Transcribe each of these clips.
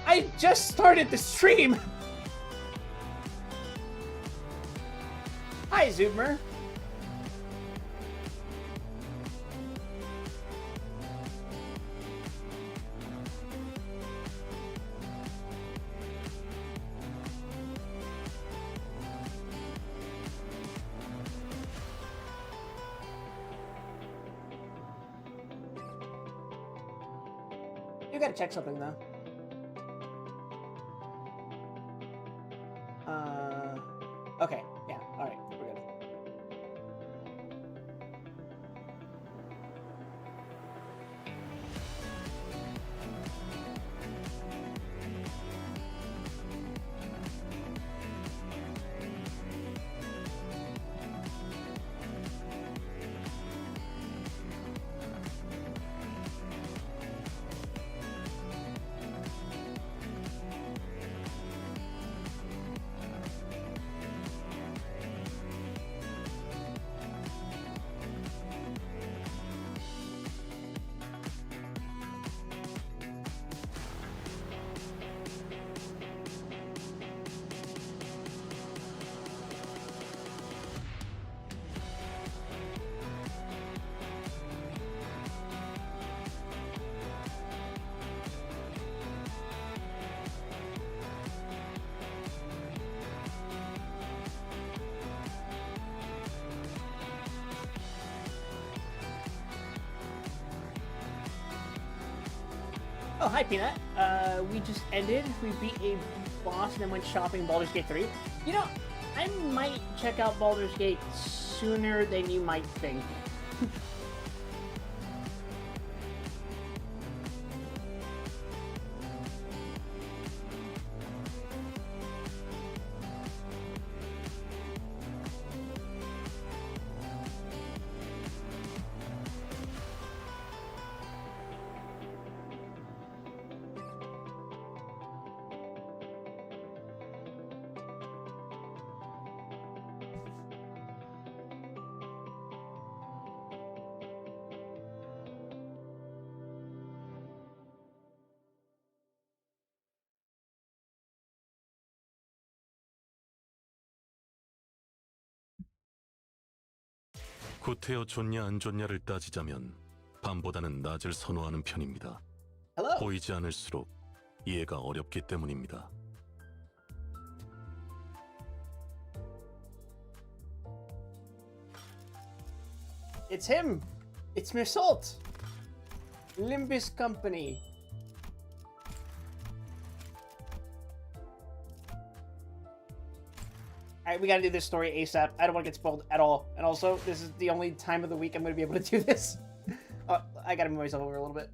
I just started the stream! Hi, Zoomer. You gotta check something, though. Okay, yeah, alright, we're good. Oh, hi, Peanut. We just ended. We beat a boss and then went shopping Baldur's Gate 3. You know, I might check out Baldur's Gate sooner than you might think. 구태여 좋냐 안 좋냐를 따지자면 밤보다는 낮을 선호하는 편입니다. Hello. 보이지 않을수록 이해가 어렵기 때문입니다. It's him. It's Meursault. Limbus Company. Alright, we gotta do this story ASAP. I don't want to get spoiled at all. And also, this is the only time of the week I'm gonna be able to do this. Oh, I gotta move myself over a little bit.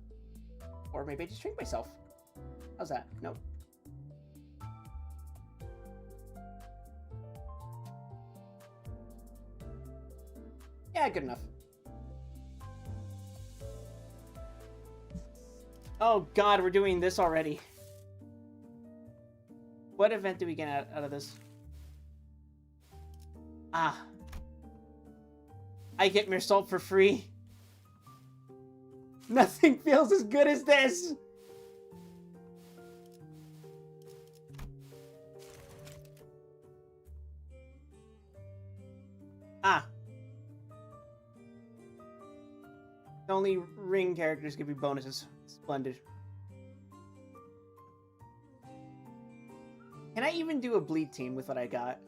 Or maybe I just shrink myself. How's that? Nope. Yeah, good enough. Oh god, we're doing this already. What event do we get out of this? Ah. I get Meursault for free. Nothing feels as good as this! Ah. Only ring characters give you bonuses. Splendid. Can I even do a bleed team with what I got?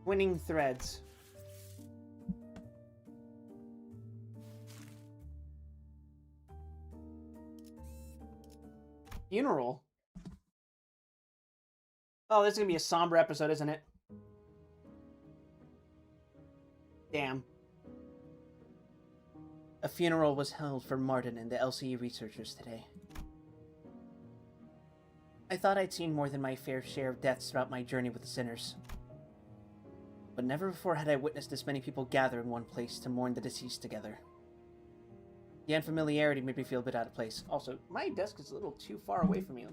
Winning threads. Funeral? Oh, this is gonna be a somber episode, isn't it? Damn. A funeral was held for Martin and the LCE researchers today. I thought I'd seen more than my fair share of deaths throughout my journey with the sinners. But never before had I witnessed this many people gather in one place to mourn the deceased together. The unfamiliarity made me feel a bit out of place. Also, my desk is a little too far away from me.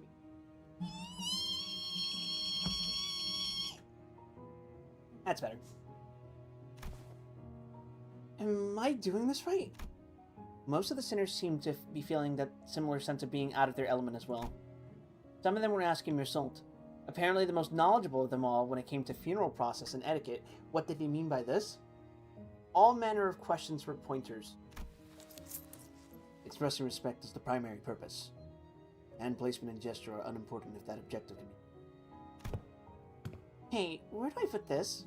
That's better. Am I doing this right? Most of the sinners seem to be feeling that similar sense of being out of their element as well. Some of them were asking Meursault, apparently the most knowledgeable of them all when it came to funeral process and etiquette. What did he mean by this? All manner of questions were pointers. Expressing respect is the primary purpose. Hand placement and gesture are unimportant if that objective can be. Hey, where do I put this?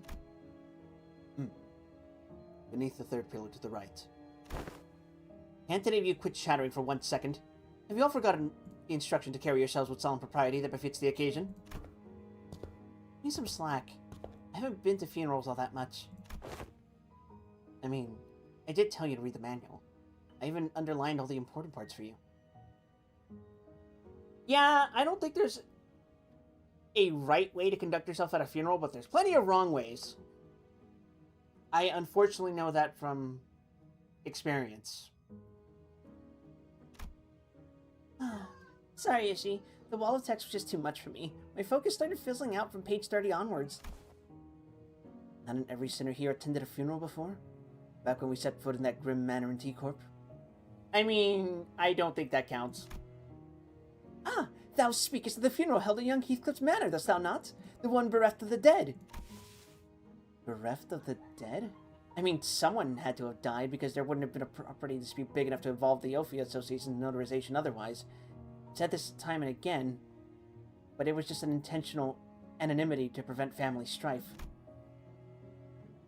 Beneath the third pillar to the right. Can't any of you quit chattering for 1 second? Have you all forgotten the instruction to carry yourselves with solemn propriety that befits the occasion? Give me some slack. I haven't been to funerals all that much. I mean, I did tell you to read the manual. I even underlined all the important parts for you. Yeah, I don't think there's a right way to conduct yourself at a funeral, but there's plenty of wrong ways. I unfortunately know that from experience. Sorry, Ishi. The wall of text was just too much for me. My focus started fizzling out from page 30 onwards. Hadn't every sinner here attended a funeral before? Back when we set foot in that grim manor in T-Corp? I mean, I don't think that counts. Ah, thou speakest of the funeral held at young Heathcliff's manor, dost thou not? The one bereft of the dead. Bereft of the dead? I mean, someone had to have died because there wouldn't have been a property dispute big enough to involve the Ophia Association's notarization otherwise. Said this time and again, but it was just an intentional anonymity to prevent family strife.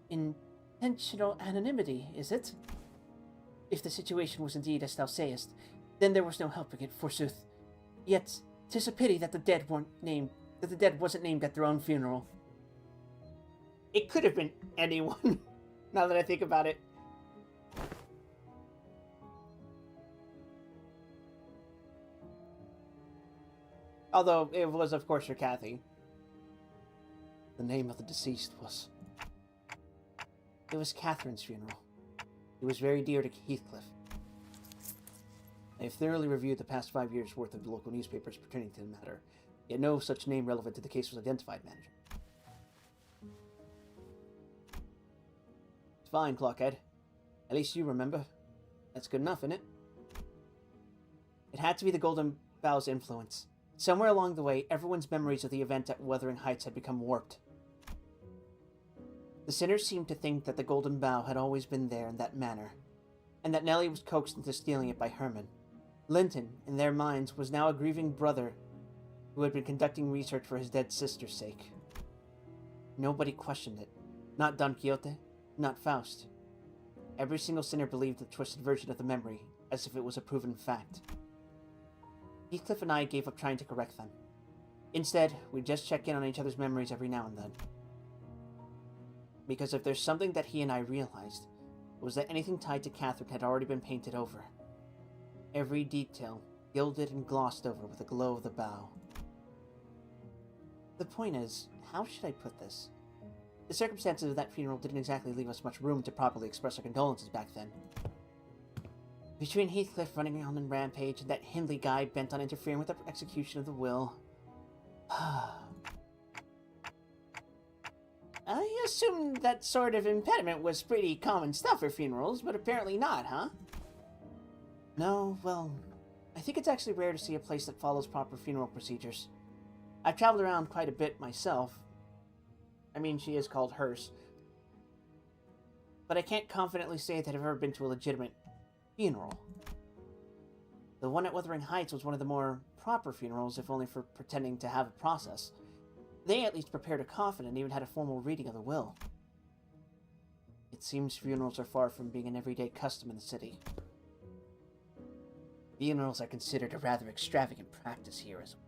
Intentional anonymity, is it? If the situation was indeed as thou sayest, then there was no helping it, forsooth. Yet, 'tis a pity that the dead wasn't named at their own funeral. It could have been anyone, now that I think about it. Although, it was, of course, your Kathy. The name of the deceased was... It was Catherine's funeral. It was very dear to Heathcliff. I have thoroughly reviewed the past 5 years' worth of the local newspapers pertaining to the matter, yet no such name relevant to the case was identified, Manager. It's fine, Clockhead. At least you remember. That's good enough, isn't it? It had to be the Golden Bow's influence. Somewhere along the way, everyone's memories of the event at Wuthering Heights had become warped. The sinners seemed to think that the Golden Bough had always been there in that manner, and that Nellie was coaxed into stealing it by Herman. Linton, in their minds, was now a grieving brother who had been conducting research for his dead sister's sake. Nobody questioned it. Not Don Quixote, not Faust. Every single sinner believed the twisted version of the memory, as if it was a proven fact. Heathcliff and I gave up trying to correct them. Instead, we just check in on each other's memories every now and then. Because if there's something that he and I realized, it was that anything tied to Catherine had already been painted over. Every detail, gilded and glossed over with the glow of the bow. The point is, how should I put this? The circumstances of that funeral didn't exactly leave us much room to properly express our condolences back then. Between Heathcliff running around in rampage and that Hindley guy bent on interfering with the execution of the will... I assumed that sort of impediment was pretty common stuff for funerals, but apparently not, huh? No, well, I think it's actually rare to see a place that follows proper funeral procedures. I've traveled around quite a bit myself. I mean, she is called Hearse. But I can't confidently say that I've ever been to a legitimate funeral. The one at Wuthering Heights was one of the more proper funerals, if only for pretending to have a process. They at least prepared a coffin and even had a formal reading of the will. It seems funerals are far from being an everyday custom in the city. Funerals are considered a rather extravagant practice here as well.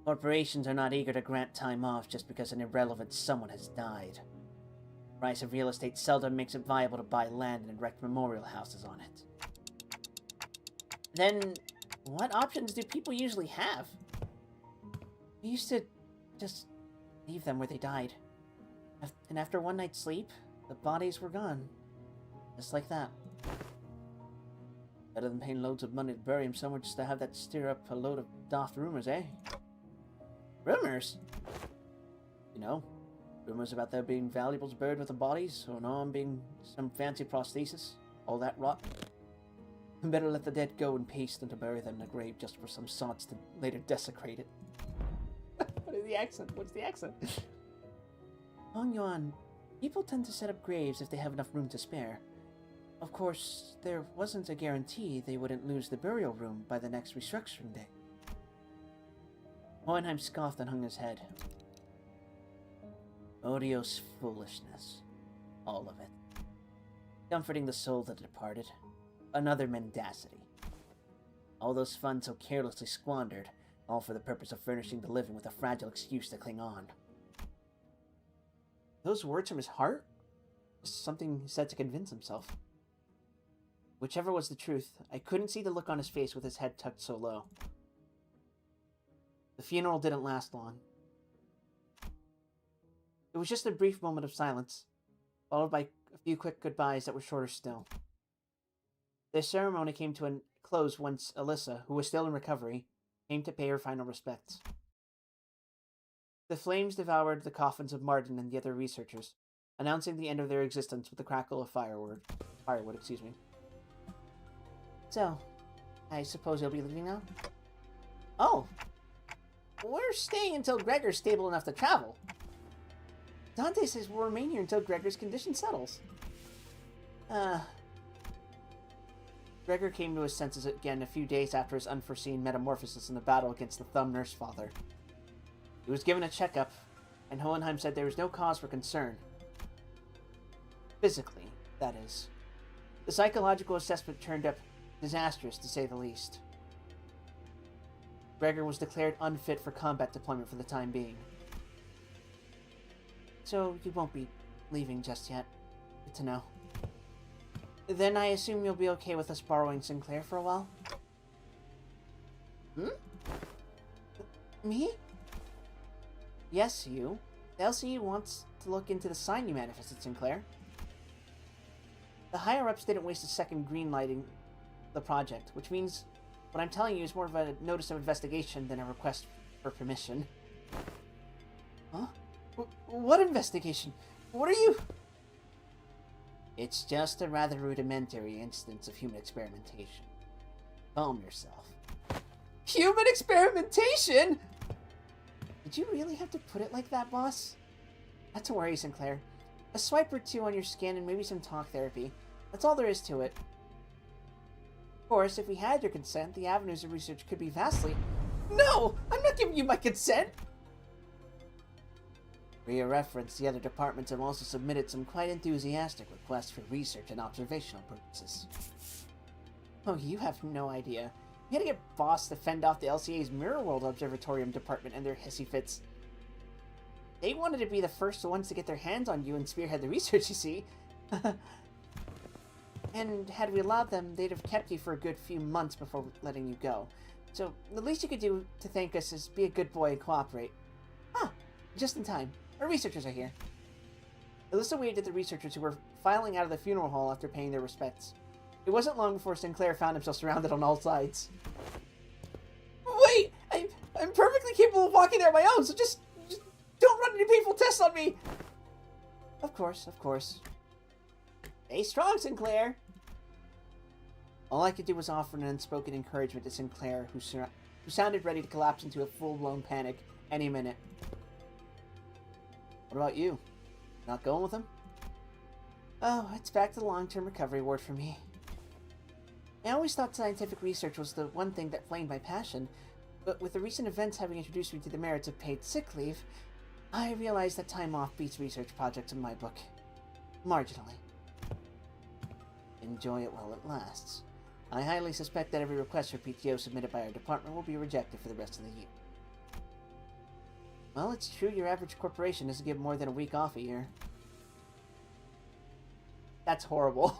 Corporations are not eager to grant time off just because an irrelevant someone has died. The price of real estate seldom makes it viable to buy land and erect memorial houses on it. Then, what options do people usually have? We used to just leave them where they died. And after one night's sleep, the bodies were gone. Just like that. Better than paying loads of money to bury him somewhere just to have that stir up a load of daft rumors, eh? Rumors? You know, Rumors about there being valuables buried with the bodies, or no one being some fancy prosthesis. All that rot. Better let the dead go in peace than to bury them in a grave just for some sods to later desecrate it. What is the accent? What's the accent? Hong Yuan, people tend to set up graves if they have enough room to spare. Of course, there wasn't a guarantee they wouldn't lose the burial room by the next restructuring day. Hohenheim scoffed and hung his head. Odious foolishness. All of it. Comforting the soul that departed. Another mendacity. All those funds so carelessly squandered, all for the purpose of furnishing the living with a fragile excuse to cling on. Those words from his heart? Something he said to convince himself. Whichever was the truth, I couldn't see the look on his face with his head tucked so low. The funeral didn't last long. It was just a brief moment of silence, followed by a few quick goodbyes that were shorter still. The ceremony came to a close once Alyssa, who was still in recovery, came to pay her final respects. The flames devoured the coffins of Martin and the other researchers, announcing the end of their existence with a crackle of firewood. So, I suppose you'll be leaving now? Oh! We're staying until Gregor's stable enough to travel. Dante says we'll remain here until Gregor's condition settles. Gregor came to his senses again a few days after his unforeseen metamorphosis in the battle against the Thumb Nurse Father. He was given a checkup, and Hohenheim said there was no cause for concern. Physically, that is. The psychological assessment turned up disastrous, to say the least. Gregor was declared unfit for combat deployment for the time being. So you won't be leaving just yet. Good to know. Then I assume you'll be okay with us borrowing Sinclair for a while? Hmm? Me? Yes, you. The LCE wants to look into the sign you manifested, Sinclair. The higher-ups didn't waste a second greenlighting the project, which means what I'm telling you is more of a notice of investigation than a request for permission. Huh? What investigation? What are you... It's just a rather rudimentary instance of human experimentation. Calm yourself. Human experimentation?! Did you really have to put it like that, boss? Not to worry, Sinclair. A swipe or two on your skin and maybe some talk therapy. That's all there is to it. Of course, if we had your consent, the avenues of research could be vastly... No! I'm not giving you my consent! For your reference, the other departments have also submitted some quite enthusiastic requests for research and observational purposes. Oh, you have no idea. We had to get Boss to fend off the LCA's Mirror World Observatorium department and their hissy fits. They wanted to be the first ones to get their hands on you and spearhead the research, you see. And had we allowed them, they'd have kept you for a good few months before letting you go. So, the least you could do to thank us is be a good boy and cooperate. Ah, just in time. Our researchers are here. Alyssa waved at the researchers who were filing out of the funeral hall after paying their respects. It wasn't long before Sinclair found himself surrounded on all sides. Wait! I'm perfectly capable of walking there on my own, so just don't run any painful tests on me! Of course, of course. Stay strong, Sinclair! All I could do was offer an unspoken encouragement to Sinclair, who sounded ready to collapse into a full-blown panic any minute. What about you? Not going with him? Oh, it's back to the long-term recovery ward for me. I always thought scientific research was the one thing that flamed my passion, but with the recent events having introduced me to the merits of paid sick leave, I realized that time off beats research projects in my book. Marginally. Enjoy it while it lasts. I highly suspect that every request for PTO submitted by our department will be rejected for the rest of the year. Well, it's true your average corporation doesn't give more than a week off a year. That's horrible.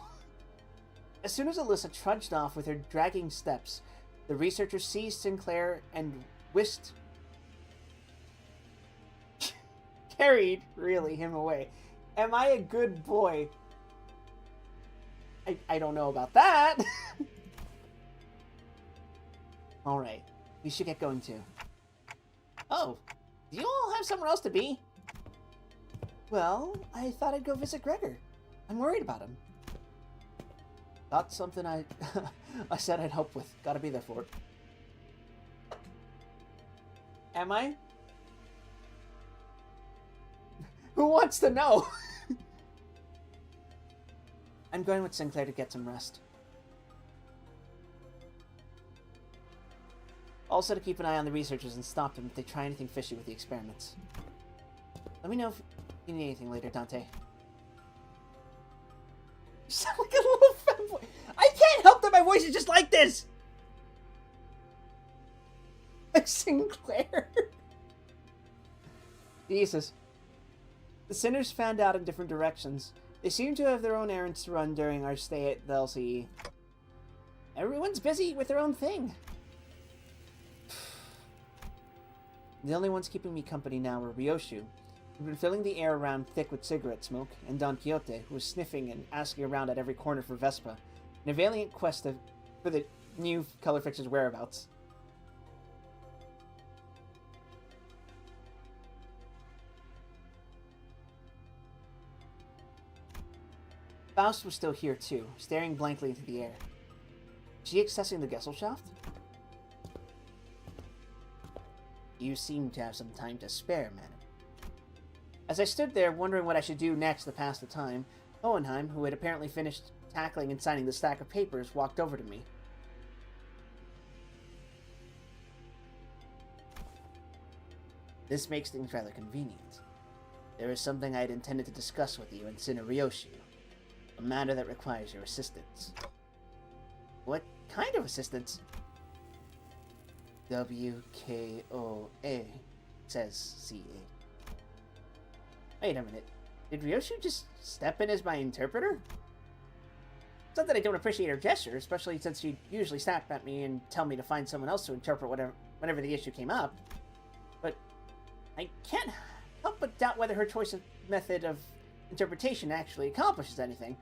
As soon as Alyssa trudged off with her dragging steps, the researcher seized Sinclair and whisked... carried, really, him away. Am I a good boy? I don't know about that. Alright, we should get going too. Oh, do you all have somewhere else to be? Well, I thought I'd go visit Gregor. I'm worried about him. That's something I said I'd help with. Gotta be there for it. Am I? Who wants to know? I'm going with Sinclair to get some rest. Also to keep an eye on the researchers and stop them if they try anything fishy with the experiments. Let me know if you need anything later, Dante. You sound like a little fanboy. I can't help that my voice is just like this! Like Sinclair. Jesus. The sinners fanned out in different directions. They seem to have their own errands to run during our stay at the LCE. Everyone's busy with their own thing. The only ones keeping me company now are Ryoshu, who'd been filling the air around thick with cigarette smoke, and Don Quixote, who was sniffing and asking around at every corner for Vespa, in a valiant quest for the new color fixer's whereabouts. Faust was still here too, staring blankly into the air. Is she accessing the Gesellschaft? You seem to have some time to spare, madam. As I stood there, wondering what I should do next to pass the time, Hohenheim, who had apparently finished tackling and signing the stack of papers, walked over to me. This makes things rather convenient. There is something I had intended to discuss with you and Sinner Ryoshu. A matter that requires your assistance. What kind of assistance? WKOA, says CA. Wait a minute. Did Ryoshu just step in as my interpreter? It's not that I don't appreciate her gesture, especially since she'd usually snap at me and tell me to find someone else to interpret whenever the issue came up. But I can't help but doubt whether her choice of method of interpretation actually accomplishes anything.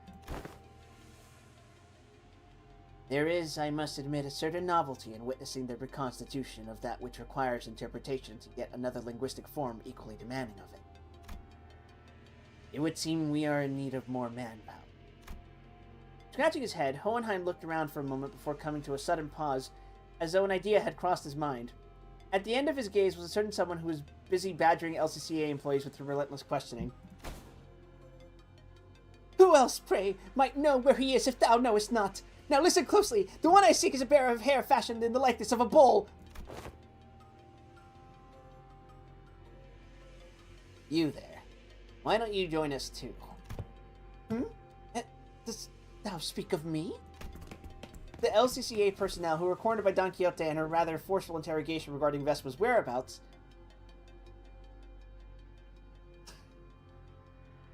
There is, I must admit, a certain novelty in witnessing the reconstitution of that which requires interpretation to yet another linguistic form equally demanding of it. It would seem we are in need of more manpower. Scratching his head, Hohenheim looked around for a moment before coming to a sudden pause, as though an idea had crossed his mind. At the end of his gaze was a certain someone who was busy badgering LCCA employees with relentless questioning. Who else, pray, might know where he is if thou knowest not? Now listen closely. The one I seek is a bearer of hair fashioned in the likeness of a bull. You there. Why don't you join us too? Dost thou speak of me? The LCCA personnel, who were cornered by Don Quixote and her rather forceful interrogation regarding Vespa's whereabouts,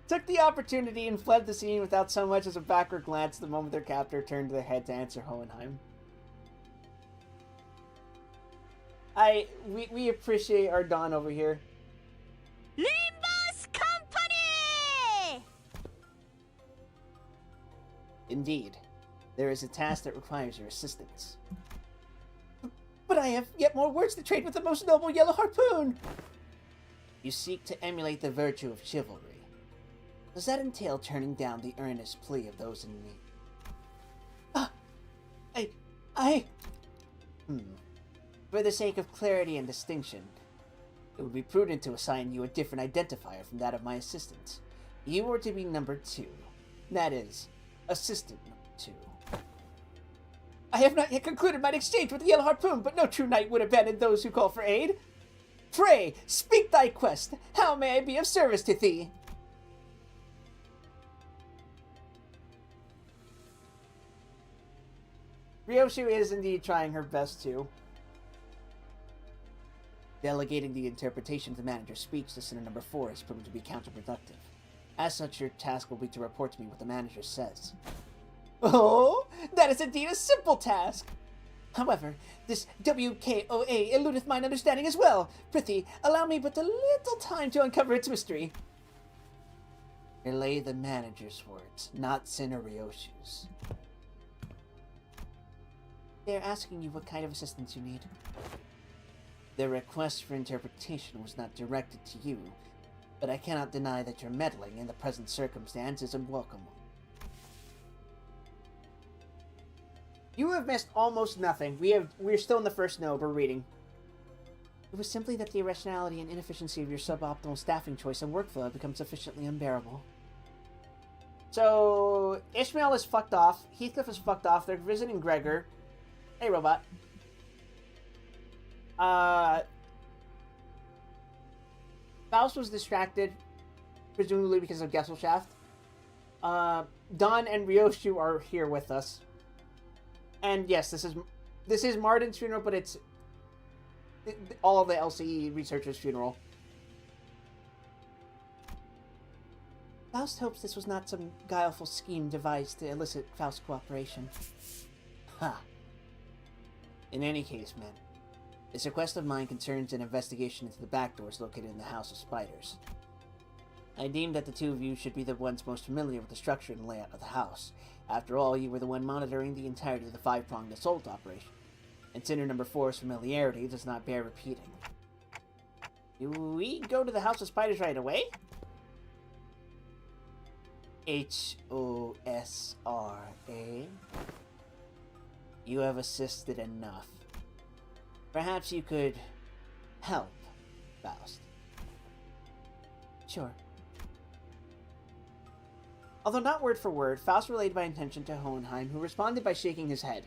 took the opportunity and fled the scene without so much as a backward glance the moment their captor turned their head to answer Hohenheim. We appreciate our Don over here. Limbus Company! Indeed. There is a task that requires your assistance. But I have yet more words to trade with the most noble Yellow Harpoon! You seek to emulate the virtue of chivalry. Does that entail turning down the earnest plea of those in need? For the sake of clarity and distinction, it would be prudent to assign you a different identifier from that of my assistants. You are to be number 2. That is, assistant number 2. I have not yet concluded my exchange with the Yellow Harpoon, but no true knight would abandon those who call for aid. Pray, speak thy quest. How may I be of service to thee? Ryoshu is indeed trying her best to. Delegating the interpretation of the manager's speech to Sinner number 4 has proven to be counterproductive. As such, your task will be to report to me what the manager says. Oh, that is indeed a simple task! However, this WKOA eludeth mine understanding as well. Prithee, allow me but a little time to uncover its mystery. Relay the manager's words, not Sinner Ryoshu's. They're asking you what kind of assistance you need. Their request for interpretation was not directed to you, but I cannot deny that your meddling in the present circumstance is a welcome one. You have missed almost nothing. We're still in the first node. We're reading. It was simply that the irrationality and inefficiency of your suboptimal staffing choice and workflow have become sufficiently unbearable. So, Ishmael is fucked off. Heathcliff is fucked off. They're visiting Gregor. Hey, robot. Faust was distracted, presumably because of Gesellschaft. Don and Ryoshu are here with us. And yes, this is Martin's funeral, but it's all of the LCE researchers' funeral. Faust hopes this was not some guileful scheme devised to elicit Faust's cooperation. Ha! In any case, men, this request of mine concerns an investigation into the back doors located in the House of Spiders. I deem that the two of you should be the ones most familiar with the structure and layout of the house. After all, you were the one monitoring the entirety of the five-pronged assault operation. And Sinner number 4's familiarity does not bear repeating. Do we go to the House of Spiders right away? H-O-S-R-A. You have assisted enough. Perhaps you could help, Faust. Sure. Although not word for word, Faust relayed my intention to Hohenheim, who responded by shaking his head.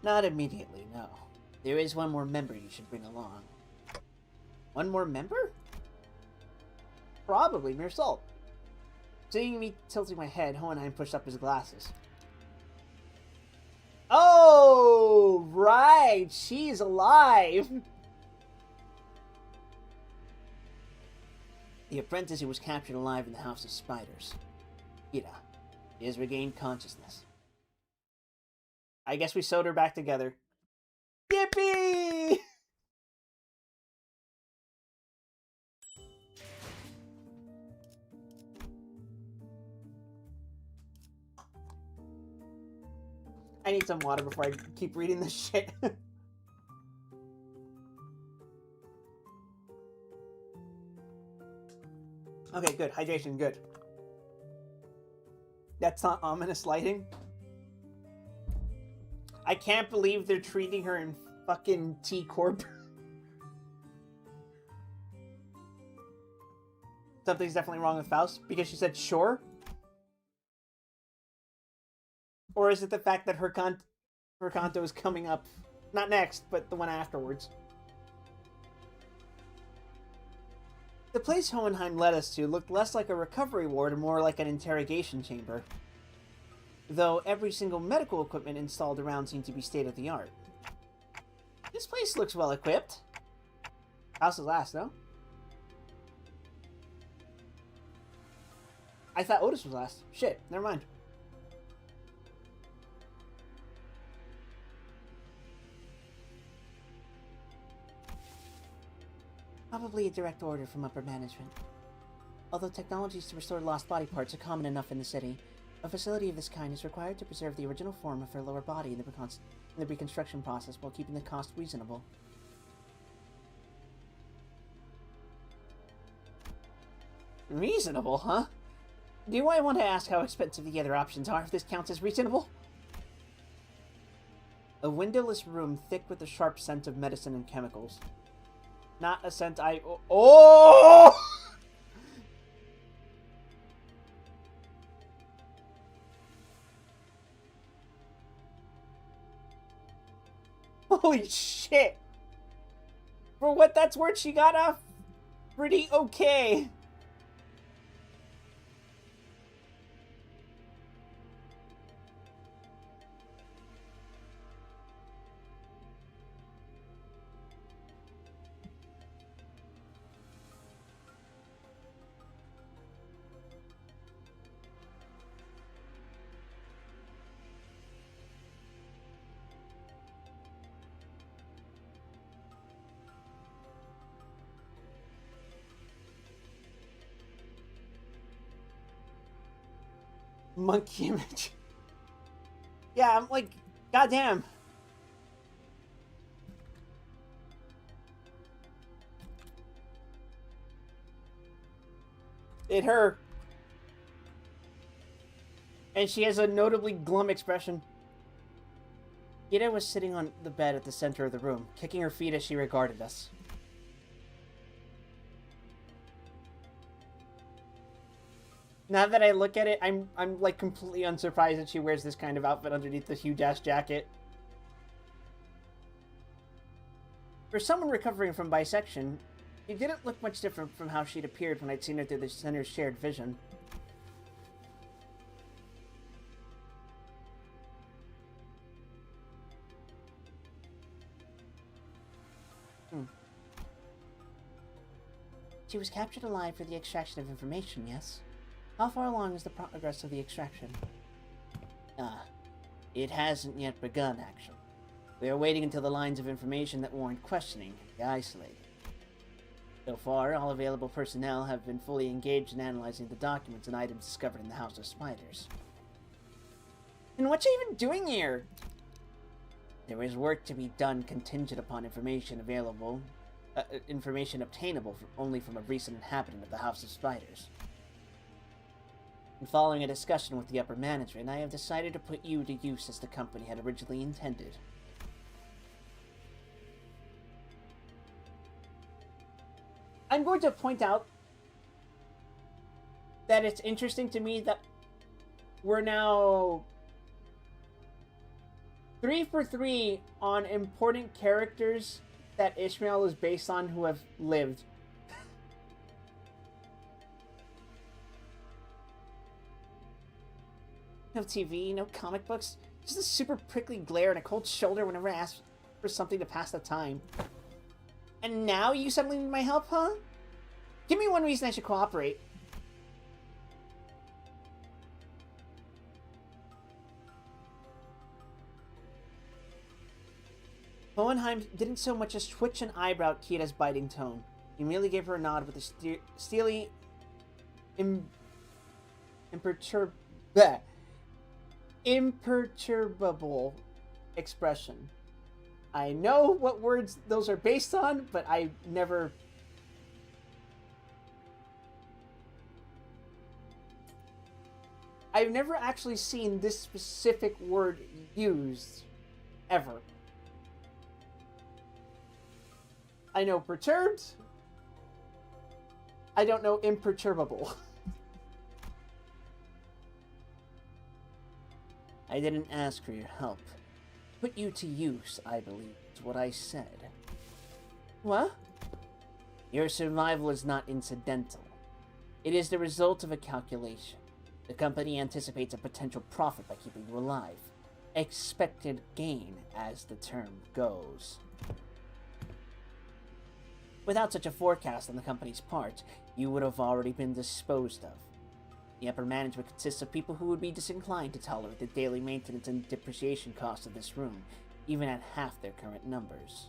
Not immediately, no. There is one more member you should bring along. One more member? Probably Meursault. Seeing me tilting my head, Hohenheim pushed up his glasses. Oh, right! She's alive! The apprentice who was captured alive in the House of Spiders. Ira. She has regained consciousness. I guess we sewed her back together. Yippee! I need some water before I keep reading this shit. Okay, good. Hydration, good. That's not ominous lighting. I can't believe they're treating her in fucking T-Corp. Something's definitely wrong with Faust because she said sure. Or is it the fact that her Canto is coming up, not next, but the one afterwards? The place Hohenheim led us to looked less like a recovery ward and more like an interrogation chamber. Though every single medical equipment installed around seemed to be state-of-the-art. This place looks well equipped. House is last, though. I thought Otis was last. Shit, never mind. Probably a direct order from upper management. Although technologies to restore lost body parts are common enough in the city, a facility of this kind is required to preserve the original form of her lower body in the reconstruction process while keeping the cost reasonable. Reasonable, huh? Do I want to ask how expensive the other options are if this counts as reasonable? A windowless room thick with the sharp scent of medicine and chemicals. Not a scent I... Oh! Holy shit! For what that's worth, she got off pretty okay. Monkey image. Yeah, I'm like, goddamn. It her. And she has a notably glum expression. Ida was sitting on the bed at the center of the room, kicking her feet as she regarded us. Now that I look at it, I'm like completely unsurprised that she wears this kind of outfit underneath this huge ass jacket. For someone recovering from bisection, it didn't look much different from how she'd appeared when I'd seen her through the center's shared vision. She was captured alive for the extraction of information, yes? How far along is the progress of the extraction? It hasn't yet begun, actually. We are waiting until the lines of information that warrant questioning be isolated. So far, all available personnel have been fully engaged in analyzing the documents and items discovered in the House of Spiders. And what's she even doing here? There is work to be done contingent upon information available, information obtainable only from a recent inhabitant of the House of Spiders. And following a discussion with the upper management, I have decided to put you to use as the company had originally intended. I'm going to point out that it's interesting to me that we're now 3 for 3 on important characters that Ishmael is based on who have lived. No TV, no comic books, just a super prickly glare and a cold shoulder whenever I ask for something to pass the time. And now you suddenly need my help, huh? Give me one reason I should cooperate. Hohenheim didn't so much as twitch an eyebrow at Kita's biting tone. He merely gave her a nod with a steely, imperturbable expression. I know what words those are based on, but I've never actually seen this specific word used, ever. I know perturbed. I don't know imperturbable. I didn't ask for your help. Put you to use, I believe, is what I said. What? Your survival is not incidental. It is the result of a calculation. The company anticipates a potential profit by keeping you alive. Expected gain, as the term goes. Without such a forecast on the company's part, you would have already been disposed of. The upper management consists of people who would be disinclined to tolerate the daily maintenance and depreciation costs of this room, even at half their current numbers.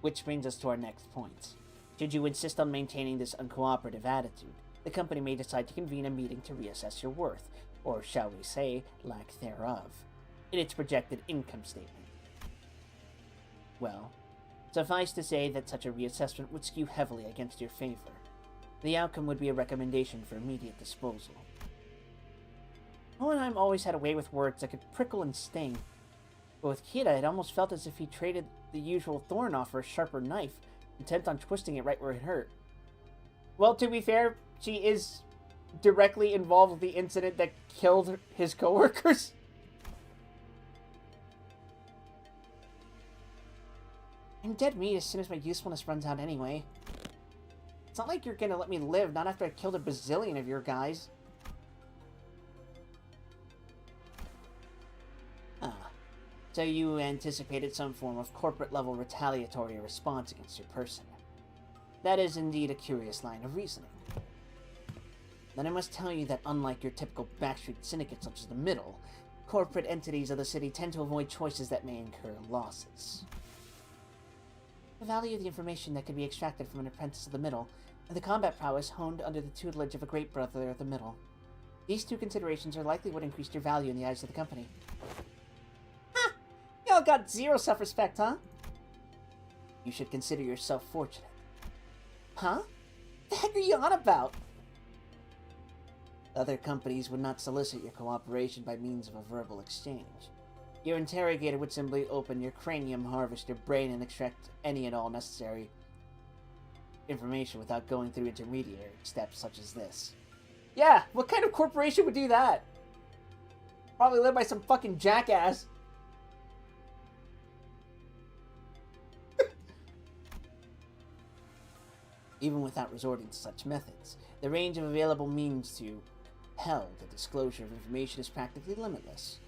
Which brings us to our next point. Should you insist on maintaining this uncooperative attitude, the company may decide to convene a meeting to reassess your worth, or shall we say, lack thereof, in its projected income statement. Well, suffice to say that such a reassessment would skew heavily against your favor. The outcome would be a recommendation for immediate disposal. Hohenheim always had a way with words that could prickle and sting. But with Kita, it almost felt as if he traded the usual thorn off for a sharper knife, intent on twisting it right where it hurt. Well, to be fair, she is directly involved with the incident that killed his coworkers. I'm dead meat as soon as my usefulness runs out anyway. It's not like you're gonna let me live, not after I killed a bazillion of your guys. So you anticipated some form of corporate-level retaliatory response against your person. That is indeed a curious line of reasoning. Then I must tell you that unlike your typical backstreet syndicate such as the Middle, corporate entities of the city tend to avoid choices that may incur losses. The value of the information that could be extracted from an apprentice of the Middle, and the combat prowess honed under the tutelage of a great brother of the Middle. These two considerations are likely what increased your value in the eyes of the company. Ha! Y'all got zero self-respect, huh? You should consider yourself fortunate. Huh? What the heck are you on about? Other companies would not solicit your cooperation by means of a verbal exchange. Your interrogator would simply open your cranium, harvest your brain, and extract any and all necessary information without going through intermediary steps such as this. Yeah, what kind of corporation would do that? Probably led by some fucking jackass. Even without resorting to such methods, the range of available means to compel the disclosure of information is practically limitless.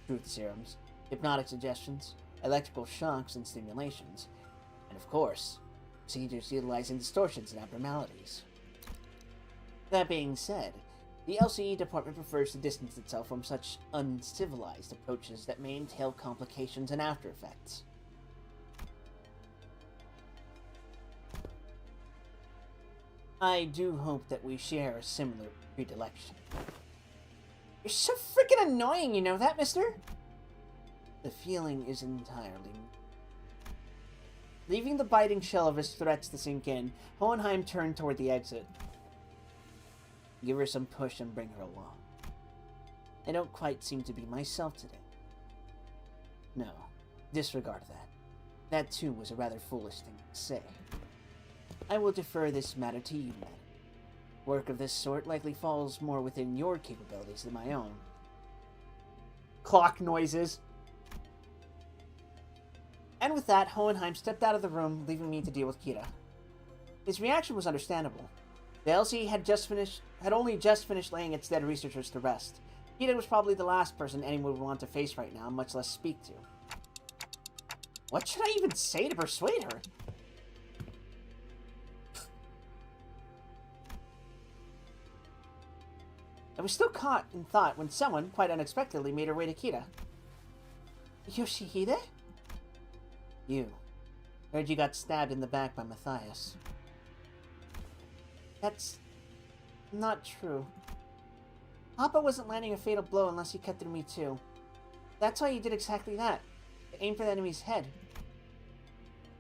Truth serums, hypnotic suggestions, electrical shocks and stimulations, and of course, procedures utilizing distortions and abnormalities. That being said, the LCE department prefers to distance itself from such uncivilized approaches that may entail complications and after effects. I do hope that we share a similar predilection. You're so freaking annoying, you know that, mister? The feeling is entirely... Leaving the biting shell of his threats to sink in, Hohenheim turned toward the exit. Give her some push and bring her along. I don't quite seem to be myself today. No, disregard that. That too was a rather foolish thing to say. I will defer this matter to you, madam. Work of this sort likely falls more within your capabilities than my own. Clock noises. And with that, Hohenheim stepped out of the room, leaving me to deal with Kira. His reaction was understandable. The LC had only just finished laying its dead researchers to rest. Kira was probably the last person anyone would want to face right now, much less speak to. What should I even say to persuade her? I was still caught in thought when someone, quite unexpectedly, made her way to Kira. Yoshihide? You. Heard you got stabbed in the back by Matthias. That's... not true. Papa wasn't landing a fatal blow unless he cut through me too. That's why he did exactly that. Aim for the enemy's head.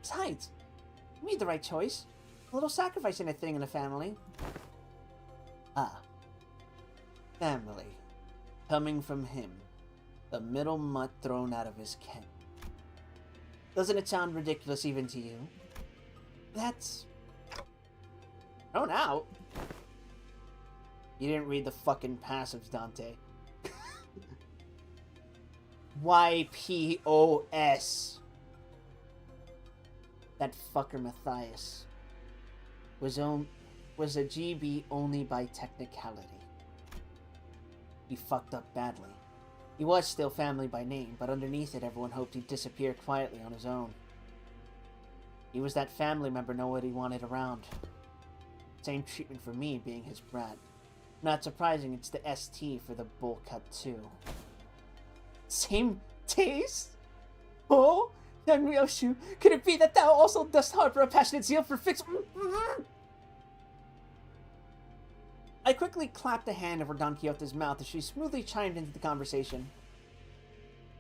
Besides, you made the right choice. A little sacrifice ain't a thing in a family. Ah. Family. Coming from him. The middle mutt thrown out of his ken. Doesn't it sound ridiculous even to you? That's... thrown out? You didn't read the fucking passives, Dante. YPOS. That fucker Matthias was a GB only by technicality. He fucked up badly. He was still family by name, but underneath it everyone hoped he'd disappear quietly on his own. He was that family member nobody wanted around. Same treatment for me being his brat. Not surprising it's the ST for the bowl cut too. Same taste? Oh? Young Ryoshu, could it be that thou also dost harbor a passionate zeal for fix... I quickly clapped a hand over Don Quixote's mouth as she smoothly chimed into the conversation.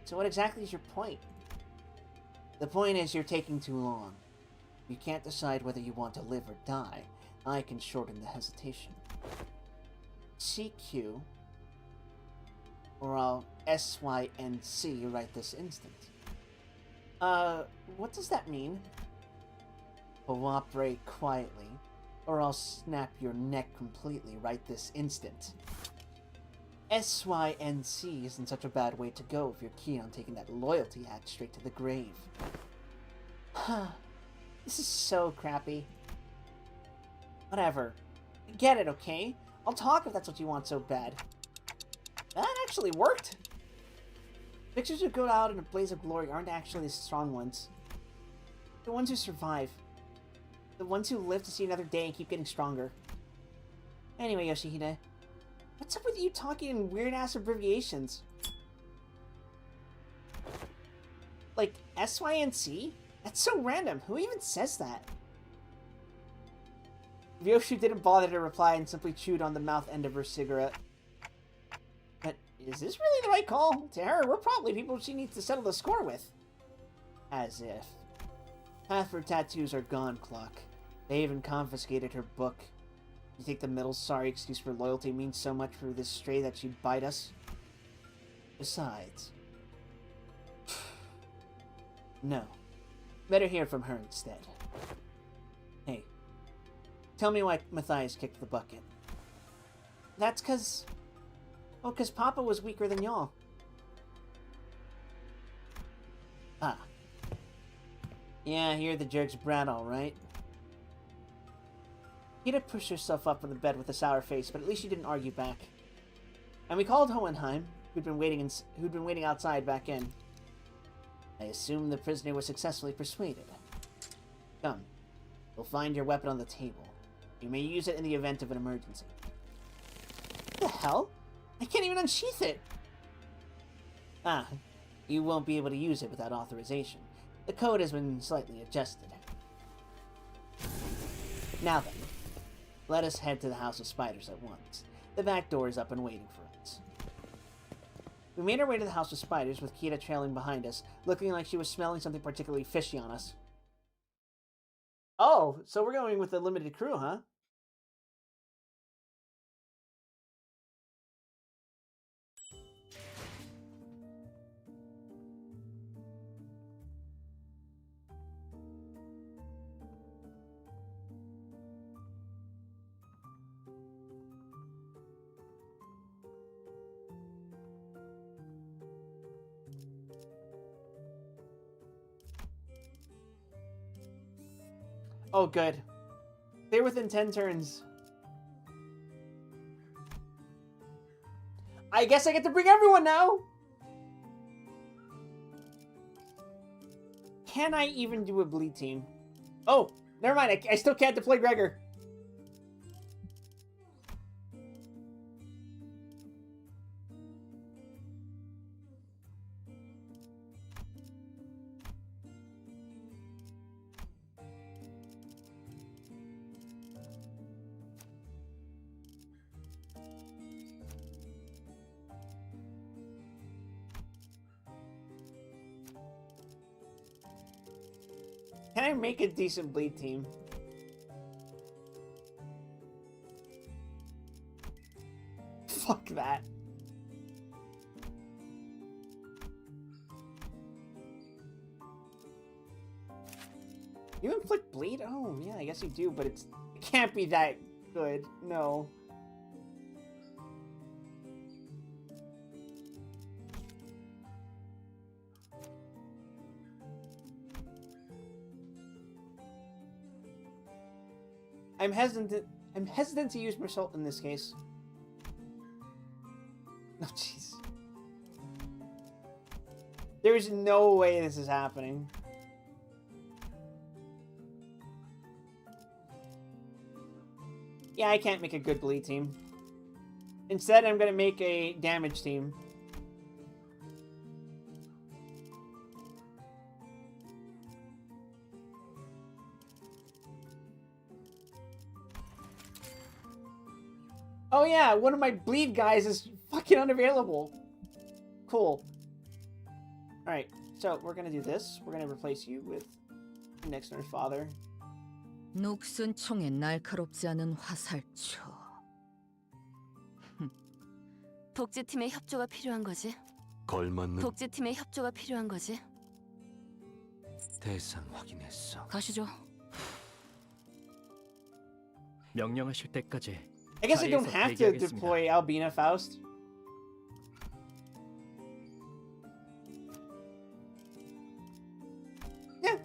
So what exactly is your point? The point is you're taking too long. You can't decide whether you want to live or die. I can shorten the hesitation. CQ, or I'll SYNC right this instant. What does that mean? Cooperate quietly, or I'll snap your neck completely right this instant. SYNC isn't such a bad way to go if you're keen on taking that loyalty act straight to the grave. This is so crappy. Whatever. Get it, okay? I'll talk if that's what you want so bad. That actually worked. Pictures who go out in a blaze of glory aren't actually the strong ones. The ones who survive. The ones who live to see another day and keep getting stronger. Anyway, Yoshihide, what's up with you talking in weird-ass abbreviations? Like, SYNC? That's so random. Who even says that? Ryoshu didn't bother to reply and simply chewed on the mouth end of her cigarette. But is this really the right call? To her, we're probably people she needs to settle the score with. As if. Half her tattoos are gone, Clock. They even confiscated her book. You think the middle sorry excuse for loyalty means so much for this stray that she'd bite us? Besides... No. Better hear from her instead. Hey. Tell me why Matthias kicked the bucket. That's 'cause... Oh, 'cause Papa was weaker than y'all. Ah. Yeah, you're the jerk's brat, all right. Kita pushed herself up on the bed with a sour face, but at least she didn't argue back. And we called Hohenheim, who'd been waiting outside, back in. I assume the prisoner was successfully persuaded. Come, you'll find your weapon on the table. You may use it in the event of an emergency. What the hell? I can't even unsheath it! Ah, you won't be able to use it without authorization. The code has been slightly adjusted. Now then, let us head to the House of Spiders at once. The back door is up and waiting for us. We made our way to the House of Spiders, with Kita trailing behind us, looking like she was smelling something particularly fishy on us. Oh, so we're going with a limited crew, huh? Oh, good. They're within 10 turns. I guess I get to bring everyone now! Can I even do a bleed team? Oh, never mind. I still can't deploy Gregor. Can I make a decent bleed team? Fuck that. You inflict bleed? Oh, yeah, I guess you do, but it can't be that good. No. I'm hesitant to use Meursault in this case. Oh, jeez. There's no way this is happening. Yeah, I can't make a good bleed team. Instead, I'm gonna make a damage team. Oh yeah, one of my bleed guys is fucking unavailable. Cool. Alright, so we're gonna do this. We're gonna replace you with Nixner's father. 녹슨 총에 날카롭지 않은 화살초. 독재팀의 협조가 필요한 거지. 걸맞는 독재팀의 협조가 필요한 거지. 대상 확인했어. 가시죠. 명령하실 때까지. I guess I don't have to deploy Albina Faust. Yeah.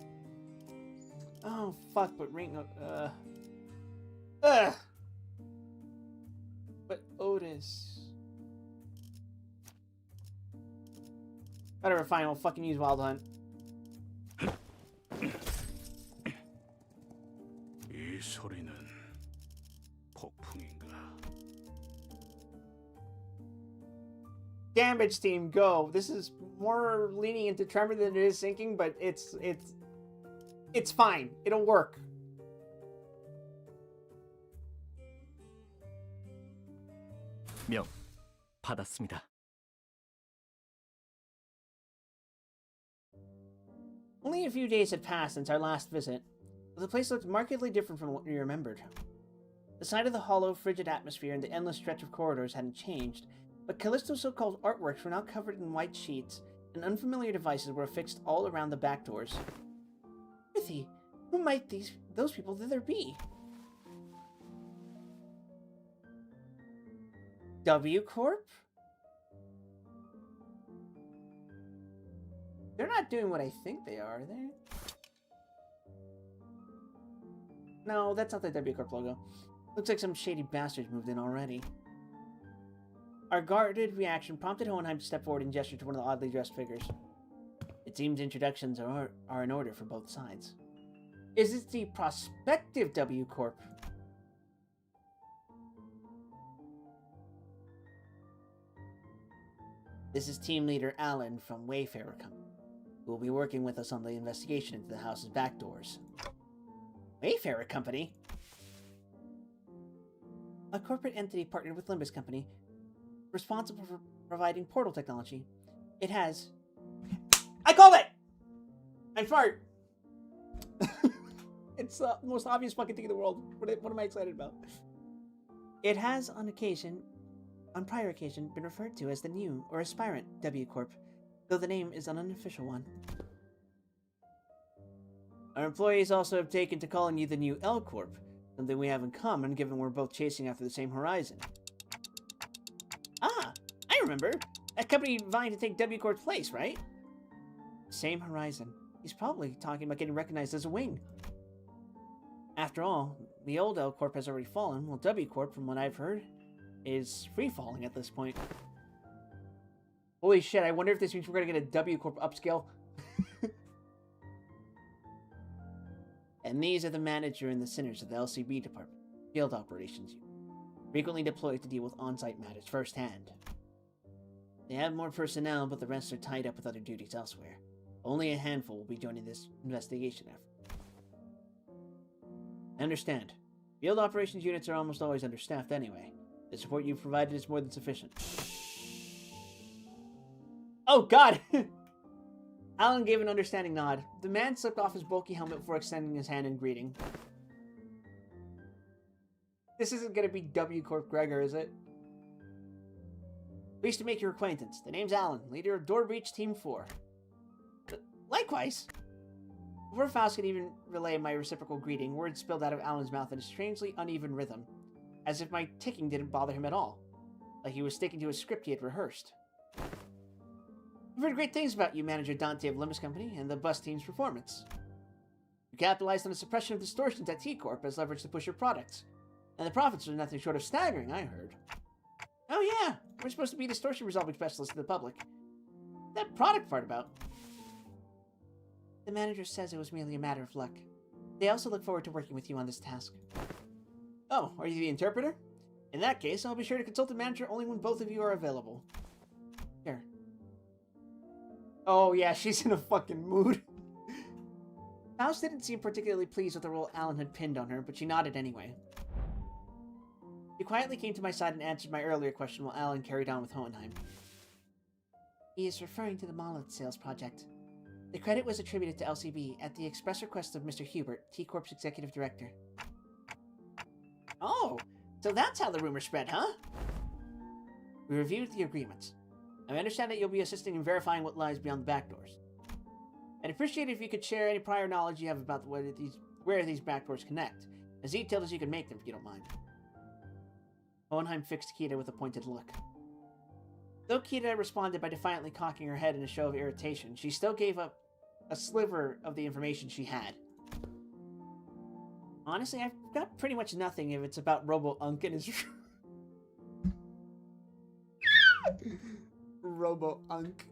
Oh fuck, but Ringo. But Otis. Whatever, fine. We'll fucking use Wild Hunt. 이 소리는 폭풍인가? Damage team, go. This is more leaning into Tremor than it is sinking, but it's fine. It'll work. 명 받았습니다. Only a few days had passed since our last visit, but the place looked markedly different from what we remembered. The sight of the hollow, frigid atmosphere and the endless stretch of corridors hadn't changed, but Callisto's so-called artworks were now covered in white sheets, and unfamiliar devices were affixed all around the back doors. Dorothy, who might those people there be? W Corp? They're not doing what I think they are they? No, that's not the W Corp logo. Looks like some shady bastards moved in already. Our guarded reaction prompted Hohenheim to step forward and gesture to one of the oddly dressed figures. It seems introductions are in order for both sides. Is this the prospective W Corp? This is team leader Alan from Wayfarer Company, who will be working with us on the investigation into the house's back doors. Wayfarer Company? A corporate entity partnered with Limbus Company, responsible for providing portal technology. It has... I called it! I'm smart! It's the most obvious fucking thing in the world. What am I excited about? It has, on prior occasion, been referred to as the new or aspirant W Corp, though the name is an unofficial one. Our employees also have taken to calling you the new L Corp, something we have in common given we're both chasing after the same horizon. Ah, I remember. That company vying to take W Corp's place, right? Same horizon. He's probably talking about getting recognized as a wing. After all, the old L Corp has already fallen, while W Corp, from what I've heard, is free-falling at this point. Holy shit, I wonder if this means we're gonna get a W Corp upscale. And these are the manager and the sinners of the LCB department, Field Operations Unit, frequently deployed to deal with on-site matters firsthand. They have more personnel, but the rest are tied up with other duties elsewhere. Only a handful will be joining this investigation effort. I understand. Field operations units are almost always understaffed anyway. The support you've provided is more than sufficient. Oh god! Alan gave an understanding nod. The man slipped off his bulky helmet before extending his hand in greeting. This isn't gonna be W Corp Gregor, is it? Pleased to make your acquaintance. The name's Alan, leader of Door Breach Team 4. Likewise! Before Faust could even relay my reciprocal greeting, words spilled out of Alan's mouth in a strangely uneven rhythm, as if my ticking didn't bother him at all, like he was sticking to a script he had rehearsed. I've heard great things about you, Manager Dante of Limbus Company, and the bus team's performance. You capitalized on the suppression of distortions at T-Corp as leverage to push your products, and the profits are nothing short of staggering, I heard. Oh yeah, we're supposed to be distortion resolving specialists to the public. That product part about... The manager says it was merely a matter of luck. They also look forward to working with you on this task. Oh, are you the interpreter? In that case, I'll be sure to consult the manager only when both of you are available. Sure. Oh yeah, she's in a fucking mood. Faust didn't seem particularly pleased with the role Alan had pinned on her, but she nodded anyway. She quietly came to my side and answered my earlier question while Alan carried on with Hohenheim. He is referring to the monolith sales project. The credit was attributed to LCB at the express request of Mr. Hubert, T-Corp's executive director. Oh, so that's how the rumor spread, huh? We reviewed the agreements. I understand that you'll be assisting in verifying what lies beyond the back doors. I'd appreciate it if you could share any prior knowledge you have about where these back doors connect, as detailed as you can make them, if you don't mind. Hohenheim fixed Kita with a pointed look. Though Kita responded by defiantly cocking her head in a show of irritation, she still gave up a sliver of the information she had. Honestly, I've got pretty much nothing if it's about Robo-Unk and his... Robo-Unk.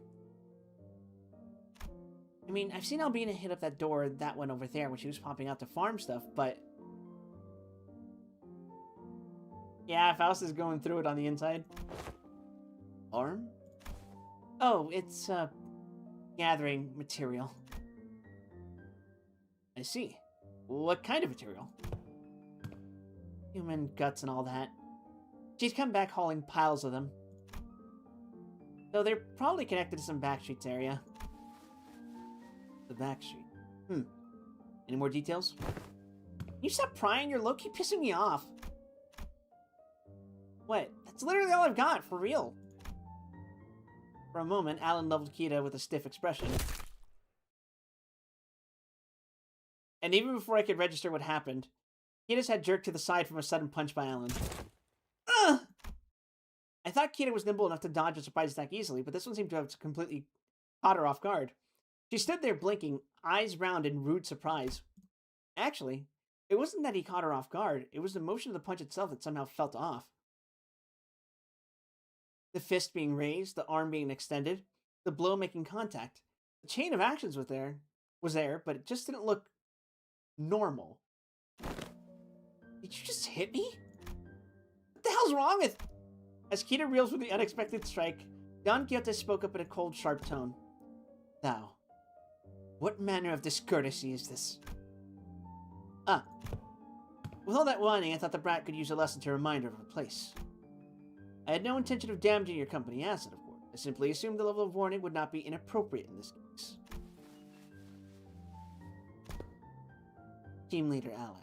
I mean, I've seen Albina hit up that door, that one over there, when she was popping out to farm stuff, but... Yeah, Faust is going through it on the inside. Farm? Oh, it's, gathering material. I see. What kind of material? Human guts and all that. She's come back hauling piles of them. Though they're probably connected to some backstreets area. The backstreet. Any more details? You stop prying, you're low-key pissing me off. What? That's literally all I've got, for real. For a moment, Alan leveled Kita with a stiff expression. And even before I could register what happened, Kita's head jerked to the side from a sudden punch by Alan. Ugh! I thought Kita was nimble enough to dodge a surprise attack easily, but this one seemed to have completely caught her off guard. She stood there blinking, eyes round in rude surprise. Actually, it wasn't that he caught her off guard, it was the motion of the punch itself that somehow felt off. The fist being raised, the arm being extended, the blow making contact. The chain of actions was there, but it just didn't look normal. Did you just hit me? What the hell's wrong with... As Kita reels with the unexpected strike, Don Quixote spoke up in a cold, sharp tone. Thou, what manner of discourtesy is this? With all that whining, I thought the brat could use a lesson to remind her of her place. I had no intention of damaging your company asset, of course. I simply assumed the level of warning would not be inappropriate in this case. Team Leader Alan.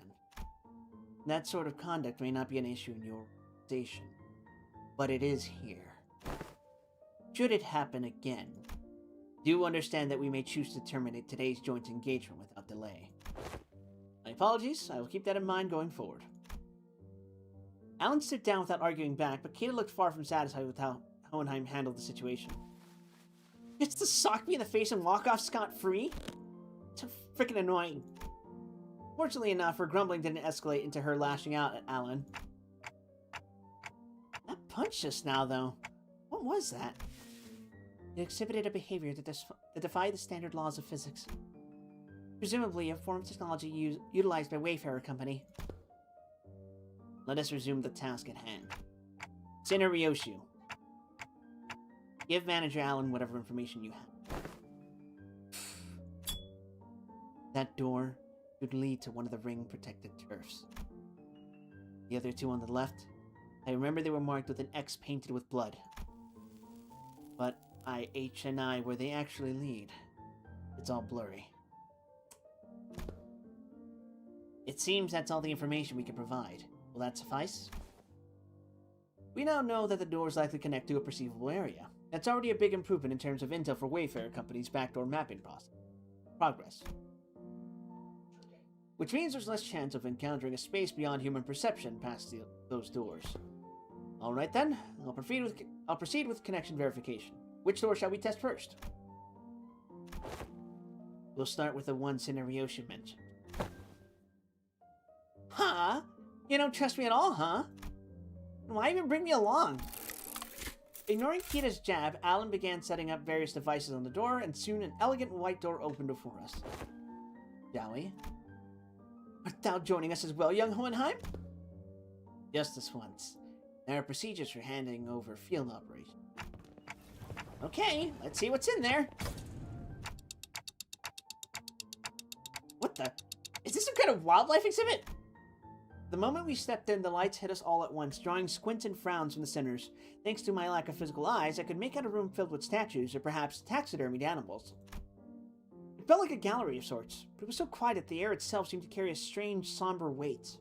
That sort of conduct may not be an issue in your organization, but it is here. Should it happen again, do understand that we may choose to terminate today's joint engagement without delay. My apologies, I will keep that in mind going forward. Alan stood down without arguing back, but Kita looked far from satisfied with how Hohenheim handled the situation. Gets to sock me in the face and walk off scot-free? So freaking annoying. Fortunately enough, her grumbling didn't escalate into her lashing out at Alan. That punch just now, though. What was that? It exhibited a behavior that defied the standard laws of physics. Presumably a form of technology utilized by Wayfarer Company. Let us resume the task at hand. Sinner Ryoshu. Give Manager Allen whatever information you have. That door should lead to one of the ring-protected turfs. The other two on the left, I remember they were marked with an X painted with blood. But IH and I, where they actually lead, it's all blurry. It seems that's all the information we can provide. Will that suffice? We now know that the doors likely connect to a perceivable area. That's already a big improvement in terms of intel for Wayfarer Company's backdoor mapping progress. Which means there's less chance of encountering a space beyond human perception past those doors. Alright then, I'll proceed with connection verification. Which door shall we test first? We'll start with the one Sinner Ryoshu mentioned. Huh? You don't trust me at all, huh? Why even bring me along? Ignoring Kita's jab, Alan began setting up various devices on the door, and soon an elegant white door opened before us. Shall we? Art thou joining us as well, young Hohenheim? Just this once. There are procedures for handing over field operations. Okay, let's see what's in there. What the? Is this some kind of wildlife exhibit? The moment we stepped in, the lights hit us all at once, drawing squints and frowns from the sinners. Thanks to my lack of physical eyes, I could make out a room filled with statues, or perhaps taxidermied animals. It felt like a gallery of sorts, but it was so quiet that the air itself seemed to carry a strange, somber weight.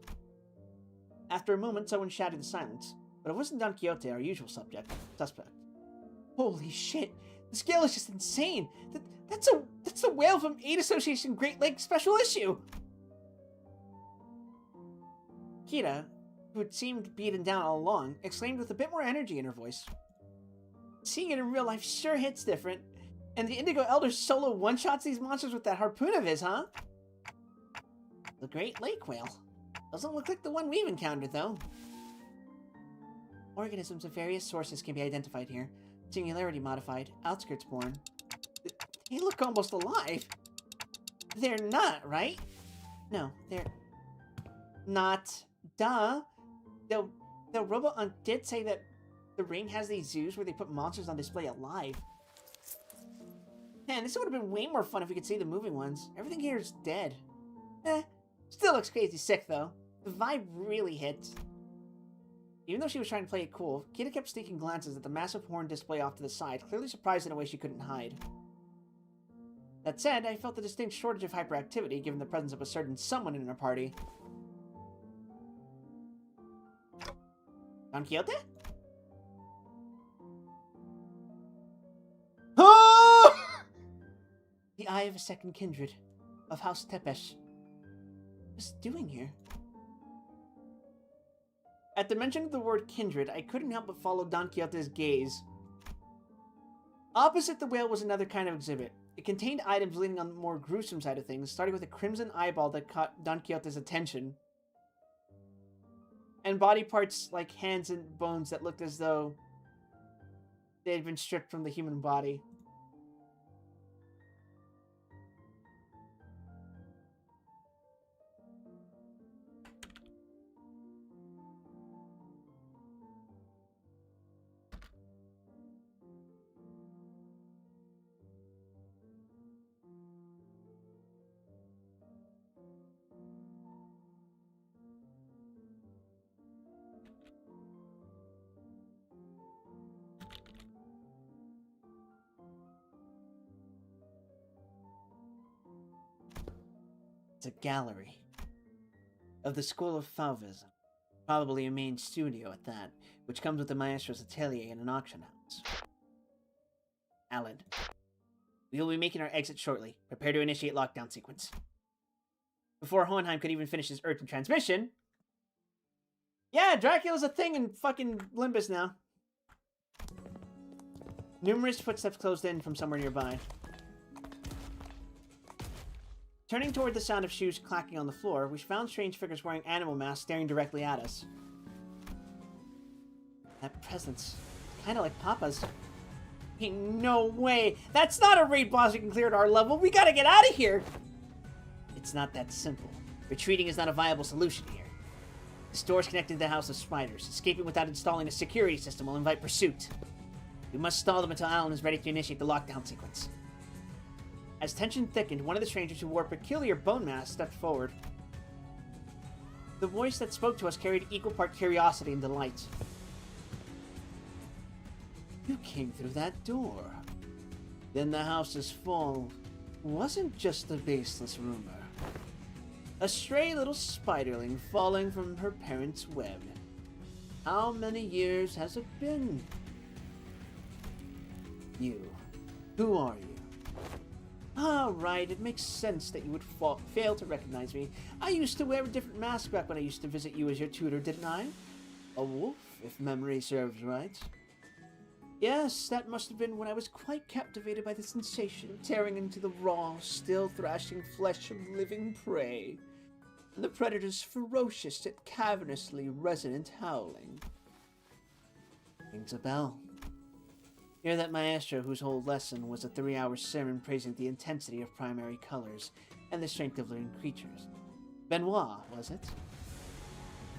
After a moment, someone shattered the silence, but it wasn't Don Quixote, our usual suspect. Holy shit! The scale is just insane! That's the whale from Aid Association Great Lakes Special Issue! Kita, who had seemed beaten down all along, exclaimed with a bit more energy in her voice. Seeing it in real life sure hits different. And the Indigo Elder solo one-shots these monsters with that harpoon of his, huh? The Great Lake Whale. Doesn't look like the one we've encountered, though. Organisms of various sources can be identified here. Singularity modified, outskirts born. They look almost alive. They're not, right? No, they're not. Duh. The robot did say that the ring has these zoos where they put monsters on display alive. Man, this would have been way more fun if we could see the moving ones. Everything here is dead. Still looks crazy sick, though. The vibe really hits. Even though she was trying to play it cool, Kita kept sneaking glances at the massive horn display off to the side, clearly surprised in a way she couldn't hide. That said, I felt a distinct shortage of hyperactivity given the presence of a certain someone in our party. Don Quixote? Oh! The eye of a second kindred of House Tepesh. What's it doing here? At the mention of the word kindred, I couldn't help but follow Don Quixote's gaze. Opposite the whale was another kind of exhibit. It contained items leaning on the more gruesome side of things, starting with a crimson eyeball that caught Don Quixote's attention. And body parts like hands and bones that looked as though they had been stripped from the human body. It's a gallery of the School of Fauvism, probably a main studio at that, which comes with the maestro's atelier and an auction house. Alan, we will be making our exit shortly. Prepare to initiate lockdown sequence. Before Hohenheim could even finish his urgent transmission... Yeah, Dracula's a thing in fucking Limbus now. Numerous footsteps closed in from somewhere nearby. Turning toward the sound of shoes clacking on the floor, we found strange figures wearing animal masks staring directly at us. That presence. Kinda like Papa's. Ain't no way! That's not a raid boss we can clear at our level! We gotta get out of here! It's not that simple. Retreating is not a viable solution here. This door is connected to the House of Spiders. Escaping without installing a security system will invite pursuit. We must stall them until Alan is ready to initiate the lockdown sequence. As tension thickened, one of the strangers who wore a peculiar bone mask stepped forward. The voice that spoke to us carried equal part curiosity and delight. You came through that door. Then the house's fall wasn't just a baseless rumor. A stray little spiderling falling from her parents' web. How many years has it been? You. Who are you? Ah, right, it makes sense that you would fail to recognize me. I used to wear a different mask back when I used to visit you as your tutor, didn't I? A wolf, if memory serves right. Yes, that must have been when I was quite captivated by the sensation of tearing into the raw, still thrashing flesh of living prey, and the predator's ferocious yet cavernously resonant howling. Rings a bell. You're that maestro whose whole lesson was a 3-hour sermon praising the intensity of primary colors and the strength of living creatures. Benoit, was it?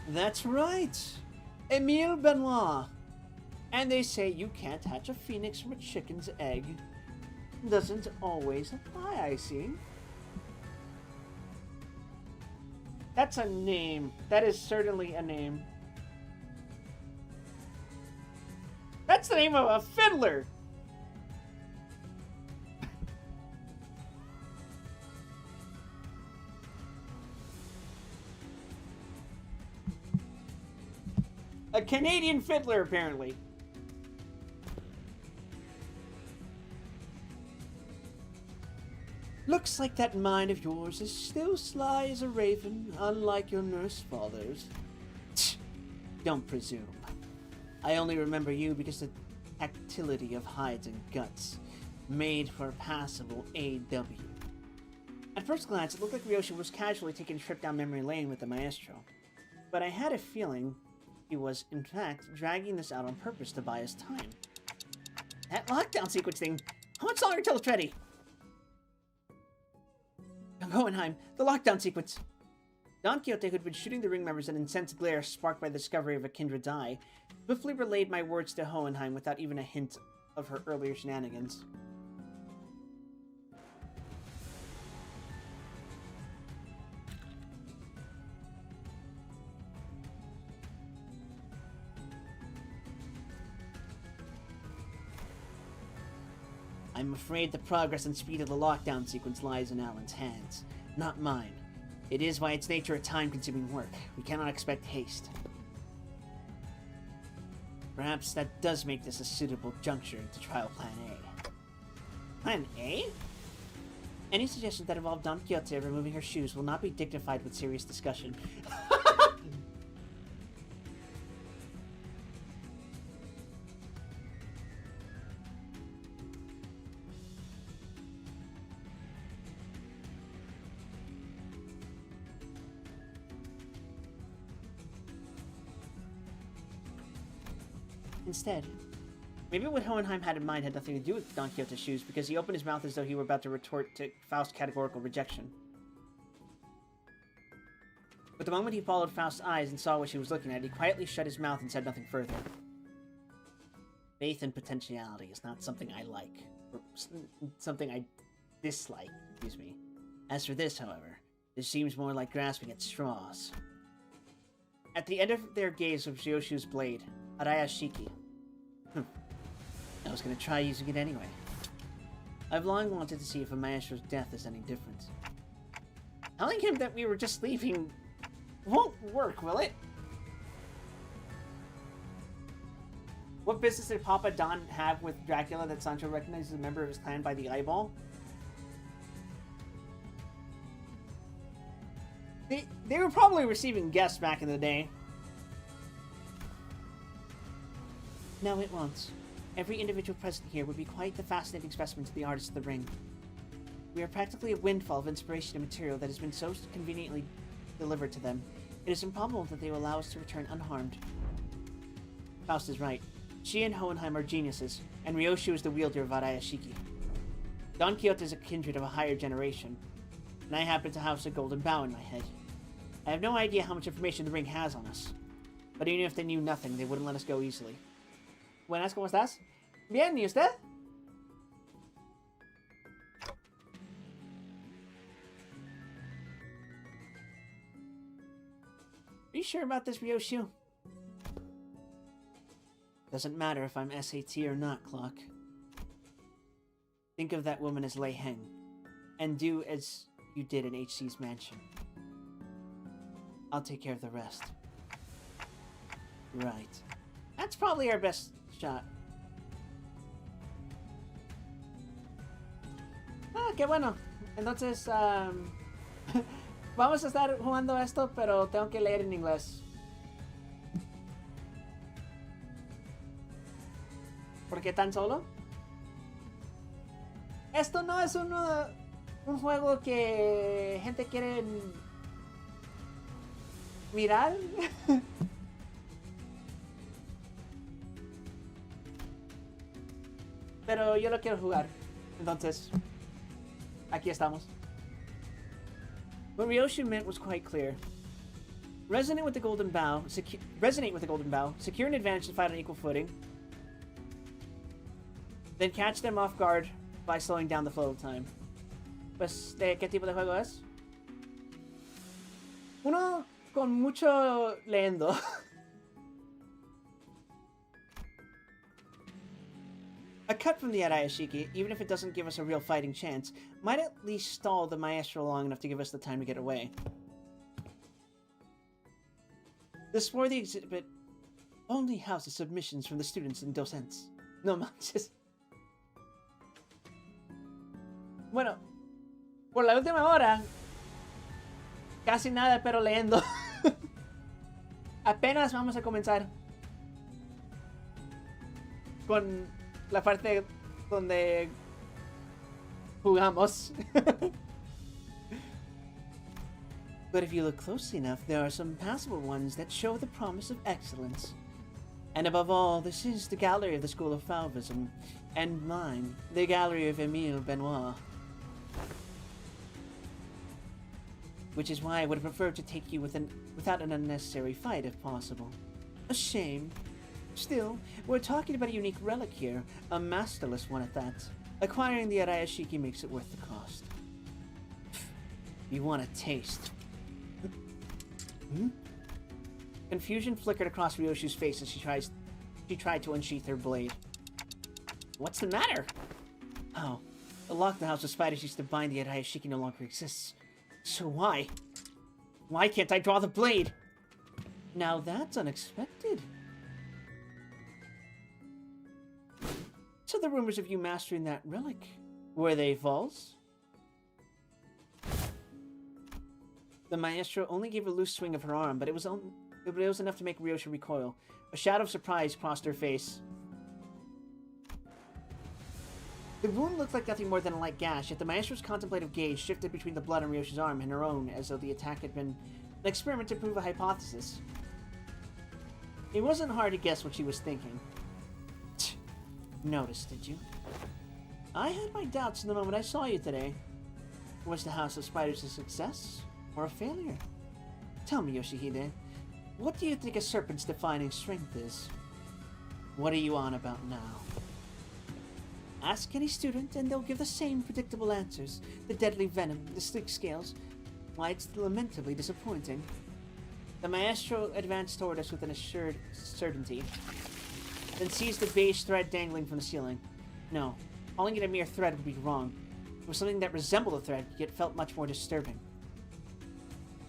That's right! Emile Benoit! And they say you can't hatch a phoenix from a chicken's egg. Doesn't always apply, I see. That's a name. That is certainly a name. That's the name of a fiddler! A Canadian fiddler, apparently. Looks like that mind of yours is still sly as a raven, unlike your nurse father's. Don't presume. I only remember you because of the tactility of hides and guts, made for a passable AW. At first glance, it looked like Ryoshi was casually taking a trip down memory lane with the maestro, but I had a feeling he was, in fact, dragging this out on purpose to buy us time. That lockdown sequence thing! How much longer till it's ready? Hohenheim, the lockdown sequence! Don Quixote, who had been shooting the ring members an incensed glare sparked by the discovery of a kindred's eye, swiftly relayed my words to Hohenheim without even a hint of her earlier shenanigans. I'm afraid the progress and speed of the lockdown sequence lies in Alan's hands, not mine. It is by its nature a time-consuming work. We cannot expect haste. Perhaps that does make this a suitable juncture to trial Plan A. Plan A? Any suggestions that involve Don Quixote removing her shoes will not be dignified with serious discussion. Instead, maybe what Hohenheim had in mind had nothing to do with Don Quixote's shoes, because he opened his mouth as though he were about to retort to Faust's categorical rejection. But the moment he followed Faust's eyes and saw what she was looking at, he quietly shut his mouth and said nothing further. Faith and potentiality is not something I like. Or something I dislike, excuse me. As for this, however, this seems more like grasping at straws. At the end of their gaze was Ryoshu's blade, Araya Shiki. I was gonna try using it anyway. I've long wanted to see if a maestro's death is any different. Telling him that we were just leaving won't work, will it? What business did Papa Don have with Dracula that Sancho recognized as a member of his clan by the eyeball? They were probably receiving guests back in the day. No, it won't. Every individual present here would be quite the fascinating specimen to the artist of the ring. We are practically a windfall of inspiration and material that has been so conveniently delivered to them. It is improbable that they will allow us to return unharmed. Faust is right. She and Hohenheim are geniuses, and Ryoshu is the wielder of Arayashiki. Don Quixote is a kindred of a higher generation, and I happen to house a golden bough in my head. I have no idea how much information the ring has on us, but even if they knew nothing, they wouldn't let us go easily. Buenas, ¿cómo estás? Bien, ¿y usted? Are you sure about this, Ryoshu? Doesn't matter if I'm SAT or not, Clock. Think of that woman as Lei Heng, and do as you did in HC's mansion. I'll take care of the rest. Right. That's probably our best shot. Ah, qué bueno. Entonces, vamos a estar jugando esto, pero tengo que leer en inglés. ¿Por qué tan solo? Esto no es un juego que gente quiere mirar. Pero yo lo quiero jugar. Entonces, aquí estamos. What Ryoshu meant was quite clear. Resonate with the golden bough, secure an advantage to fight on equal footing, then catch them off guard by slowing down the flow of time. Pues, ¿de qué tipo de juego es? Uno con mucho leyendo. A cut from the Arayashiki, even if it doesn't give us a real fighting chance, might at least stall the maestro long enough to give us the time to get away. The swarthy exhibit only houses submissions from the students and docents. No manches. Bueno, por la última hora, casi nada, pero leyendo. Apenas vamos a comenzar con la parte donde jugamos. But if you look closely enough, there are some passable ones that show the promise of excellence. And above all, this is the gallery of the School of Fauvism, and mine, the gallery of Emile Benoit. Which is why I would have preferred to take you without an unnecessary fight, if possible. A shame. Still, we're talking about a unique relic here, a masterless one at that. Acquiring the Arayashiki makes it worth the cost. You want a taste. Confusion flickered across Ryoshu's face as she tried to unsheath her blade. What's the matter? Oh, the lock the house of spiders used to bind the Arayashiki no longer exists. So why? Why can't I draw the blade? Now that's unexpected. So the rumors of you mastering that relic, were they false? The maestro only gave a loose swing of her arm, but it was enough to make Ryosha recoil. A shadow of surprise crossed her face. The wound looked like nothing more than a light gash, yet the maestro's contemplative gaze shifted between the blood on Ryosha's arm and her own, as though the attack had been an experiment to prove a hypothesis. It wasn't hard to guess what she was thinking. Noticed, did you? I had my doubts in the moment I saw you today. Was the House of Spiders a success or a failure? Tell me, Yoshihide, what do you think a serpent's defining strength is? What are you on about now? Ask any student and they'll give the same predictable answers. The deadly venom, the slick scales. Why, it's lamentably disappointing. The maestro advanced toward us with an assured certainty, then seized the beige thread dangling from the ceiling. No, calling it a mere thread would be wrong. It was something that resembled a thread, yet felt much more disturbing.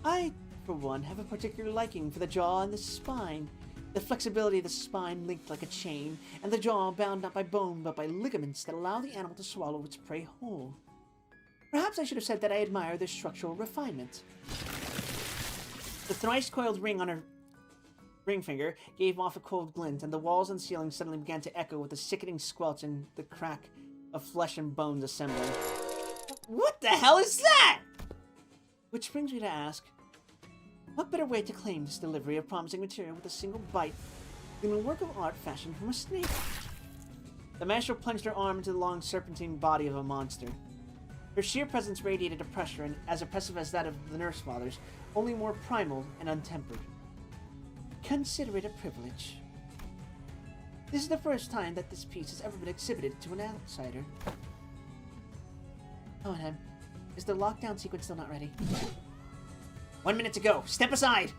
I, for one, have a particular liking for the jaw and the spine. The flexibility of the spine linked like a chain, and the jaw bound not by bone but by ligaments that allow the animal to swallow its prey whole. Perhaps I should have said that I admire their structural refinement. The thrice-coiled ring on her ring finger gave off a cold glint, and the walls and ceiling suddenly began to echo with a sickening squelch and the crack of flesh and bones assembling. What the hell is that? Which brings me to ask, what better way to claim this delivery of promising material with a single bite than a work of art fashioned from a snake? The maestro plunged her arm into the long serpentine body of a monster. Her sheer presence radiated a pressure as oppressive as that of the Nurse Fathers, only more primal and untempered. Consider it a privilege. This is the first time that this piece has ever been exhibited to an outsider. Hohenheim, is the lockdown sequence still not ready? 1 minute to go. Step aside!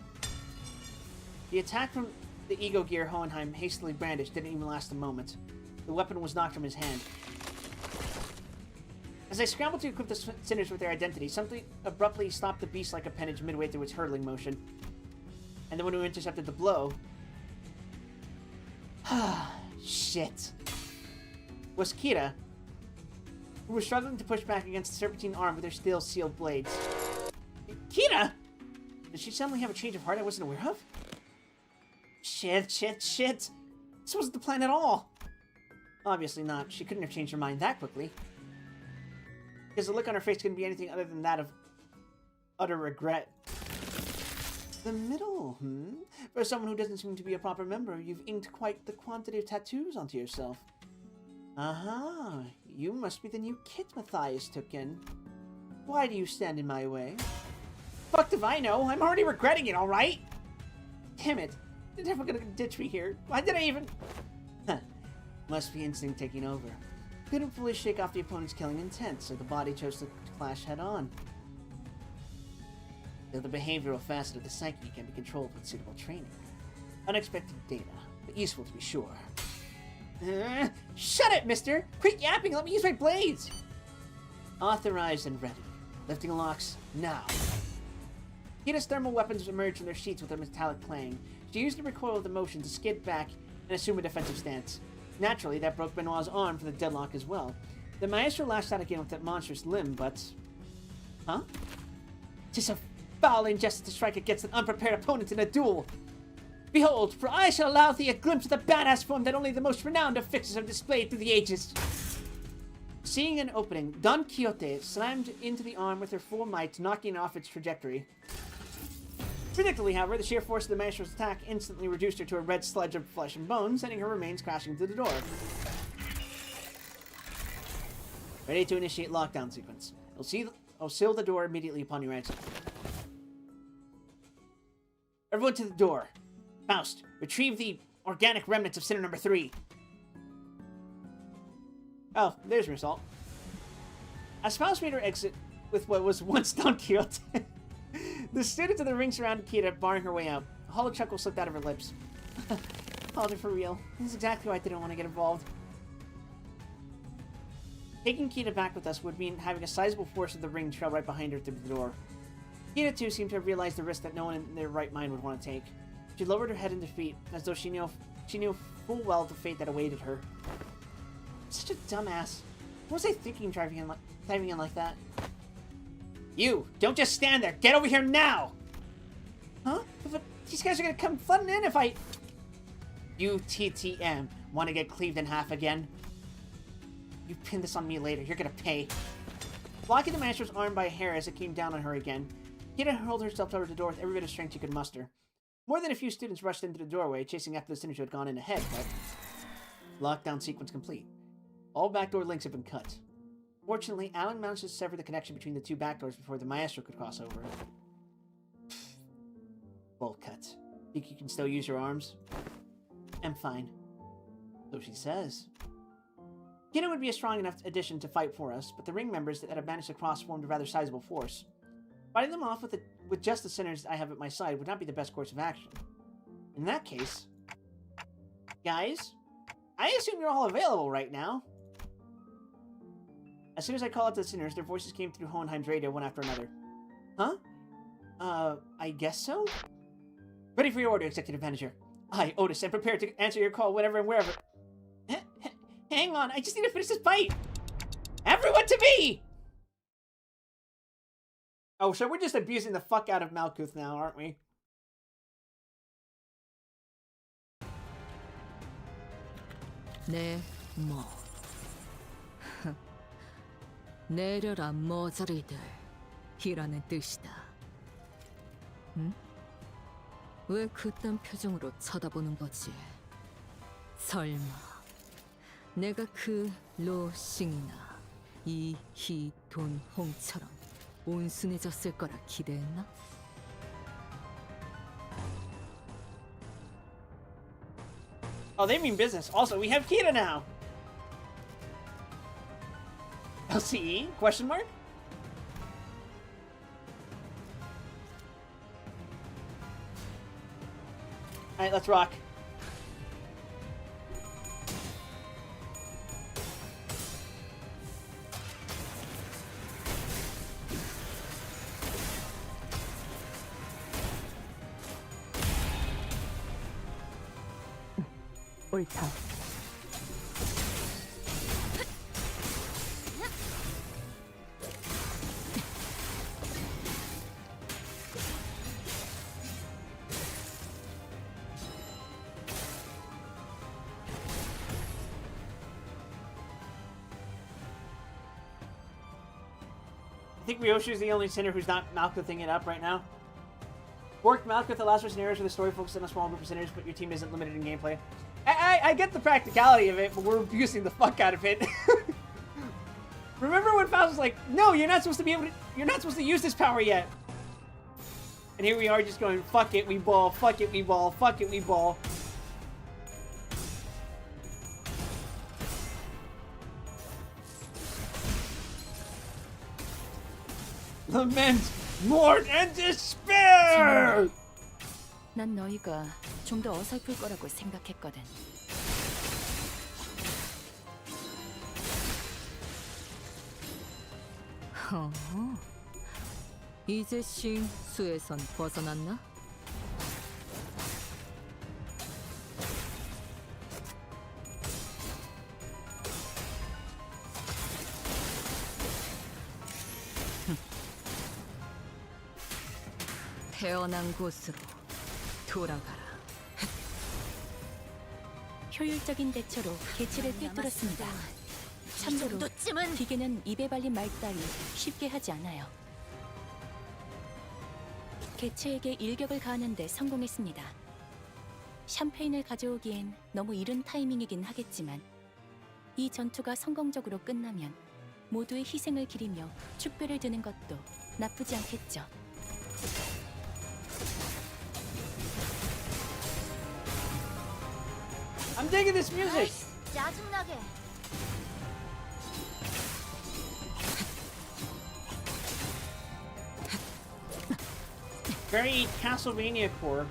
The attack from the ego gear Hohenheim hastily brandished didn't even last a moment. The weapon was knocked from his hand. As I scrambled to equip the sinners with their identity, something abruptly stopped the beast-like appendage midway through its hurtling motion. And the one who intercepted the blow... Shit. Was Kira, who was struggling to push back against the serpentine arm with her steel-sealed blades. Kira! Did she suddenly have a change of heart I wasn't aware of? Shit. This wasn't the plan at all. Obviously not. She couldn't have changed her mind that quickly. Because the look on her face couldn't be anything other than that of utter regret. The middle, For someone who doesn't seem to be a proper member, you've inked quite the quantity of tattoos onto yourself. Aha, you must be the new kit Matthias took in. Why do you stand in my way? Fuck if I know, I'm already regretting it, alright? Damn it, they're never gonna ditch me here. Why did I even... Must be instinct taking over. Couldn't fully shake off the opponent's killing intent, so the body chose to clash head-on. Though the behavioral facet of the psyche can be controlled with suitable training. Unexpected data, but useful to be sure. Shut it, mister! Quit yapping, let me use my blades! Authorized and ready. Lifting locks, now. Kita's thermal weapons emerged from their sheaths with a metallic clang. She used the recoil of the motion to skid back and assume a defensive stance. Naturally, that broke Benoit's arm from the deadlock as well. The maestro lashed out again with that monstrous limb, but... Huh? 'Tis a foul injustice to strike against an unprepared opponent in a duel. Behold, for I shall allow thee a glimpse of the badass form that only the most renowned of fixers have displayed through the ages. Seeing an opening, Don Quixote slammed into the arm with her full might, knocking it off its trajectory. Predictably, however, the sheer force of the maestro's attack instantly reduced her to a red sludge of flesh and bone, sending her remains crashing through the door. Ready to initiate lockdown sequence. I'll seal the door immediately upon your exit. Everyone to the door. Faust, retrieve the organic remnants of Sinner number 3. Oh, there's Meursault. As Faust made her exit with what was once Don Quixote, the students of the ring surrounded Kita, barring her way out. A hollow chuckle slipped out of her lips. Father, for real. This is exactly why I didn't want to get involved. Taking Kita back with us would mean having a sizable force of the ring trail right behind her through the door. Kita, too, seemed to have realized the risk that no one in their right mind would want to take. She lowered her head and defeat, as though she knew full well the fate that awaited her. Such a dumbass. What was I thinking diving in like that? You! Don't just stand there! Get over here now! Huh? But these guys are gonna come flooding in if I... You TTM. Want to get cleaved in half again? You pin this on me later. You're gonna pay. Blocking the Master's arm by a hair as it came down on her again, Kira hurled herself toward the door with every bit of strength she could muster. More than a few students rushed into the doorway, chasing after the sinners who had gone in ahead, but... Lockdown sequence complete. All backdoor links have been cut. Fortunately, Alan managed to sever the connection between the two backdoors before the Maestro could cross over. Bolt cut. Think you can still use your arms? I'm fine. So she says. Kira would be a strong enough addition to fight for us, but the ring members that had managed to cross formed a rather sizable force. Fighting them off with just the sinners I have at my side would not be the best course of action. In that case... Guys, I assume you're all available right now. As soon as I called out to the sinners, their voices came through Hohenheim's radio one after another. Huh? I guess so? Ready for your order, Executive Manager. I, Otis, am prepared to answer your call whenever and wherever. Hang on, I just need to finish this fight! Everyone to me! Oh, so we're just abusing the fuck out of Malkuth now, aren't we? 네, 뭐. 내려라, 머저리들. 이라는 뜻이다. 응? 왜 그딴 표정으로 쳐다보는 거지? 설마 내가 그 로싱이나 이희돈홍처럼 온순해졌을 거라 기대했나? Oh, they mean business. Also, we have Kira now. LCE? Question mark? Alright, let's rock. 옳다. I think Ryoshu's the only sinner who's not Malkuthing it up right now. Worked Malkuth allows for scenarios where the story focuses on a small group of sinners, but your team isn't limited in gameplay. I get the practicality of it, but we're abusing the fuck out of it. Remember when Faust was like, no, you're not supposed to be able to, you're not supposed to use this power yet. And here we are just going, fuck it, we ball, fuck it, we ball, fuck it, we ball. Lament, mourn, and despair! 난 너희가 좀 더 어설플 거라고 생각했거든. 이제 수에선 벗어났나? 태어난 곳으로 돌아가라. 효율적인 대처로 개체를 꿰뚫었습니다. 참고로 기계는 입에 발린 말 따위 쉽게 하지 않아요. 개체에게 일격을 가하는데 성공했습니다. 샴페인을 가져오기엔 너무 이른 타이밍이긴 하겠지만 이 전투가 성공적으로 끝나면 모두의 희생을 기리며 축배를 드는 것도 나쁘지 않겠죠. I'm digging this music. 짜증나게. Very Castlevania core.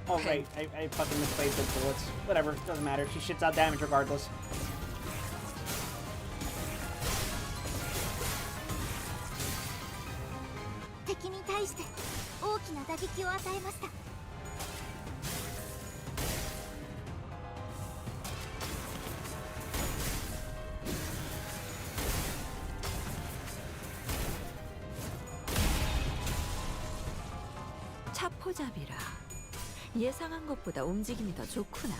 Oh right, I fucking misplaced those bullets. Whatever, doesn't matter. She shits out damage regardless. 소포잡이라 예상한 것보다 움직임이 더 좋구나.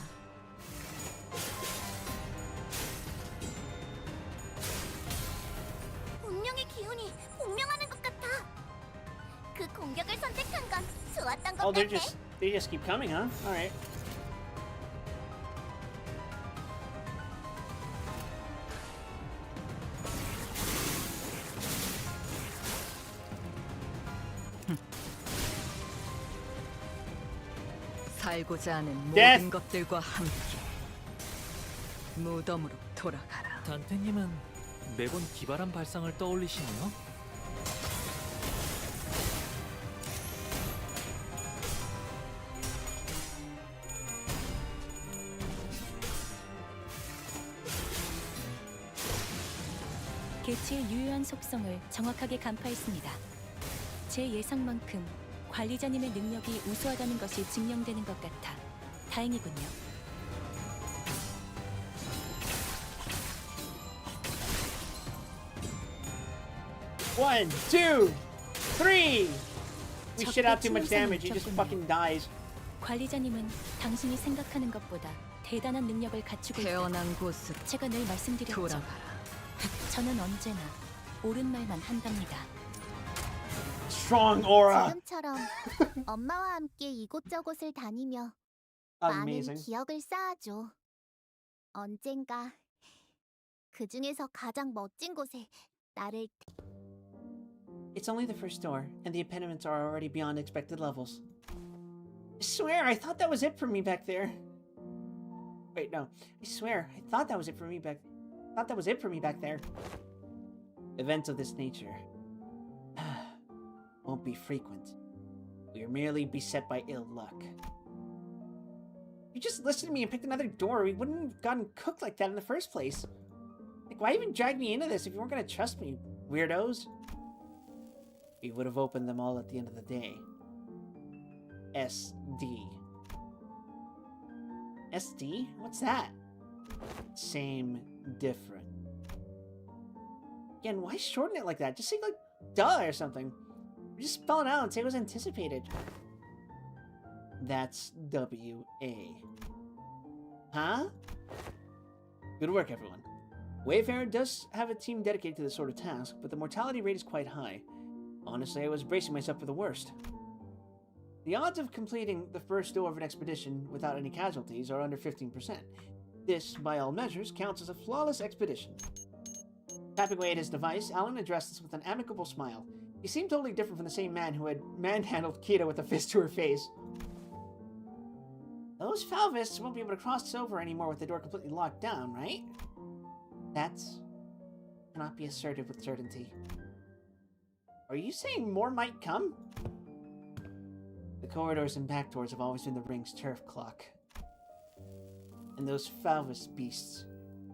운명의 기운이 공명하는 것 같아. 그 공격을 선택한 건 좋았던 것 Oh, 같네. they just keep coming, huh? All right. 살고자 하는 Death. 모든 것들과 함께 무덤으로 돌아가라. 단테님은 매번 기발한 발상을 떠올리시네요. 개체의 유효한 속성을 정확하게 간파했습니다. 제 예상만큼 관리자님의 능력이 우수하다는 것이 증명되는 것 같아 다행이군요. One, two, three. We shit out too much damage. He just fucking dies. 관리자님은 당신이 생각하는 것보다 대단한 능력을 갖추고 있다. 태어난 곳으로 제가 늘 말씀드렸죠. 돌아가라. 저는 언제나 옳은 말만 한답니다. Strong aura. 지금처럼 엄마와 함께 이곳저곳을 다니며 많은 Amazing. 기억을 쌓아줘. 언젠가 그 중에서 가장 멋진 곳에 나를 It's only the first door, and the impediments are already beyond expected levels. I swear, I thought that was it for me back there. Wait, no. I swear, I thought that was it for me back. Thought that was it for me back there. Events of this nature won't be frequent. We are merely beset by ill luck. If you just listened to me and picked another door, we wouldn't have gotten cooked like that in the first place. Like, why even drag me into this if you weren't gonna trust me, weirdos? We would have opened them all at the end of the day. SD. SD? What's that? Same, different. Again, why shorten it like that? Just say, like, duh or something. Just spell it out and say it was anticipated. That's W-A. Huh? Good work, everyone. Wayfarer does have a team dedicated to this sort of task, but the mortality rate is quite high. Honestly, I was bracing myself for the worst. The odds of completing the first door of an expedition without any casualties are under 15%. This, by all measures, counts as a flawless expedition. Tapping away at his device, Alan addressed us with an amicable smile. He seemed totally different from the same man who had manhandled Kita with a fist to her face. Those Falvists won't be able to cross over anymore with the door completely locked down, right? That cannot be asserted with certainty. Are you saying more might come? The corridors and back doors have always been the ring's turf clock. And those Falvis beasts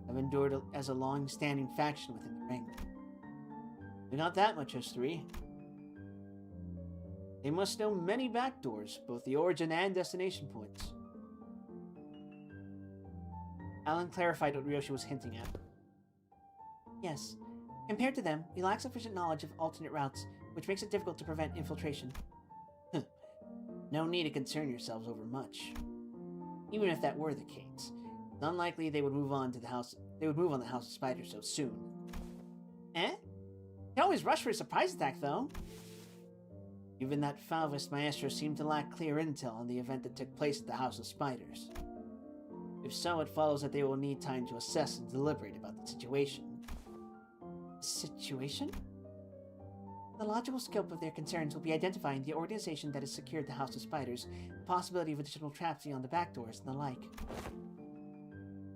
have endured as a long-standing faction within the ring. They're not that much history. They must know many back doors, both the origin and destination points. Alan clarified what Ryoshi was hinting at. Yes. Compared to them, we lack sufficient knowledge of alternate routes, which makes it difficult to prevent infiltration. No need to concern yourselves over much. Even if that were the case, it's unlikely they would move on to the house. They would move on the House of Spiders so soon. Eh? They always rush for a surprise attack, though. Even that Falvist Maestro seemed to lack clear intel on the event that took place at the House of Spiders. If so, it follows that they will need time to assess and deliberate about the situation. Situation? The logical scope of their concerns will be identifying the organization that has secured the House of Spiders, the possibility of additional traps beyond the back doors, and the like.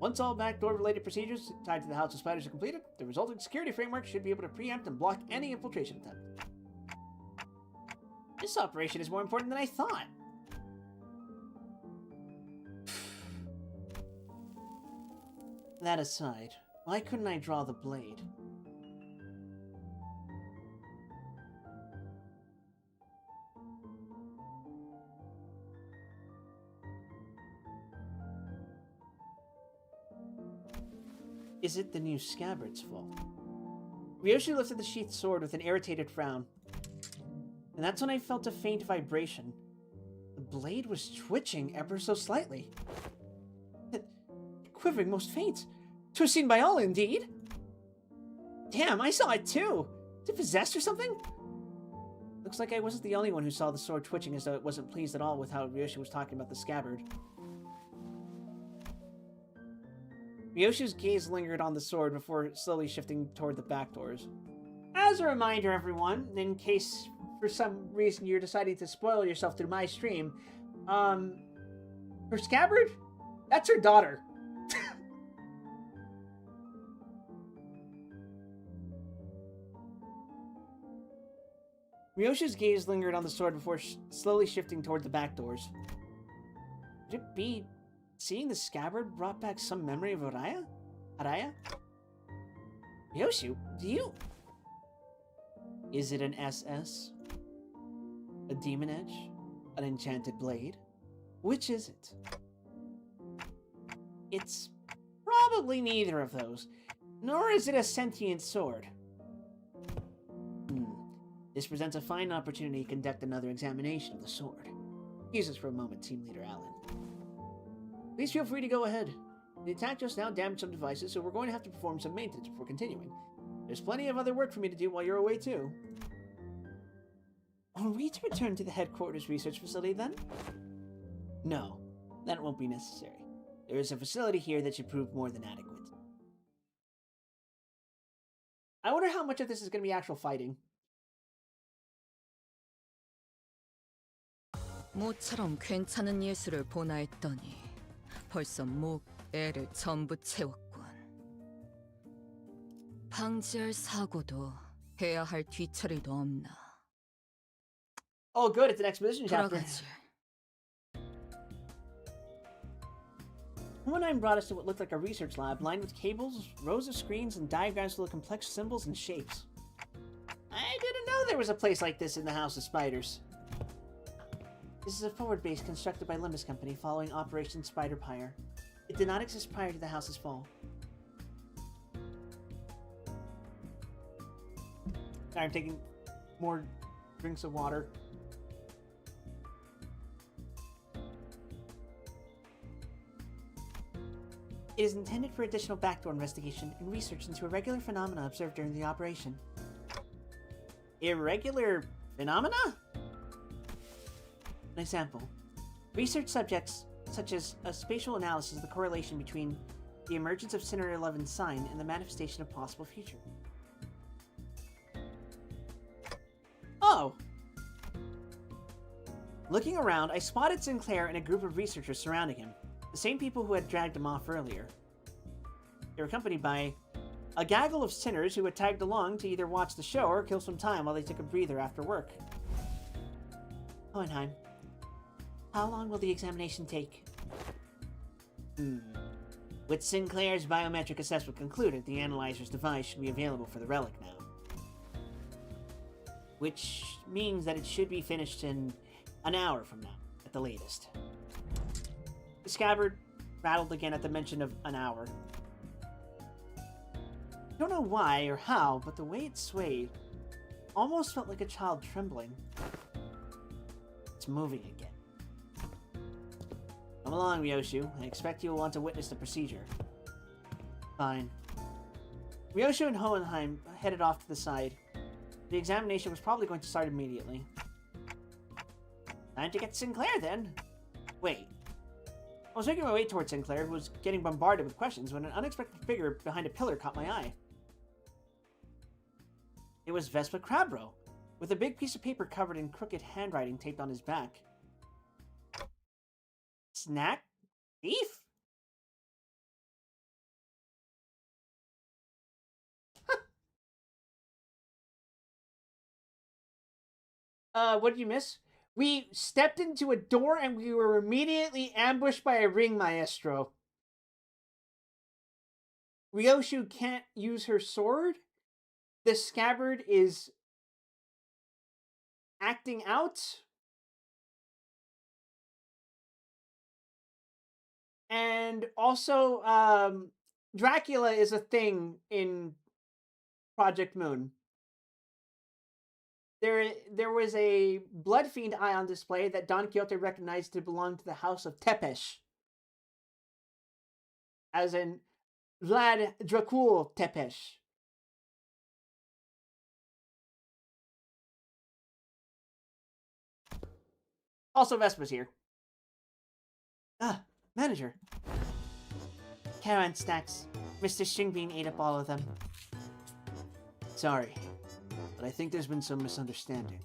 Once all backdoor-related procedures tied to the House of Spiders are completed, the resulting security framework should be able to preempt and block any infiltration attempt. This operation is more important than I thought. That aside, why couldn't I draw the blade? Is it the new scabbard's fault? Ryoshi lifted the sheathed sword with an irritated frown. And that's when I felt a faint vibration. The blade was twitching ever so slightly. Quivering most faint. 'Twas seen by all, indeed. Damn, I saw it too. Is it possessed or something? Looks like I wasn't the only one who saw the sword twitching, as though it wasn't pleased at all with how Ryoshi was talking about the scabbard. Ryoshi's gaze lingered on the sword before slowly shifting toward the back doors. As a reminder, everyone, in case for some reason you're deciding to spoil yourself through my stream, her scabbard? That's her daughter. Ryoshi's gaze lingered on the sword before slowly shifting toward the back doors. Could it be seeing the scabbard brought back some memory of Araya? Araya? Ryoshi, do you... Is it an SS? A demon edge? An enchanted blade? Which is it? It's probably neither of those. Nor is it a sentient sword. This presents a fine opportunity to conduct another examination of the sword. Excuse us for a moment, Team Leader Alan. Please feel free to go ahead. The attack just now damaged some devices, so we're going to have to perform some maintenance before continuing. There's plenty of other work for me to do while you're away, too. Are we to return to the headquarters research facility, then? No, that won't be necessary. There is a facility here that should prove more than adequate. I wonder how much of this is going to be actual fighting. 모처럼 괜찮은 예술을 보나 했더니 벌써 목, 애를 전부 채웠군. 방지할 사고도 해야 할 뒤처리도 없나. Oh, good, it's an exposition chapter. 돌아가지. Hohenheim brought us to what looked like a research lab, lined with cables, rows of screens, and diagrams full of complex symbols and shapes. I didn't know there was a place like this in the House of Spiders. This is a forward base constructed by Limbus Company following Operation Spider Pyre. It did not exist prior to the house's fall. Sorry, I'm taking more drinks of water. It is intended for additional backdoor investigation and research into irregular phenomena observed during the operation. Irregular phenomena? An example. Research subjects, such as a spatial analysis of the correlation between the emergence of Sinner 11's sign and the manifestation of possible future. Oh! Looking around, I spotted Sinclair and a group of researchers surrounding him. The same people who had dragged him off earlier. They were accompanied by a gaggle of sinners who had tagged along to either watch the show or kill some time while they took a breather after work. Hohenheim, how long will the examination take? With Sinclair's biometric assessment concluded, the analyzer's device should be available for the relic now. Which means that it should be finished in an hour from now, at the latest. The scabbard rattled again at the mention of an hour. I don't know why or how, but the way it swayed almost felt like a child trembling. It's moving again. Come along, Ryoshu. I expect you will want to witness the procedure. Fine. Ryoshu and Hohenheim headed off to the side. The examination was probably going to start immediately. Time to get Sinclair, then. Wait. I was making my way towards Sinclair, who was getting bombarded with questions, when an unexpected figure behind a pillar caught my eye. It was Vespa Crabro, with a big piece of paper covered in crooked handwriting taped on his back. Snack? Thief? What did you miss? We stepped into a door and we were immediately ambushed by a ring maestro. Ryoshu can't use her sword. The scabbard is acting out. And also, Dracula is a thing in Project Moon. there was a blood fiend eye on display that Don Quixote recognized to belong to the house of Tepesh. As in Vlad Dracul Tepesh. Also, Vespa's here. Ah, manager. Caravan snacks. Mr. Stringbean ate up all of them. Sorry, but I think there's been some misunderstanding.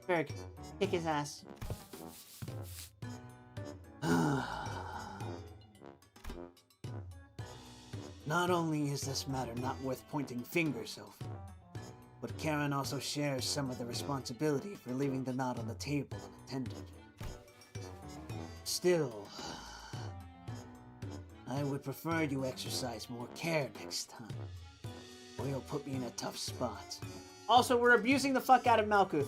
Berg, kick his ass. Not only is this matter not worth pointing fingers over, but Karen also shares some of the responsibility for leaving the knot on the table unattended. Still, I would prefer you exercise more care next time, or you'll put me in a tough spot. Also, we're abusing the fuck out of Malkuth.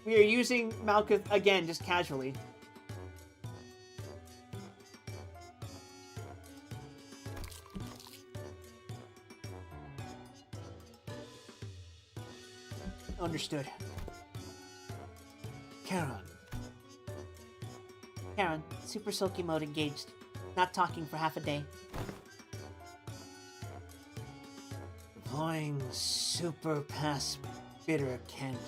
We are using Malkuth again, just casually. Understood. Karen, super silky mode engaged. Not talking for half a day. Deploying super pass bitter candy.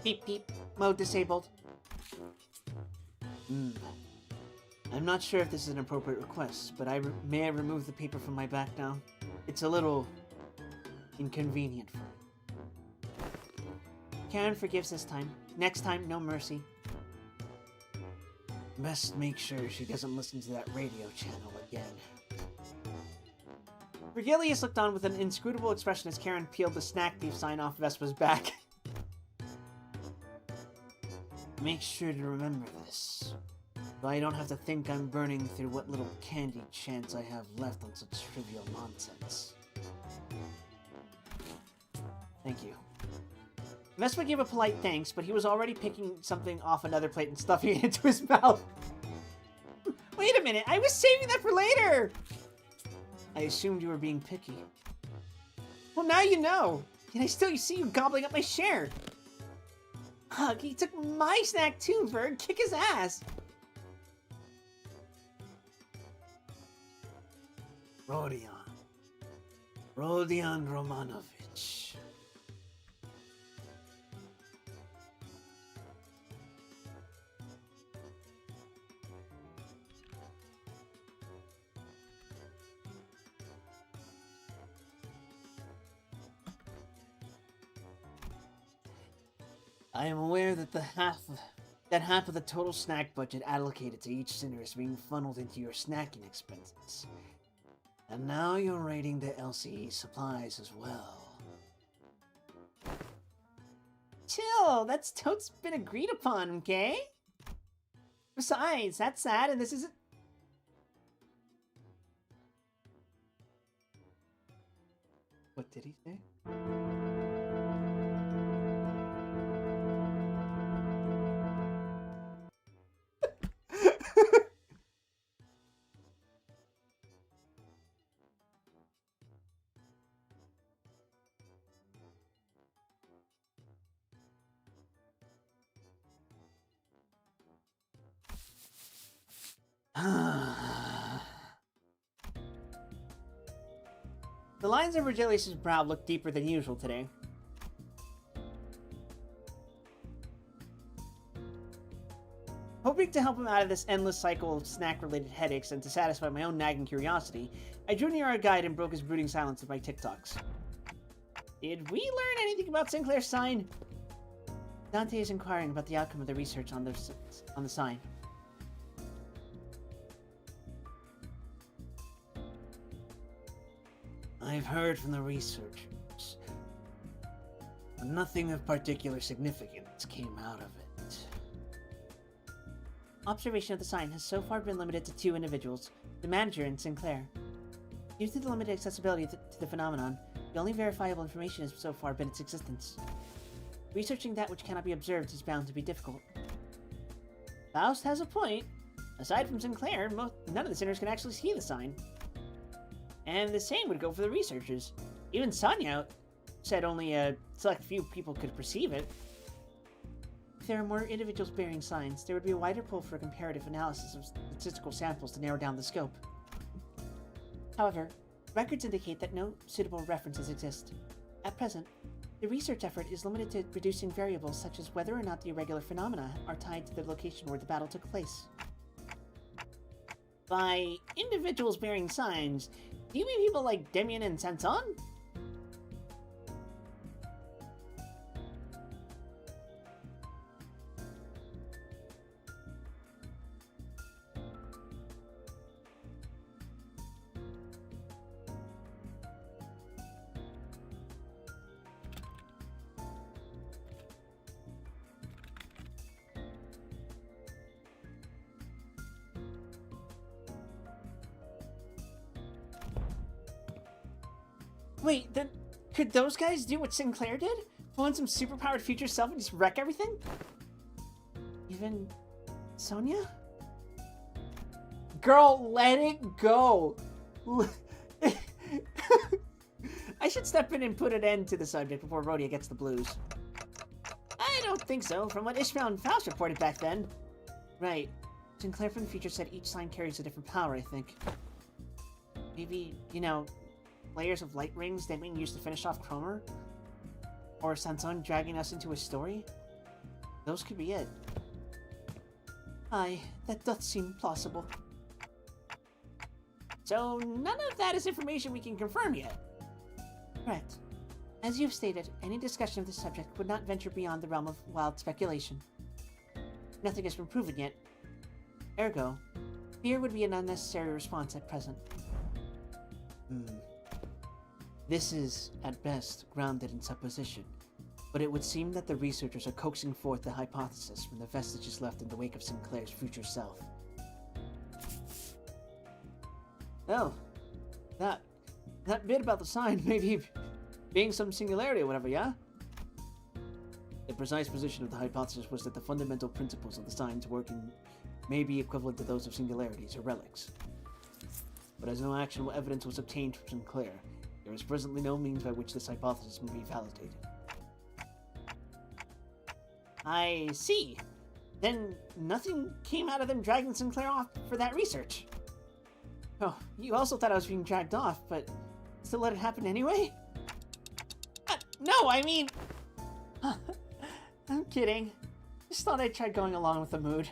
Beep beep. Mode disabled. I'm not sure if this is an appropriate request, but may I remove the paper from my back now? It's a little inconvenient for me. Karen forgives this time. Next time, no mercy. Best make sure she doesn't listen to that radio channel again. Virgilius looked on with an inscrutable expression as Karen peeled the snack thief sign off Vespa's back. Make sure to remember this, so I don't have to think I'm burning through what little candy chance I have left on such trivial nonsense. Thank you. Vespa gave a polite thanks, but he was already picking something off another plate and stuffing it into his mouth. Wait a minute, I was saving that for later! I assumed you were being picky. Well, now you know. Yet I still see you gobbling up my share. Ugh, he took my snack too, Berg. Kick his ass. Rodion Romanovich. I am aware that half of the total snack budget allocated to each sinner is being funneled into your snacking expenses. And now you're raiding the LCE supplies as well. Chill, that's totes been agreed upon, okay? Besides, that's sad and this isn't... What did he say? The lines of Virgilius' brow looked deeper than usual today. Hoping to help him out of this endless cycle of snack-related headaches and to satisfy my own nagging curiosity, I drew near our guide and broke his brooding silence with my TikToks. Did we learn anything about Sinclair's sign? Dante is inquiring about the outcome of the research on the sign. I've heard from the researchers, but nothing of particular significance came out of it. Observation of the sign has so far been limited to 2 individuals, the manager and Sinclair. Due to the limited accessibility to the phenomenon, the only verifiable information has so far been its existence. Researching that which cannot be observed is bound to be difficult. Faust has a point. Aside from Sinclair, none of the sinners can actually see the sign. And the same would go for the researchers. Even Sonya said only a select few people could perceive it. If there are more individuals bearing signs, there would be a wider pull for comparative analysis of statistical samples to narrow down the scope. However, records indicate that no suitable references exist. At present, the research effort is limited to reducing variables such as whether or not the irregular phenomena are tied to the location where the battle took place. By individuals bearing signs, do you mean people like Demian and Sanson? Wait, then could those guys do what Sinclair did? Pull in some superpowered future self and just wreck everything? Even Sonya? Girl, let it go. I should step in and put an end to the subject before Rhodia gets the blues. I don't think so, from what Ishmael and Faust reported back then. Right. Sinclair from the future said each sign carries a different power, I think. Maybe, you know, layers of light rings that being used to finish off Cromer? Or Sanson dragging us into his story? Those could be it. Aye, that doth seem plausible. So, none of that is information we can confirm yet. Correct. As you've stated, any discussion of this subject would not venture beyond the realm of wild speculation. Nothing has been proven yet. Ergo, fear would be an unnecessary response at present. This is, at best, grounded in supposition, but it would seem that the researchers are coaxing forth the hypothesis from the vestiges left in the wake of Sinclair's future self. Oh, that bit about the sign maybe being some singularity or whatever, yeah? The precise position of the hypothesis was that the fundamental principles of the signs working may be equivalent to those of singularities or relics. But as no actionable evidence was obtained from Sinclair, there is presently no means by which this hypothesis may be validated. I see. Then nothing came out of them dragging Sinclair off for that research. Oh, you also thought I was being dragged off, but still let it happen anyway? No, I mean... I'm kidding. Just thought I'd try going along with the mood.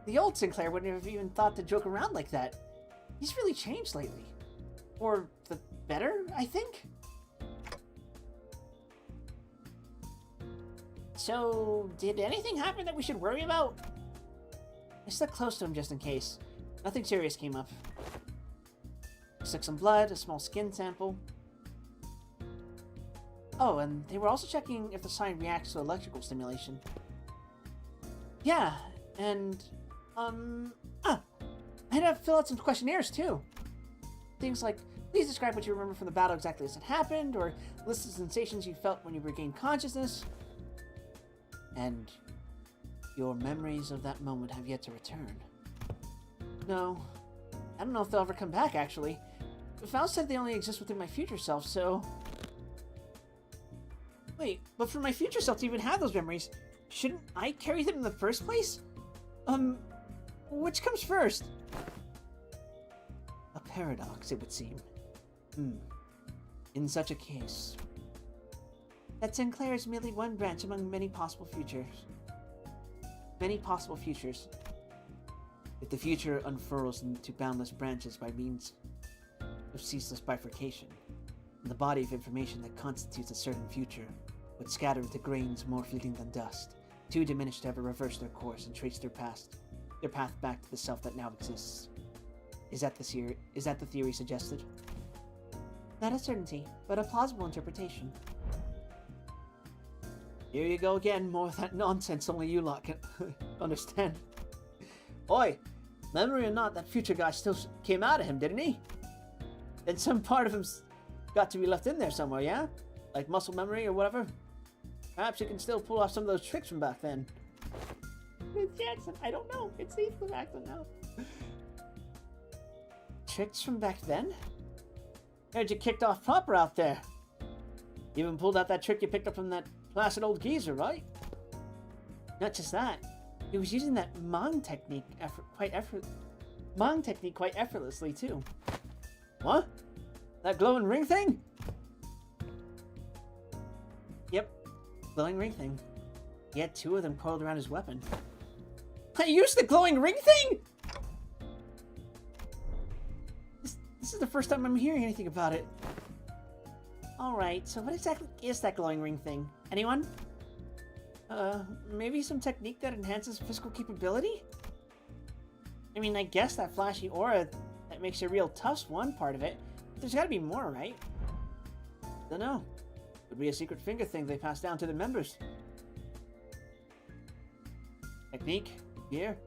The old Sinclair wouldn't have even thought to joke around like that. He's really changed lately. Or the better, I think? So, did anything happen that we should worry about? I stuck close to him just in case. Nothing serious came up. I took some blood, a small skin sample. Oh, and they were also checking if the sign reacts to electrical stimulation. Yeah, and, I had to fill out some questionnaires, too. Things like, please describe what you remember from the battle exactly as it happened, or list the sensations you felt when you regained consciousness. And your memories of that moment have yet to return. No, I don't know if they'll ever come back, actually. Faust said they only exist within my future self, so... Wait, but for my future self to even have those memories, shouldn't I carry them in the first place? Which comes first? A paradox, it would seem. In such a case... that Sinclair is merely one branch among many possible futures. Many possible futures. If the future unfurls into boundless branches by means of ceaseless bifurcation, and the body of information that constitutes a certain future would scatter into grains more fleeting than dust, too diminished to ever reverse their course and trace their path back to the self that now exists. Is that the theory suggested? Not a certainty, but a plausible interpretation. Here you go again, more of that nonsense only you lot can understand. Oi, memory or not, that future guy still came out of him, didn't he? And some part of him's got to be left in there somewhere, yeah? like muscle memory or whatever. Perhaps you can still pull off some of those tricks from back then. It's Jackson. I don't know. It's Ethan Jackson now. Tricks from back then? Heard you kicked off proper out there. You even pulled out that trick you picked up from that placid old geezer, right? Not just that. He was using that Mong technique quite effortlessly too. What? That glowing ring thing? Yep, glowing ring thing. He had 2 of them coiled around his weapon. I used the glowing ring thing? This is the first time I'm hearing anything about it. Alright, so what exactly is that glowing ring thing? Anyone? Maybe some technique that enhances physical capability? I mean, I guess that flashy aura that makes you real tough's one part of it. But there's gotta be more, right? Dunno. Could be a secret finger thing they pass down to the members. Technique? Gear?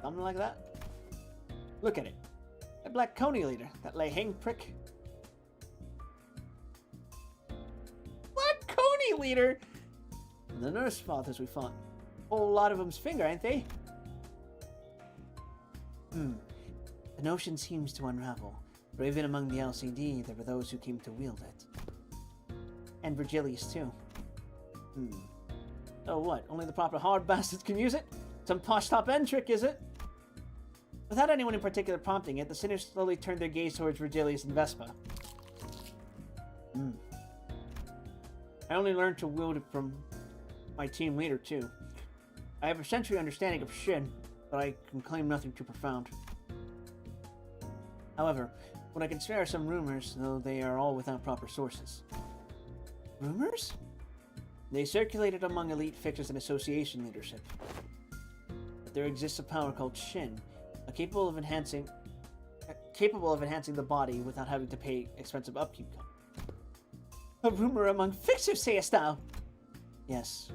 Something like that? Look at it. That black coney leader. That lay-hang prick. Black coney leader? The nurse fathers we fought. Whole lot of them's finger, ain't they? The notion seems to unravel. For even among the LCD, there were those who came to wield it. And Virgilius, too. Oh, what? Only the proper hard bastards can use it? Some posh top-end trick, is it? Without anyone in particular prompting it, the sinners slowly turned their gaze towards Virgilius and Vespa. I only learned to wield it from my team leader, too. I have a century understanding of Shin, but I can claim nothing too profound. However, what I can spare are some rumors, though they are all without proper sources. Rumors? They circulated among elite fixers and association leadership. But there exists a power called Shin, capable of enhancing the body without having to pay expensive upkeep costs. A rumor among fixers, sayest thou? Yes,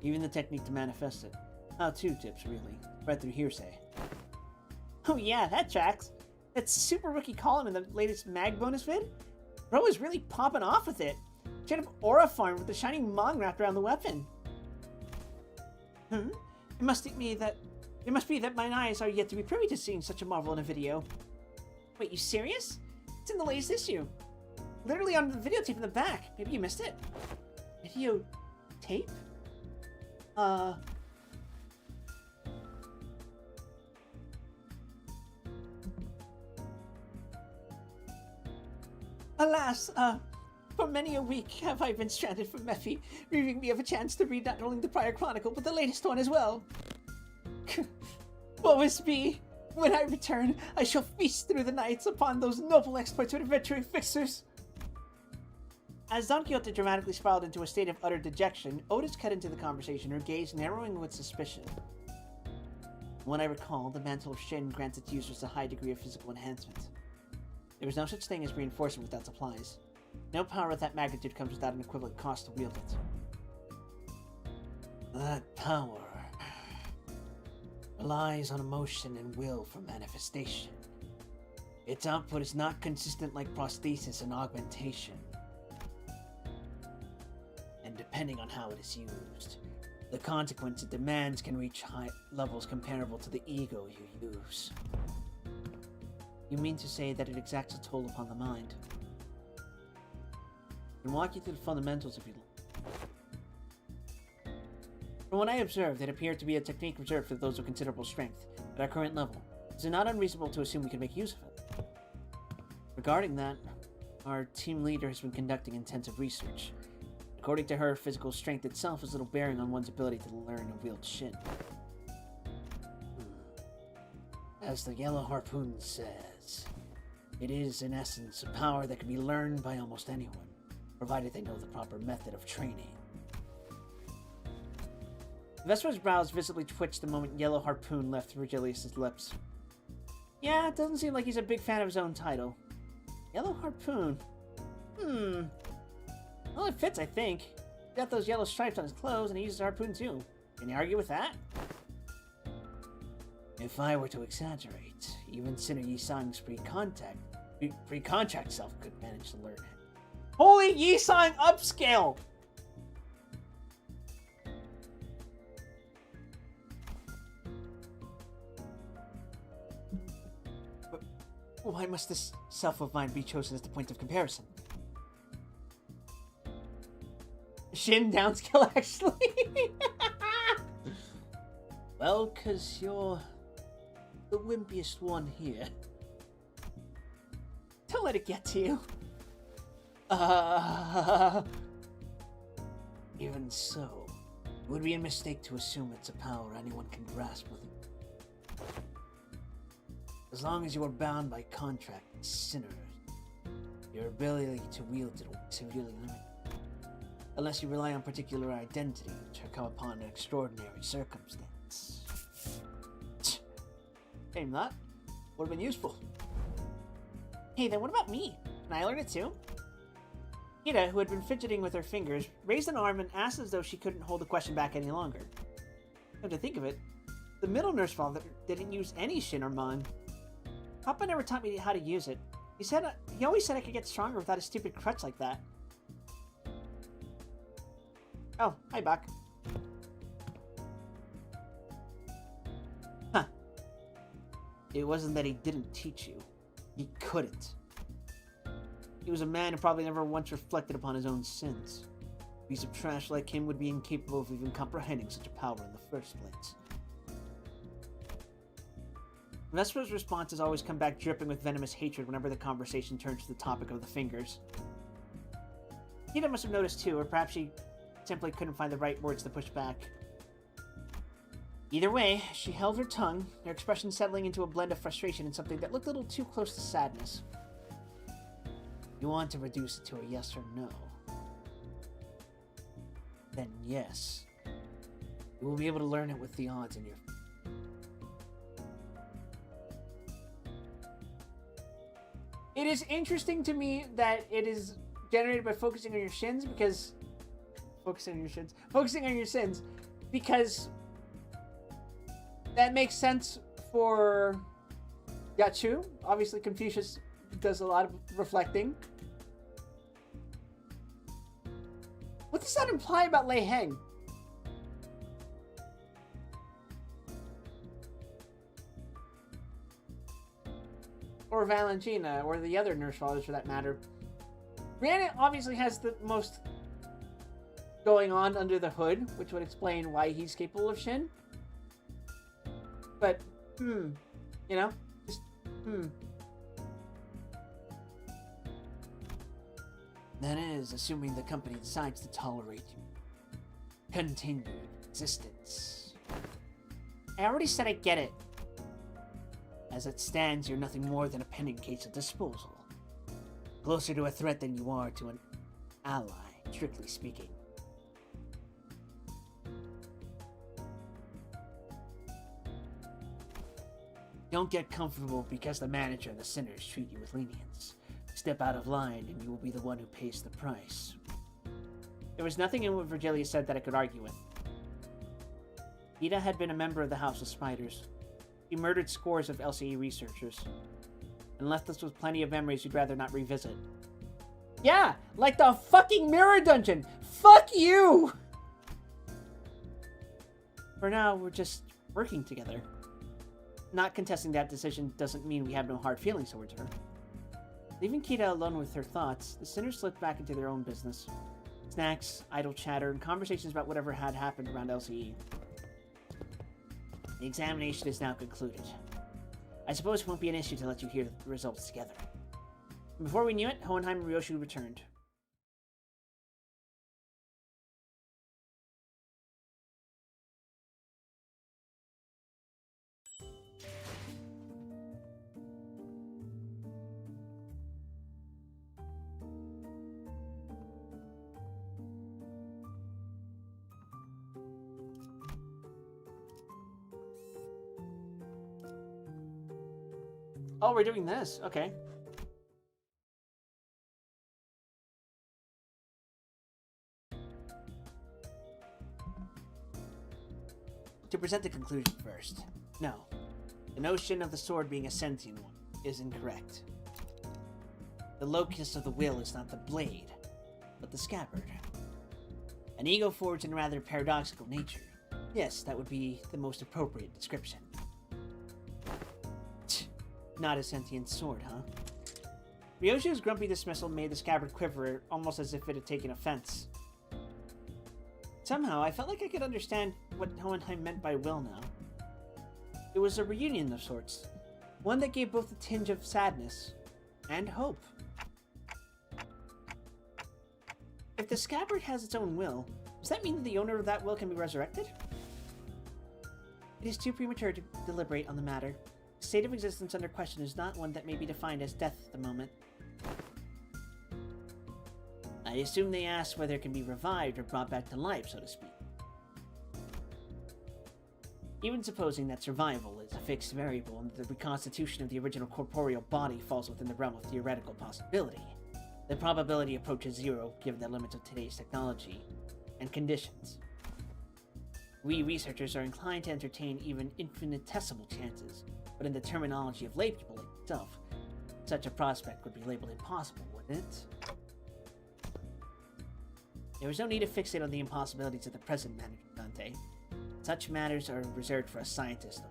even the technique to manifest it. How to tips, really. Right through hearsay. Oh yeah, that tracks. That super rookie column in the latest mag bonus vid? Bro is really popping off with it. Straight up aura farm with the shining Mong wrapped around the weapon. It must be that mine eyes are yet to be privy to seeing such a marvel in a video. Wait, you serious? It's in the latest issue. Literally on the videotape in the back. Maybe you missed it. Videotape? Alas, for many a week have I been stranded from Mephi, relieving me of a chance to read not only the prior chronicle, but the latest one as well. Woe is me! When I return, I shall feast through the nights upon those noble exploits of adventuring fixers! As Don Quixote dramatically spiraled into a state of utter dejection, Otis cut into the conversation, her gaze narrowing with suspicion. When I recall, the Mantle of Shin grants its users a high degree of physical enhancement. There is no such thing as reinforcement without supplies. No power of that magnitude comes without an equivalent cost to wield it. That power relies on emotion and will for manifestation. Its output is not consistent like prosthesis and augmentation. And depending on how it is used, the consequence it demands can reach high levels comparable to the ego you use. You mean to say that it exacts a toll upon the mind? I can walk you through the fundamentals if you'd like. From what I observed, it appeared to be a technique reserved for those of considerable strength. At our current level, is it not unreasonable to assume we can make use of it? Regarding that, our team leader has been conducting intensive research. According to her, physical strength itself has little bearing on one's ability to learn and wield Shin. As the Yellow Harpoon says, it is, in essence, a power that can be learned by almost anyone, provided they know the proper method of training. Vesper's brows visibly twitched the moment Yellow Harpoon left Virgilius' lips. Yeah, it doesn't seem like he's a big fan of his own title. Yellow Harpoon. Well, it fits, I think. He's got those yellow stripes on his clothes, and he uses a harpoon too. Can you argue with that? If I were to exaggerate, even Sinner Yi Sang's pre-contract self could manage to learn it. Holy Yisang upscale! But why must this self of mine be chosen as the point of comparison? Shin downscale, actually. Well, 'cause you're the wimpiest one here. Don't let it get to you. Even so, it would be a mistake to assume it's a power anyone can grasp with it. As long as you are bound by contract with sinners, your ability to wield it will be severely limited. Unless you rely on particular identities or come upon an extraordinary circumstance. Shame that. Would have been useful. Hey, then what about me? Can I learn it too? Kita, who had been fidgeting with her fingers, raised an arm and asked as though she couldn't hold the question back any longer. Come to think of it, the middle nurse father didn't use any Shin or Mon. Papa never taught me how to use it. He always said I could get stronger without a stupid crutch like that. Oh, hi, Buck. Huh. It wasn't that he didn't teach you. He couldn't. He was a man who probably never once reflected upon his own sins. A piece of trash like him would be incapable of even comprehending such a power in the first place. Vesper's responses always come back dripping with venomous hatred whenever the conversation turns to the topic of the fingers. Kita must have noticed too, or perhaps she simply couldn't find the right words to push back. Either way, she held her tongue, her expression settling into a blend of frustration and something that looked a little too close to sadness. You want to reduce it to a yes or no? Then yes. You will be able to learn it with the odds in your... It is interesting to me that it is generated by focusing on your shins, because... Focusing on your sins, because that makes sense for Yachu. Obviously, Confucius does a lot of reflecting. What does that imply about Lei Heng? Or Valentina, or the other nurse fathers for that matter. Granite obviously has the most going on under the hood, which would explain why he's capable of Shin. But, you know, just, That is, assuming the company decides to tolerate you. Continued existence. I already said I get it. As it stands, you're nothing more than a pen in case of disposal. Closer to a threat than you are to an ally, strictly speaking. Don't get comfortable because the manager and the sinners treat you with lenience. Step out of line and you will be the one who pays the price. There was nothing in what Virgilia said that I could argue with. Ida had been a member of the House of Spiders. He murdered scores of LCE researchers, and left us with plenty of memories we'd rather not revisit. Yeah, like the fucking mirror dungeon! Fuck you! For now, we're just working together. Not contesting that decision doesn't mean we have no hard feelings towards her. Leaving Kita alone with her thoughts, the sinners slipped back into their own business. Snacks, idle chatter, and conversations about whatever had happened around LCE. The examination is now concluded. I suppose it won't be an issue to let you hear the results together. Before we knew it, Hohenheim and Ryoshu returned. Oh, we're doing this. Okay. To present the conclusion first. No. The notion of the sword being a sentient one is incorrect. The locus of the will is not the blade, but the scabbard. An ego forged in rather paradoxical nature. Yes, that would be the most appropriate description. Not a sentient sword, huh? Ryoshu's grumpy dismissal made the scabbard quiver, almost as if it had taken offense. Somehow, I felt like I could understand what Hohenheim meant by will now. It was a reunion of sorts, one that gave both a tinge of sadness and hope. If the scabbard has its own will, does that mean that the owner of that will can be resurrected? It is too premature to deliberate on the matter. The state of existence under question is not one that may be defined as death at the moment. I assume they ask whether it can be revived or brought back to life, so to speak. Even supposing that survival is a fixed variable and the reconstitution of the original corporeal body falls within the realm of theoretical possibility, the probability approaches zero given the limits of today's technology and conditions. We researchers are inclined to entertain even infinitesimal chances, but in the terminology of laypeople like itself, such a prospect would be labeled impossible, wouldn't it? There is no need to fixate on the impossibilities of the present matter, Dante. Such matters are reserved for a scientist.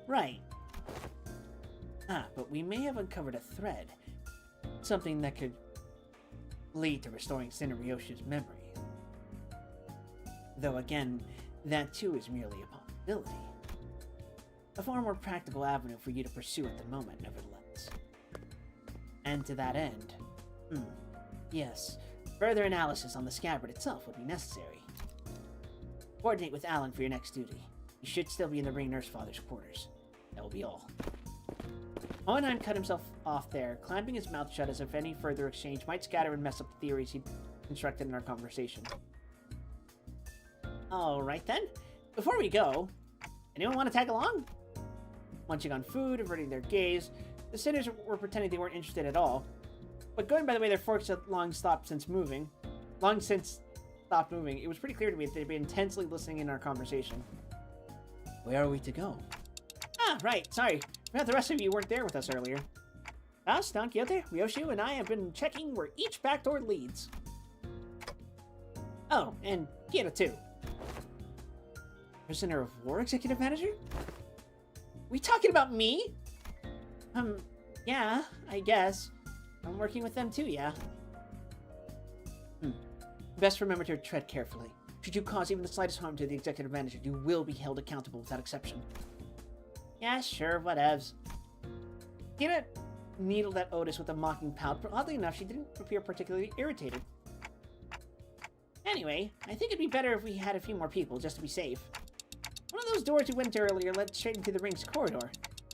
Right. But we may have uncovered a thread. Something that could lead to restoring Sinner Ryoshu's memory. Though again, that too is merely a possibility. A far more practical avenue for you to pursue at the moment, nevertheless. And to that end, yes, further analysis on the scabbard itself would be necessary. Coordinate with Alan for your next duty. You should still be in the Ring Nurse Father's quarters. That will be all. Hohenheim cut himself off there, clamping his mouth shut as if any further exchange might scatter and mess up the theories he'd constructed in our conversation. Alright then. Before we go, anyone want to tag along? Munching on food, averting their gaze, the sinners were pretending they weren't interested at all. But going by the way their forks had long since stopped moving, it was pretty clear to me that they'd been intensely listening in our conversation. Where are we to go? Right, sorry. Forgot the rest of you weren't there with us earlier. Us, Don Quixote, Ryoshu, and I have been checking where each back door leads. Oh, and Kira too. Prisoner of War Executive Manager? We talking about me? Yeah, I guess. I'm working with them too, yeah. Best remember to tread carefully. Should you cause even the slightest harm to the Executive Manager, you will be held accountable without exception. Yeah, sure, whatevs. Kira needled at Otis with a mocking pout, but oddly enough, she didn't appear particularly irritated. Anyway, I think it'd be better if we had a few more people, just to be safe. One of those doors we went to earlier led straight into the ring's corridor.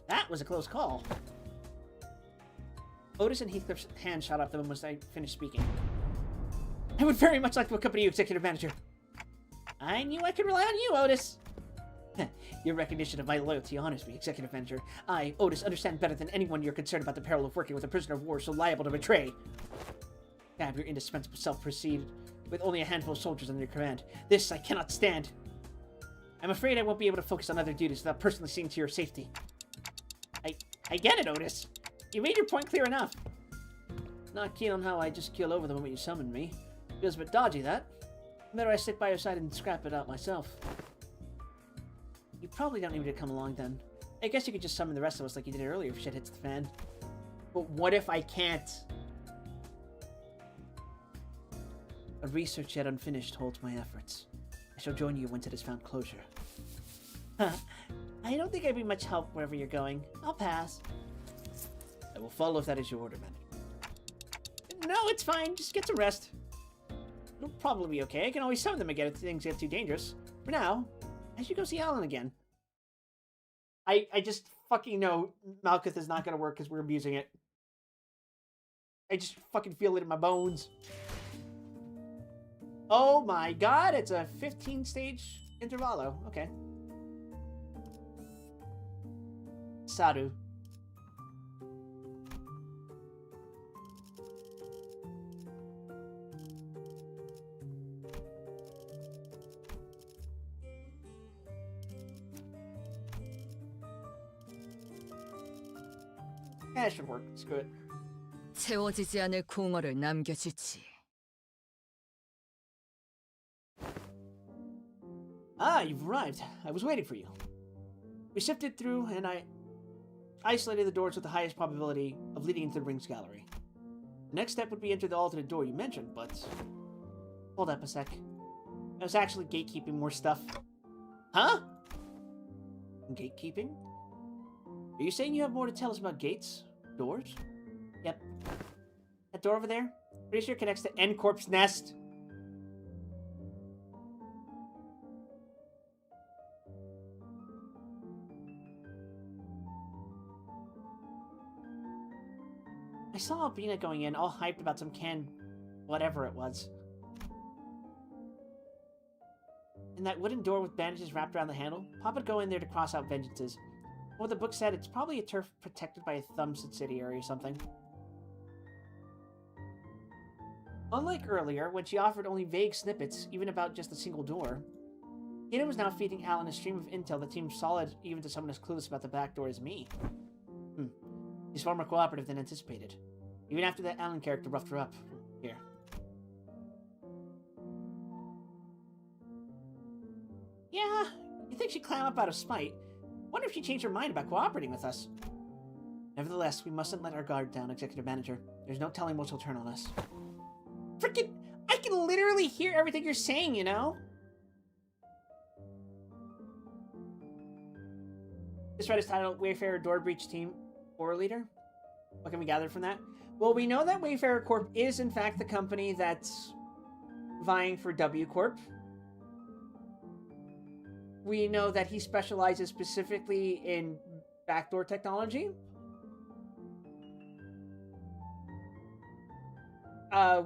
That was a close call. Otis and Heathcliff's hand shot up the moment I finished speaking. I would very much like to accompany you, Executive Manager. I knew I could rely on you, Otis. Your recognition of my loyalty honors me, Executive Manager. I, Otis, understand better than anyone you're concerned about the peril of working with a prisoner of war so liable to betray. Have your indispensable self proceed with only a handful of soldiers under your command. This I cannot stand. I'm afraid I won't be able to focus on other duties without personally seeing to your safety. I get it, Otis. You made your point clear enough. Not keen on how I just keel over the moment you summoned me. Feels a bit dodgy, that. Better I stick by your side and scrap it out myself. You probably don't need me to come along then. I guess you could just summon the rest of us like you did earlier if shit hits the fan. But what if I can't? A research yet unfinished holds my efforts. I shall join you once it has found closure. I don't think I'd be much help wherever you're going. I'll pass. I will follow if that is your order, Manager. No, it's fine. Just get some rest. It'll probably be okay. I can always summon them again if things get too dangerous. For now, I should go see Alan again. I just fucking know Malkuth is not going to work because we're abusing it. I just fucking feel it in my bones. Oh my god, it's a 15-stage intervallo. Okay. Saru. That should work. Screw it. 채워지지 않을 공허를 남겨주지. Ah, you've arrived. I was waiting for you. We sifted through, and I isolated the doors with the highest probability of leading into the Rings Gallery. The next step would be enter the alternate door you mentioned, but... Hold up a sec. I was actually gatekeeping more stuff. Huh? Gatekeeping? Are you saying you have more to tell us about gates? Doors? Yep. That door over there? Pretty sure connects to N-Corp's nest. I saw Albina going in, all hyped about some canned whatever it was. And that wooden door with bandages wrapped around the handle? Papa'd go in there to cross out vengeances. What the book said, it's probably a turf protected by a thumb subsidiary or something. Unlike earlier, when she offered only vague snippets, even about just a single door, Kida was now feeding Alan a stream of intel that seemed solid even to someone as clueless about the back door as me. He's far more cooperative than anticipated. Even after that Alan character roughed her up. Here. Yeah, you think she'd climb up out of spite. Wonder if she changed her mind about cooperating with us. Nevertheless, we mustn't let our guard down, Executive Manager. There's no telling what she'll turn on us. Frickin', I can literally hear everything you're saying, you know? This thread is titled Wayfarer Door Breach Team Horror Leader. What can we gather from that? Well, we know that Wayfarer Corp is, in fact, the company that's vying for W Corp. We know that he specializes specifically in backdoor technology.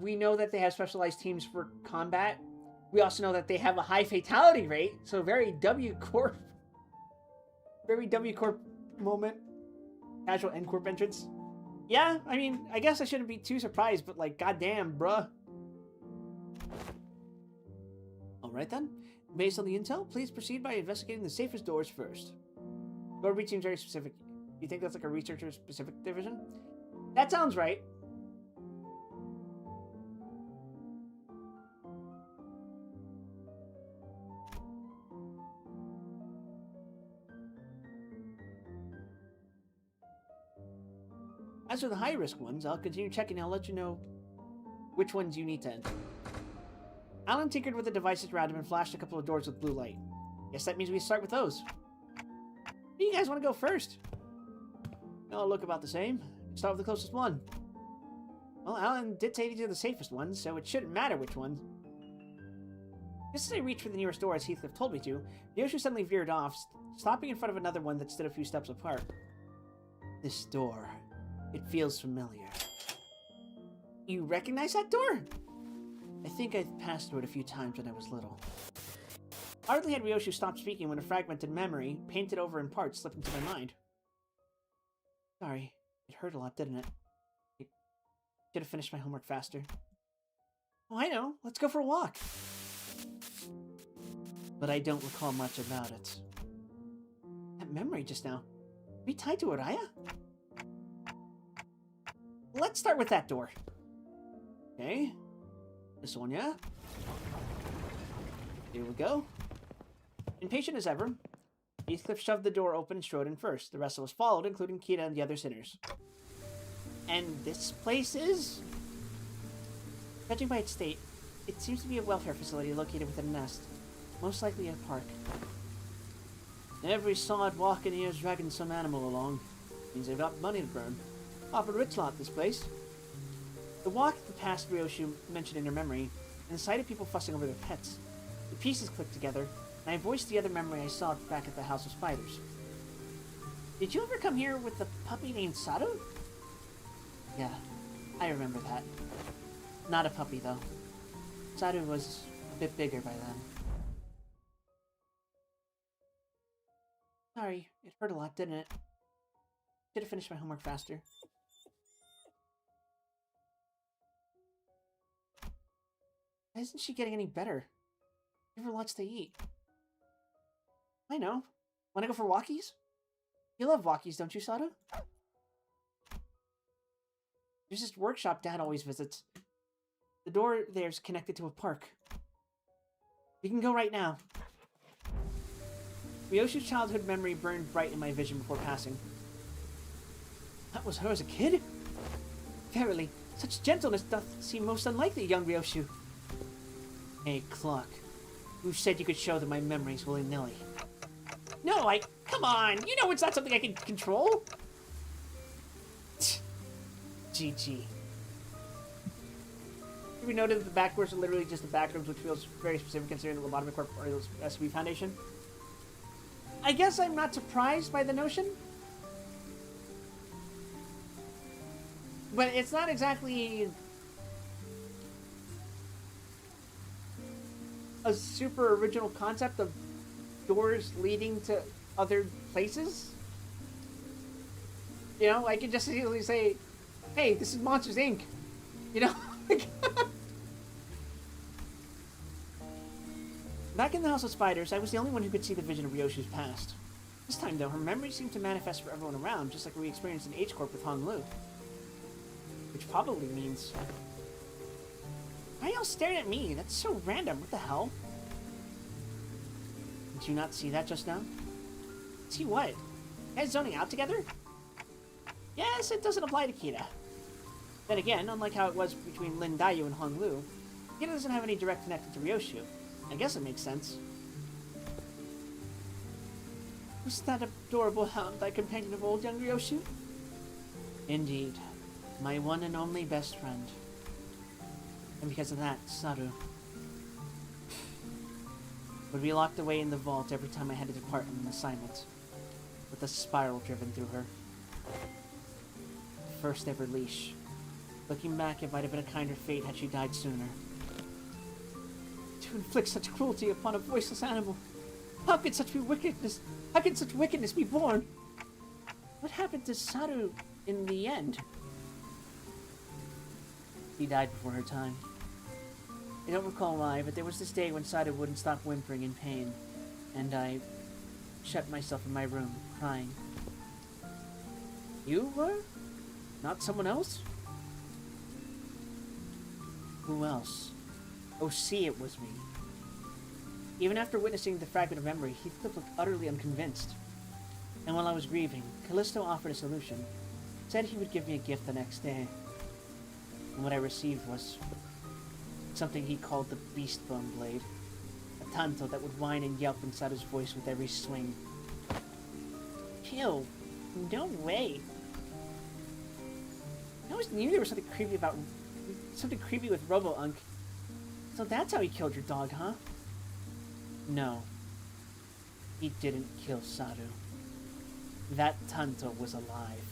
We know that they have specialized teams for combat. We also know that they have a high fatality rate, so very W Corp. Very W Corp moment. Casual N Corp entrance. Yeah, I mean, I guess I shouldn't be too surprised, but like, goddamn, bruh. Alright then. Based on the intel, please proceed by investigating the safest doors first. Door breach seems very specific. You think that's like a researcher-specific division? That sounds right. As for the high-risk ones, I'll continue checking and I'll let you know which ones you need to enter. Alan tinkered with the devices around him and flashed a couple of doors with blue light. Guess that means we start with those. Do you guys want to go first? They'll look about the same. Start with the closest one. Well, Alan did say these are the safest ones, so it shouldn't matter which one. Just as I reached for the nearest door as Heathcliff told me to, the ocean suddenly veered off, stopping in front of another one that stood a few steps apart. This door. It feels familiar. You recognize that door? I think I've passed through it a few times when I was little. Hardly had Ryoshu stopped speaking when a fragmented memory, painted over in parts, slipped into my mind. Sorry, it hurt a lot, didn't it? I should have finished my homework faster. Oh, I know. Let's go for a walk. But I don't recall much about it. That memory just now. Are we tied to Araya? Let's start with that door. Okay. This one, yeah? Here we go. Impatient as ever, Heathcliff shoved the door open and strode in first. The rest of us followed, including Kida and the other sinners. And this place is? Judging by its state, it seems to be a welfare facility located within a nest. Most likely a park. Every sod walking here is dragging some animal along. Means they've got money to burn. Offered rich lot, this place. The walk past Ryoshu mentioned in her memory, and the sight of people fussing over their pets. The pieces clicked together, and I voiced the other memory I saw back at the House of Spiders. Did you ever come here with a puppy named Saru? Yeah, I remember that. Not a puppy, though. Saru was a bit bigger by then. Sorry, it hurt a lot, didn't it? Should have finished my homework faster. Why isn't she getting any better? Give her lots to eat. I know. Wanna go for walkies? You love walkies, don't you, Sato? There's this workshop Dad always visits. The door there's connected to a park. We can go right now. Ryoshu's childhood memory burned bright in my vision before passing. That was her as a kid? Verily, such gentleness doth seem most unlikely, young Ryoshu. Hey, Clock. Who said you could show them my memories willy-nilly? No, come on! You know it's not something I can control! GG. We noted that the back doors are literally just the back rooms, which feels very specific considering the Lobotomy Corp or the SB Foundation. I guess I'm not surprised by the notion. But it's not exactly a super original concept of doors leading to other places. You know, I could just easily say, hey, this is Monsters, Inc. You know? Back in the House of Spiders, I was the only one who could see the vision of Ryoshu's past. This time, though, her memory seemed to manifest for everyone around, just like we experienced in H-Corp with Hong Lu. Which probably means... Why are y'all staring at me? That's so random. What the hell? Did you not see that just now? See what? You guys zoning out together? Yes, it doesn't apply to Kita. Then again, unlike how it was between Lin Dayu and Hong Lu, Kita doesn't have any direct connection to Ryoshu. I guess it makes sense. Was that adorable hound thy companion of old, young Ryoshu? Indeed. My one and only best friend. And because of that, Saru would be locked away in the vault every time I had to depart on an assignment, with a spiral driven through her. The first ever leash. Looking back, it might have been a kinder fate had she died sooner. To inflict such cruelty upon a voiceless animal. How could such wickedness be born? What happened to Saru in the end? He died before her time. I don't recall why, but there was this day when Saru wouldn't stop whimpering in pain, and I shut myself in my room, crying. You were? Not someone else? Who else? Oh, see, it was me. Even after witnessing the fragment of memory, he looked utterly unconvinced. And while I was grieving, Callisto offered a solution. Said he would give me a gift the next day. And what I received was something he called the Beastbone Blade. A tanto that would whine and yelp inside his voice with every swing. Ew. No way. I always knew there was something creepy with Robo-Unk. So that's how he killed your dog, huh? No. He didn't kill Saru. That tanto was alive.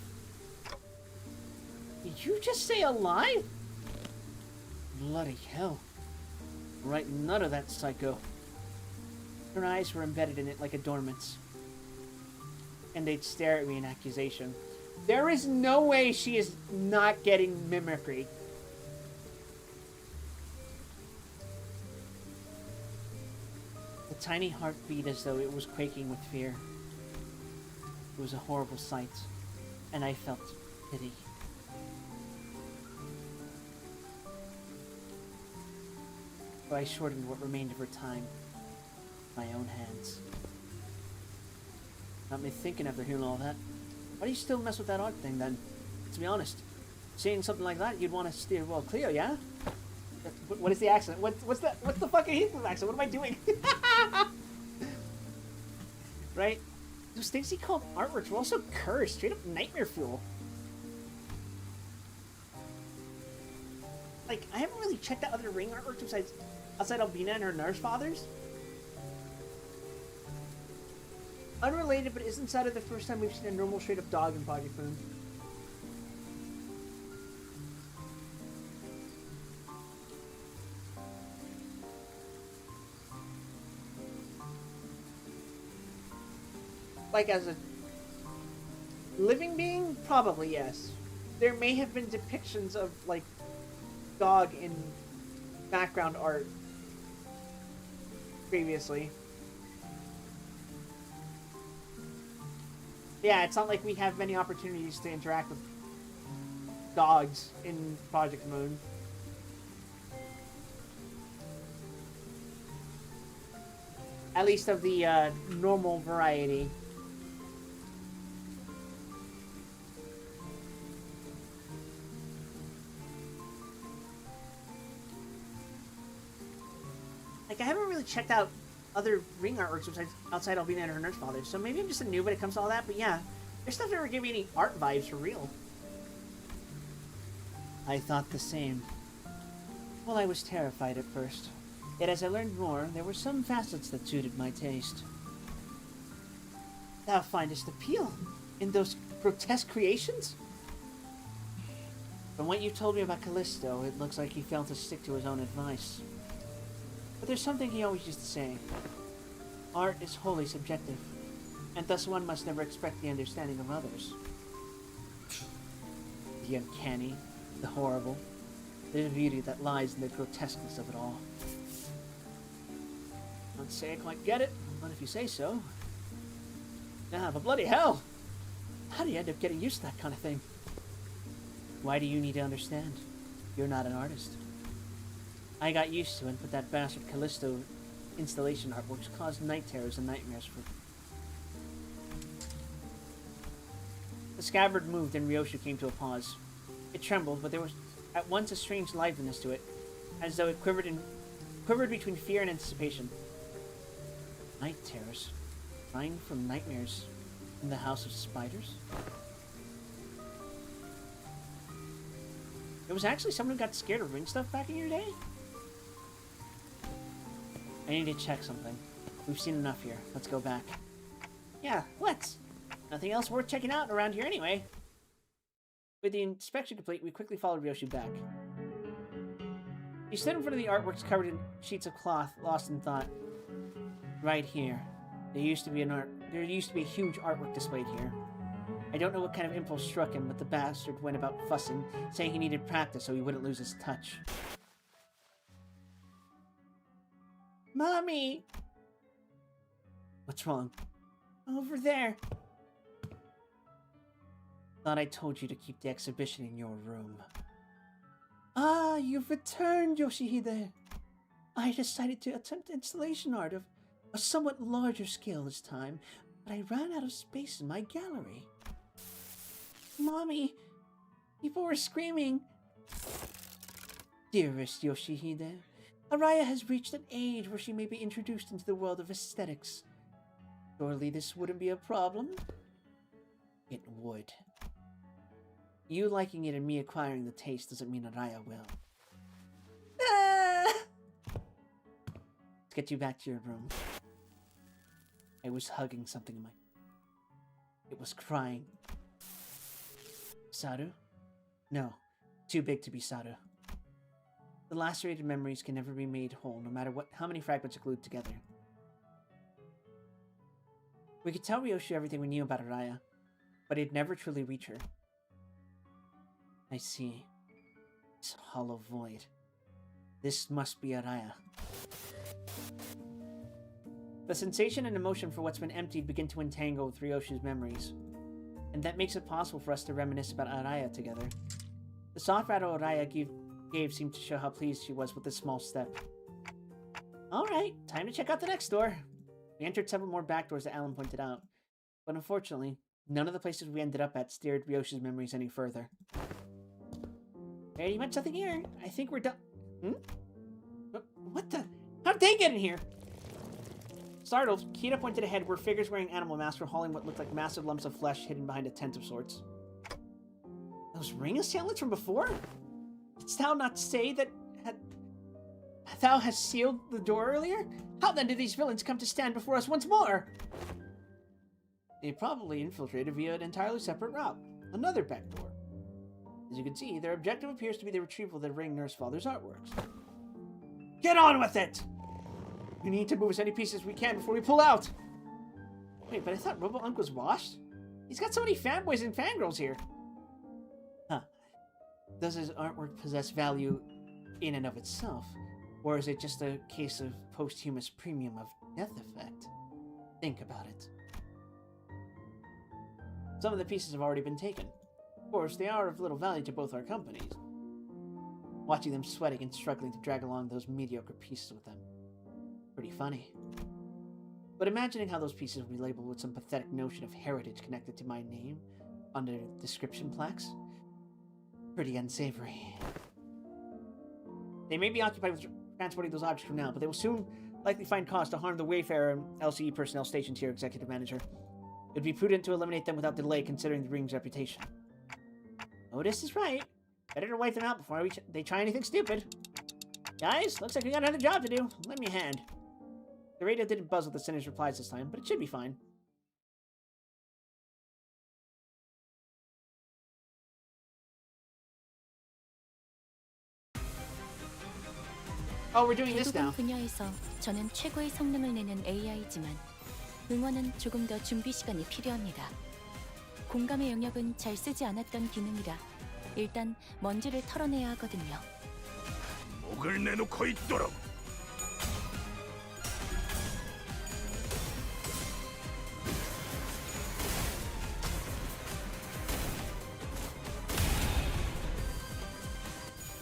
Did you just say alive? Bloody hell. Right, none of that psycho. Her eyes were embedded in it like a dormant's. And they'd stare at me in accusation. There is no way she is not getting mimicry. The tiny heart beat as though it was quaking with fear. It was a horrible sight, and I felt pity. So I shortened what remained of her time. My own hands. Got me thinking after hearing all that. Why do you still mess with that art thing then? To be honest, seeing something like that, you'd want to steer well clear, yeah? What is the accent? What's the fucking Heathcliff accent? What am I doing? Right? Those things he called artworks were also cursed. Straight up nightmare fuel. Like, I haven't really checked out other ring artworks besides outside Albina and her nurse fathers. Unrelated, but isn't Saturday the first time we've seen a normal straight up dog in Project Moon? Like as a living being? Probably yes. There may have been depictions of like dog in background art previously. Yeah, it's not like we have many opportunities to interact with dogs in Project Moon. At least of the normal variety. Like, I haven't really checked out other ring artworks outside Albina and her nurse father, so maybe I'm just a noob when it comes to all that, but yeah, their stuff never gave me any art vibes for real. I thought the same. Well, I was terrified at first. Yet as I learned more, there were some facets that suited my taste. Thou findest appeal in those grotesque creations? From what you told me about Callisto, it looks like he failed to stick to his own advice. But there's something he always used to say. Art is wholly subjective, and thus one must never expect the understanding of others. The uncanny, the horrible, the beauty that lies in the grotesqueness of it all. Not say I quite get it, but if you say so. Ah, but bloody hell! How do you end up getting used to that kind of thing? Why do you need to understand? You're not an artist. I got used to it, but that bastard Callisto installation artworks caused night terrors and nightmares for... The scabbard moved and Ryoshu came to a pause. It trembled, but there was at once a strange liveliness to it, as though it quivered between fear and anticipation. Night terrors? Crying from nightmares in the House of Spiders? There was actually someone who got scared of ring stuff back in your day? I need to check something. We've seen enough here. Let's go back. Yeah, let's. Nothing else worth checking out around here anyway. With the inspection complete, we quickly followed Ryoshu back. He stood in front of the artworks covered in sheets of cloth, lost in thought. Right here. There used to be a huge artwork displayed here. I don't know what kind of impulse struck him, but the bastard went about fussing, saying he needed practice so he wouldn't lose his touch. Mommy! What's wrong? Over there. Thought I told you to keep the exhibition in your room. Ah, you've returned, Yoshihide. I decided to attempt installation art of a somewhat larger scale this time, but I ran out of space in my gallery. Mommy, people were screaming. Dearest Yoshihide, Araya has reached an age where she may be introduced into the world of aesthetics. Surely this wouldn't be a problem? It would. You liking it and me acquiring the taste doesn't mean Araya will. Ah! Let's get you back to your room. I was hugging something in my... It was crying. Saru? No. Too big to be Saru. The lacerated memories can never be made whole, no matter how many fragments are glued together. We could tell Ryoshu everything we knew about Araya, but it'd never truly reach her. I see. This hollow void. This must be Araya. The sensation and emotion for what's been emptied begin to entangle with Ryoshu's memories, and that makes it possible for us to reminisce about Araya together. The soft rattle Araya gave seemed to show how pleased she was with this small step. Alright, time to check out the next door. We entered several more back doors that Alan pointed out, but unfortunately, none of the places we ended up at steered Ryoshu's memories any further. Pretty much nothing here. I think we're done. What the? How'd they get in here? Startled, Kita pointed ahead where figures wearing animal masks were hauling what looked like massive lumps of flesh hidden behind a tent of sorts. Those ring assailants from before? Didst thou not say that thou hast sealed the door earlier? How then did these villains come to stand before us once more? They probably infiltrated via an entirely separate route. Another back door. As you can see, their objective appears to be the retrieval of the ring nurse father's artworks. Get on with it! We need to move as many pieces as we can before we pull out! Wait, but I thought Robo-Unk was washed? He's got so many fanboys and fangirls here. Huh. Does his artwork possess value in and of itself? Or is it just a case of posthumous premium of death effect? Think about it. Some of the pieces have already been taken. Of course, they are of little value to both our companies. Watching them sweating and struggling to drag along those mediocre pieces with them. Pretty funny. But imagining how those pieces will be labeled with some pathetic notion of heritage connected to my name under description plaques. Pretty unsavory. They may be occupied with transporting those objects for now, but they will soon likely find cause to harm the Wayfarer and LCE personnel stationed here, Executive Manager. It would be prudent to eliminate them without delay, considering the ring's reputation. Otis is right. Better to wipe them out before they try anything stupid. Guys, looks like we got another job to do. Lend me a hand. The radio didn't buzz with the Sinner's replies this time, but it should be fine. Oh, we're doing this now. 대부분 분야에서 저는 최고의 성능을 내는 AI지만 응원은 조금 더 준비 시간이 필요합니다. 공감의 영역은 잘 쓰지 않았던 기능이라 일단 먼지를 털어내야 하거든요. 목을 내놓고 있도록.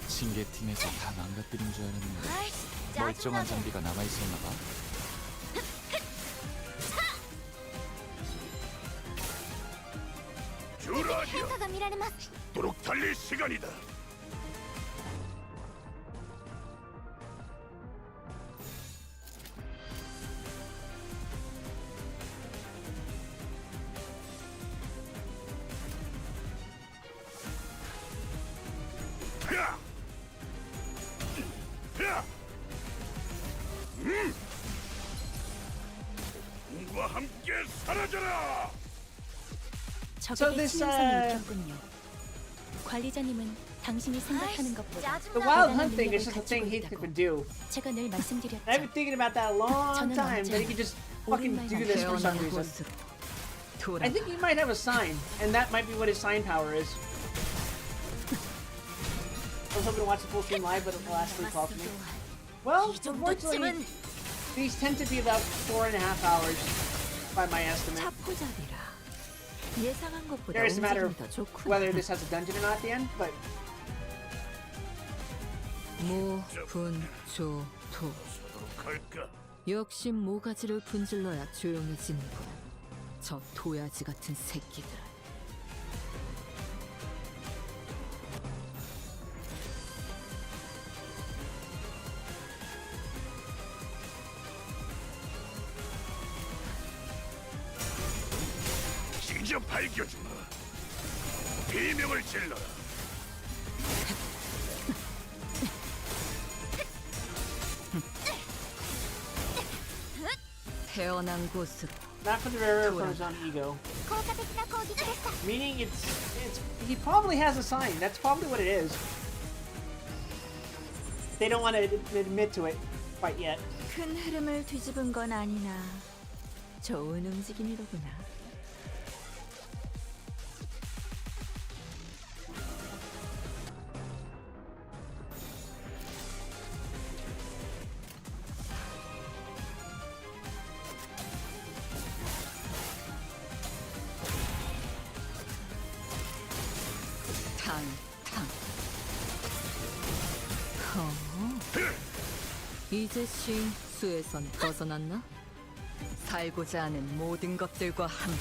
징계팀에서 다 망가뜨린 줄 알았는데 아이씨, 멀쩡한 짜증나네. 장비가 남아있었나 봐. 주라니야.変化が見られます。 도록 달릴 시간이다. 야! 야! 과 함께 사라져라. So 적에게 this, 치명상을 입혔군요. 관리자님은 당신이 생각하는 것보다 The wild 대단한 hunt thing 능력을 is just a thing he 가지고 could do. 제가 늘 말씀드렸죠. I've been thinking about that a long 저는 time, that he could just fucking do this for some 태어난 reason. 곳으로 I 돌아가. think he might have a sign, and that might be what his sign power is. I was hoping to watch the full stream live, but it will last 3 call for me. Well, unfortunately, these tend to be about 4.5 hours, by my estimate. 차포잡이라. 예상한 것보다 There is a matter 움직임이 of 더 좋구나. whether this has a dungeon or not at the end, but 모분조토 서도록 할까? 역시 모가지를 분질러야 조용해지는군. 저 도야지 같은 새끼들. 직접 밝혀주마. 비명을 질러라. 태어난 곳으로 not for the bearer from his own ego. 効果的な攻撃でした。 Meaning he probably has a sign. That's probably what it is. They don't want to admit to it quite yet. 큰 흐름을 뒤집은 건 아니나 좋은 움직임이로구나. 탕탕. 이제 수에선 벗어났나? 살고자 하는 모든 것들과 함께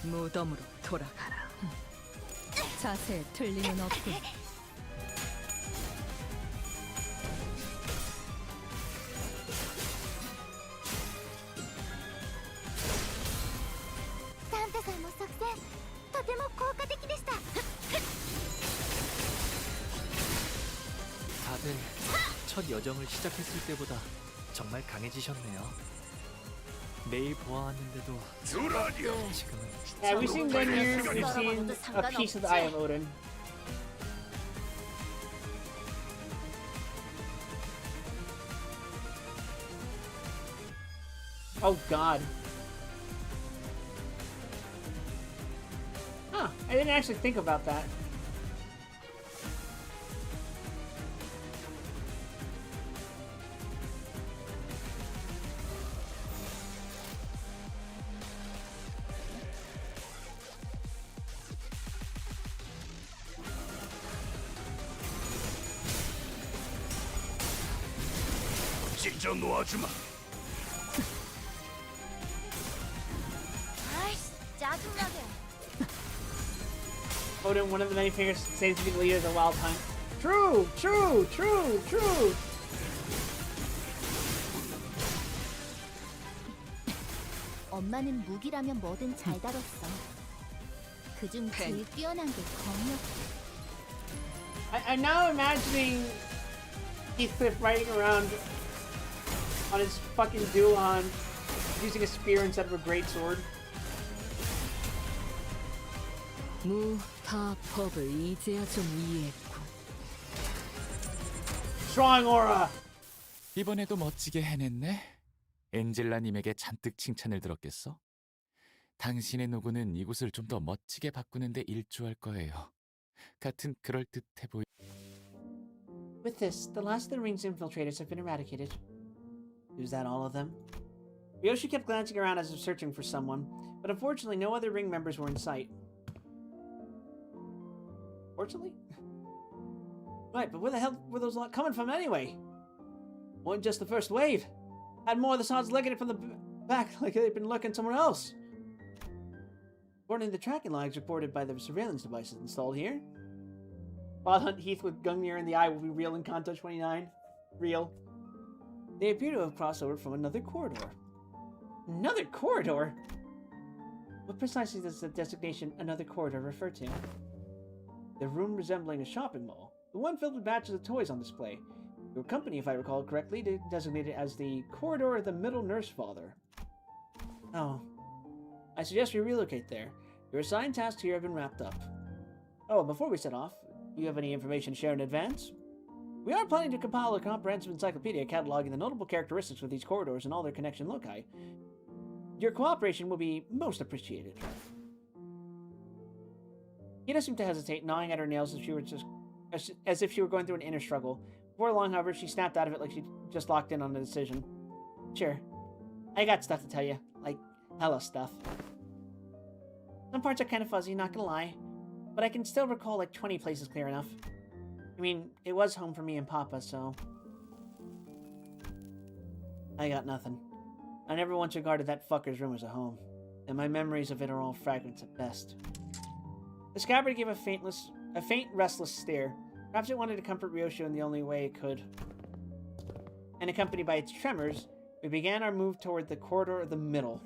무덤으로 돌아가라. 자세에 틀림은 없군.サンタさんの作戦とても効果的でした。 다들 첫 여정을 시작했을 때보다 정말 강해지셨네요. 매일 보아왔는데도 주라니야. 지금은 Yeah, we've seen them here. We've seen a piece of the Eye of Odin. Oh God. Huh, I didn't actually think about that. 찢어 놓아주마. 아이씨, 짜증나게. Odin, one of the many figures says to be the leader of the wild hunt. True, true, true, true. 엄마는 무기라면 뭐든 잘 다뤘어. 그중 제일 뛰어난 게 검이었어. I'm now imagining Heathcliff riding around on his fucking Duan, using a spear instead of a greatsword. 무타법을 이제야 좀 이해했군. Strong aura. 이번에도 멋지게 해냈네. 엔젤라님에게 잔뜩 칭찬을 들었겠어? 당신의 노고는 이곳을 좀 더 멋지게 바꾸는데 일조할 거예요. 같은 그럴듯해 보이. With this, the last of the ring's infiltrators have been eradicated. Is that all of them? Ryoshi kept glancing around as if searching for someone, but unfortunately no other ring members were in sight. Fortunately? Right, but where the hell were those lot coming from anyway? Wasn't just the first wave. Had more of the sods legging it from the back like they'd been looking somewhere else. According to the tracking logs reported by the surveillance devices installed here, Wild Hunt Heath with Gungnir in the eye will be real in Kanto 29. Real. They appear to have crossed over from another corridor. Another corridor? What precisely does the designation another corridor refer to? The room resembling a shopping mall. The one filled with batches of toys on display. Your company, if I recall correctly, designated it as the Corridor of the Middle Nurse Father. Oh. I suggest we relocate there. Your assigned tasks here have been wrapped up. Oh, and before we set off, do you have any information to share in advance? We are planning to compile a comprehensive encyclopedia cataloging the notable characteristics of these corridors and all their connection loci. Your cooperation will be most appreciated. Hida seemed to hesitate, gnawing at her nails as if she were going through an inner struggle. Before long, however, she snapped out of it like she just locked in on a decision. Sure. I got stuff to tell you. Like, hella stuff. Some parts are kind of fuzzy, not gonna lie. But I can still recall like 20 places clear enough. I mean, it was home for me and Papa, so... I got nothing. I never once regarded that fucker's room as a home. And my memories of it are all fragments at best. The scabbard gave a faint, restless stare. Perhaps it wanted to comfort Ryoshi in the only way it could. And accompanied by its tremors, we began our move toward the corridor of the middle.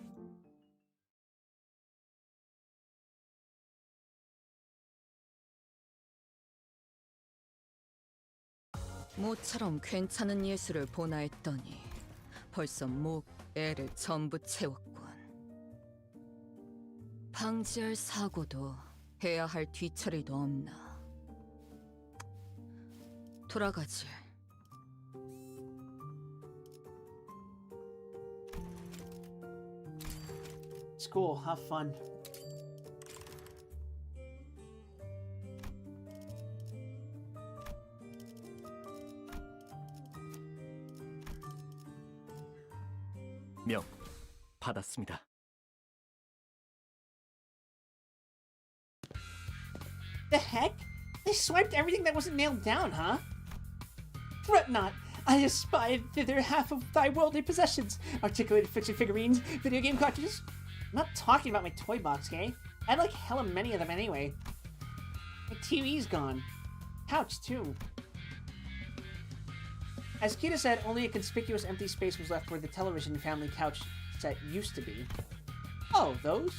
모처럼 괜찮은 예술을 보나 했더니 벌써 목, 애를 전부 채웠군. 방지할 사고도 해야 할 뒤처리도 없나. 돌아가지. It's cool. Have fun. 명 받았습니다. The heck? They swiped everything that wasn't nailed down, huh? Fret not. I espied thither half of thy worldly possessions. Articulated fiction figurines, video game cartridges. I'm not talking about my toy box, okay? I had like hella many of them anyway. My TV's gone. Couch, too. As Kita said, only a conspicuous empty space was left where the television family couch set used to be. Oh, those?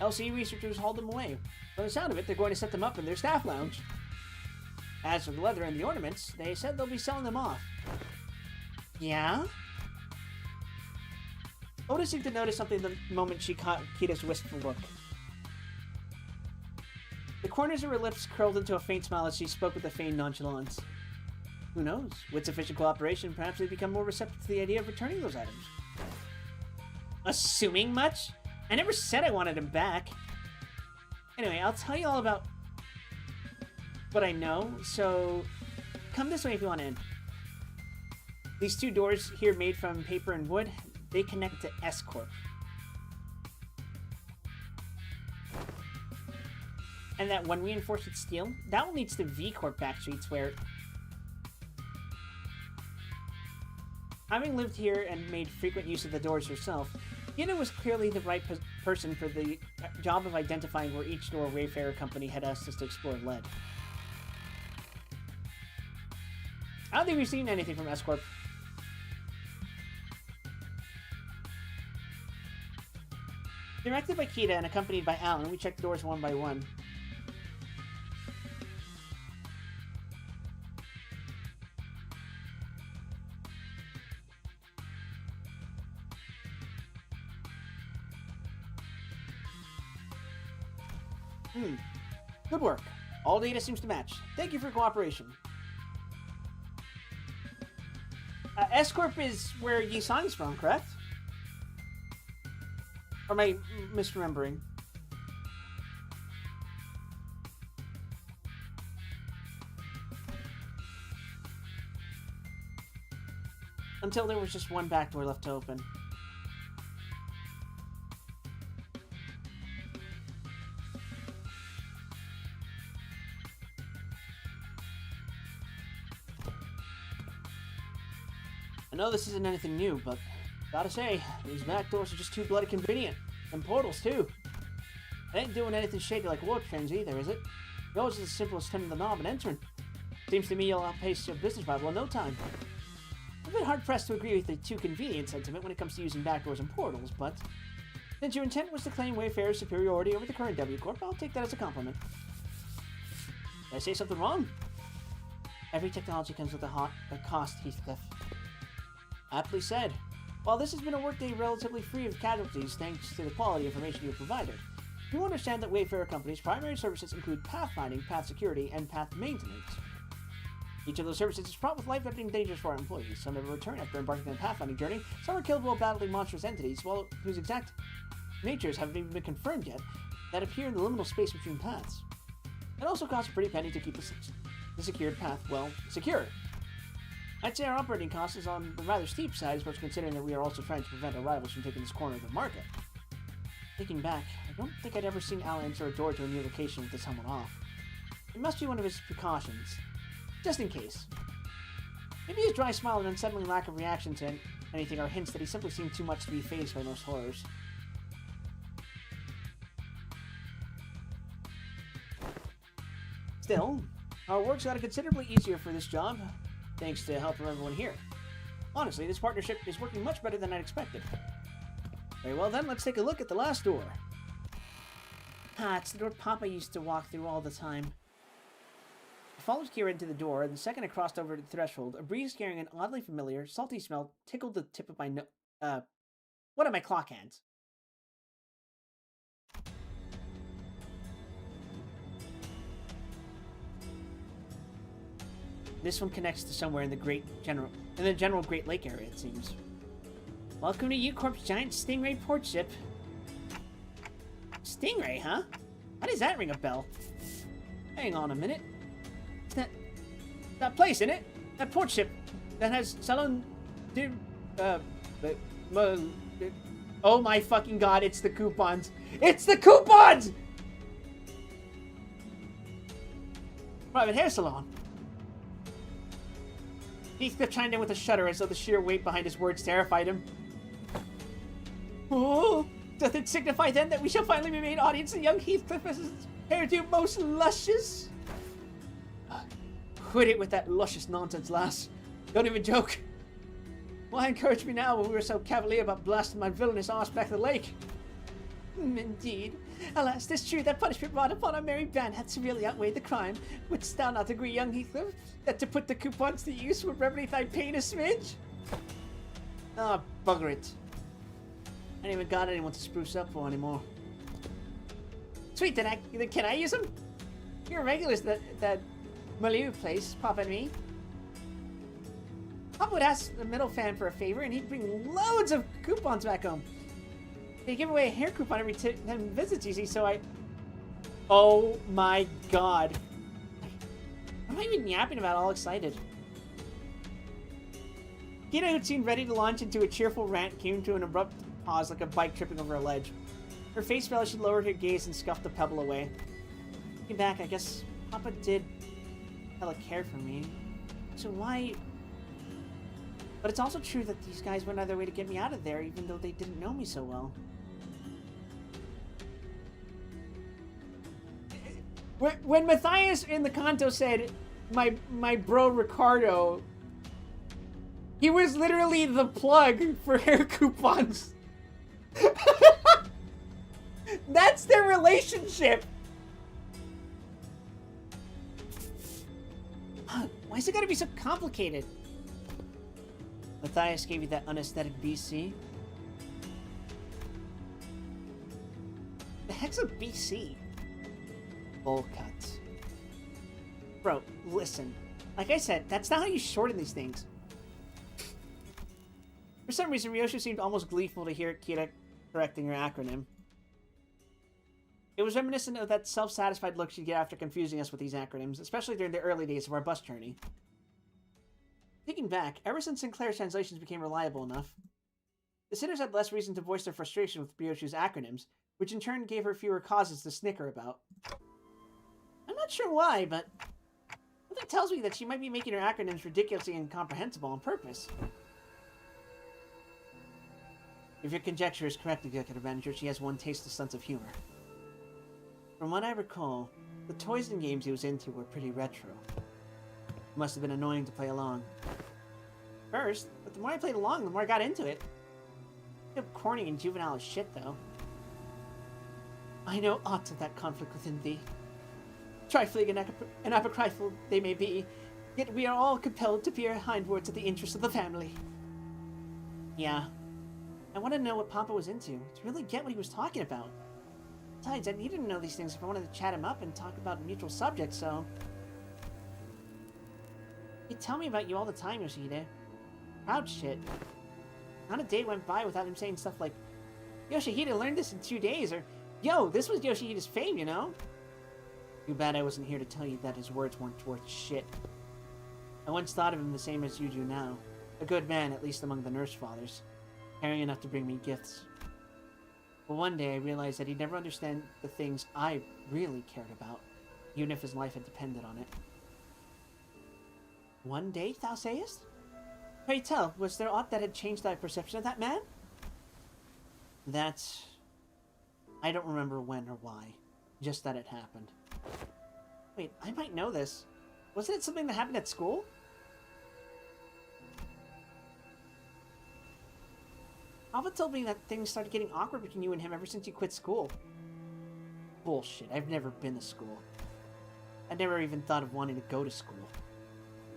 LCE researchers hauled them away. From the sound of it, they're going to set them up in their staff lounge. As for the leather and the ornaments, they said they'll be selling them off. Yeah? Oda seemed to notice something the moment she caught Kita's wistful look. The corners of her lips curled into a faint smile as she spoke with a feigned nonchalance. Who knows? With sufficient cooperation, perhaps they'd become more receptive to the idea of returning those items. Assuming much? I never said I wanted them back. Anyway, I'll tell you all about what I know, so come this way if you want in. These two doors here made from paper and wood, they connect to S-Corp. And that one reinforced with steel, that one leads to V-Corp back streets where... Having lived here and made frequent use of the doors herself, Gina was clearly the right person for the job of identifying where each door Wayfarer Company had asked us to explore led. I don't think we've seen anything from S-Corp. Directed by Kita and accompanied by Alan, we checked the doors one by one. Good work. All data seems to match. Thank you for your cooperation. S-Corp is where Yi-san's from, correct? Or am I misremembering? Until there was just one back door left to open. I know this isn't anything new, but gotta say, these back doors are just too bloody convenient. And portals, too. It ain't doing anything shady like warp trains either, is it? Yours is as simple as turning the knob and entering. Seems to me you'll outpace your business rival in no time. I'm a bit hard-pressed to agree with the too convenient sentiment when it comes to using back doors and portals, but since your intent was to claim Wayfarer's superiority over the current W Corp, I'll take that as a compliment. Did I say something wrong? Every technology comes with a cost, Heathcliff. Aptly said. While this has been a workday relatively free of casualties thanks to the quality information you have provided, you understand that Wayfarer Company's primary services include pathfinding, path security, and path maintenance. Each of those services is fraught with life-threatening dangers for our employees. Some never return after embarking on a pathfinding journey, some are killed while battling monstrous entities, whose exact natures haven't even been confirmed yet, that appear in the liminal space between paths. It also costs a pretty penny to keep the secured path, well, secure. I'd say our operating cost is on the rather steep side, especially considering that we are also trying to prevent our rivals from taking this corner of the market. Thinking back, I don't think I'd ever seen Al enter a door to a new location with his helmet off. It must be one of his precautions. Just in case. Maybe his dry smile and unsettling lack of reaction to anything are hints that he simply seemed too much to be fazed by most horrors. Still, our work's got it considerably easier for this job, thanks to the help from everyone here. Honestly, this partnership is working much better than I'd expected. Very well then, let's take a look at the last door. Ah, it's the door Papa used to walk through all the time. I followed Kira into the door, and the second I crossed over the threshold, a breeze carrying an oddly familiar, salty smell tickled the tip of my one of my clock hands. This one connects to somewhere in the general Great Lake area, it seems. Welcome to U-Corp's giant Stingray port ship. Stingray, huh? How does that ring a bell? Hang on a minute. It's that place, isn't it? That port ship that has Salon... Oh my fucking god, it's the coupons! It's the coupons! Private hair salon. Heathcliff chimed in with a shudder as though the sheer weight behind his words terrified him. Oh, doth it signify then that we shall finally be made audience of young Heathcliff as his hairdo most luscious? Quit it with that luscious nonsense, lass. Don't even joke. Why encourage me now when we were so cavalier about blasting my villainous arse back to the lake? Indeed. Alas, 'tis true that punishment brought upon our merry band hath severely outweighed the crime. Wouldst thou not agree, young Heathcliff, that to put the coupons to use would remedy thy pain a smidge? Ah, bugger it. I ain't even got anyone to spruce up for anymore. Sweet, then can I use them? You're regulars at that Milieu place, Papa and me. Papa would ask the middle fan for a favor, and he'd bring loads of coupons back home. They give away a hair coupon every 10 visits, you see, so I... Oh my god. What am I even yapping about, all excited? Kita, who'd seemed ready to launch into a cheerful rant, came to an abrupt pause like a bike tripping over a ledge. Her face fell as she lowered her gaze and scuffed the pebble away. Looking back, I guess Papa did hella care for me. So why... But it's also true that these guys went out of their way to get me out of there, even though they didn't know me so well. When Matthias in the Kanto said, my bro Ricardo, he was literally the plug for hair coupons. That's their relationship. Why is it gotta be so complicated? Matthias gave you that unaesthetic BC? The heck's a BC? Bowl cut. Bro, listen. Like I said, that's not how you shorten these things. For some reason, Ryoshu seemed almost gleeful to hear Kira correcting her acronym. It was reminiscent of that self-satisfied look she'd get after confusing us with these acronyms, especially during the early days of our bus journey. Thinking back, ever since Sinclair's translations became reliable enough, the sitters had less reason to voice their frustration with Ryoshu's acronyms, which in turn gave her fewer causes to snicker about. I'm not sure why, but something tells me that she might be making her acronyms ridiculously incomprehensible on purpose. If your conjecture is correct, Executive Manager, she has one tasteless sense of humor. From what I recall, the toys and games he was into were pretty retro. It must have been annoying to play along. First, but the more I played along, the more I got into it. It was corny and juvenile as shit, though. I know aught of that conflict within thee. Trifling and apocryphal they may be, yet we are all compelled to peer hindwards at the interests of the family. Yeah. I want to know what Papa was into, to really get what he was talking about. Besides, I needed to know these things if I wanted to chat him up and talk about mutual subjects, so... He'd tell me about you all the time, Yoshihide. Proud shit. Not a day went by without him saying stuff like, Yoshihide learned this in 2 days, or, yo, this was Yoshihide's fame, you know? Too bad I wasn't here to tell you that his words weren't worth shit. I once thought of him the same as you do now. A good man, at least among the nurse fathers. Caring enough to bring me gifts. But one day I realized that he'd never understand the things I really cared about, even if his life had depended on it. One day, thou sayest? Pray tell, was there aught that had changed thy perception of that man? That... I don't remember when or why. Just that it happened. Wait, I might know this. Wasn't it something that happened at school? Alva told me that things started getting awkward between you and him ever since you quit school. Bullshit, I've never been to school. I never even thought of wanting to go to school.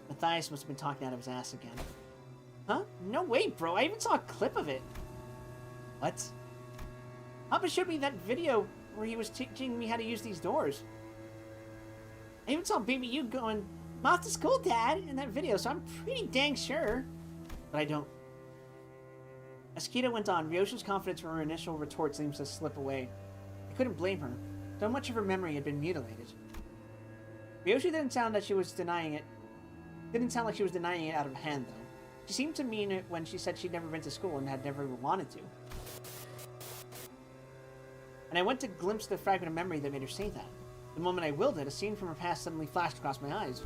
Matthias must have been talking out of his ass again. Huh? No way, bro, I even saw a clip of it. What? Papa showed me that video where he was teaching me how to use these doors. I even saw Baby You going, "I'm off to school, Dad," in that video, so I'm pretty dang sure. But I don't. As Kita went on, Ryoshu's confidence from her initial retort seems to slip away. I couldn't blame her. So much of her memory had been mutilated. Ryoshu didn't sound like she was denying it out of hand, though. She seemed to mean it when she said she'd never been to school and had never wanted to. And I went to glimpse the fragment of memory that made her say that. The moment I willed it, a scene from her past suddenly flashed across my eyes.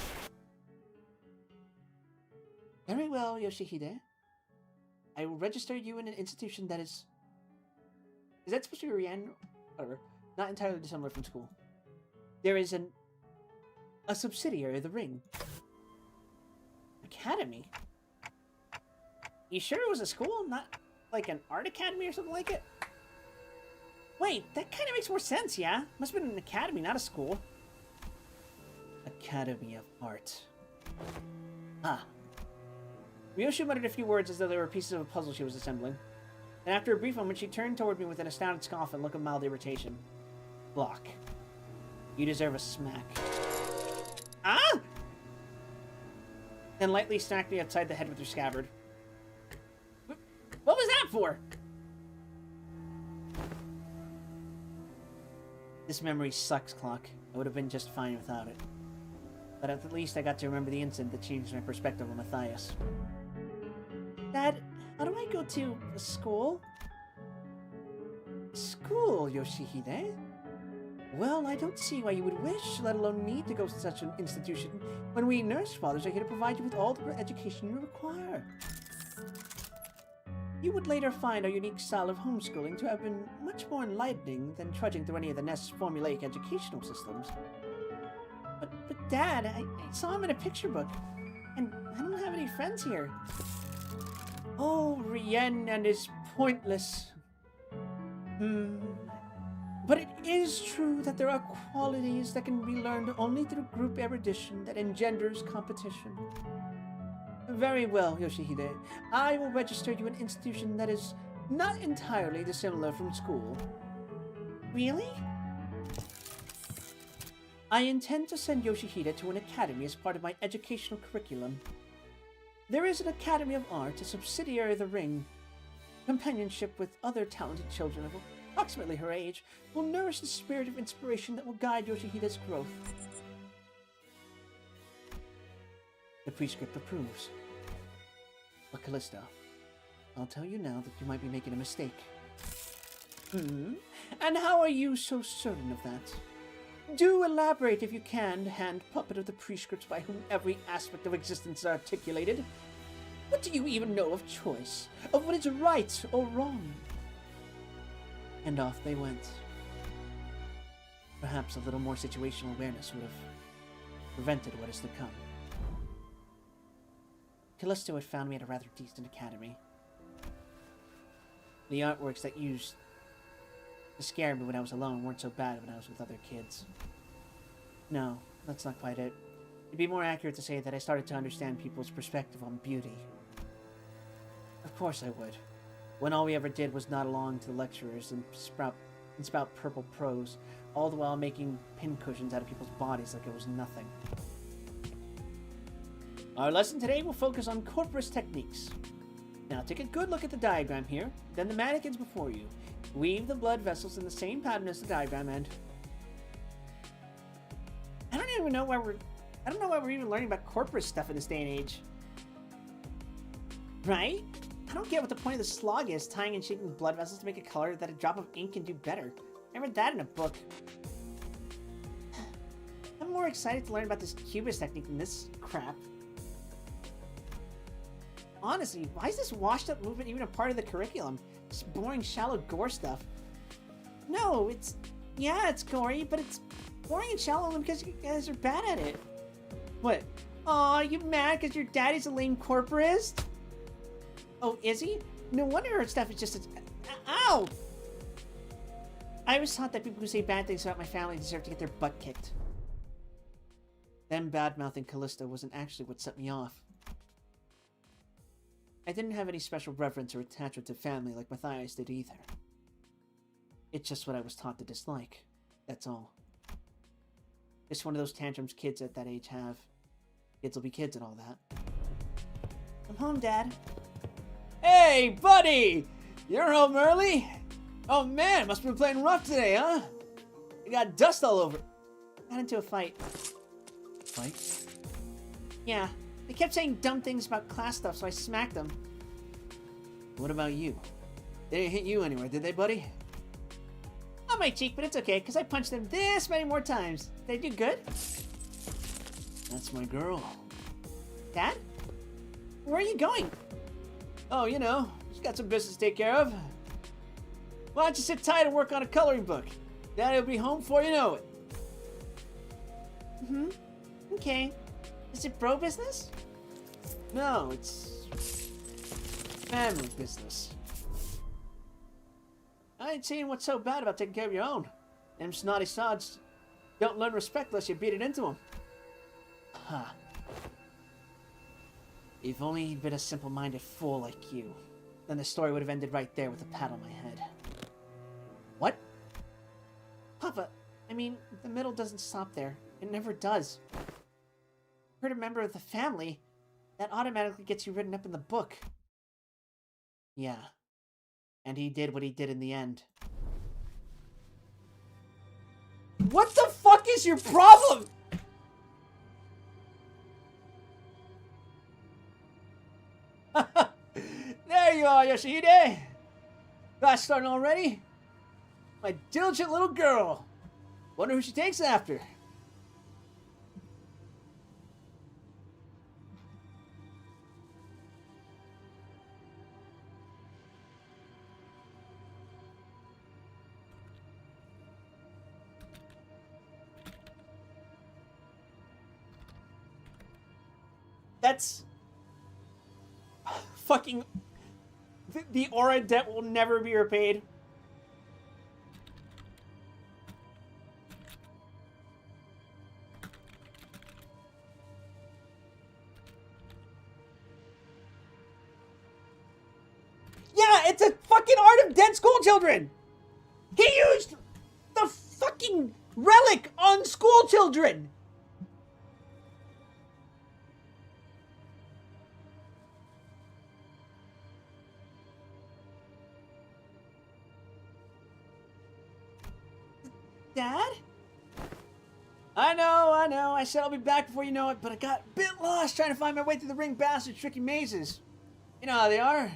Very well, Yoshihide. I will register you in an institution that is... Is that supposed to be Rian? Whatever. Not entirely dissimilar from school. There is a subsidiary of the Ring. Academy? You sure it was a school? Not like an art academy or something like it? Wait, that kind of makes more sense, yeah? Must have been an academy, not a school. Academy of Art. Ah. Ryoshu muttered a few words as though they were pieces of a puzzle she was assembling. And after a brief moment, she turned toward me with an astounded scoff and look of mild irritation. Block. You deserve a smack. Ah! Then lightly smacked me upside the head with her scabbard. What was that for? This memory sucks, Clock. I would have been just fine without it. But at least I got to remember the incident that changed my perspective on Matthias. Dad, how do I go to school? School, Yoshihide? Well, I don't see why you would wish, let alone need to go to such an institution, when we nurse fathers are here to provide you with all the education you require. You would later find our unique style of homeschooling to have been much more enlightening than trudging through any of the nest's formulaic educational systems. But Dad, I saw him in a picture book, and I don't have any friends here. Oh, Rien and his pointless. But it is true that there are qualities that can be learned only through group erudition that engenders competition. Very well, Yoshihide. I will register you in an institution that is not entirely dissimilar from school. Really? I intend to send Yoshihide to an academy as part of my educational curriculum. There is an Academy of Art, a subsidiary of the Ring. Companionship with other talented children of approximately her age will nourish the spirit of inspiration that will guide Yoshihide's growth. The prescript approves. But Callisto, I'll tell you now that you might be making a mistake. And how are you so certain of that? Do elaborate if you can, hand puppet of the prescripts by whom every aspect of existence is articulated. What do you even know of choice? Of what is right or wrong? And off they went. Perhaps a little more situational awareness would have prevented what is to come. Callisto had found me at a rather decent academy. The artworks that used to scare me when I was alone weren't so bad when I was with other kids. No, that's not quite it. It'd be more accurate to say that I started to understand people's perspective on beauty. Of course I would, when all we ever did was nod along to the lecturers and spout purple prose, all the while making pincushions out of people's bodies like it was nothing. Our lesson today will focus on corporous techniques. Now take a good look at the diagram here, then the mannequins before you. Weave the blood vessels in the same pattern as the diagram and... I don't know why we're even learning about corporate stuff in this day and age. Right? I don't get what the point of the slog is, tying and shaping blood vessels to make a color that a drop of ink can do better. I read that in a book. I'm more excited to learn about this cubist technique than this crap. Honestly, why is this washed up movement even a part of the curriculum? This boring, shallow gore stuff. No, it's gory, but it's boring and shallow because you guys are bad at it. What? Aw, you mad because your daddy's a lame corporist? Oh, is he? No wonder her stuff is just ow! I was taught that people who say bad things about my family deserve to get their butt kicked. Them bad-mouthing Callisto wasn't actually what set me off. I didn't have any special reverence or attachment to family like Matthias did either. It's just what I was taught to dislike. That's all. It's one of those tantrums kids at that age have. Kids will be kids and all that. I'm home, Dad. Hey, buddy! You're home early? Oh man, must have been playing rough today, huh? You got dust all over. Got into a fight. Fight? Yeah. They kept saying dumb things about class stuff, so I smacked them. What about you? They didn't hit you anywhere, did they, buddy? On my cheek, but it's okay, because I punched them this many more times. Did I do good? That's my girl. Dad? Where are you going? Oh, you know, just got some business to take care of. Why don't you sit tight and work on a coloring book? Daddy will be home before you know it. Okay. Is it bro business? No, it's family business. I ain't seeing what's so bad about taking care of your own. Them snotty sods don't learn respect unless you beat it into them. Ha. If only he'd been a simple-minded fool like you, then the story would have ended right there with a pat on my head. What? Papa, I mean, the middle doesn't stop there. It never does. Hurt a member of the family, that automatically gets you written up in the book. Yeah. And he did what he did in the end. What the fuck is your problem? There you are, Yoshihide. Class starting already? My diligent little girl. Wonder who she takes after. That's fucking the aura debt will never be repaid. Yeah, it's a fucking art of dead school children. He used the fucking relic on school children. Dad? I know. I said I'll be back before you know it, but I got a bit lost trying to find my way through the ring bastard's tricky mazes. You know how they are.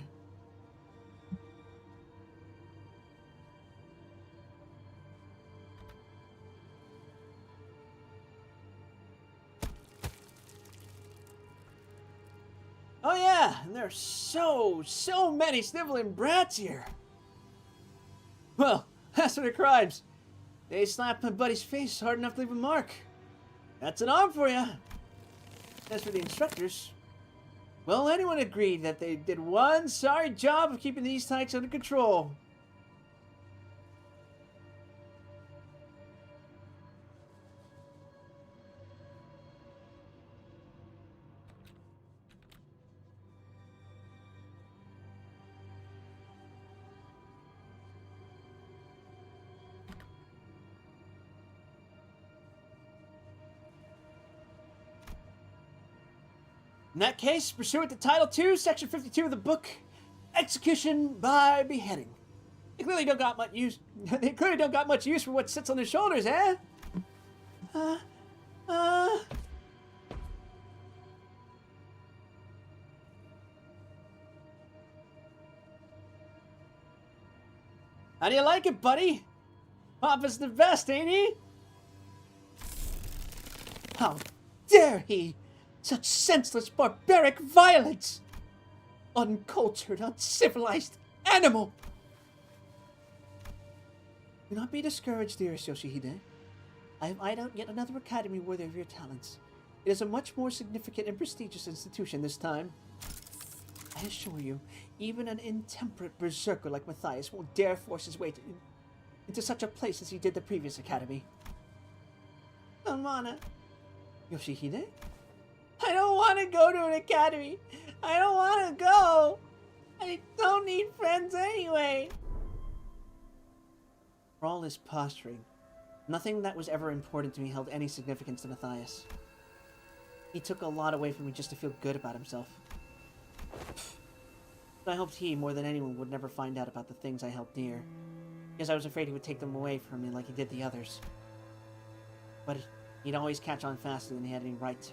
Oh yeah, and there's so many sniveling brats here. Well, that's what it crimes. They slapped my buddy's face hard enough to leave a mark. That's an arm for you. As for the instructors, well, anyone agreed that they did one sorry job of keeping these tykes under control. In that case, pursuant to Title 2, Section 52 of the book, execution by beheading. They clearly don't got much use. They clearly don't got much use for what sits on their shoulders, eh? How do you like it, buddy? Papa's the best, ain't he? How dare he! Such senseless, barbaric violence! Uncultured, uncivilized animal! Do not be discouraged, dearest Yoshihide. I have eyed out yet another academy worthy of your talents. It is a much more significant and prestigious institution this time. I assure you, even an intemperate berserker like Matthias won't dare force his way into such a place as he did the previous academy. Amana. Yoshihide? I don't want to go to an academy. I don't want to go. I don't need friends anyway. For all his posturing, nothing that was ever important to me held any significance to Matthias. He took a lot away from me just to feel good about himself. But I hoped he, more than anyone, would never find out about the things I held dear, because I was afraid he would take them away from me like he did the others. But he'd always catch on faster than he had any right to.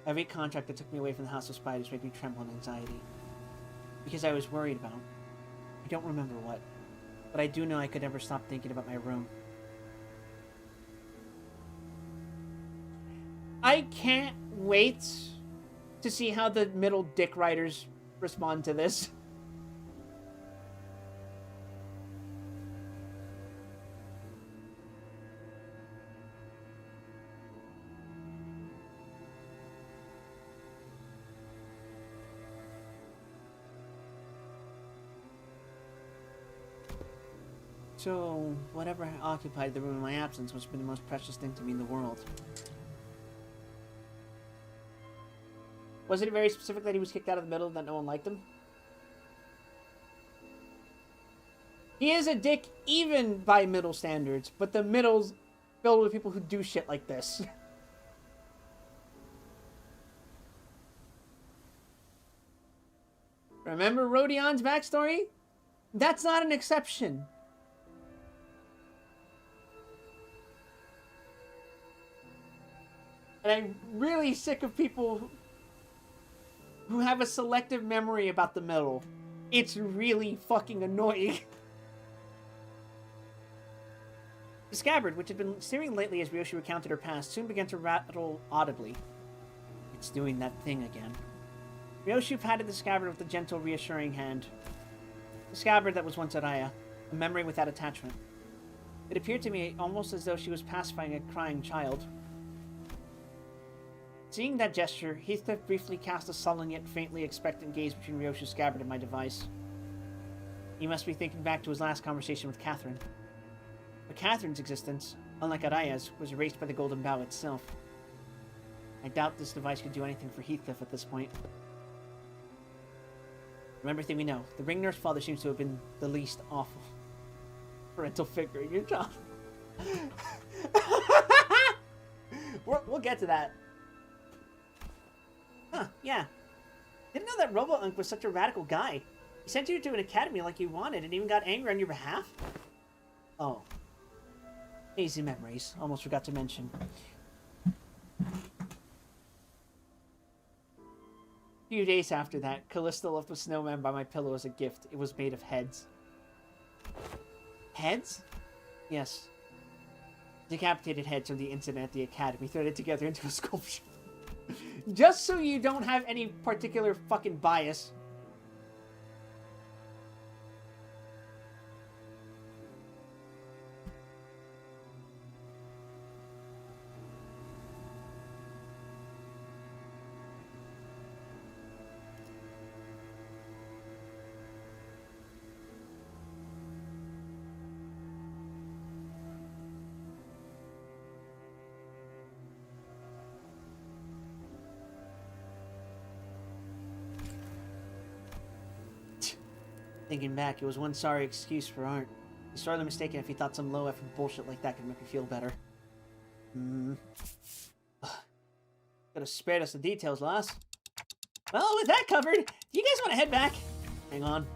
Every contract that took me away from the House of Spiders made me tremble in anxiety. Because I was worried about. I don't remember what. But I do know I could never stop thinking about my room. I can't wait to see how the middle dick writers respond to this. So, whatever occupied the room in my absence must have been the most precious thing to me in the world. Was it very specific that he was kicked out of the middle and that no one liked him? He is a dick even by middle standards, but the middle's filled with people who do shit like this. Remember Rodion's backstory? That's not an exception. And I'm really sick of people who have a selective memory about the middle. It's really fucking annoying. The scabbard, which had been staring lately as Ryoshi recounted her past, soon began to rattle audibly. It's doing that thing again. Ryoshi patted the scabbard with a gentle, reassuring hand. The scabbard that was once Araya, a memory without attachment. It appeared to me almost as though she was pacifying a crying child. Seeing that gesture, Heathcliff briefly cast a sullen yet faintly expectant gaze between Ryoshu's scabbard and my device. He must be thinking back to his last conversation with Catherine. But Catherine's existence, unlike Araya's, was erased by the Golden Bough itself. I doubt this device could do anything for Heathcliff at this point. From everything we know, the ring nurse father seems to have been the least awful parental figure in your job. We'll get to that. Huh, yeah. Didn't know that Robo-Unk was such a radical guy. He sent you to an academy like you wanted and even got angry on your behalf? Oh. Hazy memories. Almost forgot to mention. A few days after that, Callista left the snowman by my pillow as a gift. It was made of heads. Heads? Yes. Decapitated heads from the incident at the academy, threaded together into a sculpture. Just so you don't have any particular fucking bias. Thinking back, it was one sorry excuse for Arndt. He's sorely mistaken if he thought some low-effort bullshit like that could make me feel better. Could have spared us the details, lass. Well, with that covered, do you guys want to head back? Hang on.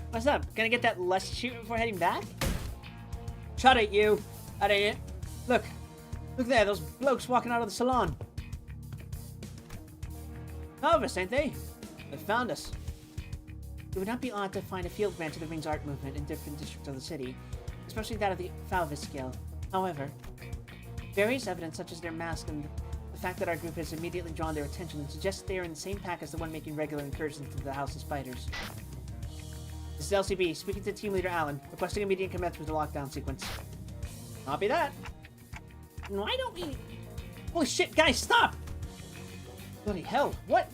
What's up? Gonna get that lust shoot before heading back? Shut it, you. That ain't it. Look. Look there, those blokes walking out of the salon. Elvis, ain't they? They found us. It would not be odd to find a field branch of the Ring's art movement in different districts of the city, especially that of the Falvis scale. However, various evidence such as their mask and the fact that our group has immediately drawn their attention suggests they are in the same pack as the one making regular incursions into the House of Spiders. This is LCB, speaking to Team Leader Alan, requesting immediate commencement with the lockdown sequence. Copy that. Why don't we... Holy shit, guys, stop! Bloody hell, what?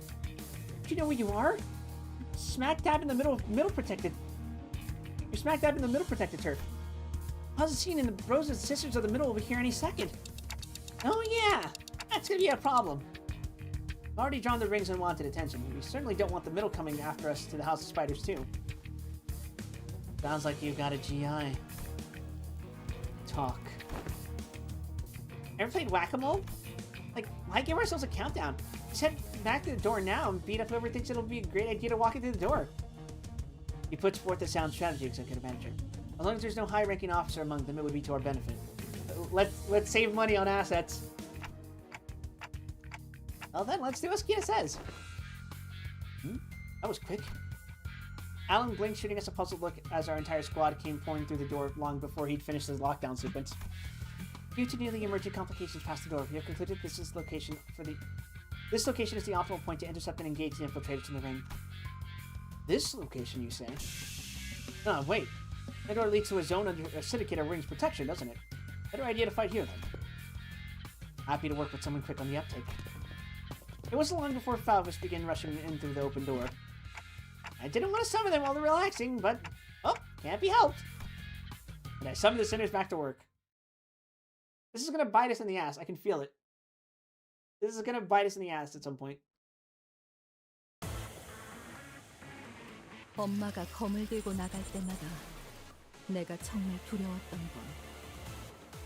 Do you know where you are? Smack dab in the middle protected. You're smack dab in the middle protected turf. How's the scene in the Bros and Sisters of the Middle over here any second? Oh yeah, that's gonna be a problem. I've already drawn the Ring's unwanted attention. We certainly don't want the middle coming after us to the House of Spiders too. Sounds like you've got a GI. Talk. Ever played Whack-A-Mole? Like, why give ourselves a countdown? Just head back to the door now and beat up whoever thinks it'll be a great idea to walk into the door. He puts forth a sound strategy, Executive Manager. As long as there's no high-ranking officer among them, it would be to our benefit. Let's save money on assets. Well then, let's do what Skeeta says. That was quick. Alan blinked, shooting us a puzzled look as our entire squad came pouring through the door long before he'd finished his lockdown sequence. Due to newly emerging complications past the door, we have concluded this location is the optimal point to intercept and engage the infiltrators in the Ring. This location, you say? Oh, wait. That door leads to a zone under a syndicate of Ring's protection, doesn't it? Better idea to fight here, then. Happy to work with someone quick on the uptake. It wasn't long before Falvis began rushing in through the open door. I didn't want to summon them while they're relaxing, but, oh, can't be helped. And I summoned the sinners back to work. This is going to bite us in the ass. I can feel it. This is going to bite us in the ass at some point. 엄마가 검을 들고 나갈 때마다 내가 정말 두려웠던 건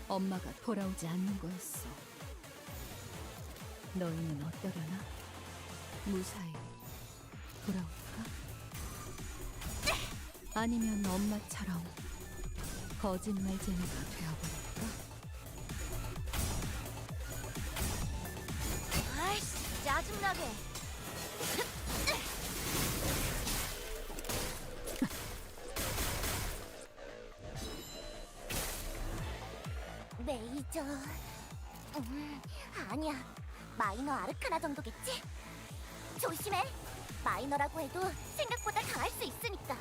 엄마가 돌아오지 않는 거였어. 너희는 어떠려나? 무사히 돌아올까? 아니면 엄마처럼 거짓말쟁이가 되어버릴까? 아이씨, 짜증나게. 메이저. 아니야. 마이너 아르카나 정도겠지? 조심해. 마이너라고 해도 생각보다 강할 수 있으니까.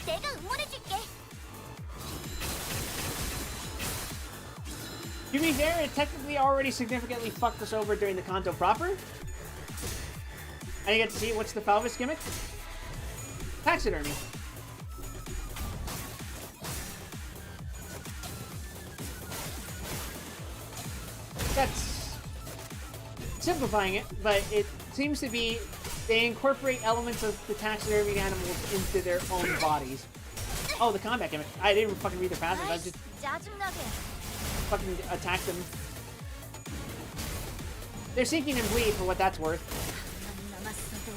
내가 응원해줄게. To be fair, it technically already significantly fucked us over during the Kanto proper. I get to see what's the Falvis gimmick? Taxidermy. That's simplifying it, but it seems to be they incorporate elements of the taxidermy animals into their own bodies. Oh, the combat gimmick. I didn't even fucking read the passage. I just 짜증나게. fucking attacked them. They're sinking in bleed for what that's worth. 남았어도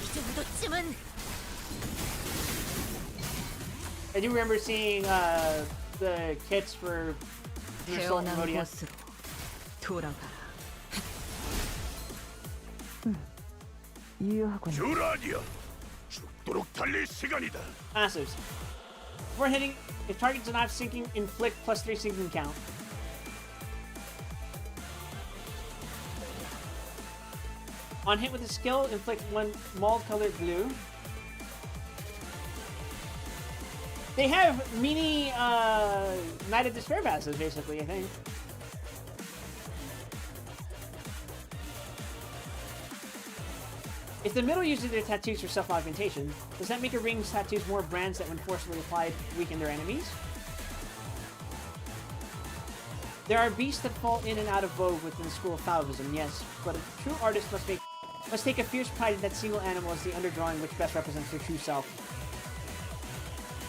이 정도쯤은. I do remember seeing the kits for Meursault and 태어난 Emotes. 곳으로 돌아가라. 유효하군. 주라디야, 죽도록 달릴 시간이다. Passives. Before hitting, if targets are not sinking, inflict +3 sinking count. On hit with a skill, inflict 1 mold-colored blue. They have mini Night of Despair passives, basically, I think. If the middle uses their tattoos for self-augmentation, does that make a ring's tattoos more brands that when forcibly applied weaken their enemies? There are beasts that fall in and out of vogue within the school of Falvism, yes, but a true artist must take a fierce pride in that single animal as the underdrawing which best represents their true self.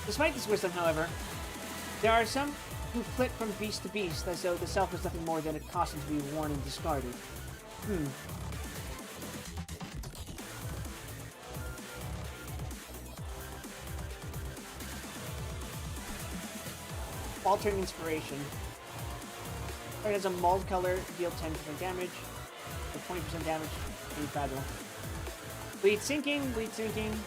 Despite this wisdom, however, there are some who flit from beast to beast as though the self is nothing more than a costume to be worn and discarded. Altering Inspiration. It has a mold color, deal 10% damage, or 20% damage, and fragile. Bleed sinking, bleed sinking.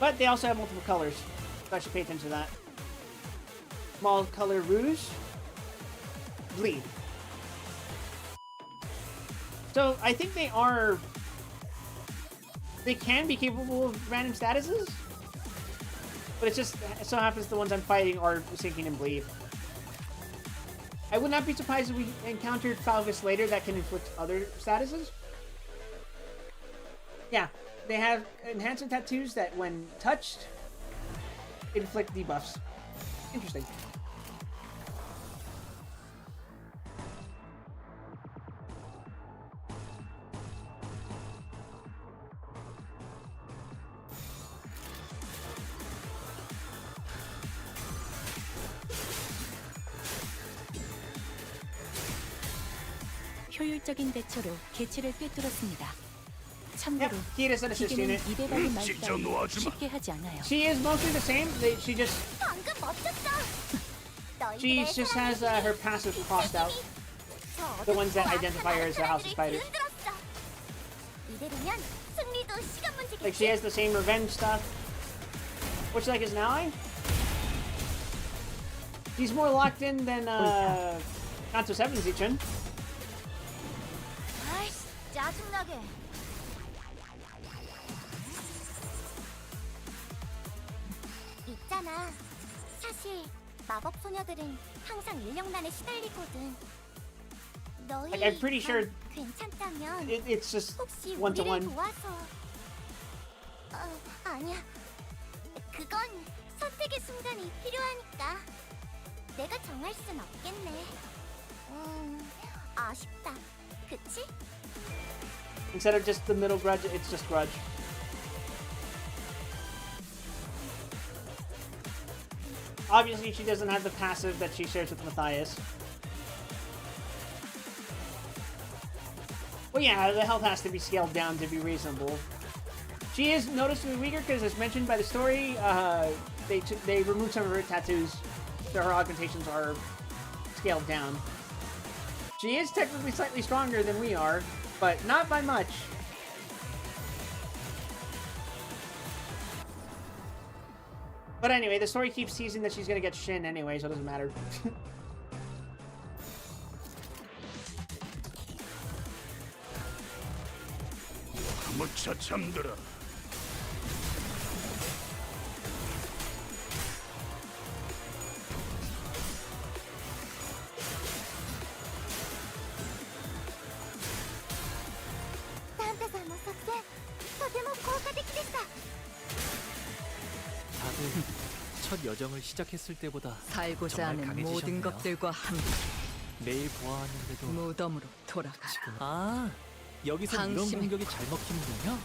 But they also have multiple colors, so I should pay attention to that. Mold color rouge. Bleed. So I think they can be capable of random statuses, but it just so happens the ones I'm fighting are sinking and bleed. I would not be surprised if we encountered Falvis later that can inflict other statuses. Yeah, they have enhancement tattoos that when touched, inflict debuffs. Interesting. 효율적인 대처로 개체를 꿰뚫었습니다. 참고로 Yep, Kira's an assist 기계는 unit. 입에 박은 말 진짜 따위 놓아주마. 쉽게 하지 않아요. She is mostly the same. She just 방금 멋졌어. just has her passive crossed out. The ones that identify her as a House of Spiders. 이대로면 승리도 시간 문제겠지. Like she has the same revenge stuff, which like is an ally. She's more locked in than Kanto 7's Ichun. 아이씨, 짜증나게. 있잖아. 사실 마법 소녀들은 항상 인력난에 시달리거든. 너희 Like, I'm pretty sure 괜찮다면 It's just 혹시 one to 우리를 one. 도와서 아니야. 그건 선택의 순간이 필요하니까. 내가 정할 순 없겠네. 아쉽다. 그치? Instead of just the middle grudge, it's just grudge. Obviously, she doesn't have the passive that she shares with Matthias. Well, yeah, the health has to be scaled down to be reasonable. She is noticeably weaker because, as mentioned by the story, they removed some of her tattoos, so her augmentations are scaled down. She is technically slightly stronger than we are, but not by much. But anyway, the story keeps teasing that she's gonna get Shin anyway, so it doesn't matter. 무차 잠들어. 다들 첫 여정을 시작했을 때보다 살고자 정말 하는 강해지셨네요. 모든 것들과 함께 매일 보아왔는데도 무덤으로 돌아가라. 지금 여기서 이런 당신의 공격이 잘 먹히는군요.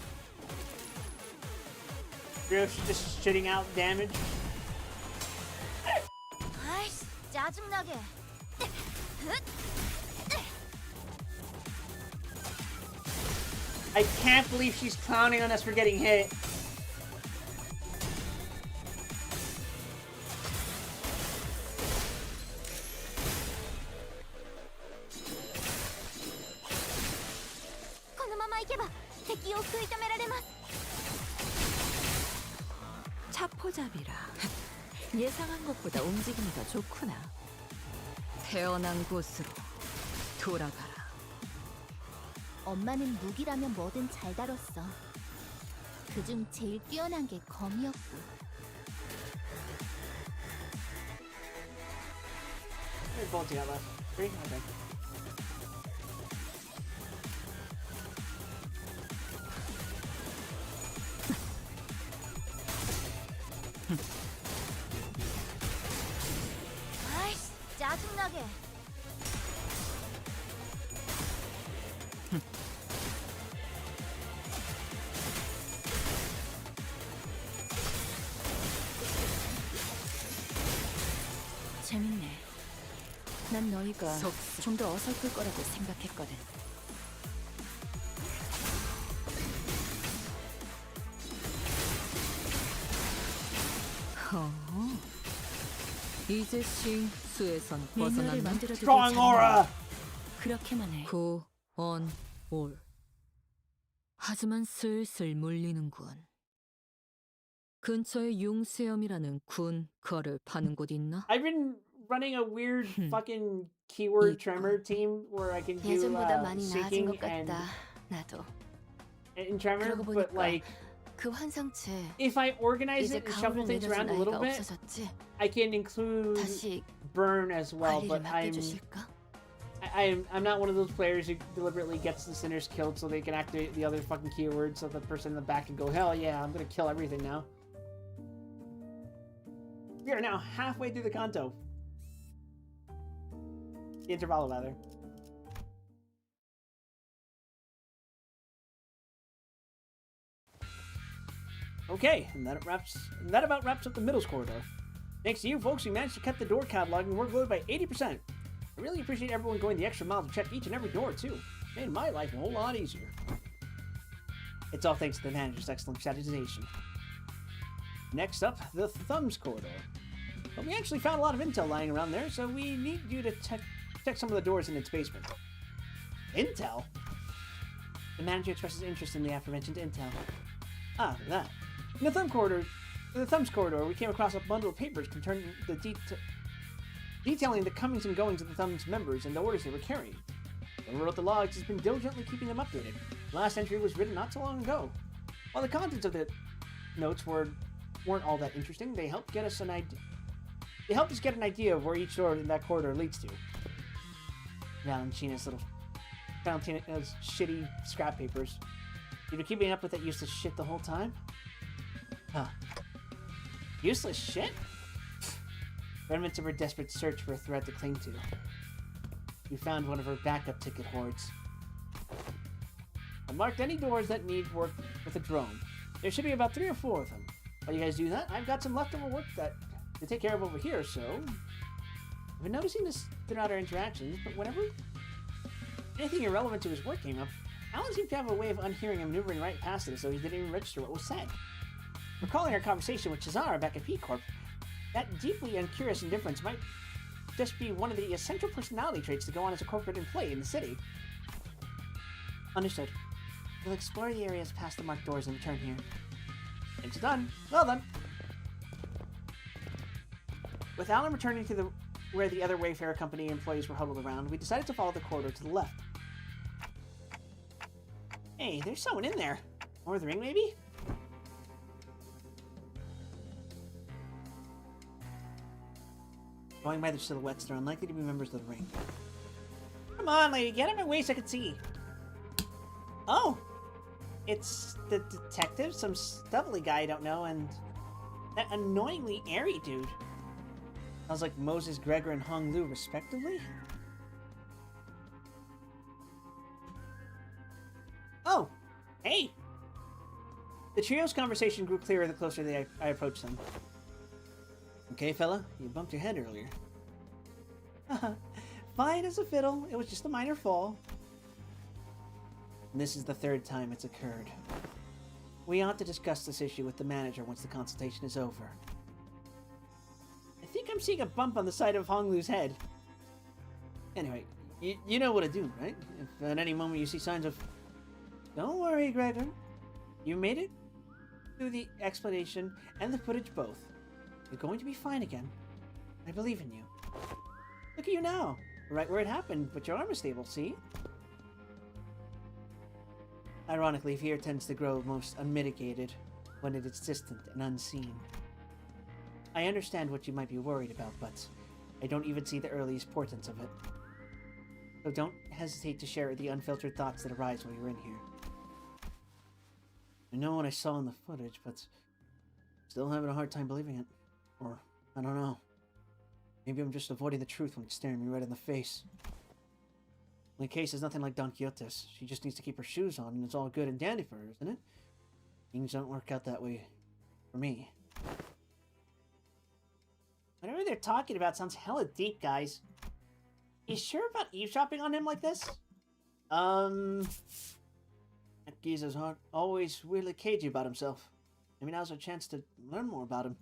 She's just shitting out damage. 아이씨, 짜증나게. I can't believe she's clowning on us for getting hit. 차포잡이라. 예상한 것보다 움직임이 더 좋구나. 태어난 곳으로 돌아가라. 엄마는 무기라면 뭐든 잘 다뤘어. 그중 제일 뛰어난 게 검이었고. How many bolts you got left? 3? Okay. 아이씨, 짜증나게. 재밌네. 난 너희가 속쓰. 좀 더 어설플 거라고 생각했거든. 이제 싱수에선 미녀를 벗어났나? 만들어두길 Strong aura! 잘했네. 그렇게만 해. 올. 하지만 슬슬 물리는군. 근처에 융수염이라는 군 거를 파는 곳 있나? I've been running a weird fucking keyword tremor team where I can do 예전보다 많이 나아진 seeking 것 and 같다. 나도. tremor, 그러고 but 보니까 like 그 환상체 if I organize 이제 it and shuffle 가오를 things 내려줄 around a 아이가 little bit, 없어졌지. I can include 다시 burn as well. 관리를 But 맡겨주실까? I'm not one of those players who deliberately gets the sinners killed so they can activate the other fucking keywords so the person in the back can go, hell yeah, I'm gonna kill everything now. We are now halfway through the canto. The intervallo, rather. Okay, and that about wraps up the middles corridor. Thanks to you folks, we managed to cut the door cataloging workload by 80%. I really appreciate everyone going the extra mile to check each and every door, too. Made my life a whole lot easier. It's all thanks to the manager's excellent strategization. Next up, the thumbs corridor. But we actually found a lot of intel lying around there, so we need you to check some of the doors in its basement. Intel? The manager expresses interest in the aforementioned intel. Ah, that. In the thumbs corridor, we came across a bundle of papers concerning the detailing the comings and goings of the thumbs members and the orders they were carrying. Whoever wrote the logs has been diligently keeping them updated. The last entry was written not so long ago. While the contents of the notes weren't all that interesting, they helped get us an idea. They helped us get an idea of where each door in that corridor leads to. Valentina's shitty scrap papers. You've been keeping up with that useless shit the whole time? Huh. Useless shit? Remnants of her desperate search for a thread to cling to. We found one of her backup ticket hoards. I marked any doors that need work with a drone. There should be about 3 or 4 of them. While you guys do that, I've got some leftover work to take care of over here, so... I've been noticing this throughout our interactions, but whenever anything irrelevant to his work came up, Alan seemed to have a way of unhearing and maneuvering right past it as though he didn't even register what was said. Recalling our conversation with Cesara back at P-Corp, that deeply uncurious indifference might just be one of the essential personality traits to go on as a corporate employee in the city. Understood. We'll explore the areas past the marked doors and return here. Things done. Well done. With Alan returning to where the other Wayfarer Company employees were huddled around, we decided to follow the corridor to the left. Hey, there's someone in there. More of the ring, maybe? Going by their silhouettes, they're unlikely to be members of the ring. Come on, lady, get out of my way so I can see. Oh! It's the detective, some stubbly guy I don't know, and that annoyingly airy dude. Sounds like Moses, Gregor, and Hong Lu, respectively? Oh! Hey! The trio's conversation grew clearer the closer I approached them. Okay, fella, you bumped your head earlier. Fine as a fiddle, it was just a minor fall. And this is the third time it's occurred. We ought to discuss this issue with the manager once the consultation is over. I think I'm seeing a bump on the side of Hong Lu's head. Anyway, you know what to do, right? If at any moment you see signs of... Don't worry, Gregor. You made it through the explanation and the footage both. You're going to be fine again. I believe in you. Look at you now. Right where it happened, but your arm is stable, see? Ironically, fear tends to grow most unmitigated when it is distant and unseen. I understand what you might be worried about, but I don't even see the earliest portents of it. So don't hesitate to share the unfiltered thoughts that arise while you're in here. I know what I saw in the footage, but still having a hard time believing it. Or, I don't know. Maybe I'm just avoiding the truth when it's staring me right in the face. My case is nothing like Don Quixote's. She just needs to keep her shoes on and it's all good and dandy for her, isn't it? Things don't work out that way for me. Whatever they're talking about sounds hella deep, guys. You sure about eavesdropping on him like this? That geezer's always really cagey about himself. Maybe now's our chance to learn more about him.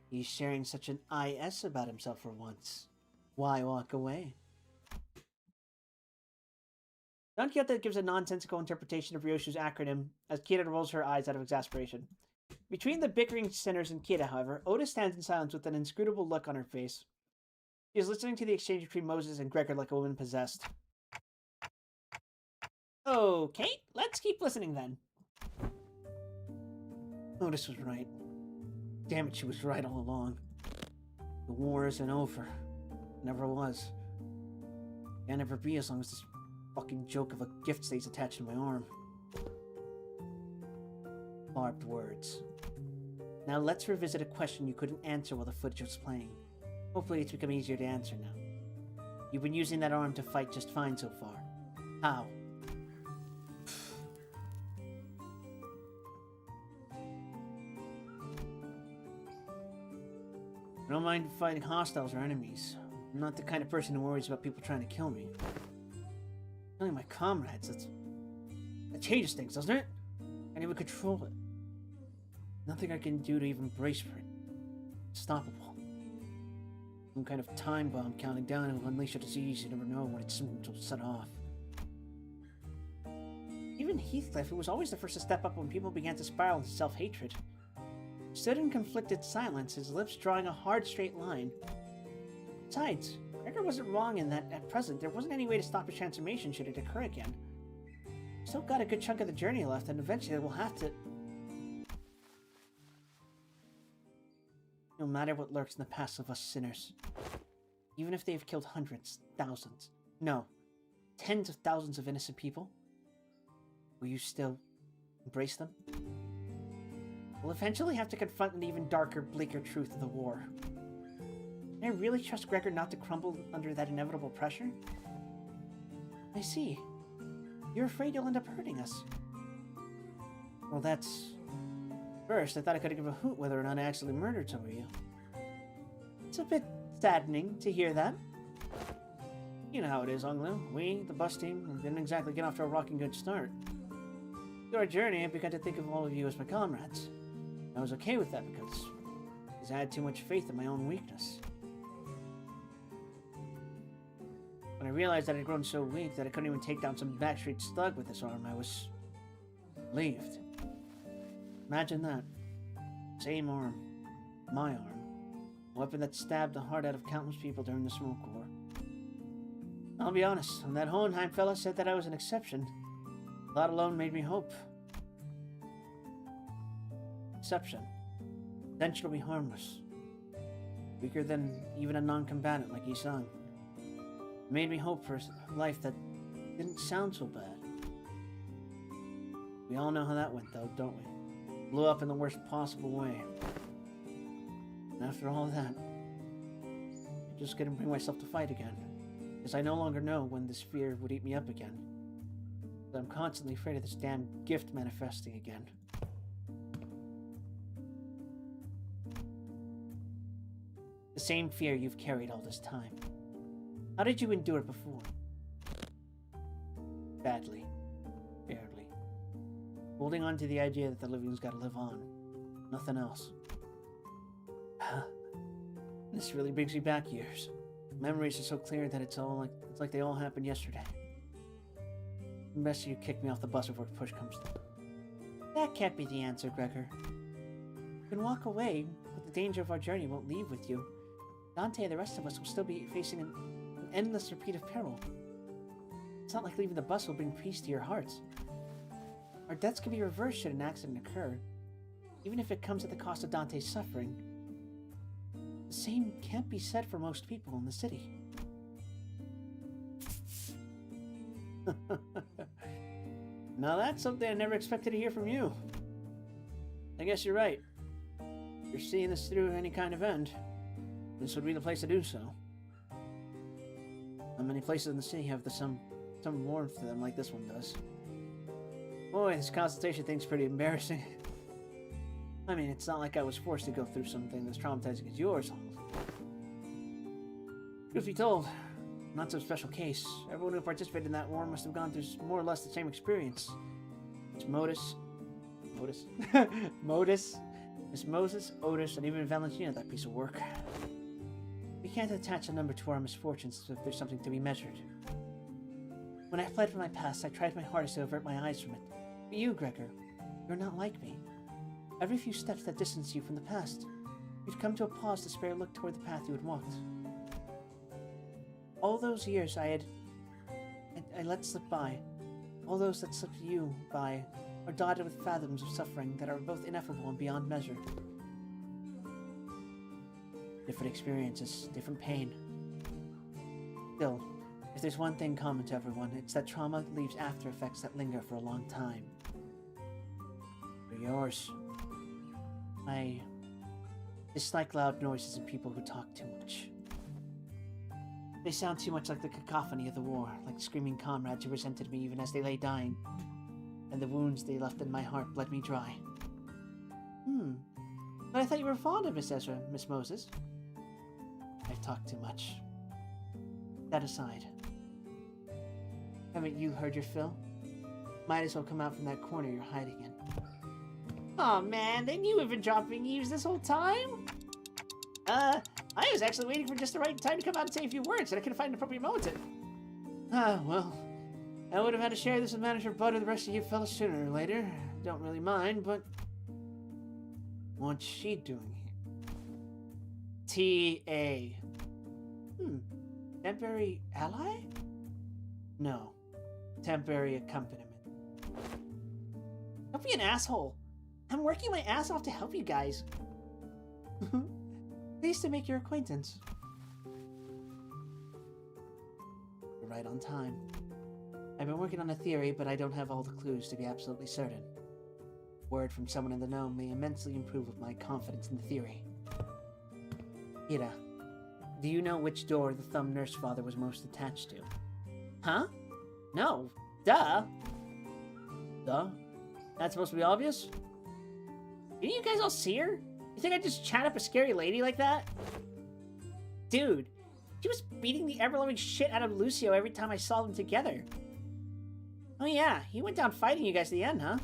He's sharing such an IS about himself for once. Why walk away? Don Quixote gives a nonsensical interpretation of Ryoshu's acronym as Kira rolls her eyes out of exasperation. Between the bickering sinners and Kira, however, Oda stands in silence with an inscrutable look on her face. She is listening to the exchange between Moses and Gregor like a woman possessed. Okay, let's keep listening then. Otis was right. Damn it, she was right all along. The war isn't over. It never was. Can't never be as long as this fucking joke of a gift stays attached to my arm. Barbed words. Now let's revisit a question you couldn't answer while the footage was playing. Hopefully it's become easier to answer now. You've been using that arm to fight just fine so far. How? I don't mind fighting hostiles or enemies. I'm not the kind of person who worries about people trying to kill me. Killing my comrades, that changes things, doesn't it? I can't even control it. Nothing I can do to even brace for it. Unstoppable. Some kind of time bomb counting down and will unleash a disease you never know when it's set off. Even Heathcliff, who was always the first to step up when people began to spiral into self-hatred, stood in conflicted silence, his lips drawing a hard straight line. Besides, Gregor wasn't wrong in that, at present, there wasn't any way to stop his transformation should it occur again. Still got a good chunk of the journey left, and eventually we'll have to... No matter what lurks in the past of us sinners, even if they've killed hundreds, thousands, no, tens of thousands of innocent people, will you still embrace them? We'll eventually have to confront an even darker, bleaker truth of the war. Can I really trust Gregor not to crumble under that inevitable pressure? I see. You're afraid you'll end up hurting us. Well, that's... First, I thought I could give a hoot whether or not I actually murdered some of you. It's a bit saddening to hear that. You know how it is, Onglu. We, the bus team, didn't exactly get off to a rocking good start. Through our journey, I've begun to think of all of you as my comrades. I was okay with that because I had too much faith in my own weakness. When I realized that I'd grown so weak that I couldn't even take down some backstreet thug with this arm, I was relieved. Imagine that. Same arm. My arm. A weapon that stabbed the heart out of countless people during the Smoke War. I'll be honest, when that Hohenheim fella said that I was an exception, that alone made me hope. Exception. Potential to be harmless. Weaker than even a non-combatant like Yi-sang. Made me hope for a life that didn't sound so bad. We all know how that went, though, don't we? Blew up in the worst possible way. And after all that, I'm just gonna bring myself to fight again. Because I no longer know when this fear would eat me up again. But I'm constantly afraid of this damn gift manifesting again. The same fear you've carried all this time. How did you endure it before? Badly. Barely. Holding on to the idea that the living's gotta live on. Nothing else. This really brings me back years. Memories are so clear that it's like they all happened yesterday. Best you kick me off the bus before push comes to. That can't be the answer, Gregor. You can walk away, but the danger of our journey won't leave with you. Dante and the rest of us will still be facing an endless repeat of peril. It's not like leaving the bus will bring peace to your hearts. Our deaths can be reversed should an accident occur, even if it comes at the cost of Dante's suffering. The same can't be said for most people in the city. Now that's something I never expected to hear from you. I guess you're right. If you're seeing this through any kind of end, this would be the place to do so. Not many places in the city have some warmth to them like this one does. Boy, this consultation thing's pretty embarrassing. I mean, it's not like I was forced to go through something as traumatizing as yours. Truth be told, not some special case. Everyone who participated in that war must have gone through more or less the same experience. Miss Miss Moses, Otis, and even Valentina, that piece of work. We can't attach a number to our misfortunes if there's something to be measured. When I fled from my past, I tried my hardest to avert my eyes from it. But you, Gregor, you're not like me. Every few steps that distance you from the past, you'd come to a pause to spare a look toward the path you had walked. All those years I let slip by, all those that slipped you by, are dotted with fathoms of suffering that are both ineffable and beyond measure. Different experiences, different pain. Still, if there's one thing common to everyone, it's that trauma leaves after effects that linger for a long time. For yours, I dislike loud noises and people who talk too much. They sound too much like the cacophony of the war, like screaming comrades who resented me even as they lay dying, and the wounds they left in my heart bled me dry. But I thought you were fond of Miss Ezra, Miss Moses. I've talked too much. That aside, haven't you heard your fill? Might as well come out from that corner you're hiding in. Aw, man, then you have been dropping eaves this whole time? I was actually waiting for just the right time to come out and say a few words, and I couldn't find an appropriate moment to... Well, I would have had to share this with Manager Bud or the rest of you fellas sooner or later. Don't really mind, but... What's she doing here? T.A. Temporary ally? No. Temporary accompaniment. Don't be an asshole. I'm working my ass off to help you guys. Pleased to make your acquaintance. You're right on time. I've been working on a theory, but I don't have all the clues to be absolutely certain. Word from someone in the know may immensely improve with my confidence in the theory. Ira, do you know which door the thumb nurse father was most attached to? Huh? No. Duh. Duh? That's supposed to be obvious? Didn't you guys all see her? You think I just chat up a scary lady like that? Dude, she was beating the ever-loving shit out of Lucio every time I saw them together. Oh yeah, he went down fighting you guys at the end, huh?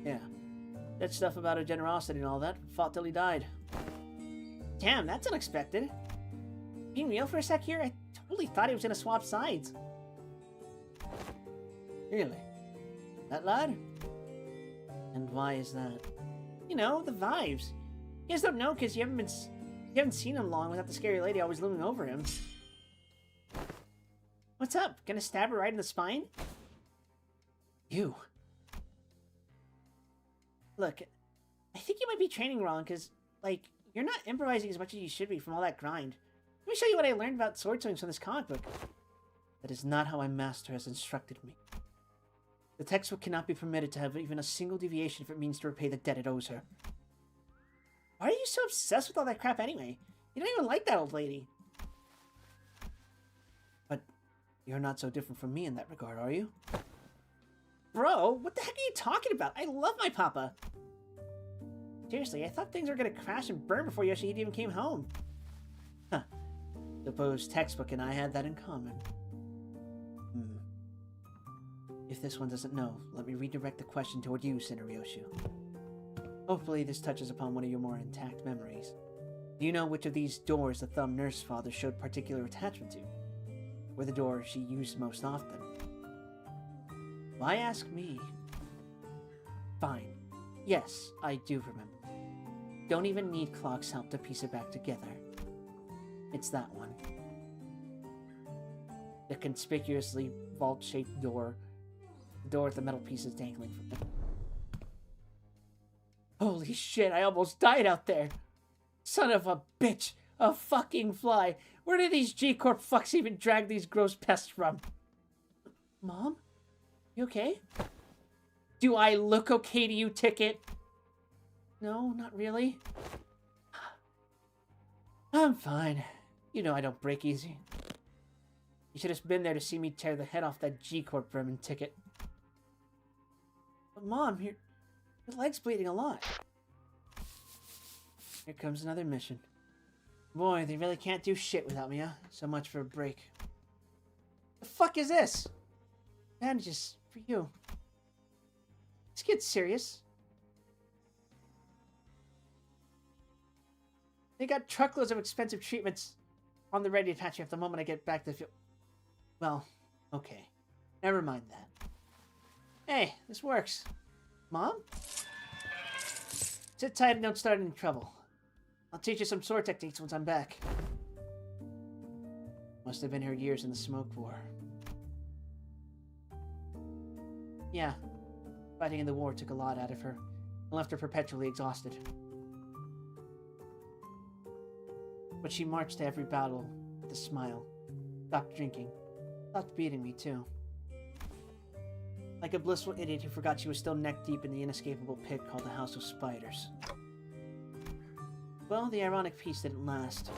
Yeah. That stuff about her generosity and all that, fought till he died. Damn, that's unexpected. Being real for a sec here, I totally thought he was gonna swap sides. Really? That lad? And why is that? You know, the vibes. You guys don't know because you haven't seen him long without the scary lady always looming over him. What's up? Gonna stab her right in the spine? You. Look, I think you might be training wrong because, like, you're not improvising as much as you should be from all that grind. Let me show you what I learned about sword swings from this comic book. That is not how my master has instructed me. The textbook cannot be permitted to have even a single deviation if it means to repay the debt it owes her. Why are you so obsessed with all that crap anyway? You don't even like that old lady. But you're not so different from me in that regard, are you? Bro, what the heck are you talking about? I love my papa. Seriously, I thought things were gonna crash and burn before Yoshihide even came home. Huh. Suppose textbook and I had that in common. If this one doesn't know, let me redirect the question toward you, Cineryoshi. Hopefully this touches upon one of your more intact memories. Do you know which of these doors the thumb nurse father showed particular attachment to? Or the door she used most often? Why ask me? Fine. Yes, I do remember. Don't even need Clock's help to piece it back together. It's that one. The conspicuously vault-shaped door. The door with the metal pieces dangling from it. Holy shit, I almost died out there! Son of a bitch! A fucking fly! Where did these G-Corp fucks even drag these gross pests from? Mom? You okay? Do I look okay to you, Ticket? No, not really. I'm fine. You know I don't break easy. You should have been there to see me tear the head off that G-Corp vermin, Ticket. But Mom, your leg's bleeding a lot. Here comes another mission. Boy, they really can't do shit without me, huh? So much for a break. The fuck is this? Bandages for you. Let's get serious. They got truckloads of expensive treatments on the ready to patch you up the moment I get back to the field. Well, okay. Never mind that. Hey, this works. Mom? Sit tight and don't start any trouble. I'll teach you some sword techniques once I'm back. Must have been her years in the smoke war. Yeah, fighting in the war took a lot out of her, and left her perpetually exhausted. But she marched to every battle with a smile, stopped drinking, stopped beating me too. Like a blissful idiot who forgot she was still neck-deep in the inescapable pit called the House of Spiders. Well, the ironic peace didn't last.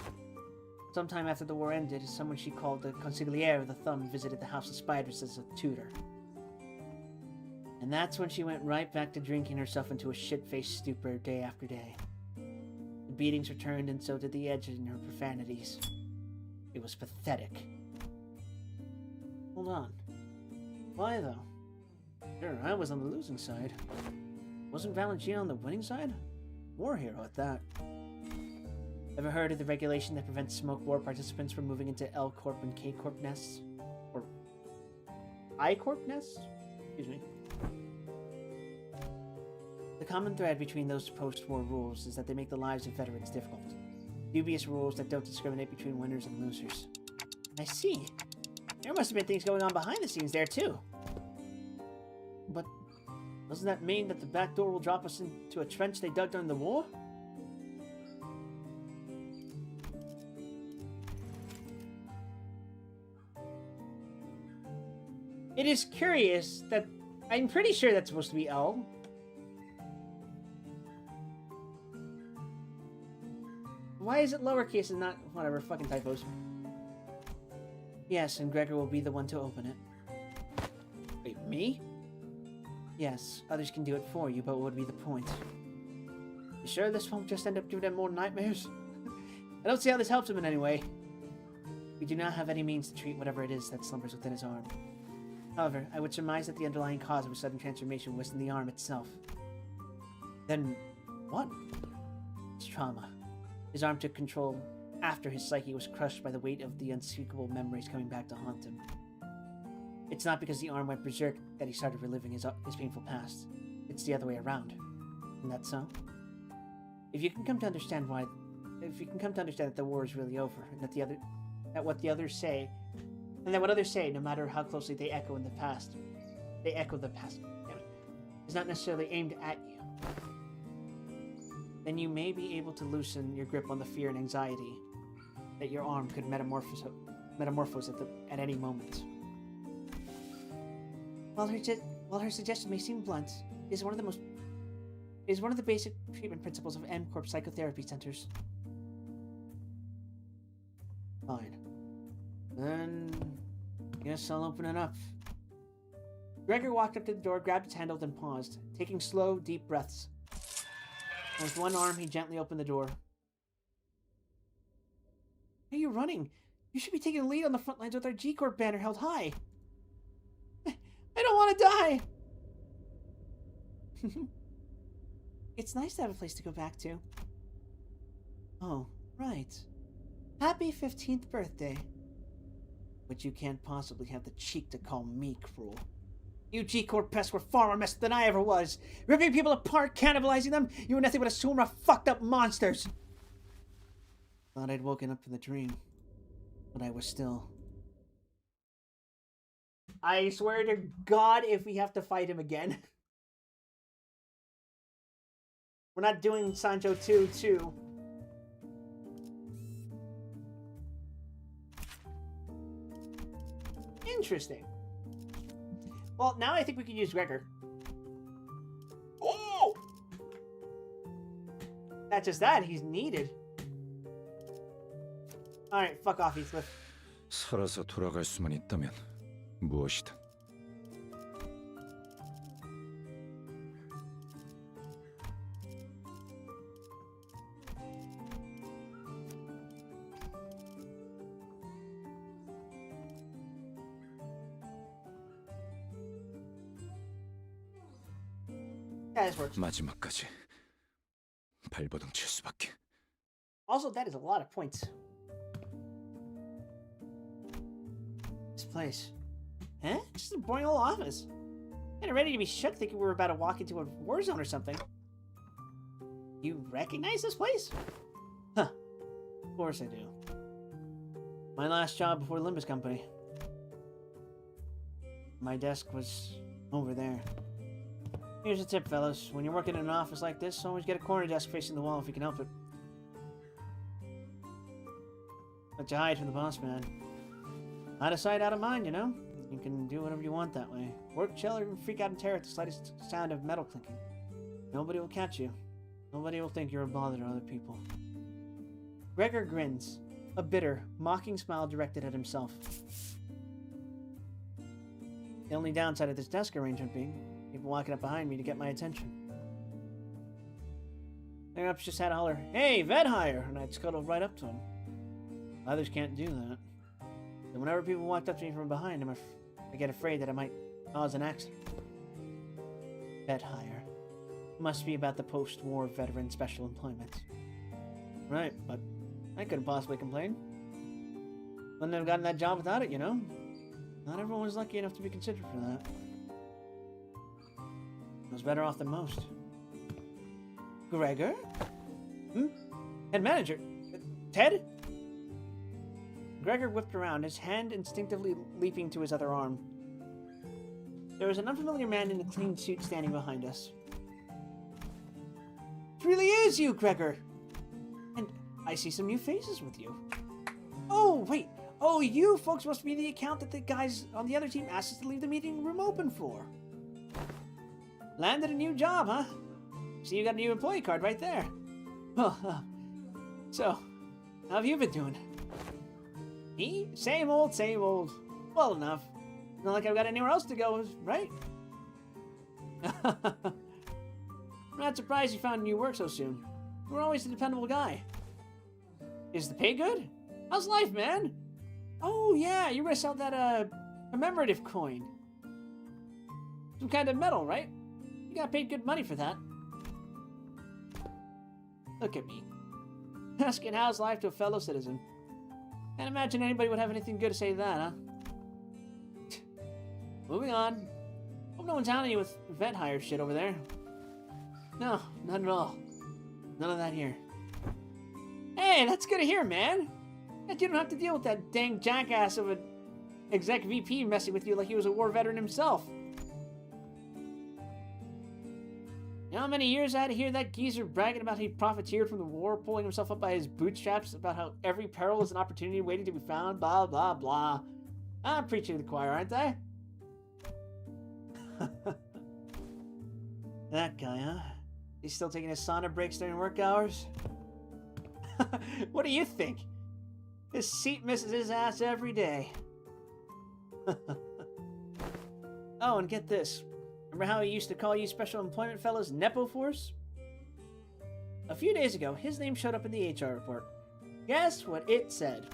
Sometime after the war ended, someone she called the Consigliere of the Thumb visited the House of Spiders as a tutor. And that's when she went right back to drinking herself into a shit-faced stupor day after day. The beatings returned, and so did the edge in her profanities. It was pathetic. Hold on. Why, though? Sure, I was on the losing side. Wasn't Valentino on the winning side? War hero at that. Ever heard of the regulation that prevents smoke war participants from moving into L Corp and K Corp nests? Or I Corp nests? Excuse me. The common thread between those post-war rules is that they make the lives of veterans difficult. Dubious rules that don't discriminate between winners and losers. I see. There must have been things going on behind the scenes there, too. But doesn't that mean that the back door will drop us into a trench they dug during the war? It is curious that I'm pretty sure that's supposed to be L. Why is it lowercase and not whatever, fucking typos? Yes, and Gregor will be the one to open it. Wait, me? Yes, others can do it for you, but what would be the point? You sure this won't just end up giving him more nightmares? I don't see how this helps him in any way. We do not have any means to treat whatever it is that slumbers within his arm. However, I would surmise that the underlying cause of his sudden transformation was in the arm itself. Then, what? It's trauma. His arm took control after his psyche was crushed by the weight of the unspeakable memories coming back to haunt him. It's not because the arm went berserk that he started reliving his painful past. It's the other way around. Isn't that so? If you can come to understand that the war is really over, and that what others say, no matter how closely they echo the past, damn it, is not necessarily aimed at you, then you may be able to loosen your grip on the fear and anxiety that your arm could metamorphose at any moment. While her suggestion may seem blunt, it is one of the basic treatment principles of M-Corp psychotherapy centers. Fine. Then, guess I'll open it up. Gregor walked up to the door, grabbed its handle, then paused, taking slow, deep breaths. And with one arm, he gently opened the door. Why are you running? You should be taking the lead on the front lines with our G-Corp banner held high. I don't want to die! It's nice to have a place to go back to. Oh, right. Happy 15th birthday. But you can't possibly have the cheek to call me cruel. You G-Corp pests were far more messed than I ever was. Ripping people apart, cannibalizing them. You were nothing but a swarm of fucked up monsters. Thought I'd woken up from the dream. But I was still... I swear to God, if we have to fight him again. We're not doing Sancho 2 too. Interesting. Well, now I think we can use Gregor. Oh! Not just that, he's needed. Alright, fuck off, Heathcliff. 살아서 돌아갈 수만 있다면 무엇이든. Yeah, this works. 마지막까지 발버둥 칠 수밖에. Also, that is a lot of points. This place. Huh? Just a boring old office. Kinda ready to be shook thinking we were about to walk into a war zone or something. You recognize this place? Huh. Of course I do. My last job before Limbus Company. My desk was over there. Here's a tip, fellas. When you're working in an office like this, always get a corner desk facing the wall if you can help it. Let you hide from the boss man. Out of sight, out of mind, you know? You can do whatever you want that way. Work, chill, or even freak out in terror at the slightest sound of metal clinking. Nobody will catch you. Nobody will think you're a bother to other people. Gregor grins, a bitter, mocking smile directed at himself. The only downside of this desk arrangement being people walking up behind me to get my attention. Cleanups just had to holler, "Hey, vet hire!" and I'd scuttle right up to him. Others can't do that. And whenever people walked up to me from behind, I get afraid that I might cause an accident. Vet hire. Must be about the post-war veteran special employment. Right, but I couldn't possibly complain. Wouldn't have gotten that job without it, you know? Not everyone was lucky enough to be considered for that. I was better off than most. Gregor? Head manager? Ted? Gregor whipped around, his hand instinctively leaping to his other arm. There was an unfamiliar man in a clean suit standing behind us. It really is you, Gregor! And I see some new faces with you. Oh, wait! Oh, you folks must be the account that the guys on the other team asked us to leave the meeting room open for. Landed a new job, huh? See, you got a new employee card right there. Well, so, how have you been doing? Me? Same old, same old. Well enough. Not like I've got anywhere else to go, right? I'm not surprised you found new work so soon. You were always a dependable guy. Is the pay good? How's life, man? Oh, yeah, you were gonna sell that, commemorative coin. Some kind of medal, right? You got paid good money for that. Look at me. Asking how's life to a fellow citizen. Can't imagine anybody would have anything good to say to that, huh? Moving on. Hope no one's hounding you with vet hire shit over there. No, not at all. None of that here. Hey, that's good to hear, man. That you don't have to deal with that dang jackass of an exec VP messing with you like he was a war veteran himself. You know how many years I had to hear that geezer bragging about how he profiteered from the war, pulling himself up by his bootstraps about how every peril is an opportunity waiting to be found, blah, blah, blah. I'm preaching to the choir, aren't I? That guy, huh? He's still taking his sauna breaks during work hours? What do you think? His seat misses his ass every day. Oh, and get this. Remember how he used to call you special employment fellows Nepo Force? A few days ago, his name showed up in the HR report. Guess what it said?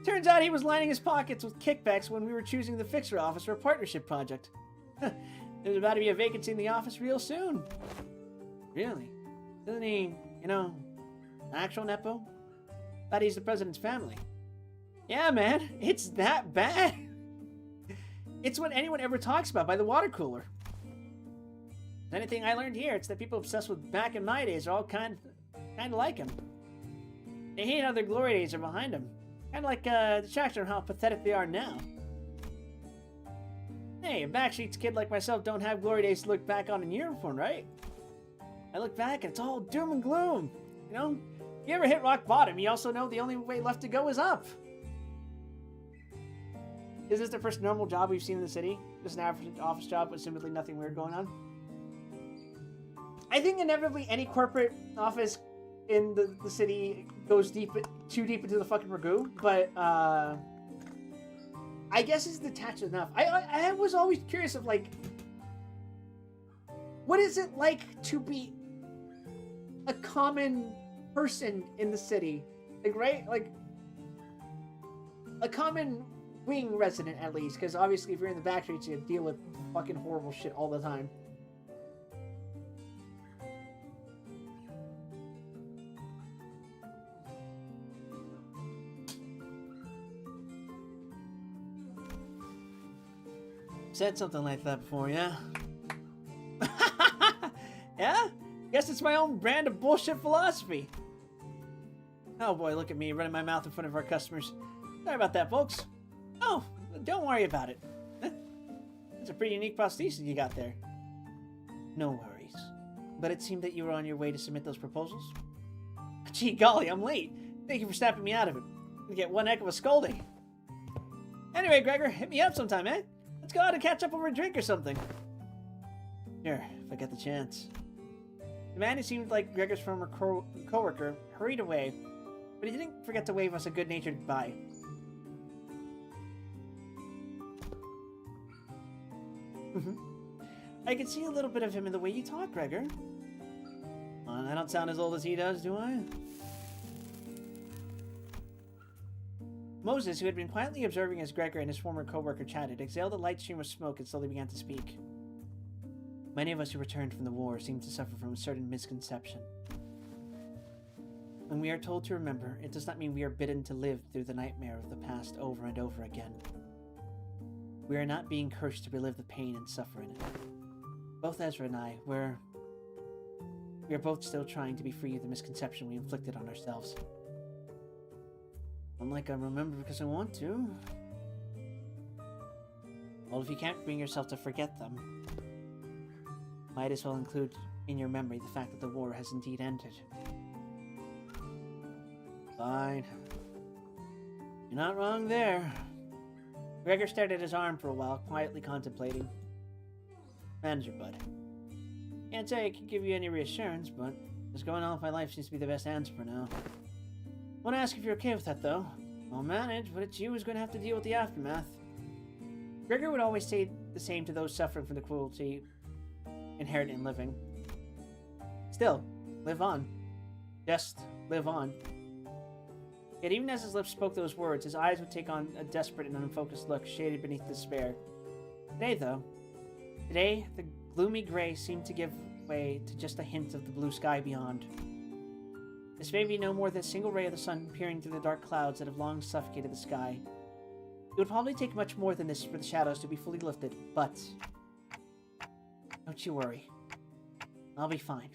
Turns out he was lining his pockets with kickbacks when we were choosing the fixer office for a partnership project. There's about to be a vacancy in the office real soon. Really? Isn't he, actual Nepo? Thought he's the president's family. Yeah, man, it's that bad. It's what anyone ever talks about by the water cooler. Anything I learned here, it's that people obsessed with back in my days are all kind of like him. They hate how their glory days are behind them. Kind of like detracted on how pathetic they are now. Hey, a backstreets kid like myself don't have glory days to look back on in uniform, right? I look back and it's all doom and gloom. If you ever hit rock bottom, you also know the only way left to go is up. Is this the first normal job we've seen in the city? Just an average office job with simply nothing weird going on? I think inevitably any corporate office in the city goes too deep into the fucking ragu, but I guess it's detached enough. I was always curious of, like, what is it like to be a common person in the city? Like, right? Like, a common wing resident, at least, because obviously if you're in the backstreets, you deal with fucking horrible shit all the time. Said something like that before, yeah? Yeah? Guess it's my own brand of bullshit philosophy. Oh boy, look at me running my mouth in front of our customers. Sorry about that, folks. Oh, don't worry about it. That's a pretty unique prosthesis you got there. No worries. But it seemed that you were on your way to submit those proposals? Gee golly, I'm late. Thank you for snapping me out of it. You get one heck of a scolding. Anyway, Gregor, hit me up sometime, eh? Let's go out and catch up over a drink or something. Sure, if I get the chance. The man who seemed like Gregor's former co-worker hurried away, but he didn't forget to wave us a good-natured goodbye. I can see a little bit of him in the way you talk, Gregor. I don't sound as old as he does, do I? Moses, who had been quietly observing as Gregor and his former co-worker chatted, exhaled a light stream of smoke and slowly began to speak. Many of us who returned from the war seem to suffer from a certain misconception. When we are told to remember, it does not mean we are bidden to live through the nightmare of the past over and over again. We are not being cursed to relive the pain and suffering in it. Both Ezra and I, we are both still trying to be free of the misconception we inflicted on ourselves. Unlike I remember because I want to. Well, if you can't bring yourself to forget them, might as well include in your memory the fact that the war has indeed ended. Fine. You're not wrong there. Gregor stared at his arm for a while, quietly contemplating. Manager, bud. Can't say I can give you any reassurance, but what's going on with my life seems to be the best answer for now. Want to ask if you're okay with that, though. I'll manage, but it's you who's going to have to deal with the aftermath. Gregor would always say the same to those suffering from the cruelty inherent in living. Still, live on. Just live on. Yet even as his lips spoke those words, his eyes would take on a desperate and unfocused look shaded beneath despair. Today, the gloomy gray seemed to give way to just a hint of the blue sky beyond. This may be no more than a single ray of the sun peering through the dark clouds that have long suffocated the sky. It would probably take much more than this for the shadows to be fully lifted, but Don't you worry. I'll be fine.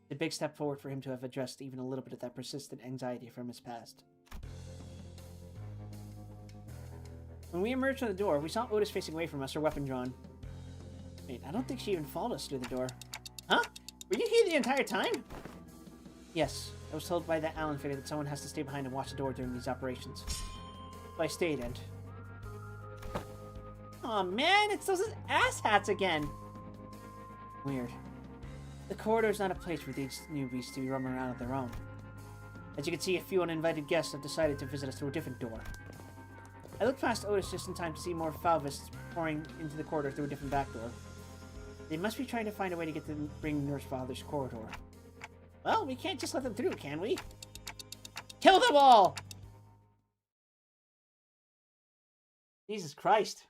It's a big step forward for him to have addressed even a little bit of that persistent anxiety from his past. When we emerged from the door, we saw Otis facing away from us, her weapon drawn. Wait, I don't think she even followed us through the door. Huh? Were you here the entire time? Yes, I was told by that Allen figure that someone has to stay behind and watch the door during these operations. So I stayed and... Aw, man, it's those asshats again! Weird. The corridor's not a place for these newbies to be roaming around on their own. As you can see, a few uninvited guests have decided to visit us through a different door. I looked past Otis just in time to see more Falvists pouring into the corridor through a different back door. They must be trying to find a way to get to bring Nurse Father's corridor. Well, we can't just let them through, can we? Kill them all! Jesus Christ.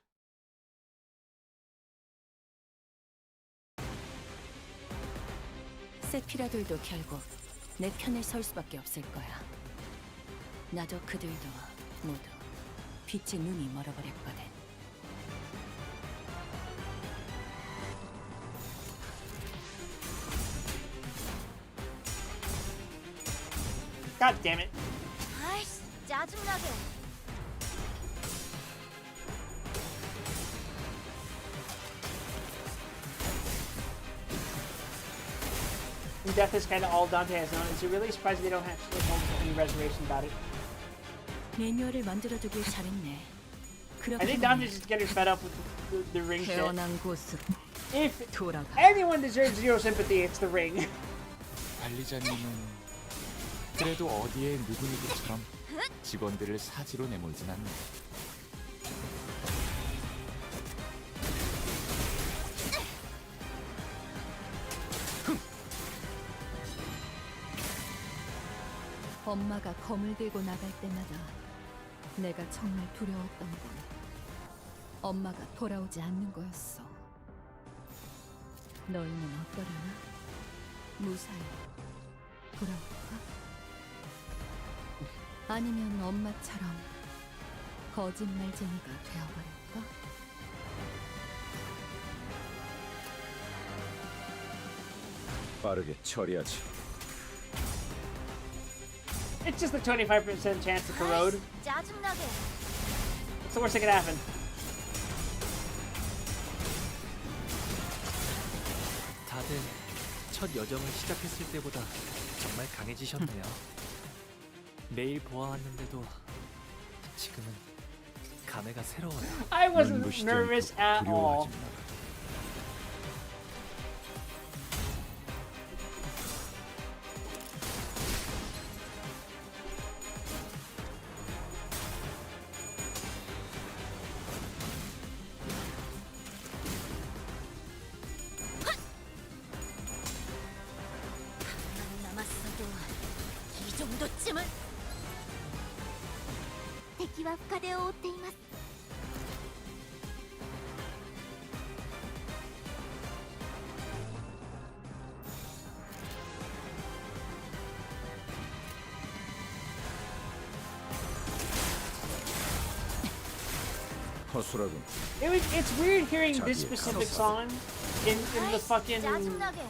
세피라들도 결국 내 편에 설 수밖에 없을 거야. 나도 그들도 모두 빛의 눈이 멀어버렸거든. God damn it. 아이씨, 짜증나게. Death is kind of all Dante has known. Is it really surprising they don't have any reservation about it? 매뉴얼을 만들어두길 잘했네. I think Dante's just getting fed up with the ring shit. 태어난 곳으로 If 돌아가. anyone deserves zero sympathy, it's the ring. 관리자님은 그래도 어디에 누구누구처럼 직원들을 사지로 내몰진 않네. 엄마가 검을 들고 나갈 때마다 내가 정말 두려웠던 건 엄마가 돌아오지 않는 거였어. 너희는 어떠려나? 무사히 돌아올까? 아니면 엄마처럼 거짓말쟁이가 되어버릴까? 빠르게 처리하지. It's just a 25% chance to corrode. 아이씨, 짜증나게. What's the worst that could happen? 다들 첫 여정을 시작했을 때보다 정말 강해지셨네요. 매일 보아왔는데도 지금은 감회가 새로워요. I wasn't 눈부시지 nervous 않고 at all. 두려워하지 마라. 남았어도 이 정도쯤은. 敵は深手を負っています。 허술하군. It's weird hearing this specific song in the 아이씨, fucking 짜증나게.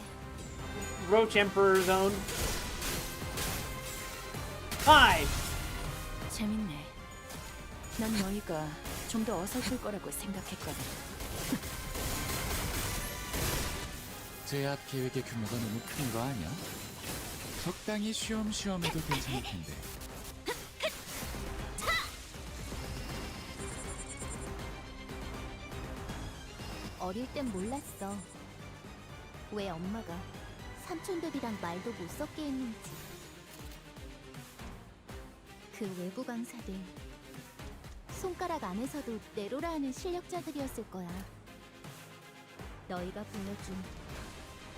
Roach Emperor zone. 5. 재밌네. 난 너희가 좀 더 어설플 거라고 생각했거든. 제압 계획의 규모가 너무 큰 거 아니야? 적당히 쉬엄쉬엄 해도 괜찮을 텐데. 어릴 땐 몰랐어. 왜 엄마가 삼촌들이랑 말도 못 섞게 했는지. 그 외부 강사들 손가락 안에서도 내로라 하는 실력자들이었을 거야. 너희가 보여준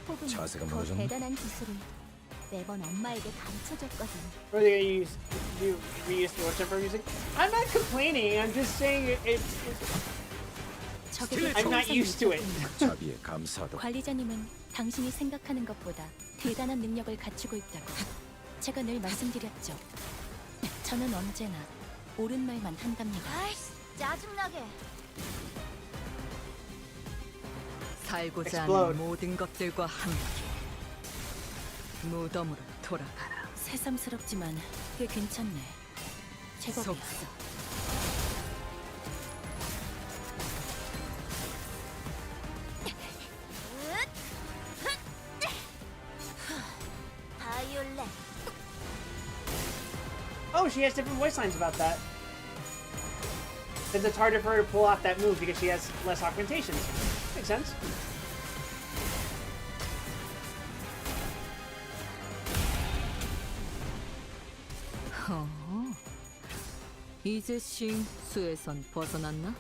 혹은 자세가 더 무너졌나? 대단한 기술을 매번 엄마에게 가르쳐줬거든. Or they gonna reuse the Roach Emperor music? I'm not complaining. I'm just saying 적에게 I'm not used to it. 자비에 감사하다. 관리자님은 당신이 생각하는 것보다 대단한 능력을 갖추고 있다고 제가 늘 말씀드렸죠. 저는 언제나 옳은 말만 한답니다. 아이씨, 짜증나게. 살고자 Explode. 하는 모든 것들과 함께 무덤으로 돌아가라. 새삼스럽지만 꽤 괜찮네. 제법이야. 속삭. 바이올렛. Oh, she has different voice lines about that. Since it's harder for her to pull off that move because she has less augmentations. Makes sense. 이제 수에선 벗어났나?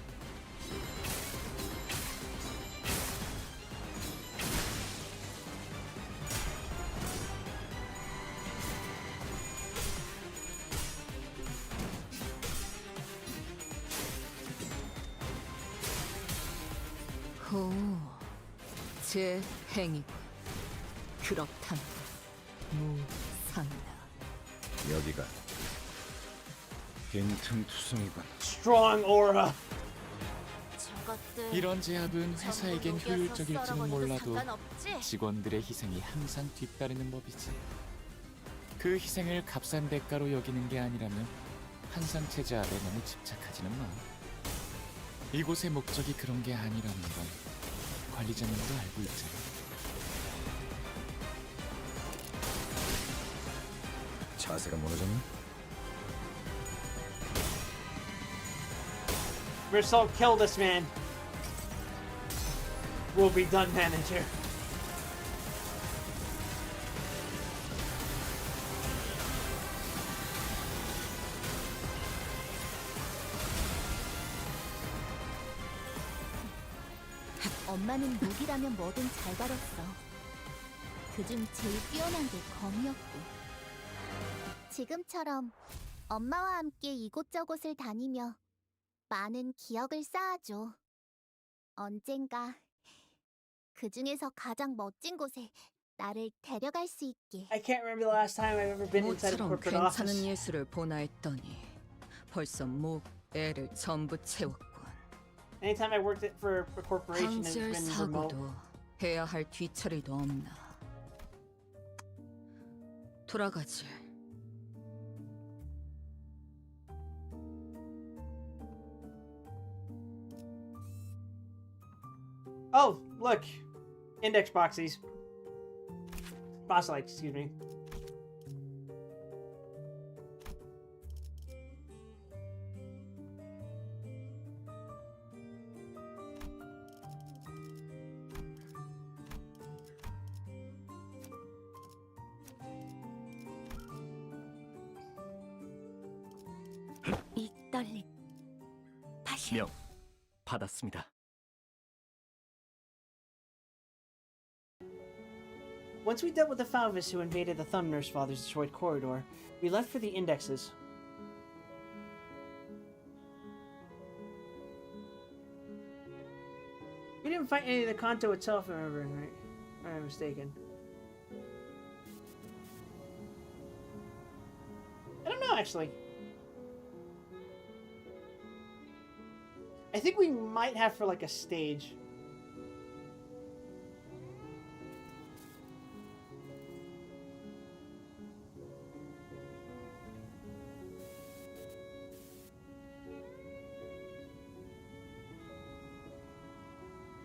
제 행위군. 그렇다면 무상이다. 여기가 빈틈투성이군. Strong aura. 저것들 이런 제압은 회사에겐 전부 녹여서 효율적일지는 썰어버려도 몰라도 상관없지? 직원들의 희생이 항상 뒤따르는 법이지. 그 희생을 값싼 대가로 여기는 게 아니라면 한상체 제압에 너무 집착하지는 마. 이곳의 목적이 그런 게 아니라는 건 관리자님도 알고 있잖아. 자세가 무너졌나? Meursault, kill this man. We'll be done, manager. 엄마는 무기라면 뭐든 잘 다뤘어. 그중 제일 뛰어난 게 검이었고. 지금처럼 엄마와 함께 이곳저곳을 다니며 많은 기억을 쌓아줘. 언젠가 그 중에서 가장 멋진 곳에 나를 데려갈 수 있게. I can't remember the last time I've ever been inside a 모처럼 corporate 괜찮은 office. 예술을 보나 했더니 벌써 목, 애를 전부 채웠군. Anytime I worked for a corporation, it's 방지할 been remote. 사고도 해야 할 뒤처리도 없나. 돌아가지. Oh, look. Index boxies. Boss lights, excuse me. 이 떨림. 다시. 명 받았습니다. Once we dealt with the Falvis who invaded the Thumb Nurse Father's destroyed corridor, we left for the indexes. We didn't fight any of the Kanto itself, if I remember right. Or I'm mistaken. I don't know, actually. I think we might have for like a stage.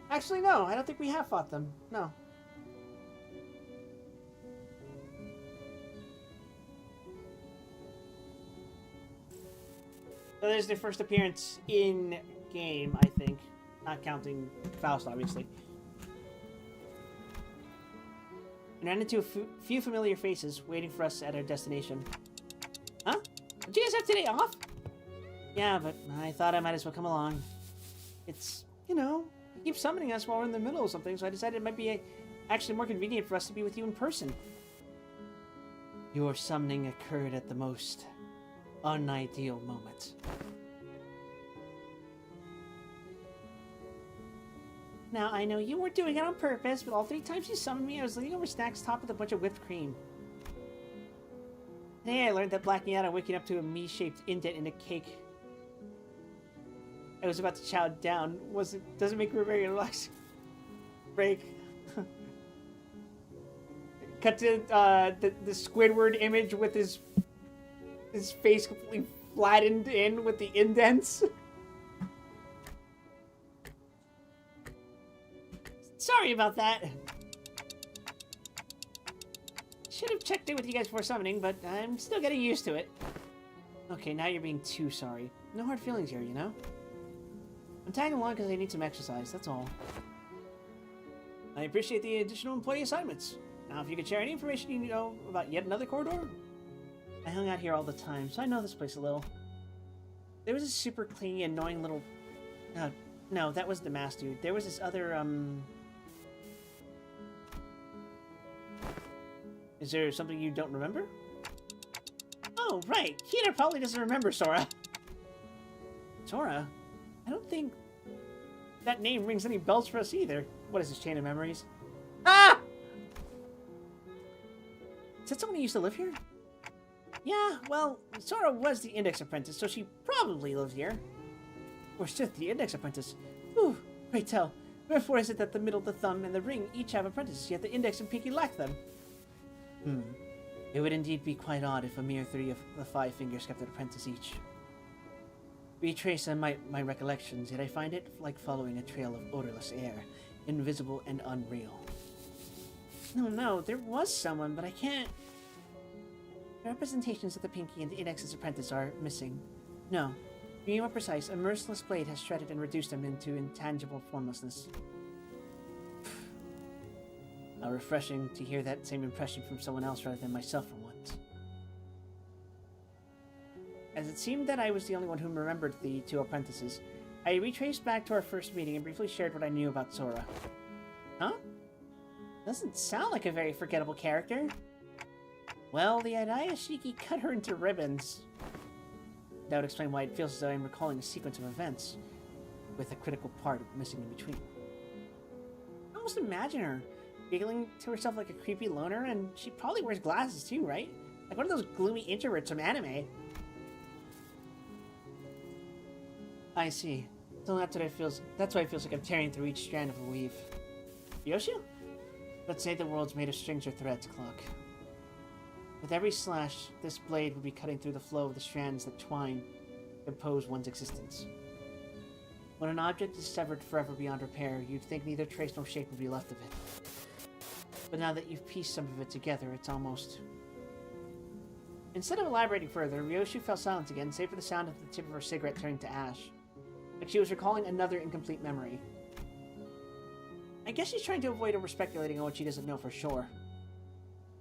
Actually, no. I don't think we have fought them. No. So there's their first appearance in game, I think. Not counting Faust, obviously. And ran into a few familiar faces waiting for us at our destination. Huh? Did you guys have today off? Yeah, but I thought I might as well come along. It's, you know, you keep summoning us while we're in the middle of something, so I decided it might be actually more convenient for us to be with you in person. Your summoning occurred at the most unideal moment. Now, I know you weren't doing it on purpose, but all 3 times you summoned me, I was leaning over snacks topped with a bunch of whipped cream. Today I learned that blacking out and waking up to a me-shaped indent in a cake I was about to chow down doesn't make me very relaxing. break. Cut to the Squidward image with his face completely flattened in with the indents. Sorry about that. Should have checked in with you guys before summoning, but I'm still getting used to it. Okay, now you're being too sorry. No hard feelings here, you know? I'm tagging along because I need some exercise, that's all. I appreciate the additional employee assignments. Now, if you could share any information you know about yet another corridor? I hung out here all the time, so I know this place a little. There was a super clingy, annoying little... no, that was the mask dude. There was this other, Is there something you don't remember? Oh, right. Kira probably doesn't remember Sora. Sora? I don't think that name rings any bells for us either. What is this chain of memories? Ah! Is that someone who used to live here? Yeah, well, Sora was the Index Apprentice, so she probably lived here. Or still the Index Apprentice. Whew, pray tell, wherefore is it that the middle, the thumb, and the ring each have apprentices, yet the Index and Pinky lack them? It would indeed be quite odd if a mere 3 of the 5 fingers kept an apprentice each. Retrace my recollections, yet I find it like following a trail of odorless air, invisible and unreal. No, there was someone, but I can't... The representations of the Pinky and the Index's apprentice are missing. No, to be more precise, a merciless blade has shredded and reduced them into intangible formlessness. How refreshing to hear that same impression from someone else rather than myself for once. As it seemed that I was the only one who remembered the 2 apprentices, I retraced back to our first meeting and briefly shared what I knew about Sora. Huh? Doesn't sound like a very forgettable character. Well, the Araya Shiki cut her into ribbons. That would explain why it feels as though I'm recalling a sequence of events, with a critical part missing in between. I almost imagine her giggling to herself like a creepy loner, and she probably wears glasses too, right? Like one of those gloomy introverts from anime. I see. So that's why it feels like I'm tearing through each strand of a weave. Yoshu? Let's say the world's made of strings or threads, Clock. With every slash, this blade would be cutting through the flow of the strands that twine compose one's existence. When an object is severed forever beyond repair, you'd think neither trace nor shape would be left of it. But now that you've pieced some of it together, it's almost... Instead of elaborating further, Ryoshu fell silent again, save for the sound of the tip of her cigarette turning to ash. Like she was recalling another incomplete memory. I guess she's trying to avoid over-speculating on what she doesn't know for sure.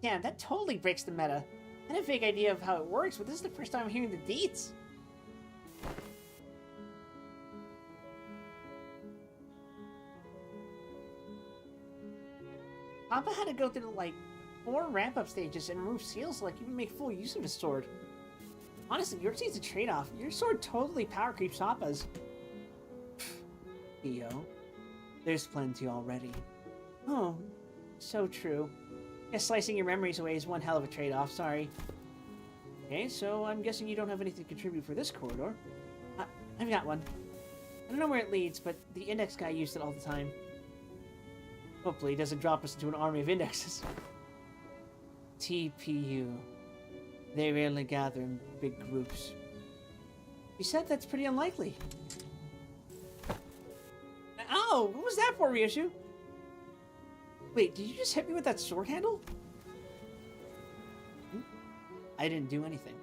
Damn, that totally breaks the meta. I had a vague idea of how it works, but this is the first time I'm hearing the deets. Papa had to go through, like, 4 ramp-up stages and remove seals to, like, even make full use of his sword. Honestly, yours needs a trade-off. Your sword totally power creeps Papa's. Theo. There's plenty already. Oh, so true. Guess slicing your memories away is one hell of a trade-off, sorry. Okay, so I'm guessing you don't have anything to contribute for this corridor. I've got one. I don't know where it leads, but the index guy used it all the time. Hopefully it doesn't drop us into an army of indexes. TPU. They rarely gather in big groups. You said that's pretty unlikely. Ow! What was that for, Ryoshu? Wait, did you just hit me with that sword handle? I didn't do anything.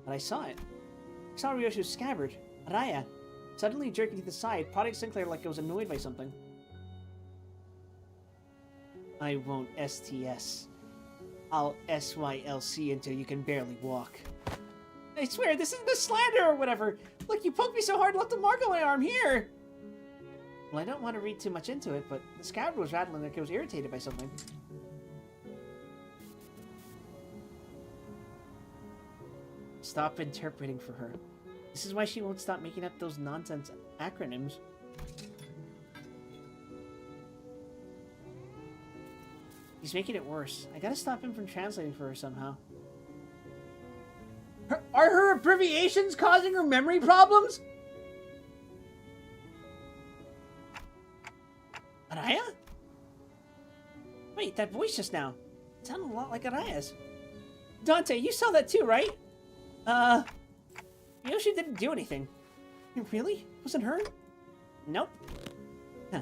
But I saw it. I saw Ryoshu's scabbard, Araya, suddenly jerking to the side, prodding Sinclair like it was annoyed by something. I won't STS. I'll SYLC until you can barely walk. I swear, this isn't a slander or whatever! Look, you poked me so hard, left a mark on my arm here! Well, I don't want to read too much into it, but the scabbard was rattling like it was irritated by something. Stop interpreting for her. This is why she won't stop making up those nonsense acronyms. He's making it worse. I gotta stop him from translating for her somehow. Are her abbreviations causing her memory problems? Araya? Wait, that voice just now. It sounded a lot like Araya's. Dante, you saw that too, right? Yoshi didn't do anything. Really? Wasn't her? Nope. Huh.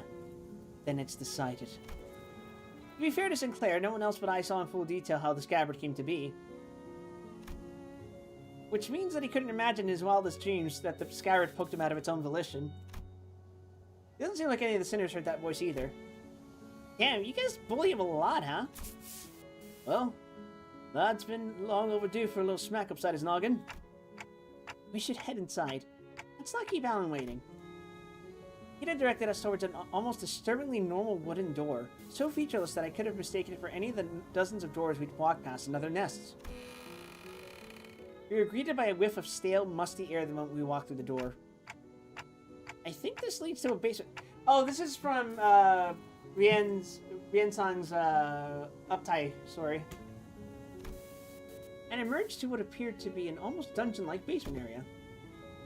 Then it's decided. To be fair to Sinclair, no one else but I saw in full detail how the scabbard came to be. Which means that he couldn't imagine in his wildest dreams that the scabbard poked him out of its own volition. It doesn't seem like any of the sinners heard that voice either. Damn, you guys bully him a lot, huh? Well, lad's been long overdue for a little smack upside his noggin. We should head inside. Let's not keep Alan waiting. He had directed us towards an almost disturbingly normal wooden door, so featureless that I could have mistaken it for any of the dozens of doors we'd walked past in other nests. We were greeted by a whiff of stale, musty air the moment we walked through the door. I think this leads to a basement. Oh, this is from Riensang's uptie story. And emerged to what appeared to be an almost dungeon-like basement area.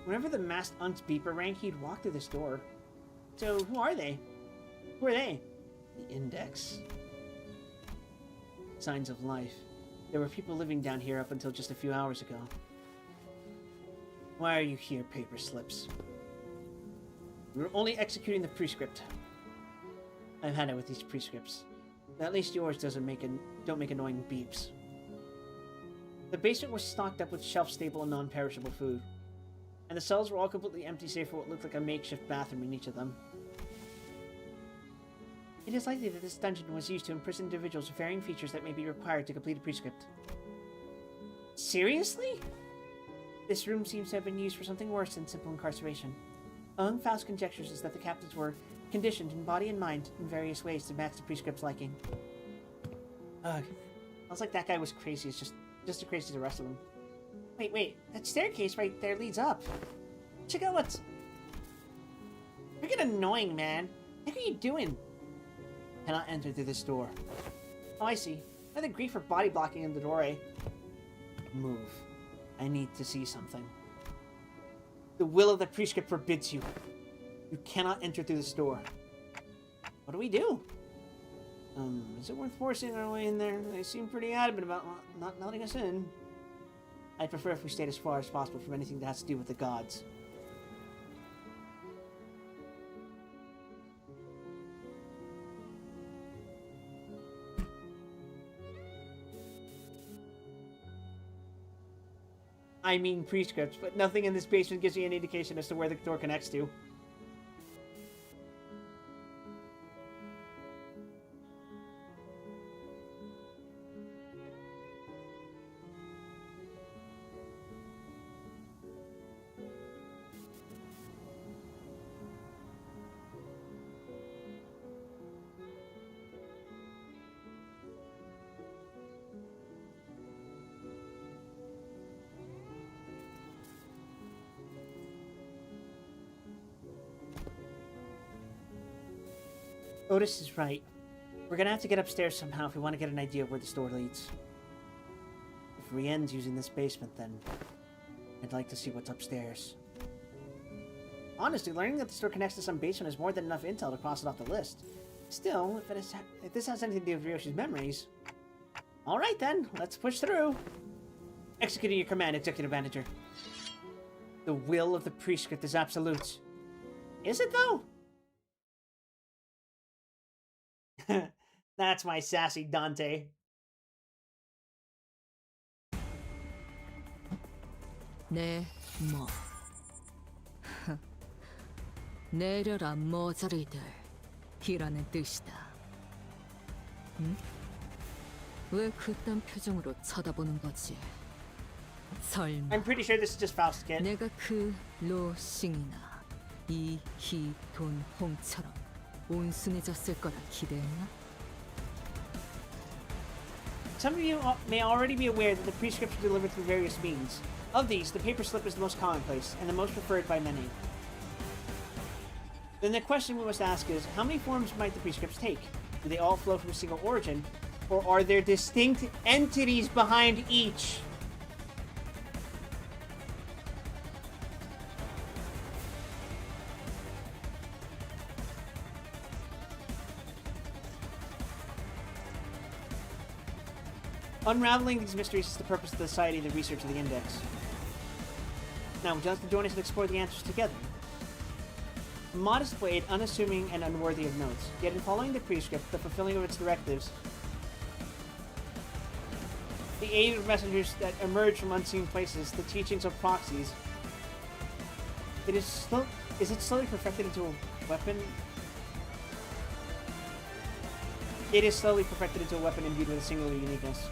Whenever the masked Unt's beeper rang, he'd walk through this door. So, who are they? Who are they? The Index. Signs of life. There were people living down here up until just a few hours ago. Why are you here, paper slips? We were only executing the prescript. I've had it with these prescripts. At least yours don't make annoying beeps. The basement was stocked up with shelf-stable and non-perishable food. And the cells were all completely empty save for what looked like a makeshift bathroom in each of them. It is likely that this dungeon was used to imprison individuals with varying features that may be required to complete a prescript. Seriously? This room seems to have been used for something worse than simple incarceration. Among Faust's conjectures is that the captives were conditioned in body and mind in various ways to match the prescript's liking. Ugh. I was like, that guy was crazy. It's just as crazy as the rest of them. Wait. That staircase right there leads up. Check out what's... Freaking annoying, man. What are you doing? Cannot enter through this door. Oh, I see. Nothing grief for body blocking in the doorway. Move. I need to see something. The will of the prescript forbids you. You cannot enter through this door. What do we do? Is it worth forcing our way in there? They seem pretty adamant about not letting us in. I'd prefer if we stayed as far as possible from anything that has to do with the gods. I mean prescripts, but nothing in this basement gives me any indication as to where the door connects to. Otis is right. We're gonna have to get upstairs somehow if we want to get an idea of where this door leads. If Rien's using this basement, then I'd like to see what's upstairs. Honestly, learning that this door connects to some basement is more than enough intel to cross it off the list. Still, if this has anything to do with Ryoshi's memories... Alright then, let's push through. Executing your command, Executive Manager. The will of the prescript is absolute. Is it, though? That's my sassy Dante. 네, 뭐. 내려라, 머저리들. 이라는 뜻이다. 응? 왜 그딴 표정으로 쳐다보는 거지? 설마 I'm pretty sure this is just Faust again. 내가 그 로싱이나 이희돈홍처럼 온순해졌을 거라 기대했나? Some of you may already be aware that the prescripts are delivered through various means. Of these, the paper slip is the most commonplace, and the most preferred by many. Then the question we must ask is, how many forms might the prescripts take? Do they all flow from a single origin? Or are there distinct entities behind each? Unraveling these mysteries is the purpose of the Society of the Research of the Index. Now, would you like to join us and explore the answers together? A modest blade, unassuming and unworthy of notes. Yet in following the prescript, the fulfilling of its directives, the aid of messengers that emerge from unseen places, the teachings of proxies, is it slowly perfected into a weapon? It is slowly perfected into a weapon imbued with a singular uniqueness.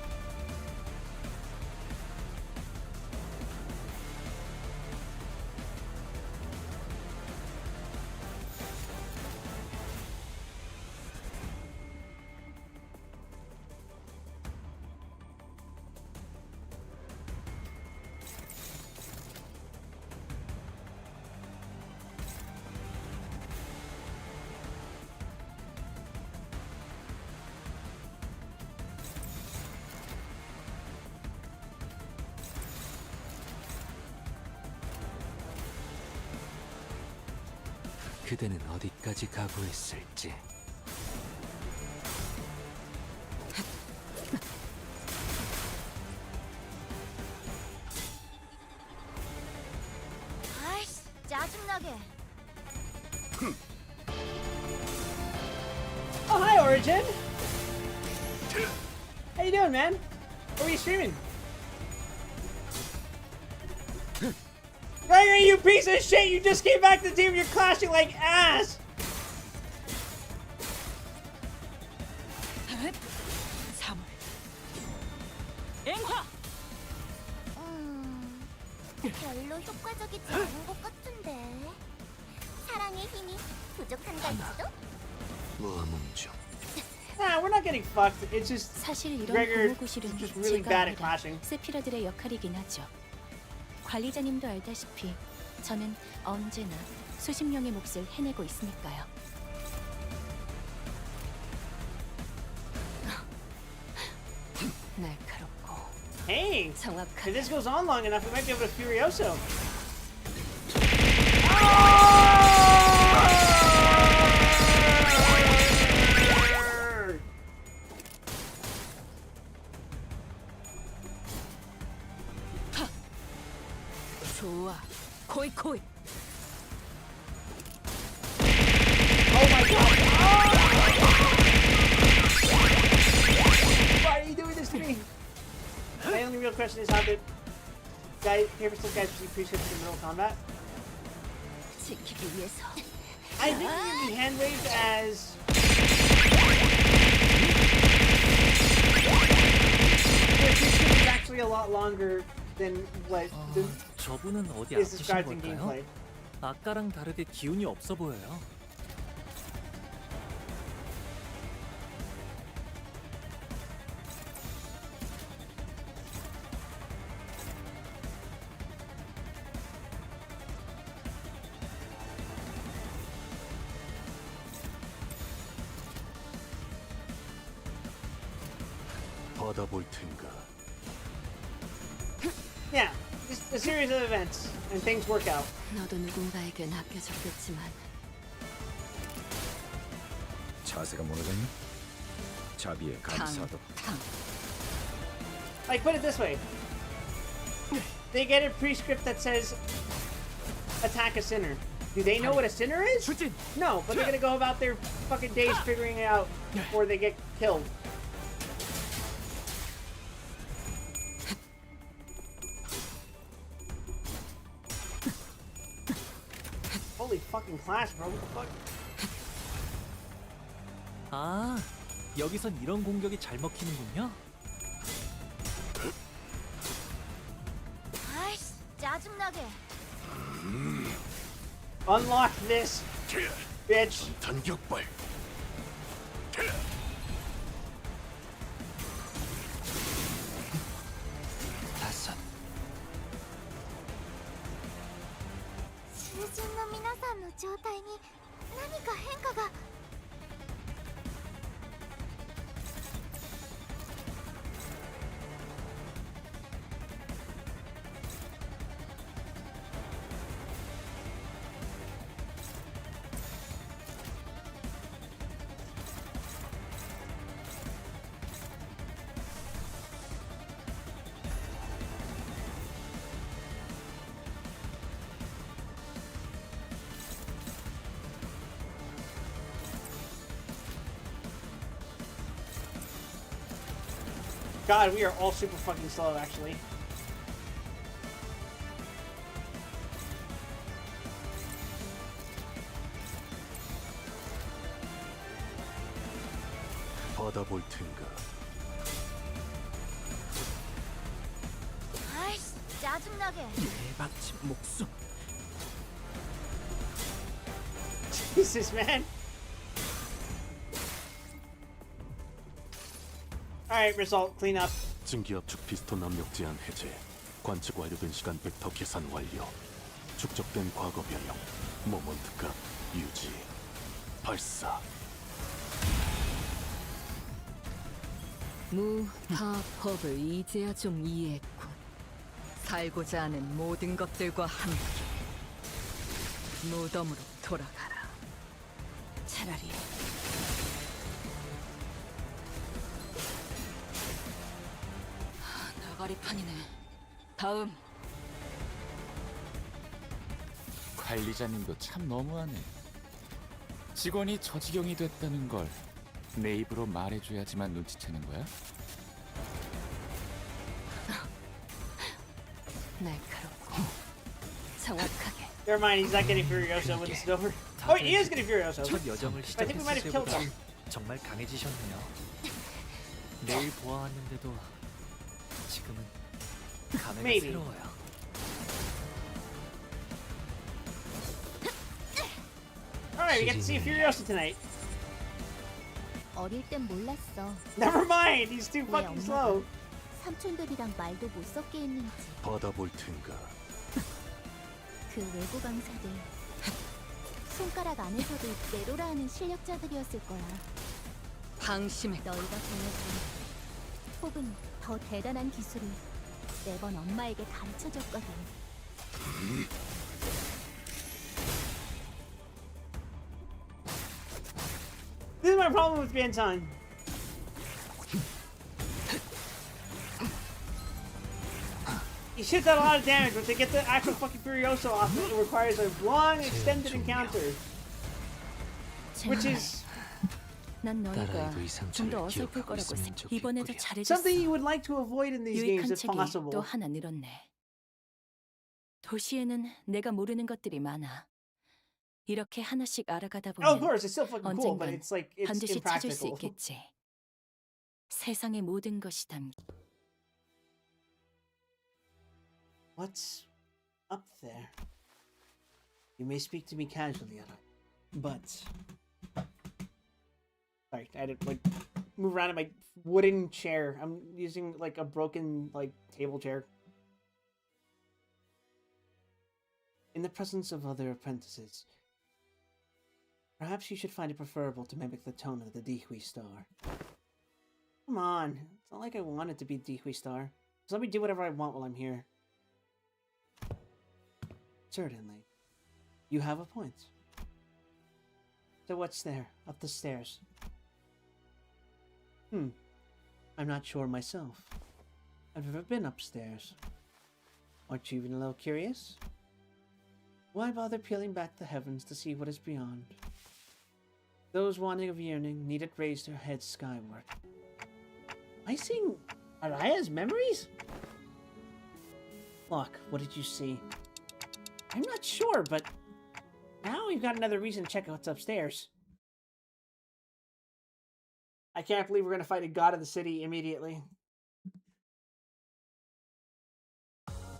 그대는 어디까지 각오했을지. 아이씨, 짜증나게. Oh, hi, Origin! How you doing, man? What are you streaming? Gregory, you piece of shit! You just came back to the team, you're clashing like ass! 별로 효과적이지 않은 것 같은데. 사랑의 힘이 부족한가지도? 무음중. Nah, we're not getting fucked. It's just 사실 이런 Gregor 고무구실은 is just really 제가 bad at 아니라 clashing. 세피라들의 역할이긴 하죠. 관리자님도 알다시피 저는 언제나 수십 명의 몫을 해내고 있으니까요. 날카롭고 Hey! If 정확하게 this goes on long enough, we might be able to Furioso. 좋아. 코이. Oh my god! Why are you doing this to me? My only real question is how the paper-stick guys receive prescripts in middle combat. 지키기 위해서. I think it can be hand-waved as... The prescript is actually a lot longer than what 저분은 어디 is 아프신 described in 걸까요? gameplay. 아까랑 다르게 기운이 없어 보여요. 받아볼 텐가. Yeah, just a series of events, and things work out. 너도 누군가에겐 아껴졌겠지만 자세가 무너졌니? 자비의 감사도. Like, put it this way. They get a prescript that says, attack a sinner. Do they know what a sinner is? No, but they're gonna go about their fucking days figuring it out before they get killed. Holy fucking clash, bro. What the fuck? 아, 여기선 이런 공격이 잘 먹히는군요. 아이씨, 짜증나게. Unlock this, bitch. 단격발. 다섯. 囚人の皆さんの状態に何か変化が。God, we are all super fucking slow, actually. 받아볼 텐가. 아이씨, 짜증나게. 대박집 목숨. Jesus, man. Alright, result, clean up. 증기압축 피스톤 압력 제한 해제. 관측 완료된 시간 벡터 계산 완료. 축적된 과거 변형. 모먼트 값 유지. 발사. 무파법을 이제야 좀 이해했군. 살고자 하는 모든 것들과 함께 무덤으로 돌아가라. 차라리 나가리판이네. 다음. 관리자님도 참 너무하네. 직원이 저 지경이 됐다는 걸 내 입으로 말해줘야지만 눈치채는 거야? 날카롭고 정확하게. Never mind, he's not getting Furioso when this is over. Oh, he is getting Furioso. 첫 여정을 I think we might have 시작했을 killed 때보다 him. 정말 강해지셨네요. 내일 보아왔는데도 지금은 감회가 Maybe. 새로워요. Alright, we get to see Furioso tonight. 어릴 땐 몰랐어. Never mind, he's too 왜 fucking slow. 삼촌들이랑 말도 못 섞게 했는지. 받아볼 텐가. 그 외부 강사들 손가락 안에서도 내로라 하는 실력자들이었을 거야. 방심해. 너희가 보여준 혹은 더 대단한 기술을 매번 엄마에게 가르쳐줬거든. This is my problem with Bantan. He shoots out a lot of damage, but to get the actual fucking Furioso off, it requires a long, extended encounter. Which is 난 너희가 좀 더 어설플 거라고 이번에도 잘해줬어. something you would like to avoid in these games 유익한 if 책이 possible. 또 하나 늘었네. 도시에는 내가 모르는 것들이 많아. 이렇게 하나씩 알아가다 Oh, of 보면 course, it's still fucking cool, but 언젠간 it's like, it's 반드시 찾을 수 impractical. 있겠지. 세상의 모든 것이 담긴 What's up there? You may speak to me casually, but... Sorry, I had to, like, move around in my wooden chair. I'm using, like, a broken, like, table chair. In the presence of other apprentices, perhaps you should find it preferable to mimic the tone of the Dihui Star. Come on, it's not like I want it to be Dihui Star. Just let me do whatever I want while I'm here. Certainly. You have a point. So what's there, up the stairs? I'm not sure myself. I've never been upstairs. Aren't you even a little curious? Why bother peeling back the heavens to see what is beyond? Those wanting of yearning needn't raise their heads skyward. Am I seeing Araya's memories? Look, what did you see? I'm not sure, but now we've got another reason to check out what's upstairs. I can't believe we're gonna fight a god of the city immediately.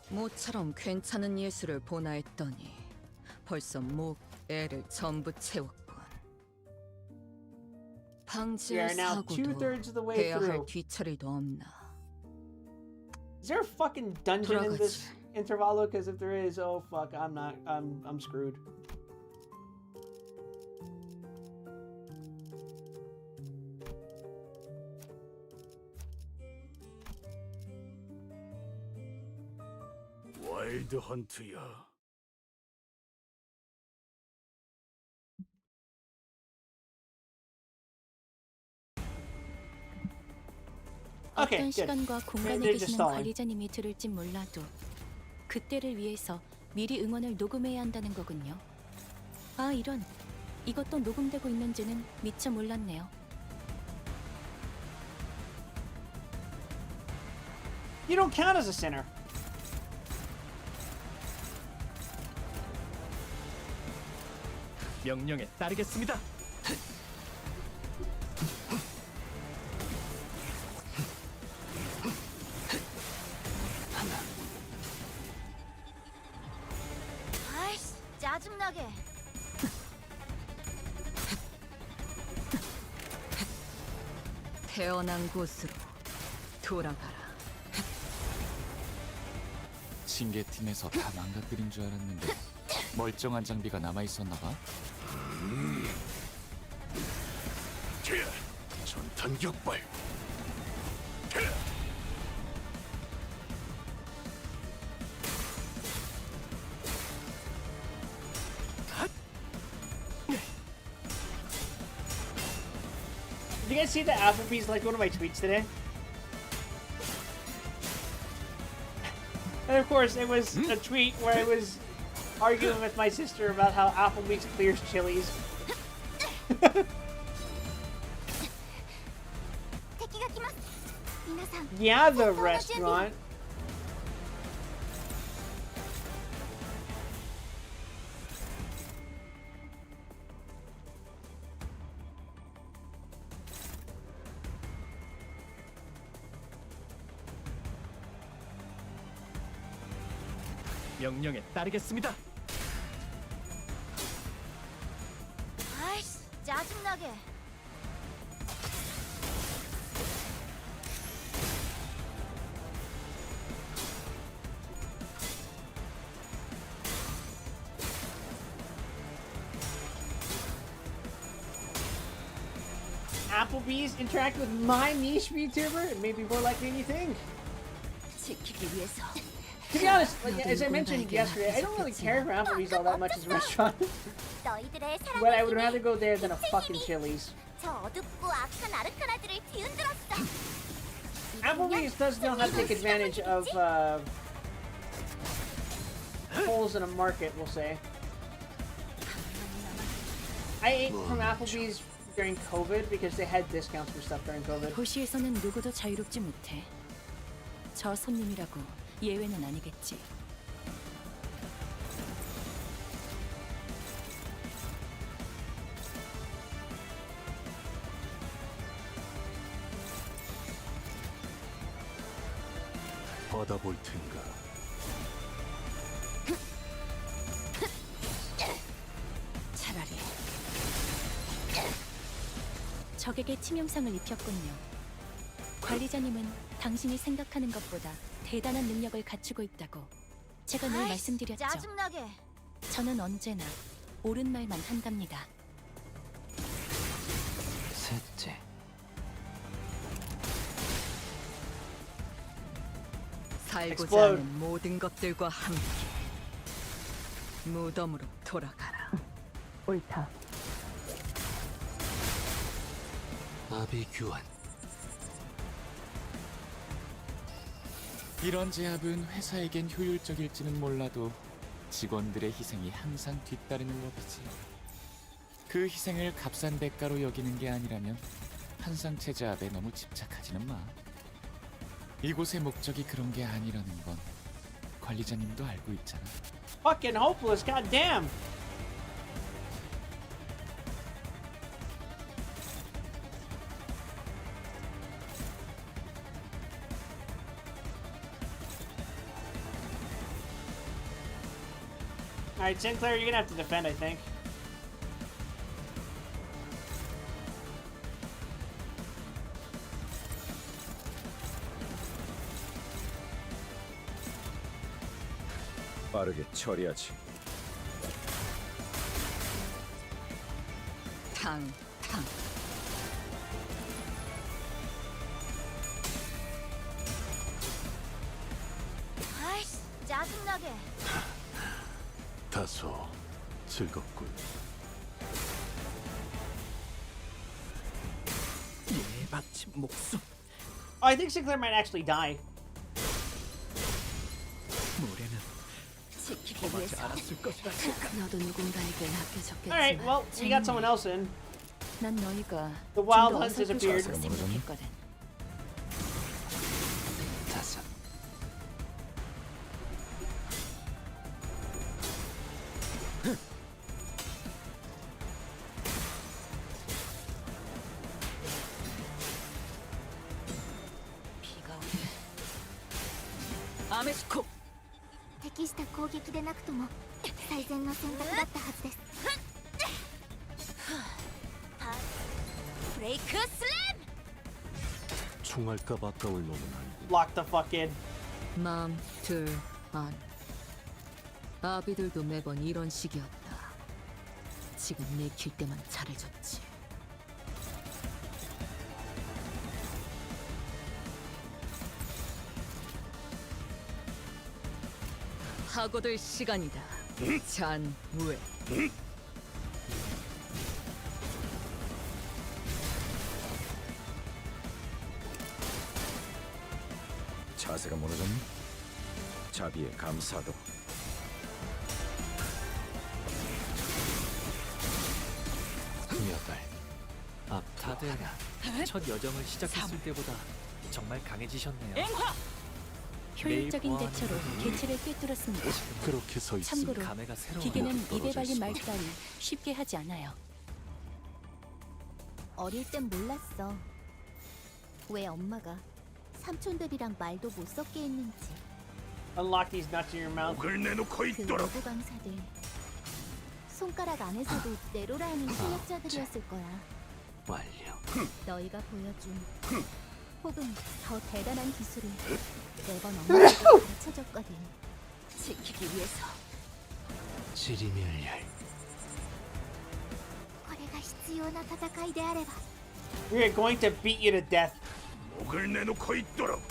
모처럼 괜찮은 예술을 보나 했더니 벌써 목, 애를 전부 채웠군. We 방지할 are now 사고도 2/3 of the way 해야 할 through. 뒤처리도 없나. Is there a fucking dungeon in this intervalo? Because if there is, oh fuck, I'm screwed. 와일드 헌트야. Okay, 어떤 good. 시간과 공간에 They're just 계시는 stalling. 관리자님이 들을진 몰라도 그때를 위해서 미리 응원을 녹음해야 한다는 거군요. 아, 이런. 이것도 녹음되고 있는지는 미처 몰랐네요. You don't count as a sinner. 명령에 따르겠습니다. 아이씨, 짜증나게. 태어난 곳으로 돌아가라. 징계팀에서 다 망가뜨린 줄 알았는데 멀쩡한 장비가 남아있었나봐. 전탄 격발. Did you guys see that Applebee's liked one of my tweets today? And of course, it was a tweet where I was arguing with my sister about how Applebee's clears chilies. Yeah, the restaurant. 명령에 따르겠습니다. 아이씨, 짜증나게. Applebee's interact with my niche VTuber? It may be more likely than you think. 지키기 위해서. To be honest, like, as I mentioned yesterday, I don't really care for Applebee's all that much as a restaurant. 너희들의 But I would 사랑을 rather go there than a fucking Chili's. 저 어둡고 악한 아르카나들을 뒤흔들었어. Applebee's does know how to take advantage of holes in a market, we'll say. I ate from Applebee's during COVID because they had discounts for stuff during COVID. 도시에서는 누구도 자유롭지 못해. 저 손님이라고 예외는 아니겠지. 받아볼 텐가. 차라리 적에게 치명상을 입혔군요. 관리자님은 당신이 생각하는 것보다 대단한 능력을 갖추고 있다고 제가 늘 아이씨, 말씀드렸죠. 짜증나게. 저는 언제나 옳은 말만 한답니다. 셋째. 살고자 Explode. 하는 모든 것들과 함께 무덤으로 돌아가라. 옳다. 아비규환. 이런 제압은 회사에겐 효율적일지는 몰라도 직원들의 희생이 항상 뒤따르는 법이지. 그 희생을 값싼 대가로 여기는 게 아니라면 한상체 제압에 너무 집착하지는 마. 이곳의 목적이 그런 게 아니라는 건 관리자님도 알고 있잖아. Fucking hopeless, goddamn! Alright, Sinclair, you're gonna have to defend, I think. 빠르게 처리하지. 탕. 아이씨, 짜증나게. 다소 즐겁군. 예, 바친 목숨. Oh, I think Sinclair might actually die. 모래는 지키기 범하지 위해서. 않았을 것이라. 너도 누군가에게 맡겨졌겠지만. Alright, well, we got someone else in. 난 너희가 The wild 좀더 hunt disappeared. 어설프게 생각했거든. 다섯. アメスコ。適した攻撃でなくとも最善の選択だったはずです。ブレイクスレム 총알값 아까울 놈은 아니고. Lock the fuck in. 맘, 둘, 안. 아비들도 매번 이런 식이었다. 지금 내킬 때만 잘해줬지. 하고들 시간이다. 잔외. 자세가 무너졌니? 자비에 감사도. 미안해. 다들 첫 여정을 시작했을 때보다 정말 강해지셨네요. 효율적인 매일 대처로 개체를 꿰뚫었습니다. 그렇게 서 있으니 참고로 감회가 새로워요. 기계는 입에 떨어져 발린 있어. 말 따위 쉽게 하지 않아요. 어릴 땐 몰랐어. 왜 엄마가 삼촌들이랑 말도 못 섞게 했는지. Unlock these nuts in your mouth. 목을 내놓고 그 내부 강사들 손가락 안에서도 내로라 하는 실력자들이었을 거야. 완료. 너희가 보여준 혹은 더 대단한 기술을 매번 엄마에게 가르쳐줬거든. 지키기 위해서. 지리멸렬. これが必要な戦いであれば We're going to beat you to death. 목을 내놓고 있도록.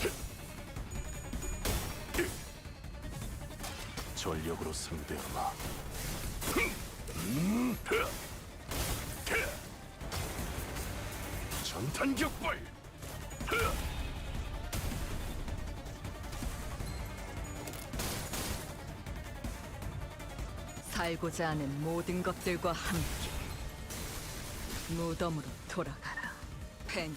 전력으로 상대하마. 전탄격발. 살고자 하는 모든 것들과 함께 무덤으로 돌아가라. 펜.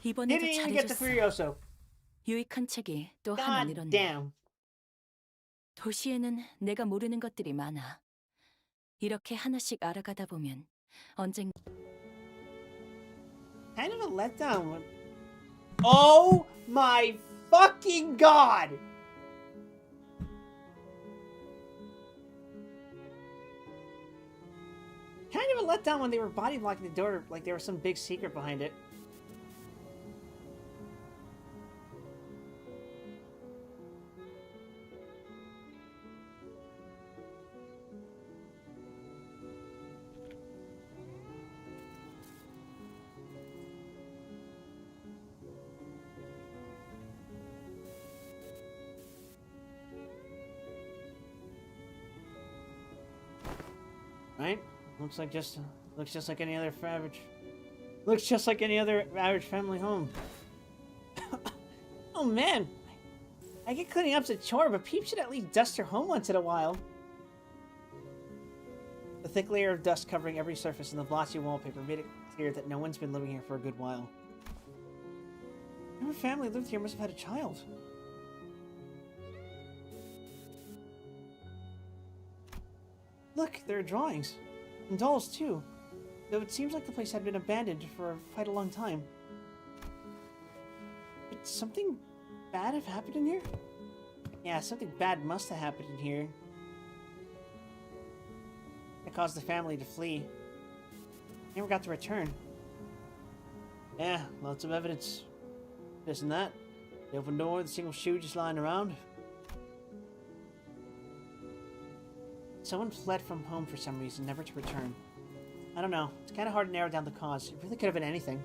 이번에도 Didn't even get the 잘해줬어. Furioso. 유익한 책이 또 하나 God 늘었네. damn. 도시에는 내가 모르는 것들이 많아. 이렇게 하나씩 알아가다 보면 언젠가 Kind of a letdown. Oh my fucking god! Kind of a letdown when they were body blocking the door like there was some big secret behind it. Right? Looks just like any other average. Looks just like any other average family home. Oh man, I get cleaning up's a chore, but Peep should at least dust her home once in a while. The thick layer of dust covering every surface and the blotchy wallpaper made it clear that no one's been living here for a good while. Whoever family lived here must have had a child. Look, there are drawings. And dolls, too. Though it seems like the place had been abandoned for quite a long time. But something bad have happened in here? Yeah, something bad must have happened in here. It caused the family to flee. Never got to return. Yeah, lots of evidence. This and that. The open door, the single shoe just lying around. Someone fled from home for some reason, never to return. I don't know. It's kind of hard to narrow down the cause. It really could have been anything.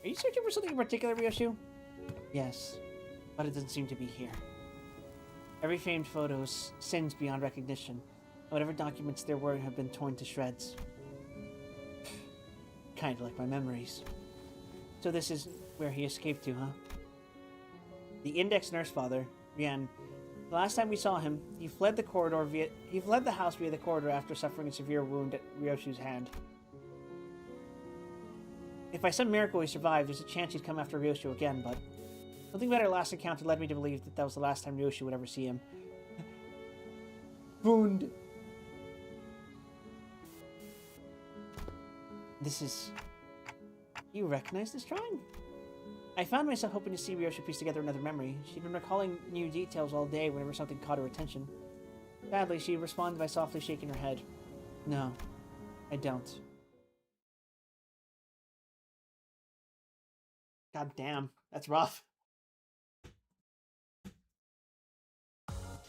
Are you searching for something in particular, Ryoshu? Yes, but it doesn't seem to be here. Every framed photo is sins beyond recognition. Whatever documents there were have been torn to shreds. Kinda like my memories. So this is where he escaped to, huh? The index nurse father, Rian. The last time we saw him, he fled the house via the corridor after suffering a severe wound at Ryoshu's hand. If by some miracle he survived, there's a chance he'd come after Ryoshu again, but something about our last encounter led me to believe that was the last time Ryoshu would ever see him. Wound. This is... You recognize this drawing? I found myself hoping to see Ryoshi piece together another memory. She'd been recalling new details all day whenever something caught her attention. Sadly, she responded by softly shaking her head. No, I don't. God damn, that's rough.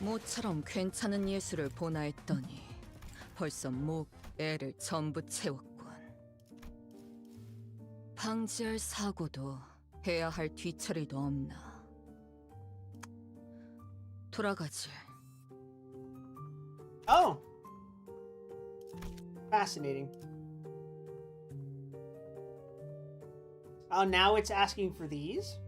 모처럼 괜찮은 예술을 보나 했더니 벌써 목, 애를 전부 채웠군. 방지할 사고도 해야 할 뒤처리도 없나. 돌아가지. Oh! Fascinating. Oh, now it's asking for these?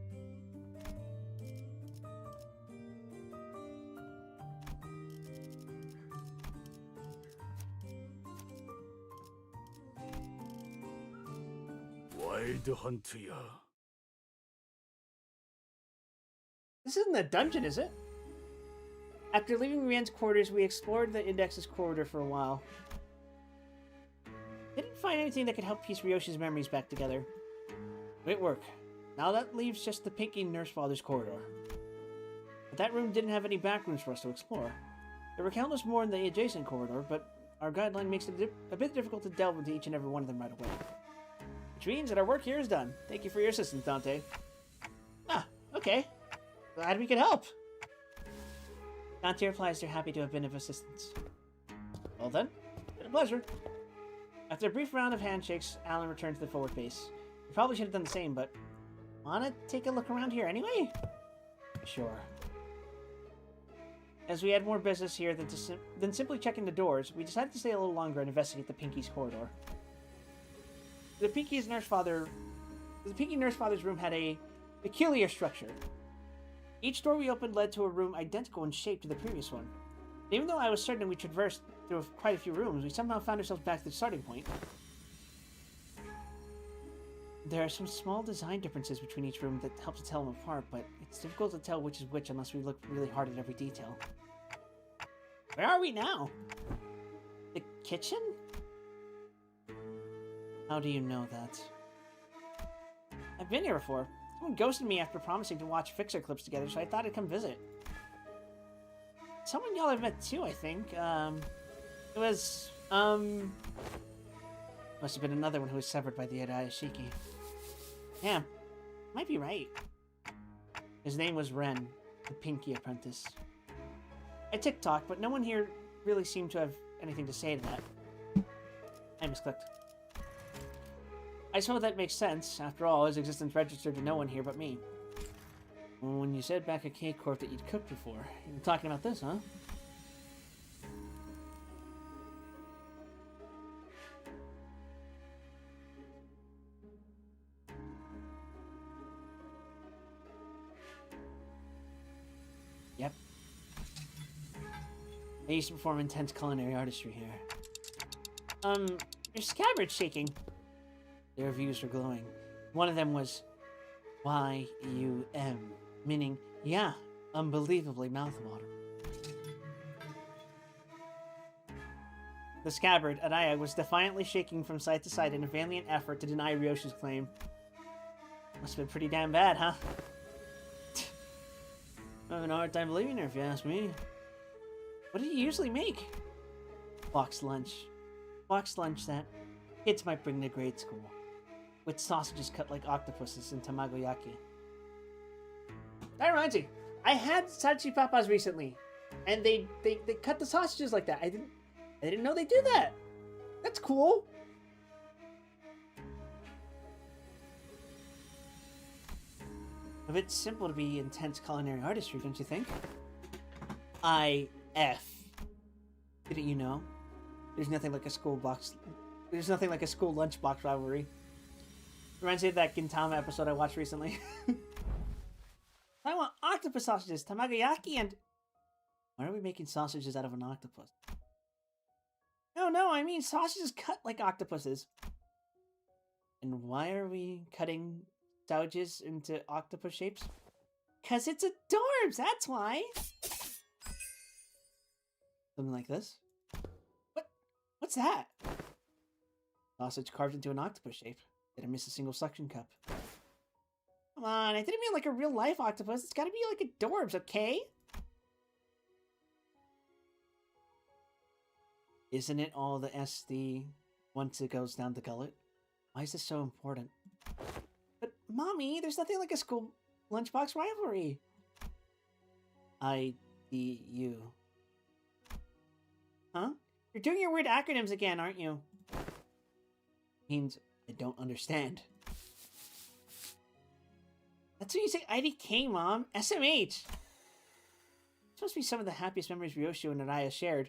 와일드 헌트야. This isn't a dungeon, is it? After leaving Rien's quarters, we explored the Index's corridor for a while. Didn't find anything that could help piece Ryoshi's memories back together. Great work. Now that leaves just the Pinky Nurse Father's corridor. But that room didn't have any back rooms for us to explore. There were countless more in the adjacent corridor, but our guideline makes it a bit difficult to delve into each and every one of them right away. Which means that our work here is done. Thank you for your assistance, Dante. Ah, okay. Glad we could help. Dante replies they're happy to have been of assistance. Well then, been a pleasure. After a brief round of handshakes, Alan returned to the forward base. We probably should have done the same, but wanna take a look around here anyway? Sure. As we had more business here than simply checking the doors, we decided to stay a little longer and investigate the Pinky's corridor. The Pinky Nurse Father's room had a peculiar structure. Each door we opened led to a room identical in shape to the previous one. And even though I was certain we traversed through quite a few rooms, we somehow found ourselves back to the starting point. There are some small design differences between each room that help to tell them apart, but it's difficult to tell which is which unless we look really hard at every detail. Where are we now? The kitchen? How do you know that? I've been here before. Someone ghosted me after promising to watch Fixer clips together, so I thought I'd come visit. Someone y'all have met too, I think. It was, must have been another one who was severed by the Arashiki. Yeah, might be right. His name was Ren, the Pinky Apprentice. I TikTok, but no one here really seemed to have anything to say to that. I misclicked. I suppose that makes sense. After all, his existence registered to no one here but me. When you said back at K-Corp that you'd cooked before, you were talking about this, huh? Yep. I used to perform intense culinary artistry here. Your scabbard's shaking. Their reviews were glowing. One of them was Y-U-M, meaning, yeah, unbelievably mouthwatering. The scabbard, Araya, was defiantly shaking from side to side in a valiant effort to deny Ryoshi's claim. Must have been pretty damn bad, huh? I'm having a hard time believing her, if you ask me. What do you usually make? Boxed lunch. Boxed lunch that kids might bring to grade school. With sausages cut like octopuses and tamagoyaki. That reminds me, I had salchipapas recently, and they cut the sausages like that. I didn't know they do that. That's cool. A bit simple to be intense culinary artistry, don't you think? IF. Didn't you know? There's nothing like a school lunchbox rivalry. Reminds me of that Gintama episode I watched recently. I want octopus sausages, tamagoyaki, and... Why are we making sausages out of an octopus? No, I mean sausages cut like octopuses. And why are we cutting sausages into octopus shapes? 'Cause it's adorbs, that's why! Something like this? What's that? Sausage carved into an octopus shape. Did I miss a single suction cup? Come on, I didn't mean like a real life octopus. It's gotta be like adorbs, okay? Isn't it all the SD once it goes down the gullet? Why is this so important? But, Mommy, there's nothing like a school lunchbox rivalry. IDU. Huh? You're doing your weird acronyms again, aren't you? Means I don't understand. That's when you say IDK, Mom. SMH. It's supposed to be some of the happiest memories Ryoshu and Araya shared.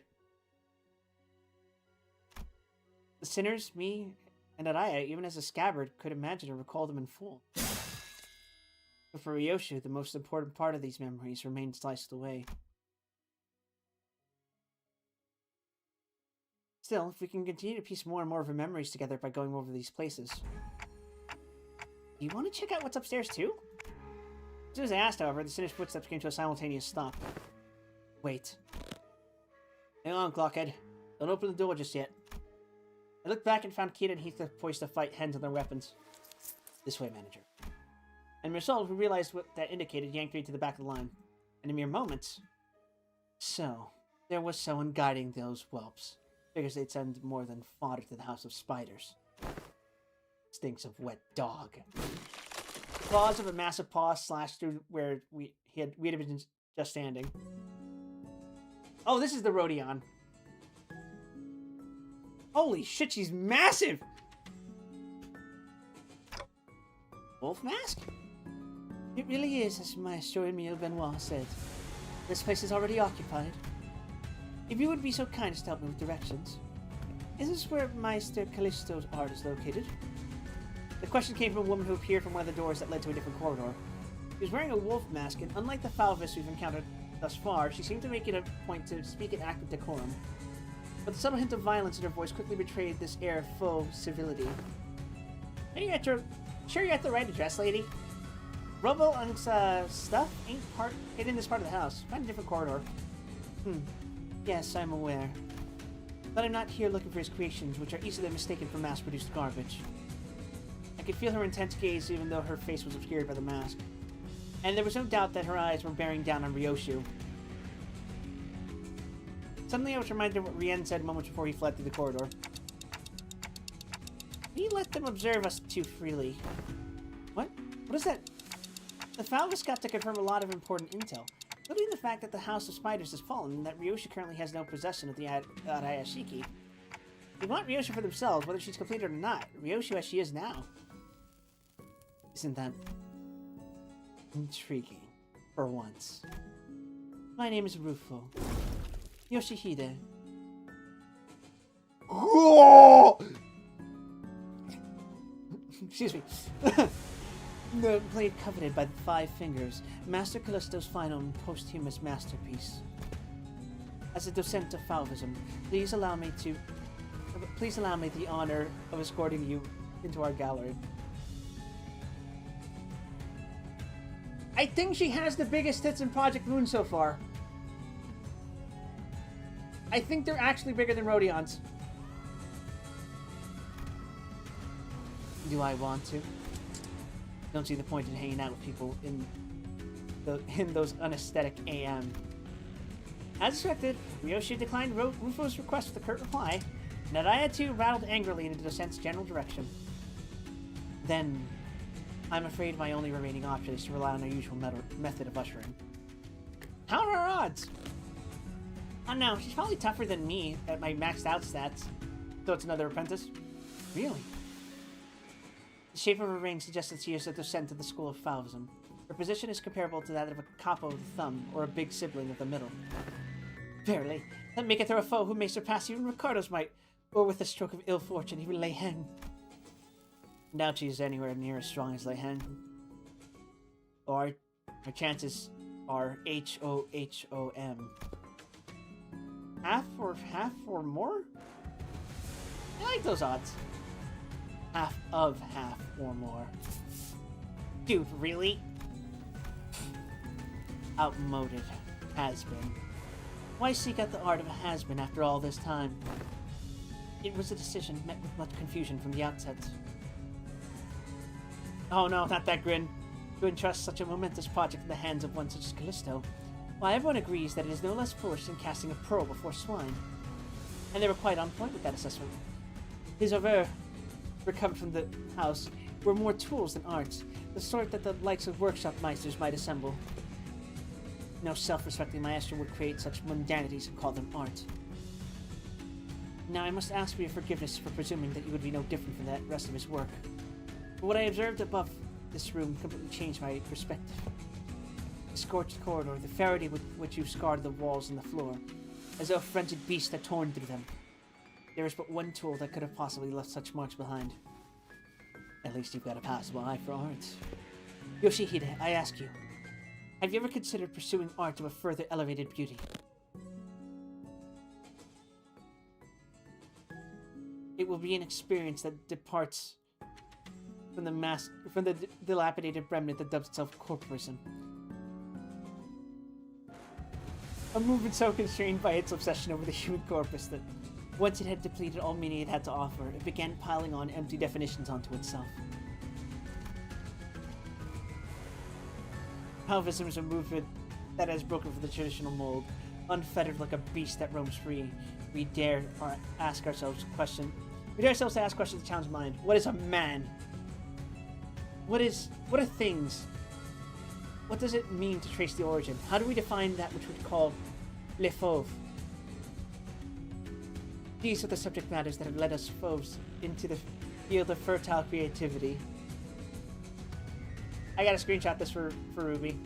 The sinners, me, and Araya, even as a scabbard, could imagine or recall them in full. But for Ryoshu, the most important part of these memories remained sliced away. Still, if we can continue to piece more and more of our memories together by going over these places. Do you want to check out what's upstairs too? As soon as I asked, however, the sinner's footsteps came to a simultaneous stop. Wait. Hang on, Clockhead. Don't open the door just yet. I looked back and found Kita and Heathcliff poised to fight, hands on their weapons. This way, manager. And Meursault, who realized what that indicated, yanked me to the back of the line. In a mere moments. So, there was someone guiding those whelps. Figures they'd send more than fodder to the House of Spiders. Stinks of wet dog. Claws of a massive paw slashed through where we had been just standing. Oh, this is the Rodion. Holy shit, she's massive! Wolf mask? It really is, as Maestro Emile Benoit said. This place is already occupied. If you would be so kind as to help me with directions. Is this where Meister Callisto's art is located? The question came from a woman who appeared from one of the doors that led to a different corridor. She was wearing a wolf mask, and unlike the Falvis we've encountered thus far, she seemed to make it a point to speak and act with decorum. But the subtle hint of violence in her voice quickly betrayed this air of faux civility. Sure you're at the right address, lady? Rubble and stuff ain't in this part of the house. Find a different corridor. Yes, I'm aware. But I'm not here looking for his creations, which are easily mistaken for mass-produced garbage. I could feel her intense gaze even though her face was obscured by the mask. And there was no doubt that her eyes were bearing down on Ryoshu. Suddenly I was reminded of what Rien said moments before he fled through the corridor. We let them observe us too freely. What? What is that? The Falvis got to confirm a lot of important intel, including the fact that the House of Spiders has fallen and that Ryoshu currently has no possession of the Arayashiki. They want Ryoshu for themselves, whether she's completed or not. Ryoshu as she is now. Isn't that intriguing? For once. My name is Rufo. Yoshihide. Excuse me. The blade coveted by the Five Fingers, Master Callisto's final and posthumous masterpiece. As a docent of Falvism, please allow me the honor of escorting you into our gallery. I think she has the biggest hits in Project Moon so far. I think they're actually bigger than Rodions. Do I want to? Don't see the point in hanging out with people in those unesthetic AM. As expected, Ryoshu declined Rufo's request with a curt reply, and Araya too rattled angrily in the docent's general direction. Then, I'm afraid my only remaining option is to rely on our usual method of ushering. How are our odds? I don't know, she's probably tougher than me at my maxed out stats. So it's another apprentice? Really? The shape of her ring suggests that she is a docent of the School of Falvism. Her position is comparable to that of a capo of the thumb, or a big sibling of the middle. Verily, that maketh her a foe who may surpass even Ricardo's might, or with a stroke of ill fortune even Lei-Heng. Doubt she is anywhere near as strong as Lei-Heng. Or her chances are HOHOM. Half or more? I like those odds. Half of half or more. Dude, really? Outmoded. Has-been. Why seek out the art of a has-been after all this time? It was a decision met with much confusion from the outset. Oh no, not that grin. To entrust such a momentous project in the hands of one such as Callisto, while everyone agrees that it is no less foolish than casting a pearl before swine. And they were quite on point with that assessment. His over recovered from the house were more tools than arts, the sort that the likes of workshop meisters might assemble. No self-respecting maestro would create such mundanities and call them art. Now I must ask for your forgiveness for presuming that you would be no different from the rest of his work. But what I observed above this room completely changed my perspective. The scorched corridor, the ferrity with which you scarred the walls and the floor, as though a frenzied beast had torn through them. There is but one tool that could have possibly left such marks behind. At least you've got a passable eye for art. Yoshihide, I ask you, have you ever considered pursuing art of a further elevated beauty? It will be an experience that departs from the dilapidated remnant that dubs itself corporism. A movement so constrained by its obsession over the human corpus that once it had depleted all meaning it had to offer, it began piling on empty definitions onto itself. Calvinism is a movement that has broken from the traditional mold, unfettered like a beast that roams free. We dare ask ourselves to ask questions to challenge mind. What is a man? What are things? What does it mean to trace the origin? How do we define that which we call le fauve? These are the subject matters that have led us fauves into the field of fertile creativity. I gotta screenshot this for Ruby.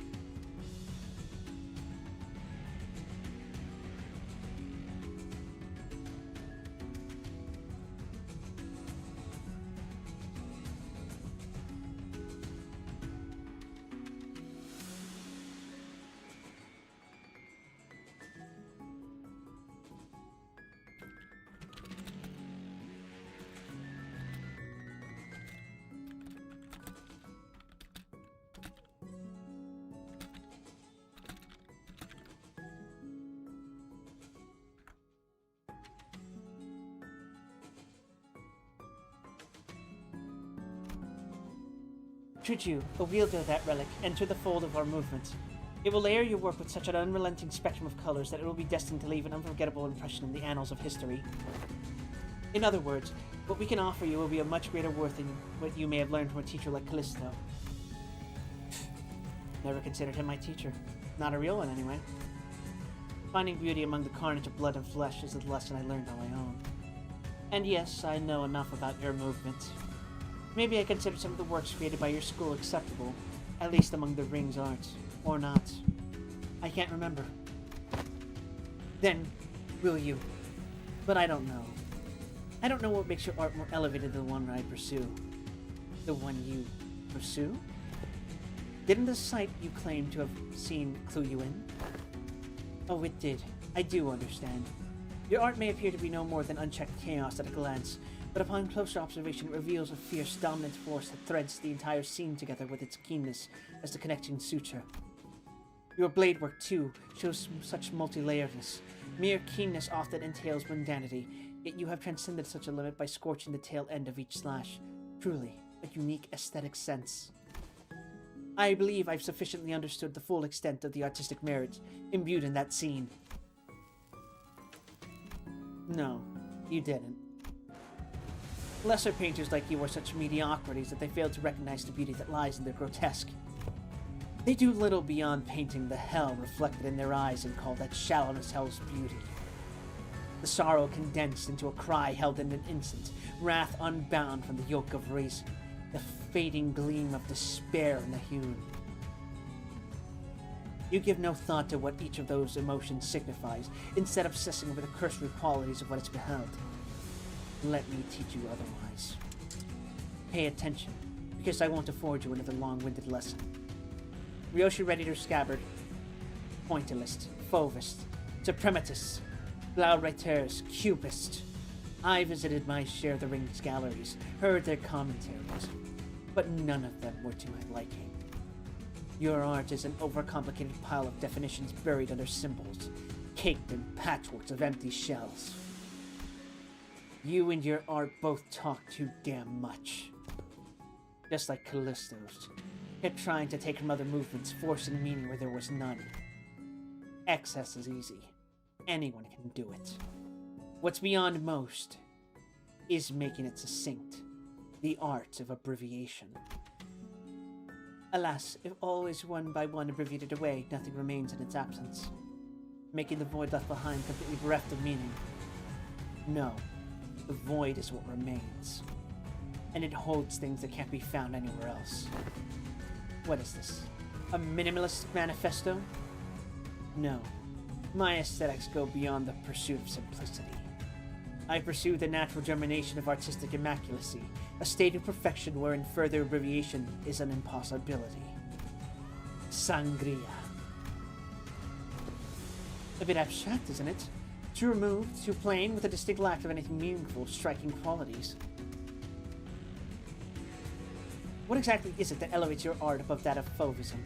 Should you, a wielder of that relic, enter the fold of our movement, it will layer your work with such an unrelenting spectrum of colors that it will be destined to leave an unforgettable impression in the annals of history. In other words, what we can offer you will be of much greater worth than what you may have learned from a teacher like Callisto. Never considered him my teacher. Not a real one, anyway. Finding beauty among the carnage of blood and flesh is a lesson I learned on my own. And yes, I know enough about your movement. Maybe I consider some of the works created by your school acceptable, at least among the ring's arts, or not. I can't remember. Then, will you? But I don't know. I don't know what makes your art more elevated than the one I pursue. The one you pursue? Didn't the sight you claim to have seen clue you in? Oh, it did. I do understand. Your art may appear to be no more than unchecked chaos at a glance, but upon closer observation it reveals a fierce, dominant force that threads the entire scene together with its keenness as the connecting suture. Your blade work, too, shows such multi-layeredness. Mere keenness often entails mundanity, yet you have transcended such a limit by scorching the tail end of each slash. Truly, a unique aesthetic sense. I believe I've sufficiently understood the full extent of the artistic merit imbued in that scene. No, you didn't. Lesser painters like you are such mediocrities that they fail to recognize the beauty that lies in their grotesque. They do little beyond painting the hell reflected in their eyes and call that shallowness hell's beauty. The sorrow condensed into a cry held in an instant, wrath unbound from the yoke of reason, the fading gleam of despair in the hewn. You give no thought to what each of those emotions signifies, instead obsessing over the cursory qualities of what is beheld. Let me teach you otherwise. Pay attention, because I won't afford you another long-winded lesson. Ryoshi Redditor Scabbard, Pointillist, Fauvist, Suprematus, Blaureiters, Cubist. I visited my share of the Ring's galleries, heard their commentaries, but none of them were to my liking. Your art is an overcomplicated pile of definitions buried under symbols, caked in patchworks of empty shells. You and your art both talk too damn much. Just like Callisto's. kept trying to take from other movements, forcing meaning where there was none. Excess is easy. Anyone can do it. What's beyond most is making it succinct. The art of abbreviation. Alas, if all is one by one abbreviated away, nothing remains in its absence, making the void left behind completely bereft of meaning. No, the void is what remains, and it holds things that can't be found anywhere else. What is this? A minimalist manifesto? No, my aesthetics go beyond the pursuit of simplicity. I pursue the natural germination of artistic immaculacy, a state of perfection wherein further abbreviation is an impossibility. Sangria. A bit abstract, isn't it? Too removed, too plain, with a distinct lack of anything meaningful, striking qualities. What exactly is it that elevates your art above that of fauvism?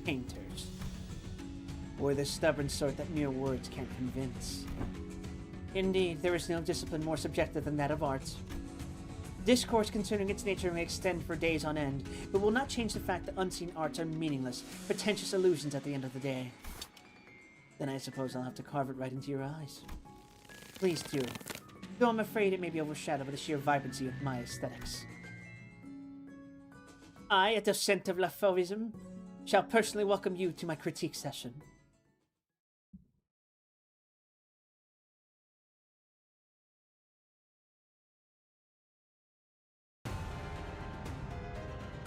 Painters. Or the stubborn sort that mere words can't convince. Indeed, there is no discipline more subjective than that of art. Discourse concerning its nature may extend for days on end, but will not change the fact that unseen arts are meaningless, pretentious illusions at the end of the day. Then I suppose I'll have to carve it right into your eyes. Please do, though I'm afraid it may be overshadowed by the sheer vibrancy of my aesthetics. I, a docent of La Fauvism, shall personally welcome you to my critique session.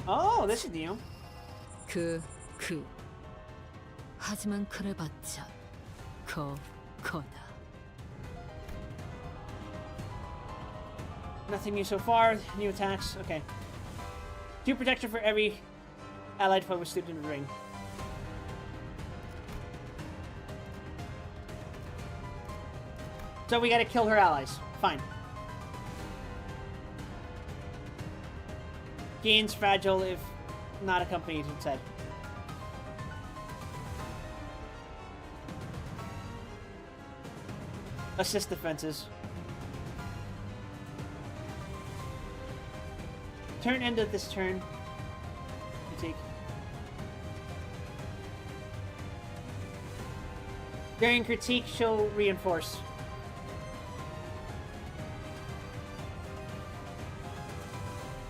Oh, this is new. 하지만 그래봤자 거다. Nothing new so far. New attacks. Okay. 2 protection for every allied foe with student in the ring. So we gotta kill her allies. Fine. Gains fragile if not accompanied, it said. Assist defenses. Turn end of this turn. Critique. During critique, she'll reinforce.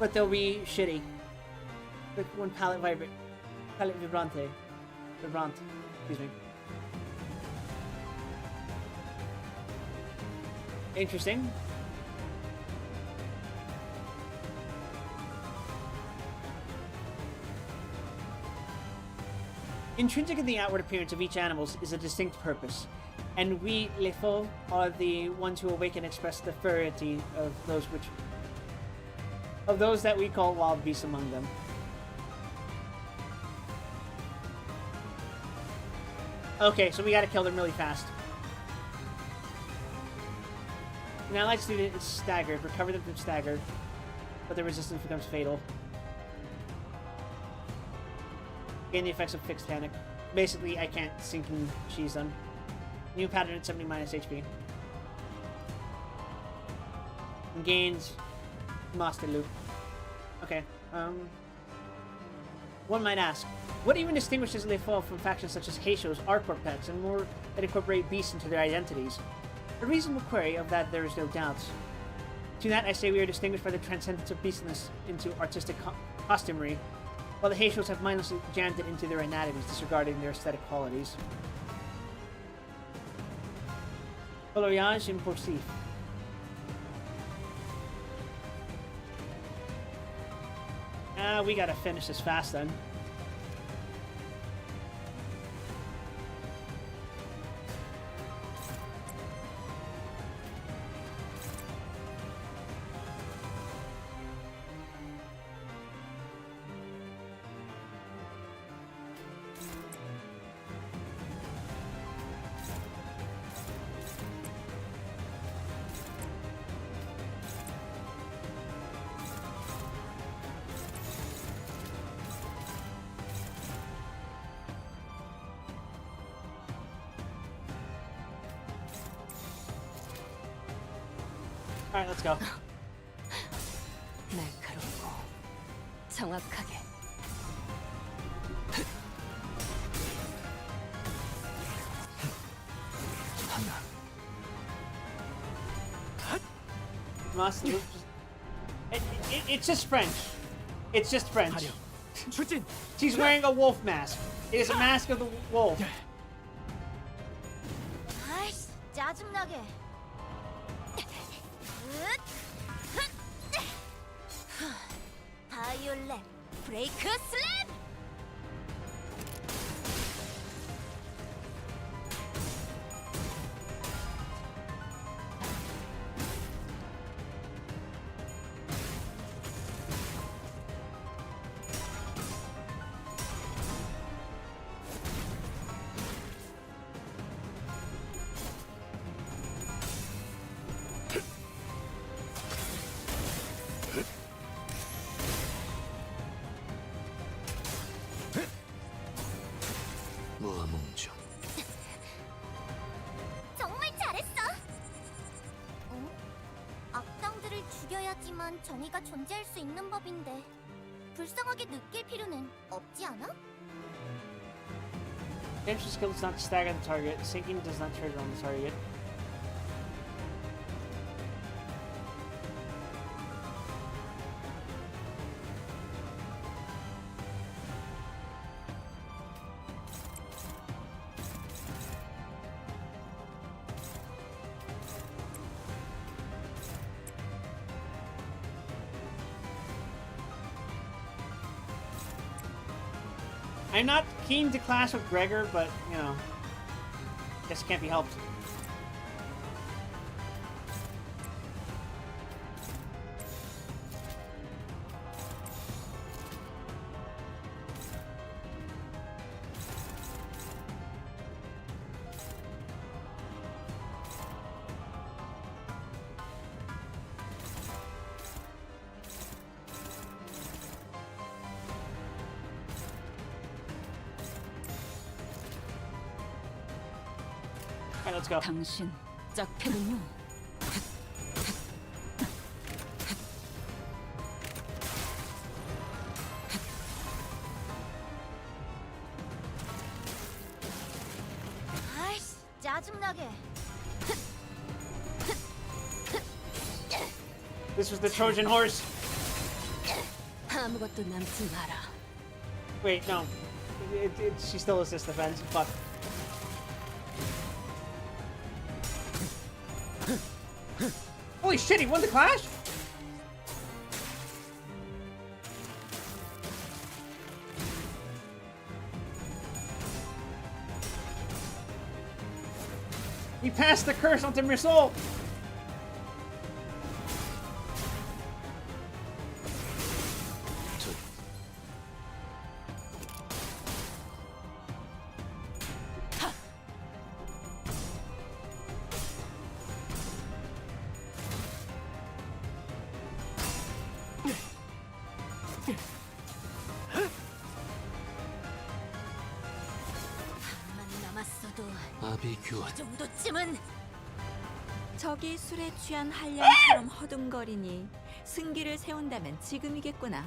But they'll be shitty. Like one palette vibrante. Vibrant. Excuse me. Interesting. Intrinsic in the outward appearance of each animal is a distinct purpose, and we, les fauves, are the ones who awaken and express the ferocity of those that we call wild beasts among them. Okay, so we gotta kill them really fast. An allied student is staggered. Recover them from stagger, but the resistance becomes fatal. Gain the effects of fixed panic. Basically, I can't sink and cheese them. New pattern at 70 minus HP. And gains master loop. Okay. One might ask, what even distinguishes Les Fauves from factions such as Heishos, Arcorpex, and more that incorporate beasts into their identities? A reasonable query of that there is no doubt. To that I say we are distinguished by the transcendence of beastness into artistic costumery, while the Heishos have mindlessly jammed it into their anatomies, disregarding their aesthetic qualities. Coloriage impulsif. We gotta finish this fast then. Alright, let's go. 날카롭고 정확하게. 하나. It's just French. It's just French. 하려. 추진. She's wearing a wolf mask. It is a mask of the wolf. 아이씨, 짜증나게. 바이올렛 브레이크 슬랩! 무아몽정. 정말 잘했어. 어? 악당들을 죽여야지만 정의가 존재할 수 있는 법인데 불쌍하게 느낄 필요는 없지 않아? Entry skill does not stagger the target. Sinking does not trigger on the target. I'm not keen to clash with Gregor, but, you know, guess it can't be helped. Alright, let's go. 당신 짝패군요. 아이씨, 짜증나게. This was the Trojan horse. 아무것도 남지 마라. Wait, no. She still assists defense. Fuck. Holy shit, he won the clash? He passed the curse onto Meursault! 만 남았어도 아비규환. 이 정도쯤은. 저기 술에 취한 한량처럼 허둥거리니 승기를 세운다면 지금이겠구나.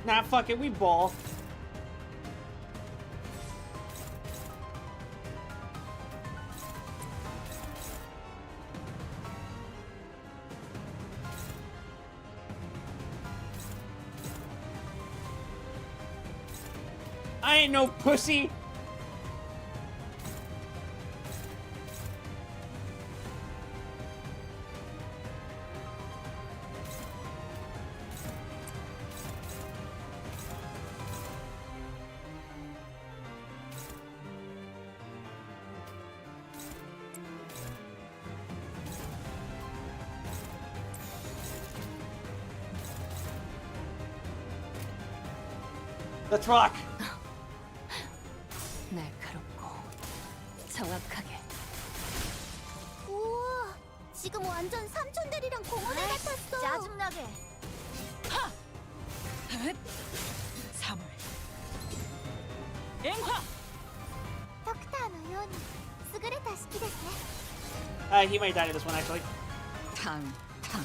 Nah, fuck it, we ball. I ain't no pussy. Let's rock. 날카롭고 정확하게. 지금 완전 삼촌들이랑 공원에 같았어. 짜증나게. サム援護ドクターのように優れた式ですね。 He might die to this one, actually. タンタン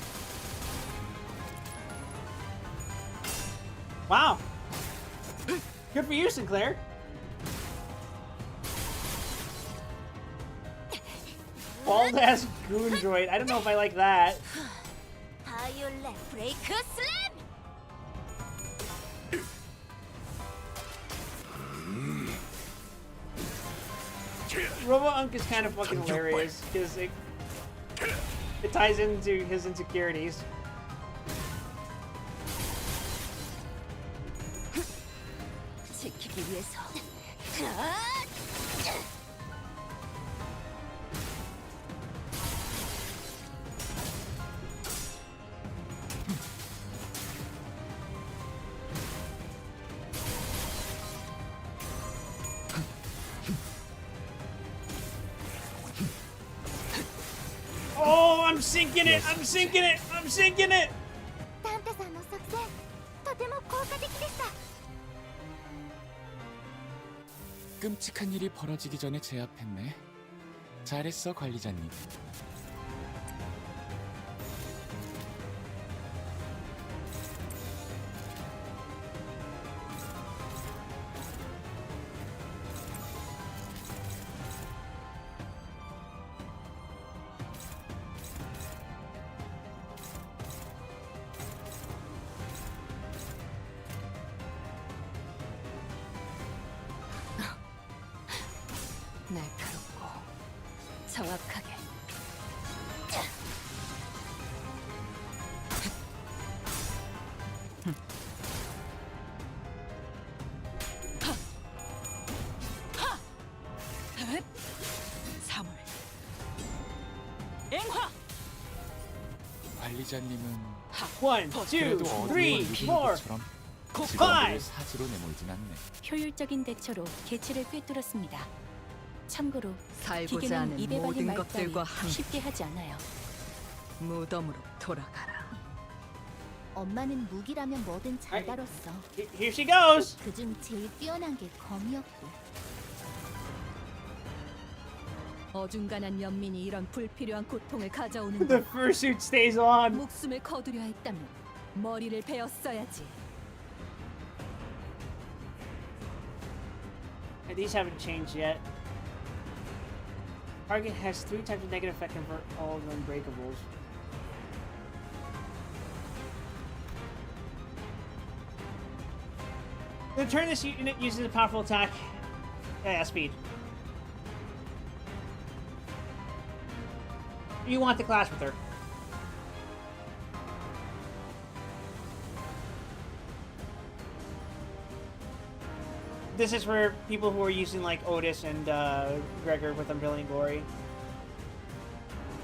Wow. Good for you, Sinclair. Bald ass goon droid. I don't know if I like that. バイオレンブレイクスラム。 Robo-Unk is kind of fucking hilarious because it ties into his insecurities. 지키기 위해서 Oh, I'm sinking it! I'm sinking it! I'm sinking it! ダンテさんの作戦とても効果的でした。 끔찍한 일이 벌어지기 전에 제압했네. 잘했어, 관리자님. 날카롭고 정확하게 사물 앵화 관리자님은 1, 2, 그래도 3, 어디에 4, 누군 것처럼 five. 직원들을 사지로 내몰진 않네. 효율적인 대처로 개체를 꿰뚫었습니다. 참고로 살고자 기계는 하는 입에 발린 모든 말 따위 것들과 함께 쉽게 하지 않아요. 무덤으로 돌아가라. 엄마는 무기라면 뭐든 잘 다뤘어. Here she goes! 그중 제일 뛰어난 게 검이었고. 어중간한 연민이 이런 불필요한 고통을 가져오는 The 걸 fursuit stays on. 목숨을 거두려 했다면 머리를 베었어야지. And these haven't changed yet. Target has 3 types of negative effect convert all of them breakables. The turn this unit uses a powerful attack. Yeah, speed. You want to clash with her. This is for people who are using like Otis and Gregor with Unveiling Glory.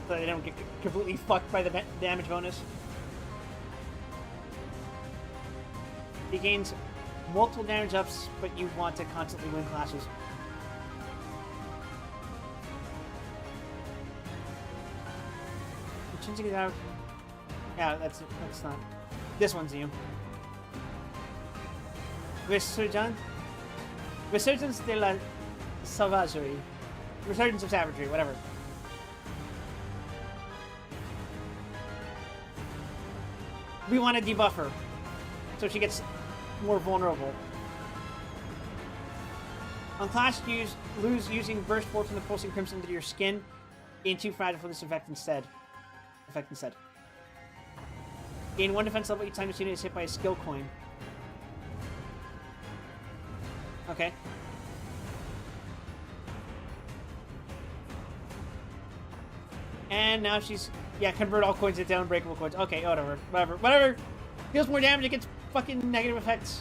So they don't get completely fucked by the damage bonus. He gains multiple damage ups, but you want to constantly win clashes. Changing it out. Yeah, that's not. This one's you. Resurgence de la Savagerie. Resurgence of Savagery, whatever. We want to debuff her, so she gets more vulnerable. On clash, lose using Burst Bolt from the Pulsing Crimson into your skin. Gain 2 fragile from this effect instead. Gain 1 defense level each time this unit is hit by a skill coin. Okay. And now she's... Yeah, convert all coins into unbreakable coins. Okay, whatever. Deals more damage against fucking negative effects.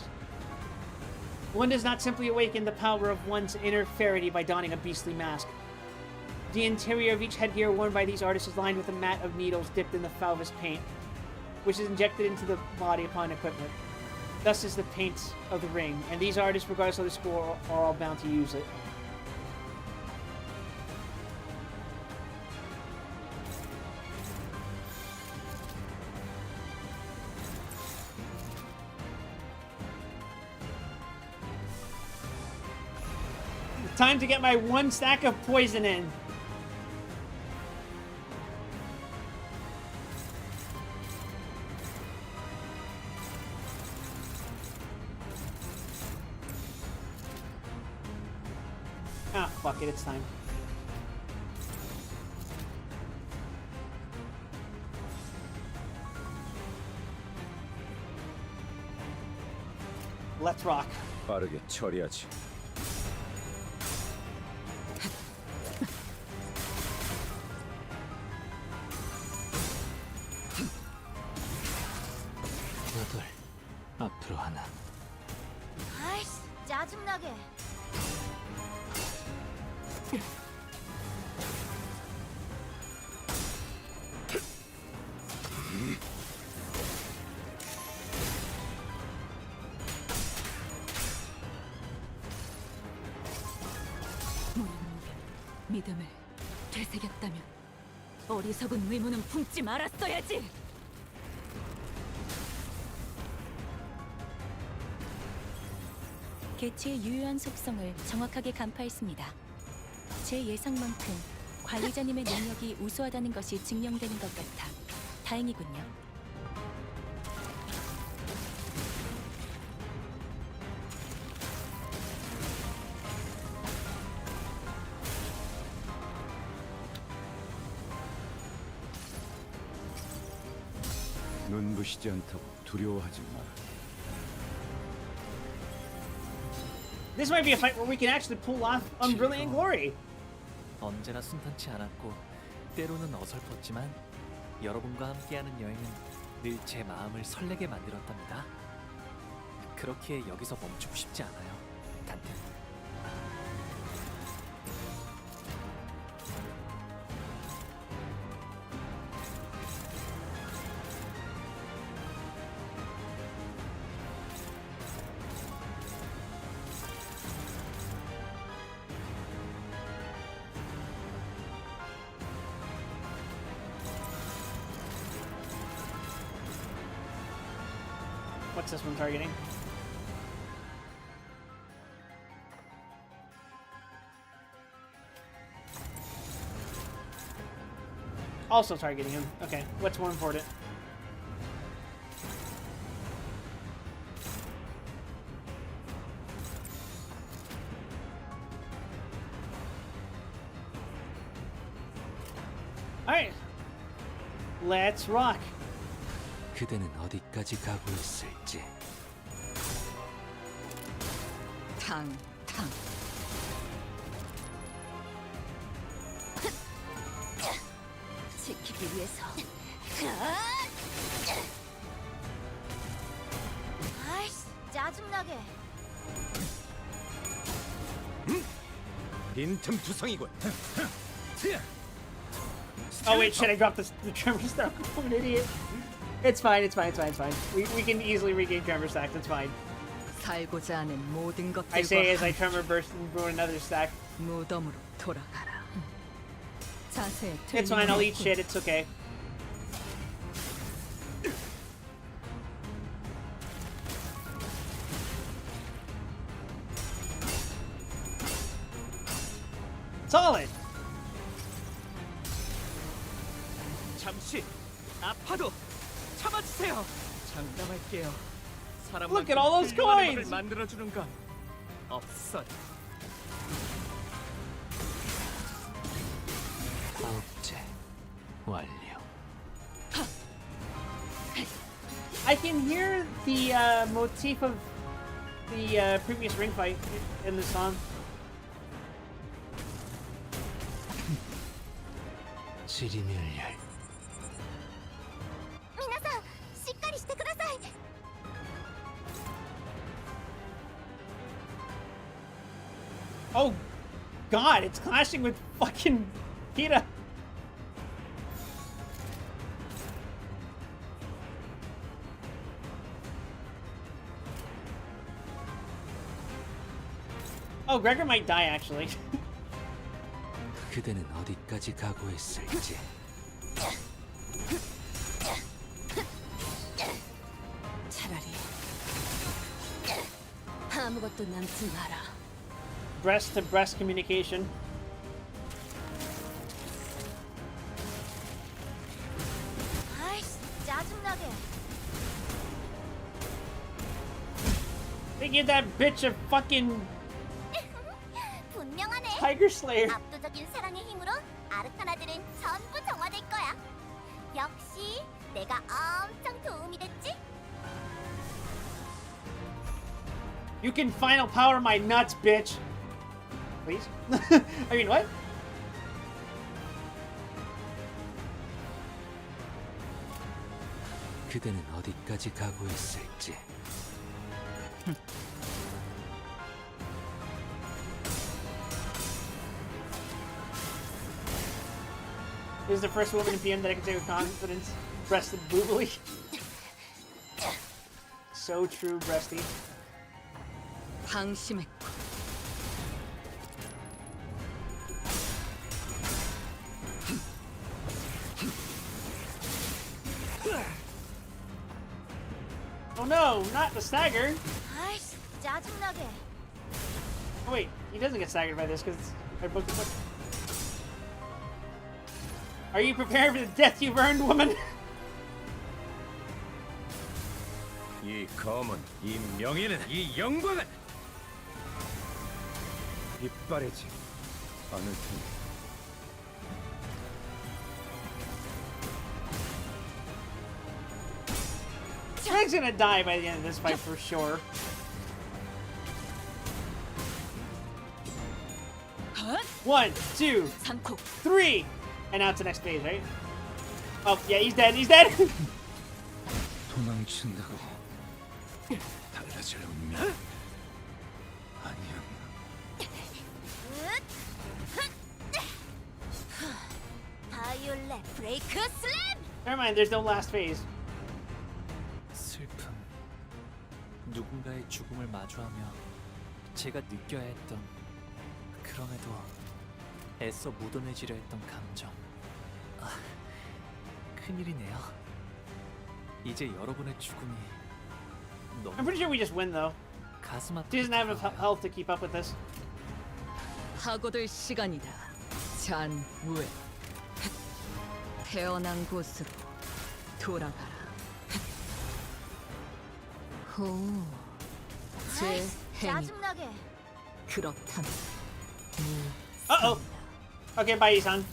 One does not simply awaken the power of one's inner ferity by donning a beastly mask. The interior of each headgear worn by these artists is lined with a mat of needles dipped in the Falvis paint, which is injected into the body upon equipment. Thus is the paint of the ring, and these artists, regardless of the score, are all bound to use it. Time to get my 1 stack of poison in. Ah, fuck it, it's time. Let's rock. 빠르게 처리하지. 여덟. 앞으로 하나. 아이씨, 짜증나게. 모든 믿음을 되새겼다면 어리석은 의무는 품지 말았어야지. 개체의 유효한 속성을 정확하게 간파했습니다. 제 예상만큼 관리자님의 능력이 우수하다는 것이 증명되는 것 같아 다행이군요. 눈부시지 않다고 두려워하지 마라. This might be a fight where we can actually pull off Unbrilliant Glory. 언제나 순탄치 않았고 때로는 어설펐지만 여러분과 함께하는 여행은 늘 제 마음을 설레게 만들었답니다. 그렇게 여기서 멈추고 싶지 않아요, 단테. What's this one targeting? Also targeting him. Okay, what's more important? Alright. Let's rock. 그대는 어디까지 가고 있을지. 탕. 지키기 위해서. 아이씨, 짜증나게. 빈틈 투성이군. Oh wait, shit, I dropped the tremor stack. I'm an idiot. It's fine, it's fine. We can easily regain tremor stack, that's fine. 살고자 하는 모든 I say as I 것들과 tremor burst and ruin another stack. 무덤으로 돌아가라. 자세 It's fine, I'll eat shit, it's okay. Solid! 잠시 아파도 참아주세요. 장담할게요. Look at all those coins! 만들어주는 건 없어요. 억제 완료. I can hear the motif of the previous ring fight in the song. 지리멸렬. 皆さん、しっかりしてください。 Oh god, it's clashing with fucking Peta. Oh, Gregor might die actually. 그대는 어디까지 가고 있을지. 차라리 아무것도 남지 마라. breast-to-breast communication. 아이씨, 짜증나게. They give that bitch a fucking 분명하네. Tiger Slayer. 압도적인 사랑의 힘으로 아르카나들은 전부 정화될 거야. 역시 내가 엄청 도움이 됐지? You can final power my nuts, bitch. Please? I mean, what? 그대는 어디까지 가고 있을지. This is the first woman in PM that I can say with confidence. Breasted boobily. So true, breasty. 방심했고 Oh no, not the stagger. 아이씨, 짜증나게. Oh wait, he doesn't get staggered by this because I booked the book. Are you prepared for the death you've earned, woman? 이 검은, 이 명예는, 이 영광은 이빨이지 않을 테니. Greg's gonna die by the end of this fight for sure. One, two, 3, and now it's the next phase, right? Oh yeah, he's dead. He's dead. 도망친다고 달라질 운명 아니었나. 바이올렛 브레이크 슬램! Never mind. There's no last phase. 슬픔. 누군가의 죽음을 마주하며 제가 느껴야 했던, 그럼에도 애써 묻어내지려 했던 감정. 아, 큰일이네요. 이제 여러분의 죽음이 너무 I'm pretty sure we just win though. 가슴 She doesn't have 아프게 enough health to keep up with this. 파고들 시간이다. 잔우에 태어난 곳으로 돌아가라. 호, 제 아이씨, 행위 짜증나게. 그렇다면 Uh-oh. Okay, bye, Isan.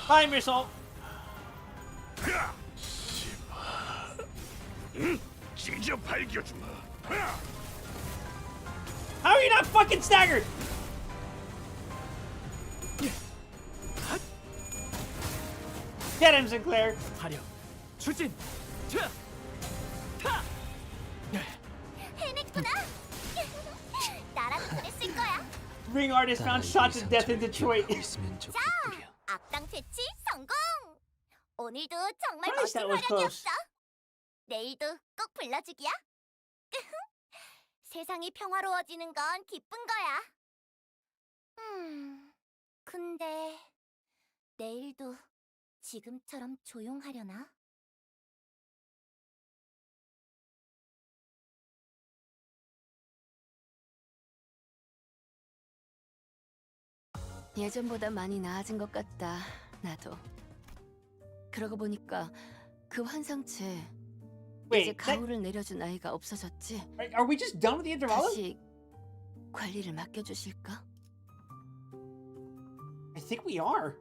Bye, Meursault. 찢어 발겨주마. How are you not fucking staggered? Get him, Sinclair. 화력, 추진, 타! 해냈구나. 나라도 그랬을 거야. Ring artist found shot to death in Detroit. 있으면 좋겠구려. 악당 퇴치 성공. 오늘도 정말 Christ, 멋진 that was close. 활약이었어. 내일도 꼭 불러주기야. 세상이 평화로워지는 건 기쁜 거야. 근데 내일도 지금처럼 조용하려나? 예전보다 많이 나아진 것 같다. 나도. 그러고 보니까 그 환상체 이제 Wait, that, 가호를 내려준 아이가 없어졌지. are we just done with the intervalo? 다시 관리를 맡겨주실까? I think we are.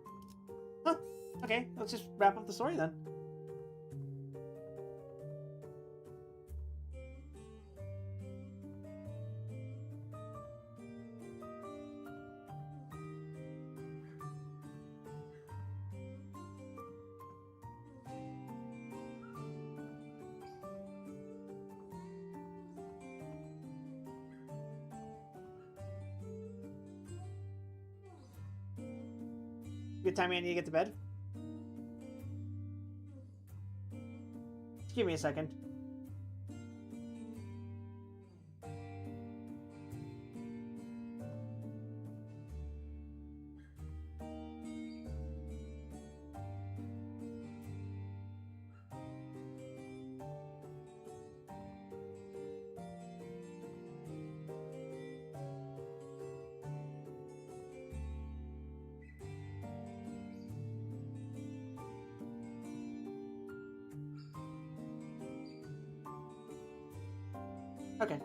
Huh. Okay, let's just wrap up the story then. Good time, Andy, to get to bed. give me a second. Okay.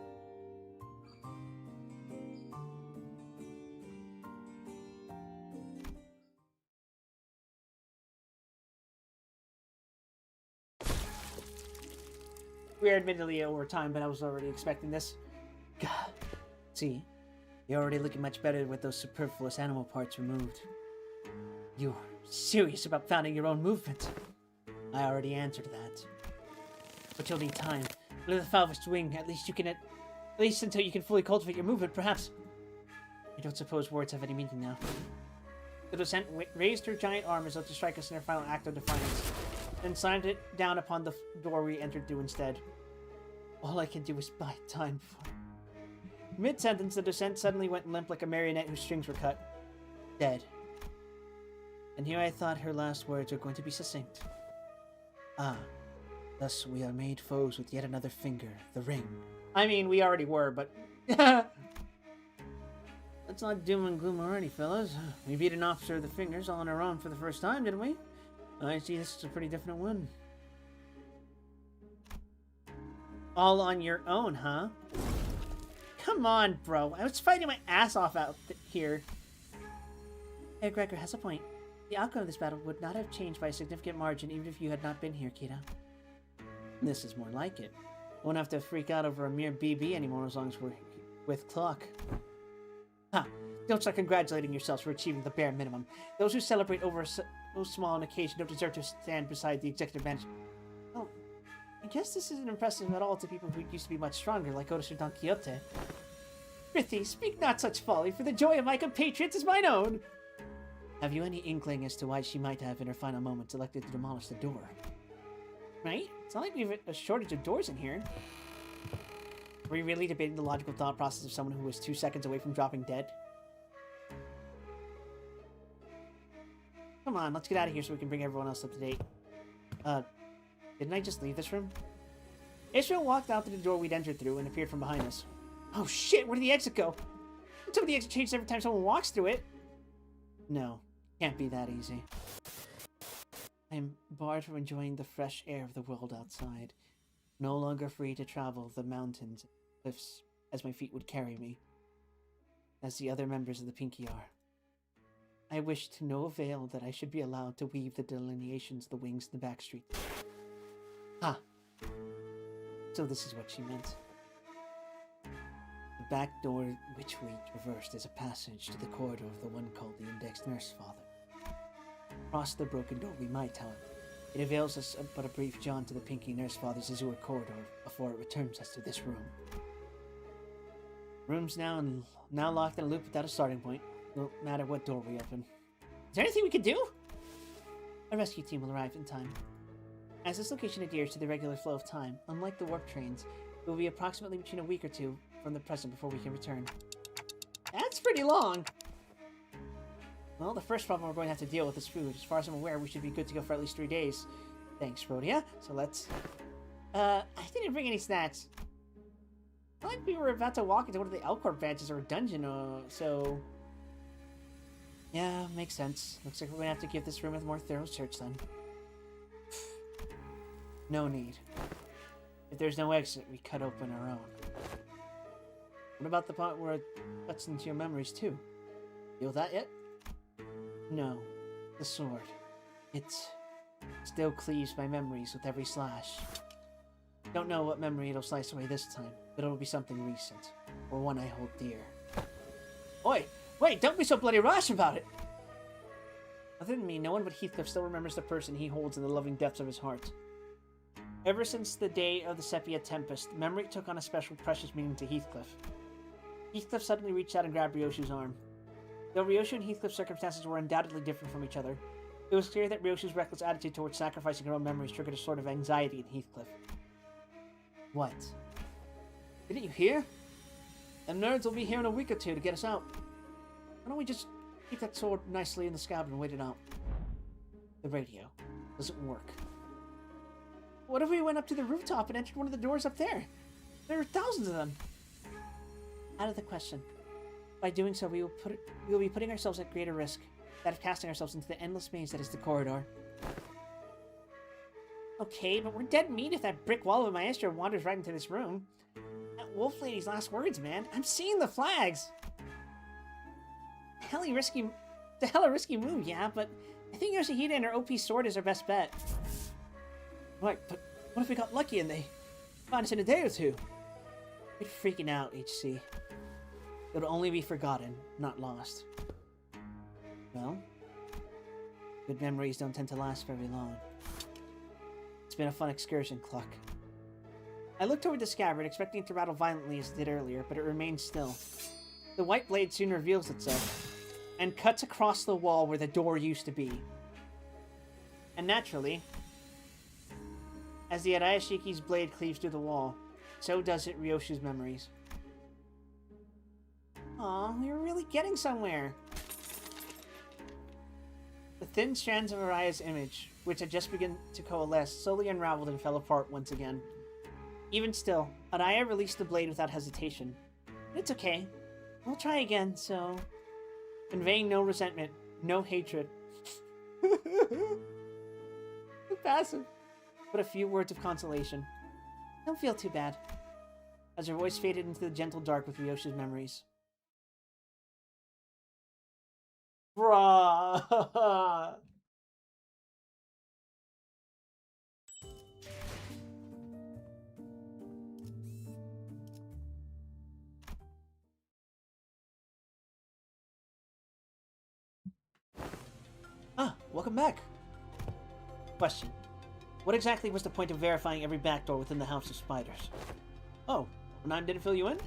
We are admittedly over time, but I was already expecting this. God. See, you're already looking much better with those superfluous animal parts removed. You're serious about founding your own movement. I already answered that. But you'll need time. Under the Falvist wing, at least until you can fully cultivate your movement, perhaps. I don't suppose words have any meaning now. The docent raised her giant arm as though to strike us in her final act of defiance, then slammed it down upon the door we entered through instead. All I can do is buy time for... Mid-sentence, the docent suddenly went limp like a marionette whose strings were cut. Dead. And here I thought her last words were going to be succinct. Ah. Thus we are made foes with yet another finger, the ring. I mean, we already were, but... That's not doom and gloom already, fellas. We beat an officer of the fingers all on our own for the first time, didn't we? I see this is a pretty definite one. All on your own, huh? Come on, bro. I was fighting my ass off out here. Hey, Gregor has a point. The outcome of this battle would not have changed by a significant margin even if you had not been here, Kita. This is more like it. Won't have to freak out over a mere BB anymore as long as we're with Clock. Ha! Don't start congratulating yourselves for achieving the bare minimum. Those who celebrate over so small an occasion don't deserve to stand beside the executive management. Oh, I guess this isn't impressive at all to people who used to be much stronger, like Otis or Don Quixote. Prithee, speak not such folly, for the joy of my compatriots is mine own! Have you any inkling as to why she might have, in her final moments, elected to demolish the door? Right? It's not like we have a shortage of doors in here. Were you really debating the logical thought process of someone who was 2 seconds away from dropping dead? Come on, let's get out of here so we can bring everyone else up to date. Didn't I just leave this room? Israel walked out through the door we'd entered through and appeared from behind us. Oh shit, where did the exit go? Some of the exit changes every time someone walks through it. No, can't be that easy. I am barred from enjoying the fresh air of the world outside. No longer free to travel the mountains and cliffs as my feet would carry me, as the other members of the Pinky are. I wish to no avail that I should be allowed to weave the delineations of the wings in the back street. Ah. So this is what she meant. The back door which we traversed is a passage to the corridor of the one called the Indexed Nurse Father. Across the broken door we might, however. It avails us but a brief jaunt to the Pinky Nurse Father's azure corridor before it returns us to this room. Room's now locked in a loop without a starting point, no matter what door we open. Is there anything we can do? A rescue team will arrive in time. As this location adheres to the regular flow of time, unlike the warp trains, it will be approximately between a week or two from the present before we can return. That's pretty long! Well, the first problem we're going to have to deal with is food. As far as I'm aware, we should be good to go for at least 3 days. Thanks, Rhodia. So let's... I didn't bring any snacks. I like we were about to walk into one of the Elcorp branches or a dungeon, so... Yeah, makes sense. Looks like we're going to have to give this room a more thorough search then. No need. If there's no exit, we cut open our own. What about the part where it cuts into your memories too? Feel that yet? No. The sword. It still cleaves my memories with every slash. Don't know what memory it'll slice away this time, but it'll be something recent, or one I hold dear. Oi! Wait, don't be so bloody rash about it! Other than me, no one but Heathcliff still remembers the person he holds in the loving depths of his heart. Ever since the day of the Sepia Tempest, memory took on a special precious meaning to Heathcliff. Heathcliff suddenly reached out and grabbed Ryoshu's arm. Though Ryoshu and Heathcliff's circumstances were undoubtedly different from each other, it was clear that Ryoshu's reckless attitude towards sacrificing her own memories triggered a sort of anxiety in Heathcliff. What? Didn't you hear? Them nerds will be here in a week or two to get us out. Why don't we just keep that sword nicely in the scabbard and wait it out? The radio doesn't work. What if we went up to the rooftop and entered one of the doors up there? There are thousands of them. Out of the question. By doing so, we will be putting ourselves at greater risk, that of casting ourselves into the endless maze that is the corridor. Okay, but we're dead meat if that brick wall of a maestro wanders right into this room. That wolf lady's last words, man. I'm seeing the flags. The hell a risky move, yeah, but I think Yoshihide and her OP sword is our best bet. Right, but what if we got lucky and they find us in a day or two? We're freaking out, HC. It'll only be forgotten, not lost. Well, good memories don't tend to last very long. It's been a fun excursion, Cluck. I looked toward the scabbard, expecting it to rattle violently as it did earlier, but it remained still. The white blade soon reveals itself, and cuts across the wall where the door used to be. And naturally, as the Arayashiki's blade cleaves through the wall, so does it Ryoshu's memories. Aw, we were really getting somewhere. The thin strands of Araya's image, which had just begun to coalesce, slowly unraveled and fell apart once again. Even still, Araya released the blade without hesitation. It's okay. We'll try again, so... Conveying no resentment, no hatred. Passive. But a few words of consolation. Don't feel too bad. As her voice faded into the gentle dark with Ryoshu's memories. Bruh! Welcome back. Question. What exactly was the point of verifying every backdoor within the House of Spiders? Oh, Nime didn't fill you in?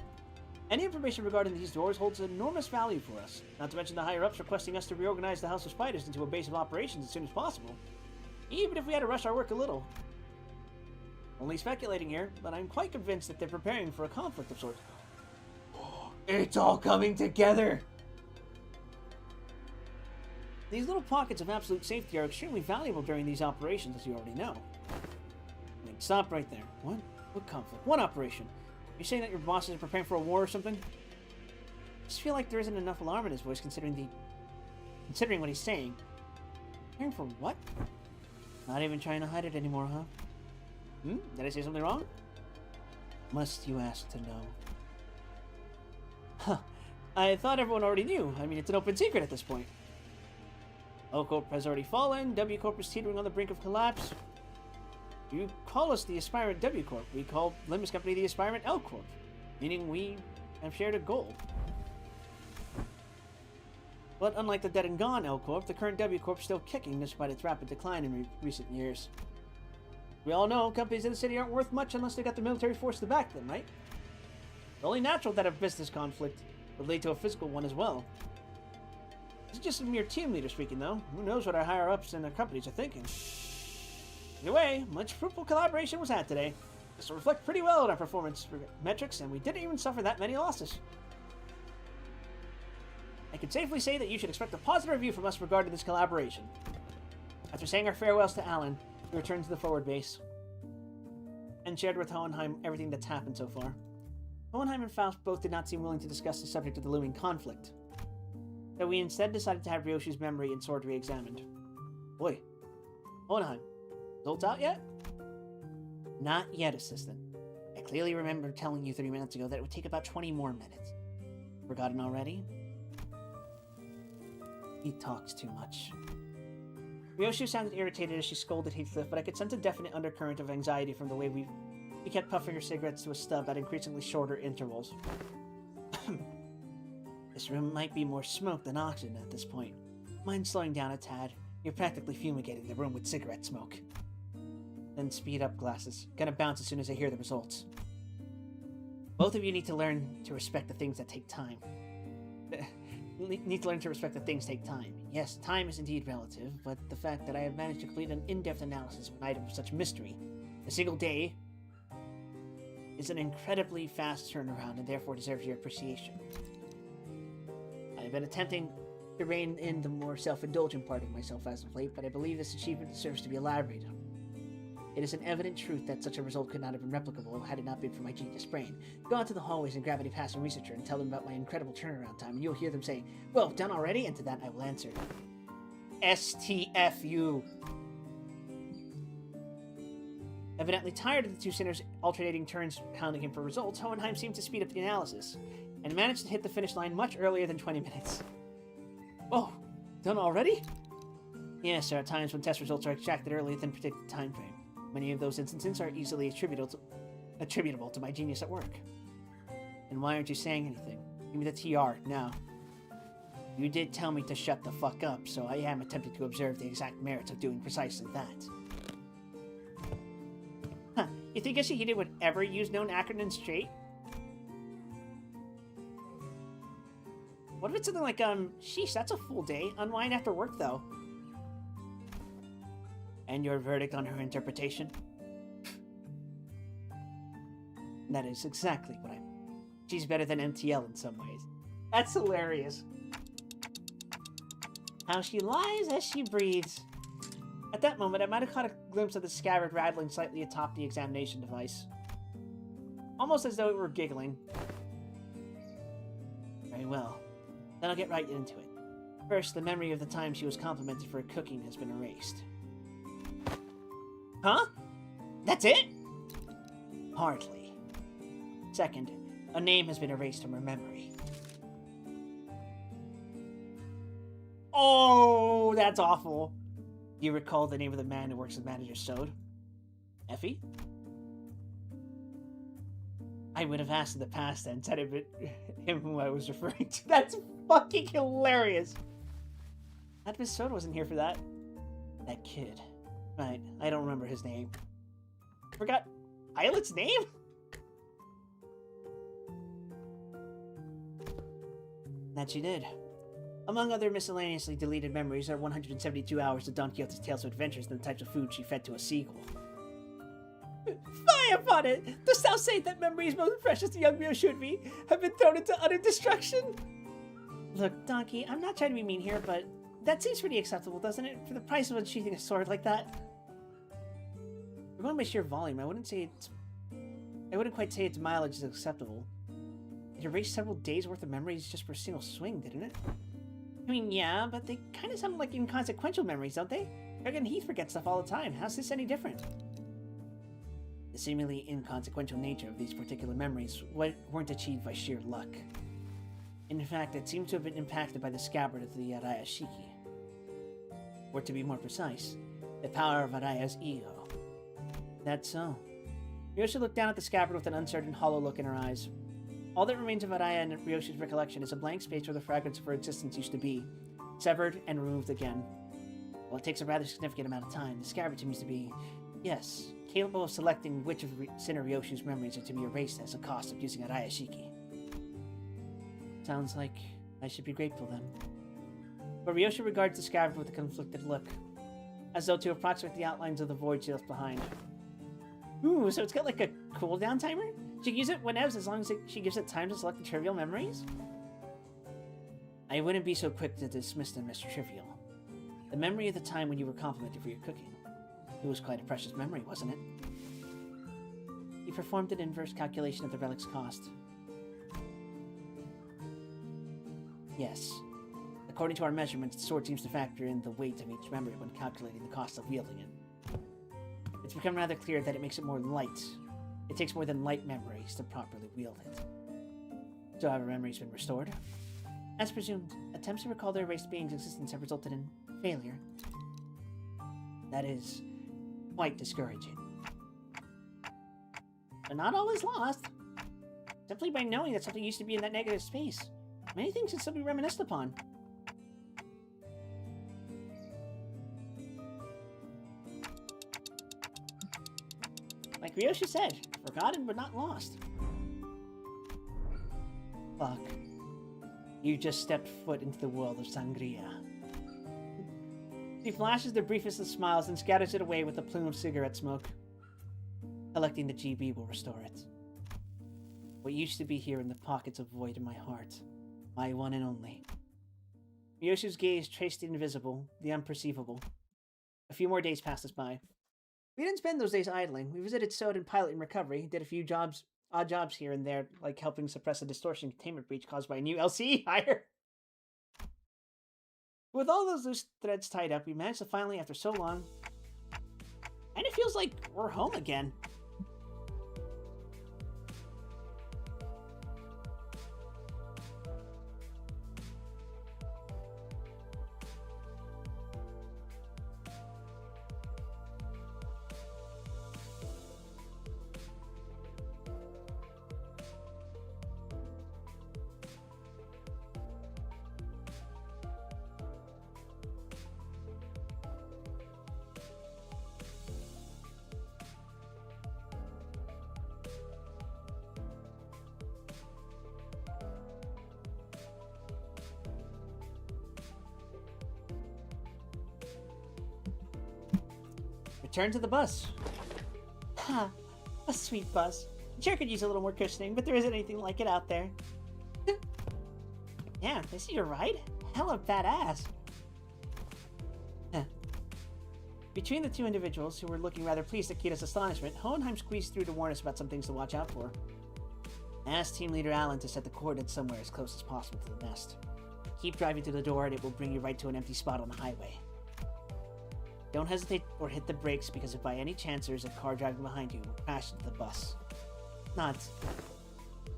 Any information regarding these doors holds enormous value for us, not to mention the higher-ups requesting us to reorganize the House of Spiders into a base of operations as soon as possible, even if we had to rush our work a little. Only speculating here, but I'm quite convinced that they're preparing for a conflict of sorts. It's all coming together! These little pockets of absolute safety are extremely valuable during these operations, as you already know. Wait, stop right there. What? What conflict? What operation? Are you saying that your bosses are preparing for a war or something? I just feel like there isn't enough alarm in his voice considering what he's saying. Preparing for what? Not even trying to hide it anymore, huh? Did I say something wrong? Must you ask to know? Huh. I thought everyone already knew. I mean, it's an open secret at this point. L Corp has already fallen. W Corp is teetering on the brink of collapse. You call us the Aspirant W Corp. We call Limbus Company the Aspirant L Corp, meaning we have shared a goal. But unlike the dead and gone L Corp, the current W Corp is still kicking despite its rapid decline in recent years. We all know companies in the city aren't worth much unless they got the military force to back them, right? It's only natural that a business conflict would lead to a physical one as well. This is just a mere team leader speaking, though. Who knows what our higher-ups and their companies are thinking. Either way, much fruitful collaboration was had today. This will reflect pretty well on our performance metrics, and we didn't even suffer that many losses. I can safely say that you should expect a positive review from us regarding this collaboration. After saying our farewells to Alan, we returned to the forward base and shared with Hohenheim everything that's happened so far. Hohenheim and Faust both did not seem willing to discuss the subject of the looming conflict, so we instead decided to have Ryoshu's memory and sword re-examined. Boy, Hohenheim, results out yet? Not yet, Assistant. I clearly remember telling you 3 minutes ago that it would take about 20 more minutes. Forgotten already? He talks too much. Ryoshu sounded irritated as she scolded Heathcliff, but I could sense a definite undercurrent of anxiety from the way he kept puffing her cigarettes to a stub at increasingly shorter intervals. This room might be more smoke than oxygen at this point. Mind slowing down a tad? You're practically fumigating the room with cigarette smoke. Then speed up, Glasses. Gonna bounce as soon as I hear the results. Both of you need to learn to respect the things that take time. Take time. Yes, time is indeed relative, but the fact that I have managed to complete an in-depth analysis of an item of such mystery, a single day, is an incredibly fast turnaround and therefore deserves your appreciation. I've been attempting to rein in the more self-indulgent part of myself as of late, but I believe this achievement deserves to be elaborated on. It is an evident truth that such a result could not have been replicable had it not been for my genius brain. Go out to the hallways and grab any passing researcher and tell them about my incredible turnaround time, and you'll hear them say, "Well, done already?" And to that I will answer, STFU. Evidently tired of the two sinners' alternating turns pounding him for results, Hohenheim seemed to speed up the analysis, and managed to hit the finish line much earlier than 20 minutes. Oh, done already? Yes, there are times when test results are extracted earlier than predicted time frame. Many of those instances are easily attributable to my genius at work. And why aren't you saying anything? Give me the TR, now. You did tell me to shut the fuck up, so I am attempting to observe the exact merits of doing precisely that. Huh, you think Yoshihide would ever use known acronyms straight? What if it's something like, sheesh, that's a full day. Unwind after work, though. And your verdict on her interpretation? That is exactly what she's better than MTL in some ways. That's hilarious. How she lies as she breathes. At that moment, I might have caught a glimpse of the scabbard rattling slightly atop the examination device. Almost as though it were giggling. Very well. Then I'll get right into it. First, the memory of the time she was complimented for her cooking has been erased. Huh? That's it? Hardly. Second, a name has been erased from her memory. Oh, that's awful. Do you recall the name of the man who works as Manager Sode? Effie? I would have asked in the past tense had it been him who I was referring to. That's fucking hilarious. That Miss Sode wasn't here for that. That kid. Right, I don't remember his name. Forgot Eilit's name? That she did. Among other miscellaneously deleted memories are 172 hours of Don Quixote's tales of adventures and the types of food she fed to a seagull. Fie upon it! Dost thou say that memories most precious to young Rio should be have been thrown into utter destruction? Look, Donkey, I'm not trying to be mean here, but that seems pretty acceptable, doesn't it? For the price of unsheathing a sword like that? We're going by sheer volume. I wouldn't quite say its mileage is acceptable. It erased several days worth of memories just for a single swing, didn't it? I mean, yeah, but they kind of sound like inconsequential memories, don't they? Greg and Heath forget stuff all the time. How's this any different? The seemingly inconsequential nature of these particular memories weren't achieved by sheer luck. In fact, it seems to have been impacted by the scabbard of the Arayashiki. Or to be more precise, the power of Araya's ego. That's so. Ryoshi looked down at the scabbard with an uncertain, hollow look in her eyes. All that remains of Araya in Ryoshi's recollection is a blank space where the fragments of her existence used to be, severed and removed again. While it takes a rather significant amount of time, the scabbard seems to be, yes, capable of selecting which of Sinner Ryoshi's memories are to be erased as a cost of using Arayashiki. Sounds like I should be grateful then. But Ryoshi regards the scabbard with a conflicted look, as though to approximate the outlines of the void she left behind. Ooh, so it's got like a cooldown timer? She can use it whenever, as long as she gives it time to select the trivial memories? I wouldn't be so quick to dismiss them as trivial. The memory of the time when you were complimented for your cooking. It was quite a precious memory, wasn't it? He performed an inverse calculation of the relic's cost. Yes. According to our measurements, the sword seems to factor in the weight of each memory when calculating the cost of wielding it. It's become rather clear that it makes it more light. It takes more than light memories to properly wield it. So have our memories been restored? As presumed, attempts to recall their erased being's existence have resulted in failure. That is quite discouraging. But not all is lost. Simply by knowing that something used to be in that negative space, many things can still be reminisced upon. Like Ryoshi said, forgotten but not lost. Fuck. You just stepped foot into the world of Sangria. She flashes the briefest of smiles and scatters it away with a plume of cigarette smoke. Collecting the GB will restore it. What used to be here in the pockets of void in my heart. My one and only. Ryoshu's gaze traced the invisible, the unperceivable. A few more days passed us by. We didn't spend those days idling. We visited Sode and Pilot in recovery, did a few odd jobs here and there, like helping suppress a distortion containment breach caused by a new LCE hire. With all those loose threads tied up, we managed to finally, after so long, and it feels like we're home again. Return to the bus. Ha! A sweet bus. Sure could use a little more cushioning, but there isn't anything like it out there. Yeah, this is your ride? Hella badass. Between the two individuals, who were looking rather pleased at Kita's astonishment, Hohenheim squeezed through to warn us about some things to watch out for. I asked Team Leader Alan to set the coordinates somewhere as close as possible to the nest. Keep driving through the door and it will bring you right to an empty spot on the highway. Don't hesitate or hit the brakes, because if by any chance there's a car driving behind you, we'll crash into the bus. Nods.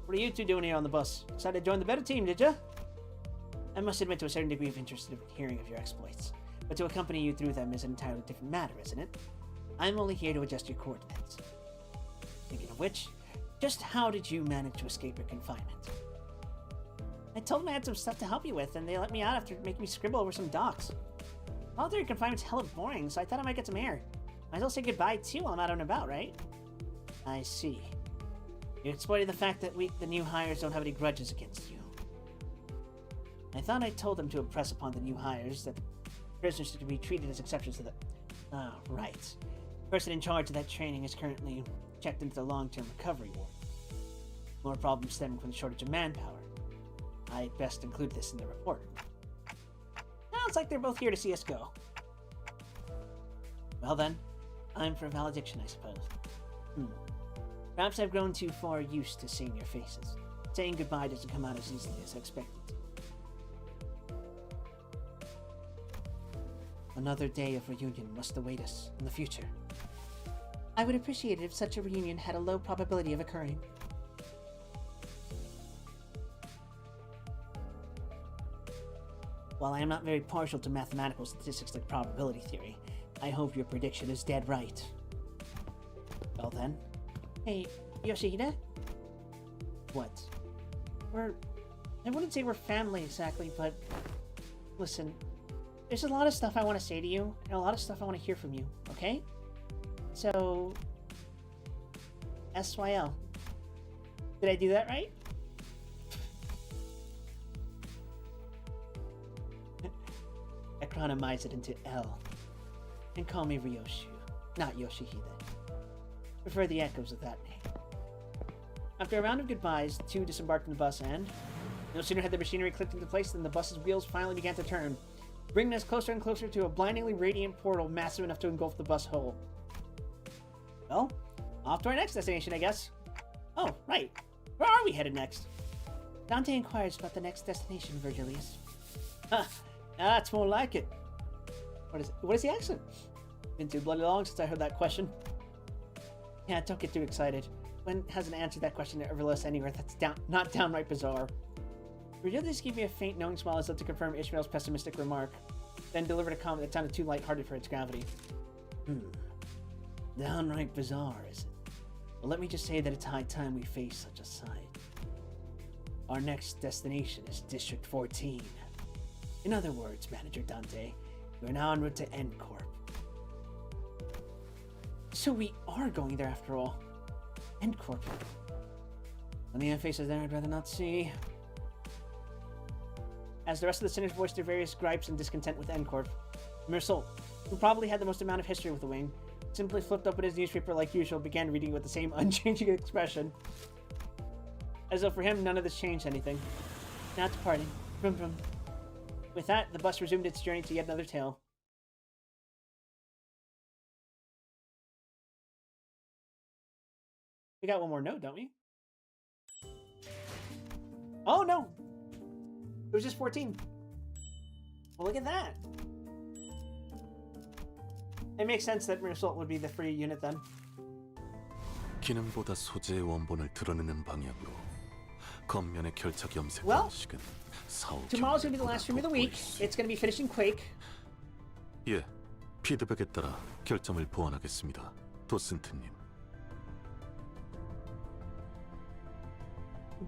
What are you two doing here on the bus? Decided to join the better team, did ya? I must admit to a certain degree of interest in hearing of your exploits, but to accompany you through them is an entirely different matter, isn't it? I'm only here to adjust your coordinates. Speaking of which, just how did you manage to escape your confinement? I told them I had some stuff to help you with, and they let me out after making me scribble over some docs. Voluntary confinement's hella boring, so I thought I might get some air. Might as well say goodbye too while I'm out and about, right? I see. You exploited the fact that the new hires don't have any grudges against you. I thought I told them to impress upon the new hires that the prisoners should be treated as exceptions to the... Ah, right. The person in charge of that training is currently checked into the long-term recovery ward. More problems stemming from the shortage of manpower. I'd best include this in the report. Sounds like they're both here to see us go. Well then, time for valediction, I suppose. Perhaps I've grown too far used to seeing your faces. Saying goodbye doesn't come out as easily as I expected to. Another day of reunion must await us in the future. I would appreciate it if such a reunion had a low probability of occurring. While I am not very partial to mathematical statistics like probability theory, I hope your prediction is dead right. Well then. Hey, Yoshihide? What? I wouldn't say we're family exactly, but... Listen, there's a lot of stuff I want to say to you, and a lot of stuff I want to hear from you, okay? So... SYL. Did I do that right? Acronymize it into L. And call me Ryoshu, not Yoshihide. Prefer the echoes of that name. After a round of goodbyes, the two disembarked from the bus and... No sooner had the machinery clicked into place than the bus's wheels finally began to turn, bringing us closer and closer to a blindingly radiant portal massive enough to engulf the bus whole. Well, off to our next destination, I guess. Oh, right. Where are we headed next? Dante inquires about the next destination, Virgilius. Huh. That's more like it. What is the accent? Been too bloody long since I heard that question. Yeah, don't get too excited. Gwen hasn't answered that question at Everless anywhere. That's not downright bizarre. Virgilius gave me a faint knowing smile as though to confirm Ishmael's pessimistic remark, then delivered a comment that sounded too lighthearted for its gravity. Downright bizarre, is it? Well, let me just say that it's high time we face such a sight. Our next destination is District 14. In other words, Manager Dante, we're now en route to N-Corp. So we are going there after all. N-Corp. When the faces there I'd rather not see. As the rest of the sinners voiced their various gripes and discontent with N-Corp, Meursault, who probably had the most amount of history with the wing, simply flipped open his newspaper like usual, began reading with the same unchanging expression. As though for him, none of this changed anything. Not departing. Vroom vroom. With that, the bus resumed its journey to yet another tale. We got one more note, don't we? Oh, no! It was just 14. Well, look at that. It makes sense that Meursault would be the free unit then. 기능보다 소재의 원본을 드러내는 방향으로 겉면의 결착 염색 Well, 방식은 사후 Tomorrow's gonna be the last stream of the week. It's gonna be finishing Quake. 예, 피드백에 따라 결점을 보완하겠습니다, 도슨트님.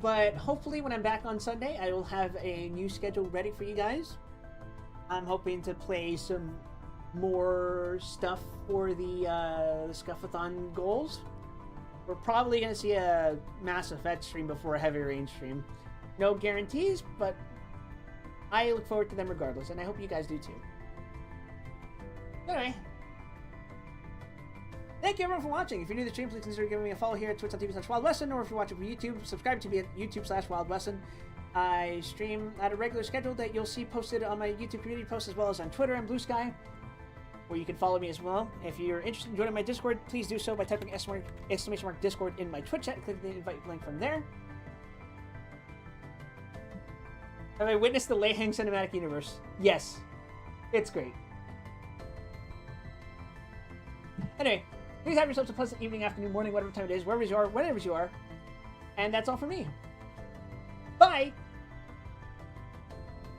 But hopefully when I'm back on Sunday, I will have a new schedule ready for you guys. I'm hoping to play some more stuff for the Scufflathon goals. We're probably going to see a Mass Effect stream before a Heavy Rain stream. No guarantees, but I look forward to them regardless, and I hope you guys do too. Anyway, thank you everyone for watching. If you're new to the stream, please consider giving me a follow here at twitch.tv/wildwesson, or if you're watching from YouTube, subscribe to me at youtube/wildwesson. I stream at a regular schedule that you'll see posted on my YouTube community posts, as well as on Twitter and Blue Sky, where you can follow me as well. If you're interested in joining my Discord, please do so by typing exclamation mark Discord in my Twitch chat and click the invite link from there. Have I witnessed the Lehang cinematic universe? Yes. It's great. Anyway, please have yourselves a pleasant evening, afternoon, morning, whatever time it is, wherever you are, whenever you are. And that's all for me. Bye!